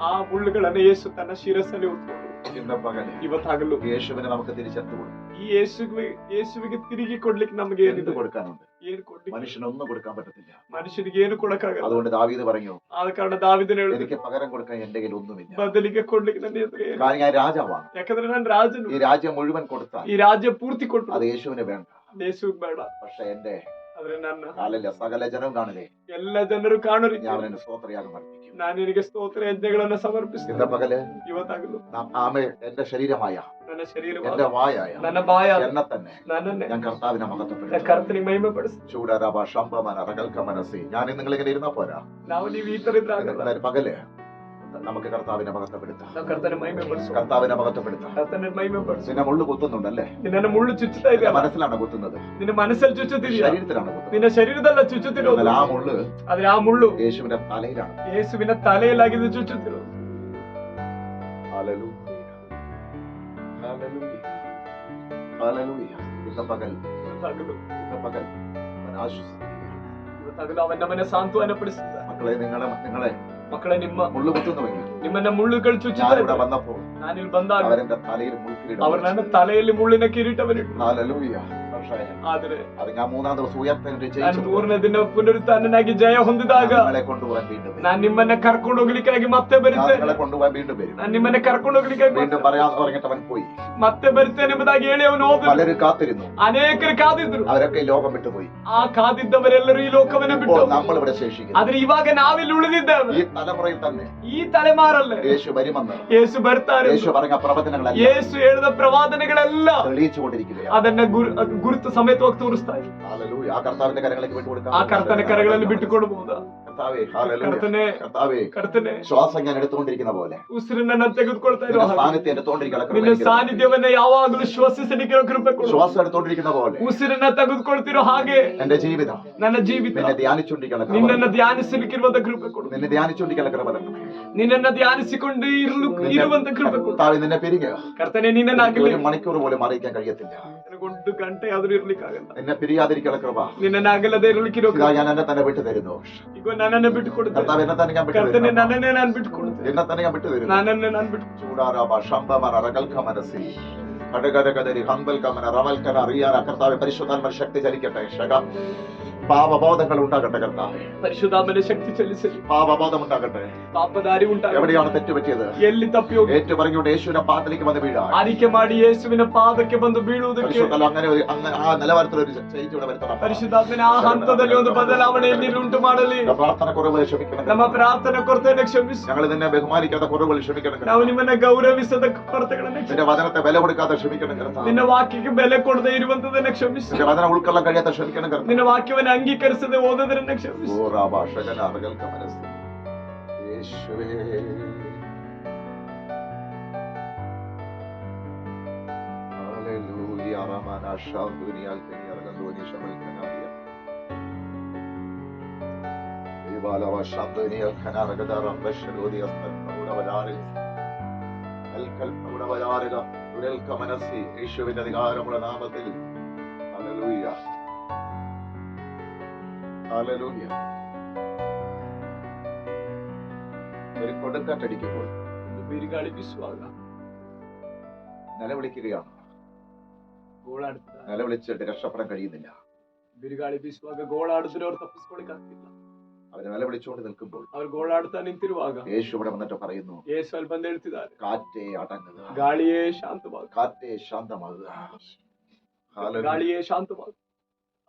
ಆ ಮುಳ್ಳುಗಳನ್ನು ಯೇಸು ತನ್ನ ಶಿರಸ್ಸಲ್ಲಿ ಹೊತ್ಕೊಂಡು ഇന്ന് പകല് ಇವತ್ತಾಗಲು യേശുവിനെ നമുക്ക് തിരിച്ചെത്തു കൊടുക്കും. ಈ ಯೇಸುವಿಗೆ തിരികെ ಕೊಡ್ಲಿಕ್ಕೆ ನಮಗೆ എന്ത് ಏನಿದೆ? കൊടുക്കാനുണ്ട്? ಏನು ಕೊಡ್ಲಿಕ್ಕೆ? മനുഷ്യനൊന്നും കൊടുക്കാൻ പറ്റത്തില്ല. ಮನುಷ್ಯನಿಗೆ ಏನು ಕೊಡಕ್ಕಾಗಲ್ಲ. അതുകൊണ്ട് ദാവീദ് പറഞ്ഞു, ಆದ ಕಾರಣ ದಾವೀದನು ಹೇಳಿದ, എനിക്ക് പകരം കൊടുക്കാൻ എന്റെ കയ്യിൽ ഒന്നുമില്ല. ಬದಲಿಗೆ ಕೊಡ್ಲಿಕ್ಕೆ ನನ್ನ ಎದುರು ಏನು? കാരണം ഞാൻ രാജാവാണ്. ಯಾಕಂದ್ರೆ ನಾನು ರಾಜನು. ഈ രാജ്യം മുഴുവൻ കൊടുത്താൽ ಈ ರಾಜ್ಯ ಪೂರ್ತಿ ಕೊಟ್ಟು അത് യേശുവിന് വേണ്ട. ಯೇಸುವಿಗೆ ಬೇಡ. പക്ഷെ എന്റെ ಆದ್ರೆ ನನ್ನ കാലല്ല സകല ജനവും കാണുകയെ ಎಲ್ಲ ಜನರು ಕಾಣೋ ರೀತಿ ഞാൻ എന്റെ സ്തോത്രയാഗം അർപ്പിക്കും. ನಾನು ನಿನಗೆ ಸ್ತೋತ್ರ ಯಜ್ಞಗಳನ್ನ ಸಮರ್ಪಿಸ್ತೇನೆ. ഇന്ന് പകല് ಇವತ್ತಾಗಲು ആമേ എന്റെ ശരീരമായ ನನ್ನ ಶರೀರ, എന്റെ വായായ ನನ್ನ ಬಾಯ, എന്നെ തന്നെ ನನ್ನನ್ನೇ ഞാൻ കർത്താവിനെ ನನ್ನ മഹത്വപ്പെടുത്തും. ಕರ್ತನಿಗೆ ಮಹಿಮೆ ಪಡಿಸ್ತೀನಿ. ചൂടരവ ശംഭമന റകൽക്ക മനസ്സി ഞാൻ നിങ്ങൾ ഇങ്ങനെ ഇരുന്നാ പോരാ. ನಾವು ನೀವು ಈ ತರ ಇದ್ರೆ ಆಗಲ್ಲ. എന്നാൽ പകല് നമുക്ക് കർത്താവിനെ മഹത്വപ്പെടുത്താം. ನಾವು ಕರ್ತನ ಮಹಿಮೆ ಪಡಿಸುವ. കർത്താവിനെ മഹത്വപ്പെടുത്താം. ಕರ್ತನ ಮಹಿಮೆ ಪಡಿಸು. നിന്നെ മുള്ളു കുത്തുന്നുണ്ടല്ലേ? ನಿನ್ನನ್ನು ಮುಳ್ಳು ಚುಚ್ಚುತ್ತಾ നിന്റെ ಇದೆಯಲ್ಲ, മനസ്സിലാണ് കുത്തുന്നത്, ನಿನ್ನ ಮನಸ್ಸಲ್ಲಿ ಚುಚ್ಚುತ್ತಿದೆಯಾ? ശരീരത്തിലാണ് കുത്തുന്നത്. ನಿನ್ನ ಶರೀರದಲ್ಲ ಚುಚ್ಚುತ್ತಿರೋದು. എന്നാൽ ആ മുള്ള് ಆದ್ರೆ ಆ ಮುಳ್ಳು യേശുവിന്റെ തലയിലാണ്. ಯೇಸುವಿನ ತಲೆಯಲ್ಲಾಗಿದೆ ಚುಚ್ಚುತ್ತಿರೋದು. ഹല്ലേലൂയ. ഹല്ലേലൂയ. ഹല്ലേലൂയ. ഇന്ന് പകൽ ಇವತ್ತಾಗಲು അവൻ ആശ്വസിക്കുകയാണ്. ಇವತ್ತಾಗಲು ಅವನ ನಮ್ಮನ್ನ ಸಾಂತ್ವನ ಪಡಿಸುತ್ತಾರೆ. മക്കളെ നിങ്ങളെ ಮಕ್ಕಳೇ, മുള്ളു കുത്തുന്നുവെങ്കിൽ ನಿಮ್ಮನ್ನ ಮುಳ್ಳುಗಳು ഞാൻ ಚುಚ್ಚುತ್ತಾ ഇവിടെ ಇದ್ದಾರೆ. വന്നപ്പോൾ ನಾನಿಲ್ಲಿ ಬಂದಾಗ അവരെന്റെ തലയിൽ മുൾക്കിരീടം ಅವರು വെച്ചു. ನನ್ನ ತಲೆಯಲ್ಲಿ ಮುಳ್ಳಿನ ಕಿರೀಟವನ್ನಿಟ್ಟು. ഹല്ലേലൂയ. പക്ഷേ ಆದ್ರೆ അത് ഞാൻ മൂന്നാം ദിവസം ഉയർത്തെഴുന്നേറ്റ് ನಾನು ജയിച്ചു. ಮೂರನೇ ದಿನ ಪುನರುತ್ಥಾನನಾಗಿ ಜಯ ಹೊಂದಿದಾಗ നിങ്ങളെ കൊണ്ടുപോകാൻ വീണ്ടും വരും. ನಾನು ನಿಮ್ಮನ್ನ ಕರ್ಕೊಂಡು ಹೋಗ್ಲಿಕ್ಕಾಗಿ ಮತ್ತೆ ഞാൻ ಬರುತ್ತೇನೆ. നിങ്ങളെ കൊണ്ടുപോകാൻ വീണ്ടും വരും. ನಾನು ನಿಮ್ಮನ್ನ ಕರ್ಕೊಂಡು ಹೋಗ್ಲಿಕ್ಕಾಗಿ വീണ്ടും പറയാന്ന് പറഞ്ഞിട്ട് അവൻ പോയി. ಮತ್ತೆ ಬರ್ತೇನೆ ಎಂಬುದಾಗಿ ಹೇಳಿ ಅವನು ಹೋದ. പലരും കാത്തിരുന്നു, ಅನೇಕರು ಕಾದಿದ್ರು. അവരൊക്കെ ഈ ലോകം വിട്ടുപോയി. ಆ ಕಾದಿದ್ದವರೆಲ್ಲರೂ ಈ ಲೋಕವನ್ನು ഇപ്പോൾ ಬಿಟ್ಟು, നമ്മൾ ഇവിടെ ശേഷിക്കുന്നു. ಆದ್ರೆ ಇವಾಗ ನಾವಿಲ್ಲಿ ಉಳಿದಿದ್ದೇವೆ. ഈ തലമുറയിൽ തന്നെ ಈ ತಲೆಮಾರಲ್ಲೇ യേശു വരുമെന്ന് ಯೇಸು ಬರ್ತಾರೆ. യേശു പറഞ്ഞ പ്രവചനങ്ങളെല്ലാം ಯೇಸು ಹೇಳಿದ ಪ್ರವಾದನೆಗಳೆಲ್ಲ തെളിയിച്ചുകൊണ്ടിരിക്കുകയാണ്. ಅದನ್ನ ಗುರುತು ಸಮೇತವಾಗಿ ತೋರಿಸ್ತಾ ಇದೆ. ഹല്ലേലൂയ. ആ കർത്താവിന്റെ കരങ്ങളിലേക്ക് വിട്ടുകൊടുക്കാം. ಆ ಕರ್ತನ ಕರಗಳಲ್ಲಿ ಬಿಟ್ಟುಕೊಡಬಹುದಾ? കർത്താവേ, ഹല്ലേലൂയ. ಕರ್ತನೆ, കർത്താവേ, ಕರ್ತನೆ, ശ്വാസം ഞാൻ എടുത്തുകൊണ്ടിരിക്കുന്ന പോലെ ಉಸಿರನ್ನ ತೆಗೆದುಕೊಳ್ತಾ ಇರೋ നിന്റെ ಹಾಗೆ സാന്നിധ്യം എടുത്തുകൊണ്ടിരിക്കുന്ന ನಿನ್ನ ಸಾನ್ನಿಧ್ಯವನ್ನ ಯಾವಾಗಲೂ ಶ್ವಾಸಿಸಲಿಕ್ಕೆ ಕೃಪೆ ಕೊಡು. ശ്വാസം എടുത്തുകൊണ്ടിരിക്കുന്ന പോലെ ಉಸಿರನ್ನ ತೆಗೆದುಕೊಳ್ತಿರೋ ಹಾಗೆ എന്റെ ജീവിതം ನನ್ನ ಜೀವಿತ നിന്നെ ധ്യാനിച്ചുകൊണ്ടിരിക്കുന്ന കൃപ ನಿನ್ನನ್ನ തരണം. ಧ್ಯಾನಿಸಲಿಕ್ಕಿರುವಂತ ಕೃಪೆ ಕೊಡು. നിന്നെ ധ്യാനിച്ചുകൊണ്ടിരിക്കുന്ന കൃപ തരണം. ನಿನ್ನನ್ನ ಧ್ಯಾನಿಸಿಕೊಂಡು ಇರುವಂತ ಕೃಪೆ ಕೊಡು. കർത്താവേ, നിന്നെ പിരിയുക ಕರ್ತನೆ, ನಿನ್ನನ್ನ ಆಗಲಿ ഒരു മണിക്കൂർ പോലും അറിയിക്കാൻ കഴിയത്തില്ല. ಒಂದು ಗಂಟೆ ಆದ್ರೂ ಇರ್ಲಿಕ್ಕಾಗಲ್ಲ. നിന്നെ പിരിയാതിരിക്കുന്ന കൃപ ನಿನ್ನನ್ನ ಆಗಲ್ಲದೆ ಇರ್ಲಿಕ್ಕಿರೋ ഇതാ ഞാൻ എന്നെ തന്നെ വിട്ടു തരുന്നു. ಈಗ ನನ್ನನ್ನ ಬಿಟ್ಟು ಕೊಡುತ್ತೇನೆ. കർത്താവ് എന്നെ തന്നെ ഞാൻ വിട്ടു ಕರ್ತನೆ, തരുന്നു. ನನ್ನನ್ನೇ ನಾನು ಬಿಟ್ಟು ಕೊಡುತ್ತೇನೆ. എന്നെ തന്നെ ഞാൻ വിട്ടു തരുന്നു. ನನ್ನನ್ನೇ ನಾನು ಬಿಟ್ಟು ചൂടാറാബ ശംഭമന റകൽക്ക മനസ്സി കടകടകദരി ഹംബൽകമന റവൽക്കന അറിയാന കർത്താവേ, പരിശുദ്ധാത്മ ശക്തി ചലിക്കട്ടെ. ശക പാപബോധങ്ങൾ ഉണ്ടാകട്ടെ. കർത്താവേ, ಪರಿಶುದ್ಧಾತ್ಮನ ಶಕ್ತಿ ಚಲಿಸಲಿ. പാപബോധം ഉണ്ടാകട്ടെ. ಪಾಪದ ಅರಿವು ಉಂಟಾಗಲಿ. എവിടെയാണ് തെറ്റുപറ്റിയത്? ಎಲ್ಲಿ ತಪ್ಪಿ ಹೋಗಿ ഏറ്റുപറഞ്ഞുകൊണ്ട് യേശുവിന്റെ പാദത്തിലേക്ക് വന്ന് വീഴാൻ ಆರಿಕೆ ಮಾಡಿ ಯೇಸುವಿನ ಪಾದಕ್ಕೆ ಬಂದು ಬೀಳುವುದಕ್ಕೆ പരിശുദ്ധ അങ്ങനെ ആ നിലവാരത്തിൽ ഒരു ചേഞ്ച് ഇവിടെ വരുത്തണം. ಪರಿಶುದ್ಧಾತ್ಮನ ಆ ಹಂತದಲ್ಲಿ ಒಂದು ಬದಲಾವಣೆಯಲ್ಲಿ ಉಂಟು ಮಾಡಲಿ. നമ്മുടെ പ്രാർത്ഥന കുറവുകൾ ക്ഷമിക്കണം. ನಮ್ಮ ಪ್ರಾರ್ಥನೆ ಕೊರತೆಯನ್ನು ಕ್ಷಮಿಸಿ. ഞങ്ങൾ നിന്നെ ബഹുമാനിക്കാത്ത കുറവുകൾ ക്ഷമിക്കണം. ನಾವು ನಿಮ್ಮನ್ನ ಗೌರವಿಸದ ಕೊರತೆಗಳನ್ನು നിന്റെ വചനത്തെ വില കൊടുക്കാതെ ക്ഷമിക്കണം. കർത്താവേ, ನಿನ್ನ ವಾಕ್ಯಕ್ಕೆ ಬೆಲೆ ಕೊಡದೆ ಇರುವಂತದನ್ನ ಕ್ಷಮಿಸಿ. നിന്റെ വചനം ഉൾക്കൊള്ളാൻ കഴിയാത്ത ക്ഷമിക്കണം. കർത്താവേ, ನಿನ್ನ ವಾಕ್ಯವನ್ನು ಅಂಗೀಕರಿಸದೆ ಓದೋದನ್ನ ಕ್ಷಮಿಸಿ. ഓ റാഭാഷകന അറകൽക്ക മനസ്സി യേശുവേ. ഹല്ലേലൂയ. റമന ശാന്തുനിയാൽ കനിയറകന്തോനി ശമൽക്കനാദിയ ദൈവാലവ ശാന്തുനിയാൽ കനറകദാരം ബശരോദി അസ്തനൗടവലാരിൽ അൽകൽ ഔടവലാരിക ഉരൽക്ക മനസ്സി യേശുവിന്റെ അധികാരമുള്ള നാമത്തിൽ. ഹല്ലേലൂയ. ഹല്ലേലൂയ. ഒരു കൊടുങ്കാറ്റടിക്കുമ്പോൾ ಒಂದು ಬಿರುಗಾಳಿ ಬೀಸುವಾಗ നിലവിളിക്കുകയാണ്. ಗೋಳಾಡ್ತಾರೆ. നിലവിളിച്ചിട്ട് രക്ഷപ്പെടാൻ കഴിയുന്നില്ല. ಬಿರುಗಾಳಿ ಬೀಸುವಾಗ ಗೋಳಾಡಿದ್ರೆ ಅವ್ರು ತಪ್ಪಿಸ್ಕೊಳಕ್ ಆಗ್ತಿಲ್ಲ. അവരെ നിലവിളിച്ചുകൊണ്ട് നിൽക്കുമ്പോൾ ಅವ್ರು ಗೋಳಾಡ್ತಾ ನಿಂತಿರುವಾಗ യേശു ഇവിടെ വന്നിട്ട് പറയുന്നു, ಯೇಸು ಅಲ್ಲಿ ಬಂದು ಹೇಳ್ತಿದ್ದಾರೆ, കാറ്റേ അടങ്ങുക, ಗಾಳಿಯೇ ಶಾಂತವಾಗು, കാറ്റേ ശാന്തമാകുക. ഹല്ലേലൂയ. ಗಾಳಿಯೇ ಶಾಂತವಾಗು.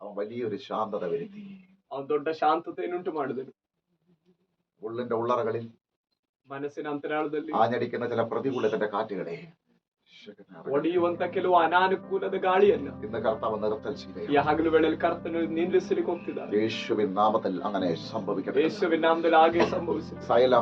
അവൻ വലിയൊരു ശാന്തത വരുത്തി. ಅವನು ದೊಡ್ಡ ಶಾಂತತೆಯನ್ನುಂಟು ಮಾಡಿದನು. ഉള്ളിന്റെ ഉള്ളറകളിൽ ಮನಸ್ಸಿನ ಅಂತರಾಳದಲ್ಲಿ ആഞ്ഞടിക്കുന്ന ചില പ്രതികൂലത്തിന്റെ കാറ്റുകളെ ಒಡೆಯುವಂತ ಕೆಲವು ಅನಾನುಕೂಲದ ಗಾಳಿಯನ್ನು ഇന്ന് കർത്താവ് നിർത്തൽ ചെയ്തു. ಈ ಹಗಲು ವೇಳೆಯಲ್ಲಿ ಕರ್ತನು ನಿಲ್ಲಿಸಲಿಕ್ಕೆ ಹೋಗ್ತಿದ್ದಾರೆ. യേശുവിൻ നാമത്തിൽ അങ്ങനെ സംഭവിക്കട്ടെ. ಯೇಸುವಿನ ನಾಮದಲ್ಲಿ ಹಾಗೆ ಸಂಭವಿಸಲಿ. സകല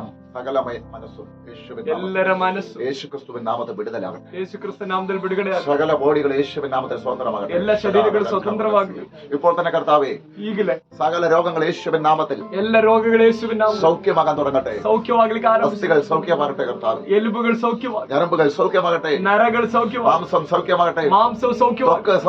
മനസ്സും യേശുവിൻ ಎಲ್ಲರ ಮನಸ್ಸು യേശുക്രിസ്തുവിൻ നാമത്തിൽ വിടുതലാകട്ടെ. ಯೇಸು ಕ್ರಿಸ್ತ ನಾಮದಲ್ಲಿ ಬಿಡುಗಡೆ സകല ബോഡികൾ യേശുവിൻ നാമത്തിൽ സ്വതന്ത്രമാകട്ടെ. ಎಲ್ಲ ಶರೀರಗಳು ಸ್ವತಂತ್ರವಾಗಲಿ. ഇപ്പോൾ തന്നെ കർത്താവേ, ಈಗಲೇ സകല രോഗങ്ങൾ യേശുവിൻ നാമത്തിൽ ಎಲ್ಲ ರೋಗಗಳು ಯೇಸುವಿನ ನಾಮದಲ್ಲಿ സൗഖ്യമാകാൻ തുടങ്ങട്ടെ. ಸೌಖ್ಯವಾಗಲಿಕ್ಕೆ ಆರಂಭಿಸಿ. അസ്ഥികൾ സൗഖ്യമാകട്ടെ കർത്താവേ. ಎಲುಬುಗಳು ಸೌಖ್ಯವಾಗಲಿ. ഞരമ്പുകൾ സൗഖ്യമാകട്ടെ. ನರಗಳು ಸೌಖ್ಯವಾಗಲಿ. മാംസം സൗഖ്യമാകട്ടെ. ಮಾಂಸವು ಸೌಖ್ಯವಾಗಲಿ.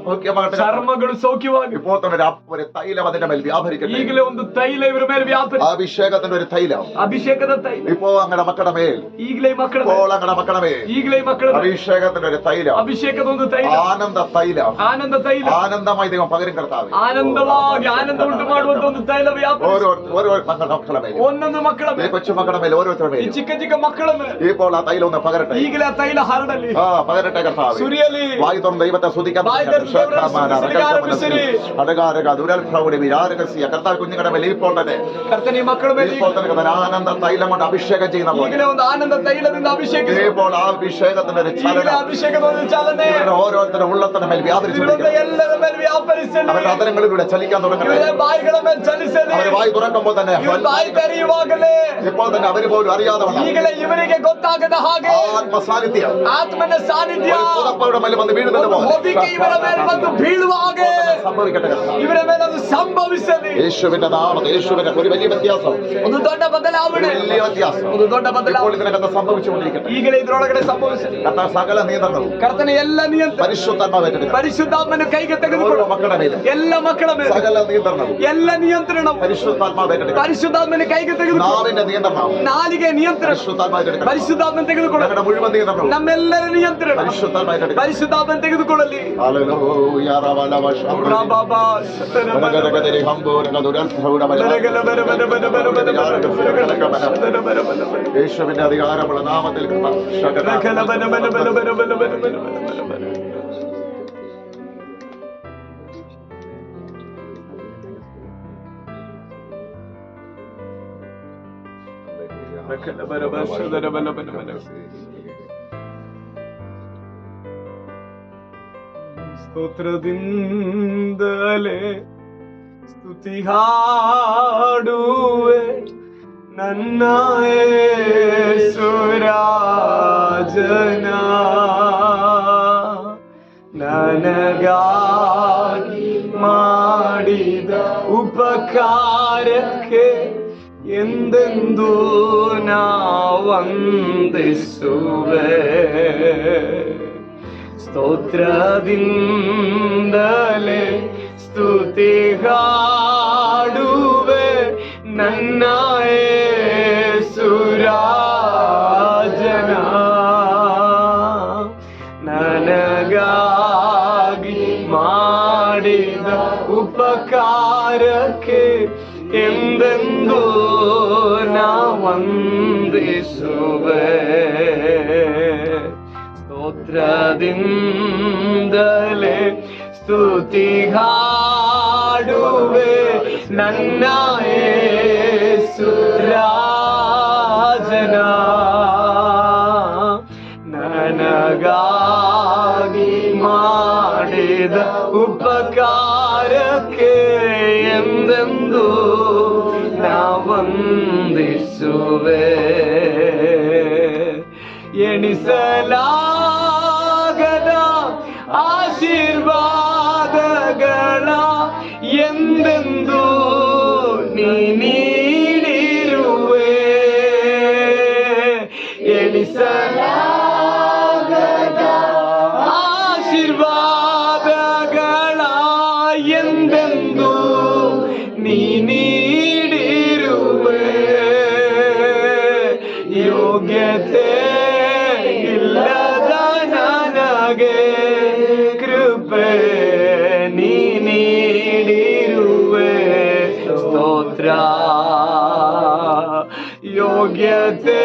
സൗഖ്യമാകട്ടെ. ಚರ್ಮಗಳು ಸೌಖ್ಯವಾಗಲಿ. ഇപ്പോൾ തന്നെ ഒരു തൈലം അതിന്റെ മേൽ വ്യാപരിക്കട്ടെ. ಈಗಲೇ ಒಂದು ತೈಲ ಇವರ ಮೇಲೆ ವ್ಯಾಪರಿಸಿ. അഭിഷേകത്തിന്റെ ഒരു തൈലം, ಅಭಿಷೇಕದ ತೈಲ ഇപ്പോ അങ്ങടെ മക്കളുടെ മേൽ, ಈಗಲೇ ಮಕ್ಕಳ ഇപ്പോൾ അങ്ങടെ മക്കളുടെ മേൽ, ಈಗಲೇ ಮಕ್ಕಳ അഭിഷേകത്തിന്റെ ഒരു തൈലം, ಅಭಿಷೇಕದ ಒಂದು ತೈಲ, ആനന്ദ തൈലം, ಆನಂದ ತೈಲ, ആനന്ദമായി ദൈവം പകരും കർത്താവേ. ಆನಂದವಾಗಿ ಆನಂದ ಉಂಟು ಮಾಡುವಂತ ಒಂದು ತೈಲ ವ್ಯಾಪರಿಸಿ. ഓരോ മക്കളുടെ മേൽ, ಒಂದೊಂದು ಮಕ್ಕಳ ഈ ಮೇಲೆ, കൊച്ചുമക്കളുടെ മേൽ, ഓരോരുത്തരുടെ ಈ മേൽ ಚಿಕ್ಕ ಚಿಕ್ಕ ಮಕ್ಕಳ ಮೇಲೆ ഇപ്പോൾ ആ തൈലം ഒന്ന് പകരട്ടെ. ಈಗಲೇ ಆ ತೈಲ ಹರಡಲಿ, പകരട്ടെ കർത്താവേ. ಸುರಿಯಲಿ. വായി തുറന്ന് ദൈവത്തെ സ്തുതിക്കാൻ വായി തുറന്ന് ദൈവത്തെ സ്തുതിക്കാൻ ആരംഭിച്ചിരി. കർത്താവ് കുഞ്ഞുങ്ങളുടെ മേൽ ഇപ്പോൾ തന്നെ, ಕರ್ತನೇ ಮಕ್ಕಳ ಮೇಲೆ ഇപ്പോൾ തന്നെ ആനന്ദ തൈലം കൊണ്ട് അഭിഷേകം ചെയ്യുന്ന പോലെ ಈಗಲೇ ಒಂದು ಆನಂದ ತೈಲದಿಂದ ಅಭಿಷೇಕಿಸಿ. ഇപ്പോൾ ആ അഭിഷേകത്തിന്റെ ഒരു ಈಗಲೇ ചലനം ಅಭಿಷೇಕದ ಒಂದು ಚಾಲನೆ ഓരോരുത്തരുടെ ഉള്ളത്തിന്റെ മേൽ വ്യാപരിച്ചു. ಇರುವಂತ ಎಲ್ಲರ ಮೇಲೆ ವ್ಯಾಪರಿಸಲಿ. അവരുടെ അതരങ്ങളിലൂടെ ചലിക്കാൻ തുടങ്ങട്ടെ. ಇವರ ಬಾಯಿಗಳ ಮೇಲೆ ಚಲಿಸಲಿ. അവർ വായി തുറക്കുമ്പോൾ തന്നെ ಇವರು ಬಾಯಿ ತೆರೆಯುವಾಗಲೇ ഇപ്പോൾ തന്നെ അവർ പോലും അറിയാതെ ಈಗಲೇ ಇವರಿಗೆ ಗೊತ್ತಾಗದ ಹಾಗೆ ആത്മസാന്നിധ്യം ಆತ್ಮನ ಸಾನ್ನಿಧ್ಯ പുതപ്പയുടെ മേൽ വന്ന് വീഴുന്നത് പോലെ ಹೊದಿಕೆ ಇವರ ಮೇಲೆ ಬಂದು ಬೀಳುವ ಹಾಗೆ സംഭവിക്കട്ടെ. ಇವರ ಮೇಲೆ ಅದು ಸಂಭವಿಸಲಿ. യേശുവിന്റെ നാമത്തിൽ, യേശുവിന്റെ ഒരു വലിയ വ്യത്യാസം, ಒಂದು ದೊಡ್ಡ ಬದಲಾವಣೆ, വലിയ വ്യത്യാസം ಒಂದು ದೊಡ್ಡ ഇപ്പോൾ ಬದಲಾವಣೆ ഇതിനകത്ത് സംഭവിച്ചുകൊണ്ടിരിക്കട്ടെ. ಈಗಲೇ ಇದರೊಳಗಡೆ ಸಂಭವಿಸಲಿ. കർത്താവ് സകല നിയന്ത്രണവും ಕರ್ತನ ಎಲ್ಲ ನಿಯಂತ್ರಣ പരിശുദ്ധാത്മാവ് ഏറ്റെടുക്കട്ടെ. ಪರಿಶುದ್ಧಾತ್ಮನ ಕೈಗೆ ഓരോ ತೆಗೆದುಕೊಳ್ಳು. മക്കളുടെ മേലും ಎಲ್ಲ ಮಕ್ಕಳ ಮೇಲೆ സകല നിയന്ത്രണവും ಎಲ್ಲ ನಿಯಂತ್ರಣ പരിശുദ്ധാത്മാവ് ഏറ്റെടുക്കട്ടെ. ಪರಿಶುದ್ಧಾತ್ಮನ ಕೈಗೆ ತೆಗೆದುಕೊಳ್ಳು. നാവിന്റെ നിയന്ത്രണം ನಾಲಿಗೆ ನಿಯಂತ್ರಣ പരിശുദ്ധാത്മാവ് ഏറ്റെടുക്കട്ടെ. ಪರಿಶುದ್ಧಾತ್ಮನ ತೆಗೆದುಕೊಳ್ಳು. ഞങ്ങളുടെ മുഴുവൻ നിയന്ത്രണവും ನಮ್ಮೆಲ್ಲರ ನಿಯಂತ್ರಣ പരിശുദ്ധാത്മാവ് ഏറ്റെടുക്കട്ടെ. ಪರಿಶುದ್ಧಾತ್ಮನ ತೆಗೆದುಕೊಳ್ಳಲಿ. ഹല്ലേലൂയ. റവലവ ശബ്ദ ರಾಬಾಬಾ ബരഗദരി ഹംബോരഗ ദുരൽഫൗഡ ബല. യേശുവിന്റെ അധികാരമുള്ള നാമത്തിൽ ಸ್ತೋತ್ರದಿಂದಲೇ ಸ್ತುತಿ ಹಾಡುವೆ ನನ್ನ ಯೇಸುರಾಜನ. ನನಗಾಗಿ ಮಾಡಿದ ಉಪಕಾರಕ್ಕೆ ಎಂದೆಂದೂ ನಾ ವಂದಿಸುವೆ. ಸ್ತೋತ್ರದಿಂದಲೇ ಸ್ತುತಿ ಹಾಡುವೆ ನನ್ನ ಯೇಸುರಾಜನ. ನನಗಾಗಿ ಮಾಡಿದ ಉಪಕಾರಕ್ಕೆ ಎಂದೆಂದೂ ನಾ ವಂದಿಸುವೆ. ಸ್ತೋತ್ರದಿಂದಲೇ ಸ್ತುತಿ ಹಾಡುವೆ ನನ್ನ ಯೇಸುರಾಜನ. ನನಗಾಗಿ ಮಾಡಿದ ಉಪಕಾರಕ್ಕೆ ಎಂದೆಂದೂ ನಾ ವಂದಿಸುವೆ. ಎಣಿಸಲಾಗದ ಆಶೀರ್ವಾದಗಳ ಎಂದೆಂದೂ ನೀ ನೀಡಿರುವೆ. ಎಣಿಸಲಾಗದ ಆಶೀರ್ವಾದಗಳ ಎಂದೆಂದೂ ನೀ ನೀಡಿರುವೆ. ಯೋಗ್ಯತೆ ಇಲ್ಲದ ನನಗೆ ಕೃಪೆ ಯೋಗ್ಯತೆ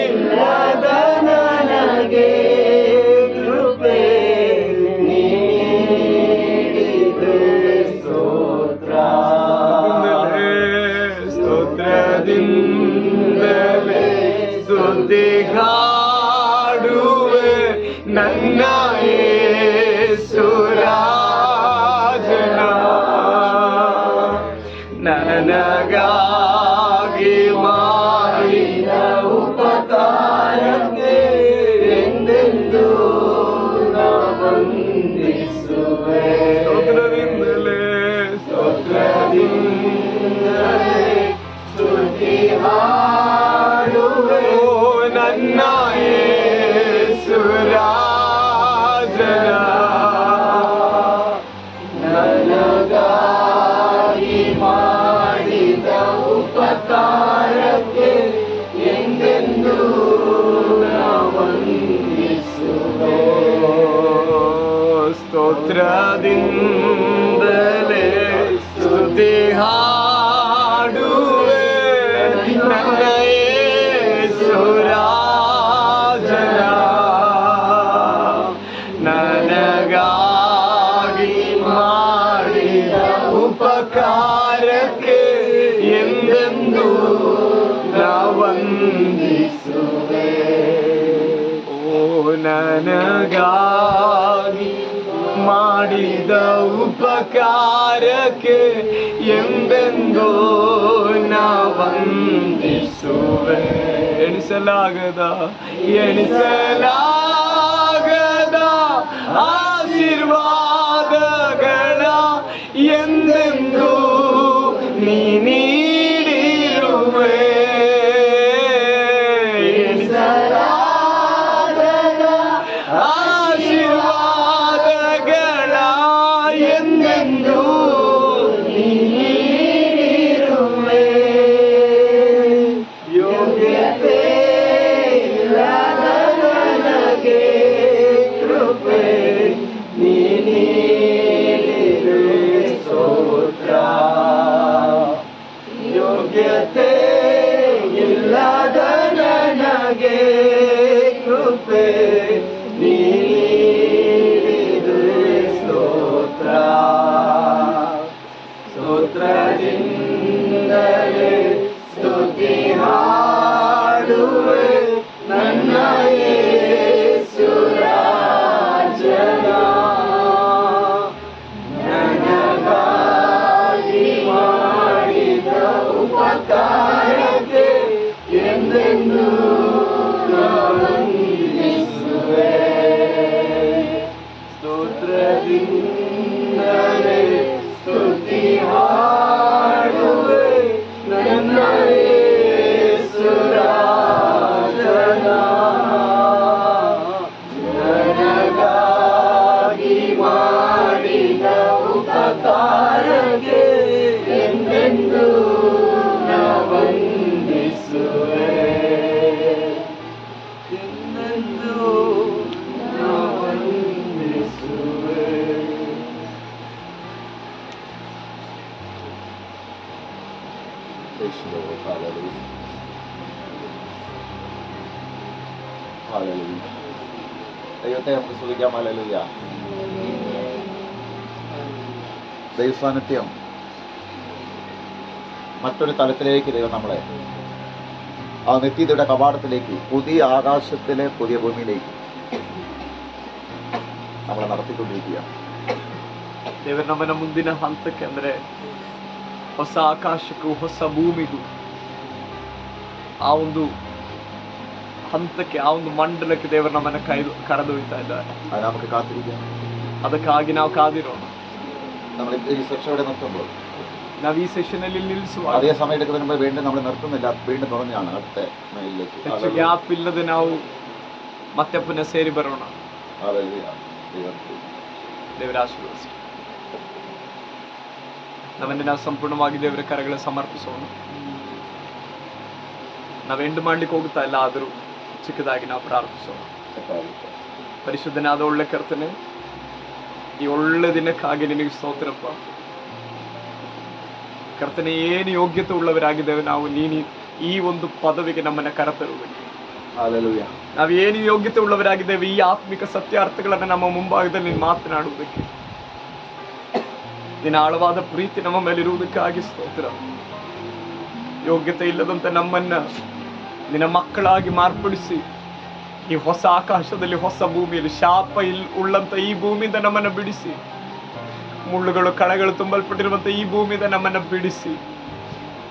ಇಲ್ಲದ ನನಗೆ ಕೃಪೆ ನೀಡಿದೆ ಸ್ತೋತ್ರ. ಸ್ತೋತ್ರದಿಂದಲೇ ಸ್ತುತಿ ಹಾಡುವೆ ನನ್ನ ಯೇಸು ರಾಜನ. ನನಗಾಗಿ ಮಾಡಿದ ಉಪಕಾರಕ್ಕೆ ಎಂದೆಂದೂ ನಾ ವಂದಿಸುವೆ. ಸ್ತೋತ್ರದಿಂದಲೇ ಸ್ತುತಿ ಹಾಡುವೆ ನನ್ನ ಯೇಸು ರಾಜನ. ನನಗಾಗಿ ಮಾಡಿದ ಉಪಕಾರಕ್ಕೆ ಎಂದೆಂದೂ ನಾ ವಂದಿಸುವೆ. ಸ್ತೋತ್ರದಿಂದಲೇ ಸ್ತುತಿ ಹಾಡುವೆ ನನ್ನ ಯೇಸು ರಾಜನ. ನನಗಾಗಿ ಮಾಡಿದ ಉಪಕಾರಕ್ಕೆ ಎಂದೆಂದೂ ನಾ ವಂದಿಸುವೆ. ಓ ನನಗಾಗಿ ಮಾಡಿದ ಉಪಕಾರಕ್ಕೆ ಎಂದೆಂದೂ ನಾ ವಂದಿಸುವೆ. ಎಣಿಸಲಾಗದ ಆಶೀರ್ವಾದಗಳ ಎಂದೆಂದೂ ನೀ ನೀಡಿರುವೆ. ಎಣಿಸಲಾಗದ ಆಶೀರ್ವಾದಗಳ ಎಂದೆಂದೂ ನೀ ನೀಡಿರುವೆ. ಯೋಗ್ಯತೆ ಇಲ್ಲದ ನನಗೆ ಕೃಪೆ ನೀ ನೀಡಿದೆ ಸ್ತೋತ್ರ. ಯೋಗ್ಯತೆ ಇಲ್ಲದ ನನಗೆ ಕೃಪೆ ನೀ ನೀಡಿದೆ ಸ್ತೋತ್ರ. ಸ್ತೋತ್ರದಿಂದಲೇ ಸ್ತುತಿ ಹಾಡುವೆ ನನ್ನ ಯೇಸು ರಾಜನ. ನನಗಾಗಿ ಮಾಡಿದ ಉಪಕಾರಕ್ಕೆ ಎಂದೆಂದೂ ನಾ ವಂದಿಸುವೆ. ಸ್ತೋತ್ರದಿಂದಲೇ ಸ್ತುತಿ ಹಾಡುವೆ ನನ್ನ ಯೇಸು ರಾಜನ. ನನಗಾಗಿ ಮಾಡಿದ ಉಪಕಾರಕ್ಕೆ ಎಂದೆಂದೂ ನಾ ವಂದಿಸುವೆ. ಎಂದೆಂದೂ ನಾ ವಂದಿಸುವೆ. ദൈവത്തെ നമുക്ക് സ്തുതിക്കാം. ഹല്ലേലൂയ. ദൈവസാന്നിധ്യം മറ്റൊരു തലത്തിലേക്ക് ദൈവം നമ്മളെ ആ നിത്യതയുടെ കവാടത്തിലേക്ക്, പുതിയ ആകാശത്തിലെ പുതിയ ഭൂമിയിലേക്ക് നമ്മളെ നടത്തിക്കൊണ്ടിരിക്കുകയാണ്. ದೇವರು ನಮ್ಮನ್ನ ಮುಂದಿನ ಹಂತಕ್ಕೆ, ಅಂದ್ರೆ ಹೊಸ ಆಕಾಶಕ್ಕೂ ಹೊಸ ಭೂಮಿಗೂ, ಆ ಒಂದು ಹಂತಕ್ಕೆ, ಆ ಒಂದು ಮಂಡಲಕ್ಕೆ ದೇವರು ನಮ್ಮನ್ನ ಕರೆದೊಯ್ತಾ ಇದ್ದಾರೆ. അത് നമുക്ക് കാത്തിരിക്കാം. ಅದಕ್ಕಾಗಿ ನಾವು ಕಾದಿರೋಣ. നമ്മൾ ഈ സെക്ഷൻ ഇവിടെ നിർത്തുമ്പോൾ, ನಾವು ಈ ಸೆಷನ್ ಅಲ್ಲಿ ನಿಲ್ಲಿಸುವ അതേ സമയം എടുക്കുന്നതിന് മുമ്പ് വീണ്ടും നമ്മൾ നിർത്തുന്നില്ല, വീണ്ടും തുടങ്ങിയാണ് അടുത്ത മെയിലേക്ക്. ಹೆಚ್ಚು ಗ್ಯಾಪ್ ಇಲ್ಲದೆ ನಾವು ಮತ್ತೆ ಪುನಃ ಸೇರಿ ಬರೋಣ. ഹല്ലേലൂയ. ದೇವರ ಆಶೀರ್ವದಿಸಿ. ನಮ್ಮನ್ನು ನಾವು ಸಂಪೂರ್ಣವಾಗಿ ದೇವರ ಕರೆಗಳ ಸಮರ್ಪಿಸೋಣ. ನಾವು ಎಂಡ್ ಮಾಡ್ಲಿಕ್ಕೆ ಹೋಗ್ತಾ ಇಲ್ಲ, ಆದರೂ ಚಿಕ್ಕದಾಗಿ ನಾವು ಪ್ರಾರ್ಥಿಸೋಣ. ಪರಿಶುದ್ಧನಾದ ಒಳ್ಳೆ ಕರ್ತನೆ, ಈ ಒಳ್ಳೆ ದಿನಕ್ಕಾಗಿ ನಿನಗೆ ಸ್ತೋತ್ರಪ್ಪ. ಕರ್ತನೆ, ಏನು ಯೋಗ್ಯತೆ ಉಳ್ಳವರಾಗಿದ್ದೇವೆ ನಾವು ಈ ಒಂದು ಪದವಿಗೆ ನಮ್ಮನ್ನ ಕರೆತರುವುದು. Hallelujah. ನಾವು ಏನು ಯೋಗ್ಯತೆ ಉಳ್ಳವರಾಗಿದ್ದೇವೆ ಈ ಆತ್ಮಿಕ ಸತ್ಯಾರ್ಥಗಳನ್ನ ನಮ್ಮ ಮುಂಭಾಗದಲ್ಲಿ ನೀನು ಮಾತನಾಡುವುದಕ್ಕೆ, ನಿನ್ನ ಆಳವಾದ ಪ್ರೀತಿ ನಮ್ಮ ಮೇಲೆ ಇರುವುದಕ್ಕಾಗಿ ಸ್ತೋತ್ರ. ಯೋಗ್ಯತೆ ಇಲ್ಲದಂತೆ ನಮ್ಮನ್ನ ನಿನ್ನ ಮಕ್ಕಳಾಗಿ ಮಾರ್ಪಡಿಸಿ ಈ ಹೊಸ ಆಕಾಶದಲ್ಲಿ, ಹೊಸ ಭೂಮಿಯಲ್ಲಿ, ಶಾಪ ಉಳ್ಳಂತ ಈ ಭೂಮಿಯಿಂದ ನಮ್ಮನ್ನ ಬಿಡಿಸಿ, ಮುಳ್ಳುಗಳು ಕಳೆಗಳು ತುಂಬಲ್ಪಟ್ಟಿರುವಂತ ಈ ಭೂಮಿಯಿಂದ ನಮ್ಮನ್ನ ಬಿಡಿಸಿ,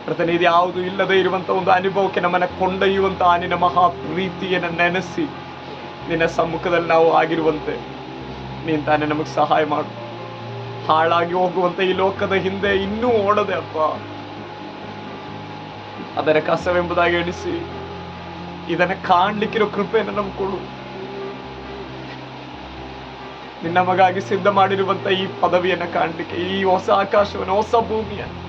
ಪ್ರತಿನಿಧಿ ಯಾವುದು ಇಲ್ಲದೆ ಇರುವಂತ ಒಂದು ಅನುಭವಕ್ಕೆ ನಮ್ಮನ್ನ ಕೊಂಡೊಯ್ಯುವಂತ ನಿನ್ನ ಮಹಾ ಪ್ರೀತಿಯನ್ನು ನೆನೆಸಿ ನಿನ್ನ ಸಮ್ಮುಖದಲ್ಲಿ ನಾವು ಆಗಿರುವಂತೆ ನೀನ್ ತಾನೇ ನಮಗೆ ಸಹಾಯ ಮಾಡು. ಹಾಳಾಗಿ ಹೋಗುವಂತ ಈ ಲೋಕದ ಹಿಂದೆ ಇನ್ನೂ ಓಡದೆ ಅಪ್ಪ, ಅದರ ಕಸವೆಂಬುದಾಗಿ ಎಣಿಸಿ ಇದನ್ನ ಕಾಣ್ಲಿಕ್ಕಿರೋ ಕೃಪೆಯನ್ನು ನಮ್ಗೆ ಕೊಡು. ನಿನ್ನ ಮಗಾಗಿ ಸಿದ್ಧ ಮಾಡಿರುವಂತ ಈ ಪದವಿಯನ್ನ ಕಾಣ್ಲಿಕ್ಕೆ, ಈ ಹೊಸ ಆಕಾಶವನ್ನು, ಹೊಸ ಭೂಮಿಯನ್ನು,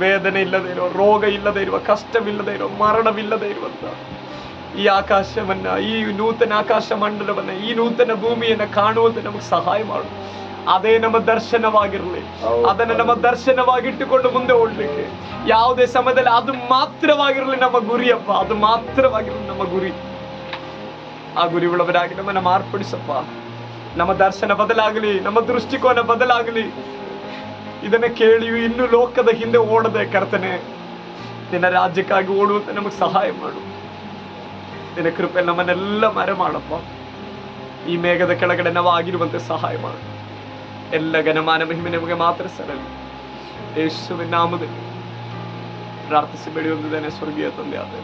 ವೇದನೆ ಇಲ್ಲದೆ ಇರುವ, ರೋಗ ಇಲ್ಲದೆ ಇರುವ, ಕಷ್ಟವಿಲ್ಲದೆ ಇರುವ, ಮರಣವಿಲ್ಲದೆ ಇರುವಂತ ಈ ಆಕಾಶವನ್ನ, ಈ ನೂತನ ಆಕಾಶ ಮಂಡಲವನ್ನ, ಈ ನೂತನ ಭೂಮಿಯನ್ನ ಕಾಣುವಂತೆ ನಮಗೆ ಸಹಾಯ ಮಾಡು. ಅದೇ ನಮ್ಮ ದರ್ಶನವಾಗಿರ್ಲಿ. ಅದನ್ನ ನಮ್ಮ ದರ್ಶನವಾಗಿಟ್ಟುಕೊಂಡು ಮುಂದೆ ಓಡ್ಲಿಕ್ಕೆ ಯಾವುದೇ ಸಮಯದಲ್ಲಿ ಅದು ಮಾತ್ರವಾಗಿರ್ಲಿ ನಮ್ಮ ಗುರಿಯಪ್ಪ, ಅದು ಮಾತ್ರವಾಗಿರ್ಲಿ ನಮ್ಮ ಗುರಿ. ಆ ಗುರಿ ಉಳ್ಳವರಾಗಿ ನಮ್ಮನ್ನ ಮಾರ್ಪಡಿಸಪ್ಪ. ನಮ್ಮ ದರ್ಶನ ಬದಲಾಗಲಿ, ನಮ್ಮ ದೃಷ್ಟಿಕೋನ ಬದಲಾಗಲಿ. ಇದನ್ನ ಕೇಳಿಯೂ ಇನ್ನು ಲೋಕದ ಹಿಂದೆ ಓಡದೆ ಕರ್ತನೆ, ನಿನ್ನ ರಾಜ್ಯಕ್ಕಾಗಿ ಓಡುವಂತೆ ನಮಗೆ ಸಹಾಯ ಮಾಡು. ನಿನ್ನ ಕೃಪೆ ನಮ್ಮನ್ನೆಲ್ಲ ಮರೆ ಮಾಡಪ್ಪ. ಈ ಮೇಘದ ಕೆಳಗಡೆ ನಾವು ಆಗಿರುವಂತೆ ಸಹಾಯ ಮಾಡು. ಎಲ್ಲ ಘನಮಾನ ಮಹಿಮೆ ನಮಗೆ ಮಾತ್ರ ಸರಲಿ. ಯೇಸುವಿನ ನಾಮದಲ್ಲಿ ಪ್ರಾರ್ಥಿಸಿ ಬೆಳೆಯುವುದೇನೆ ಸ್ವರ್ಗೀಯ ತಂದೆ ಆದ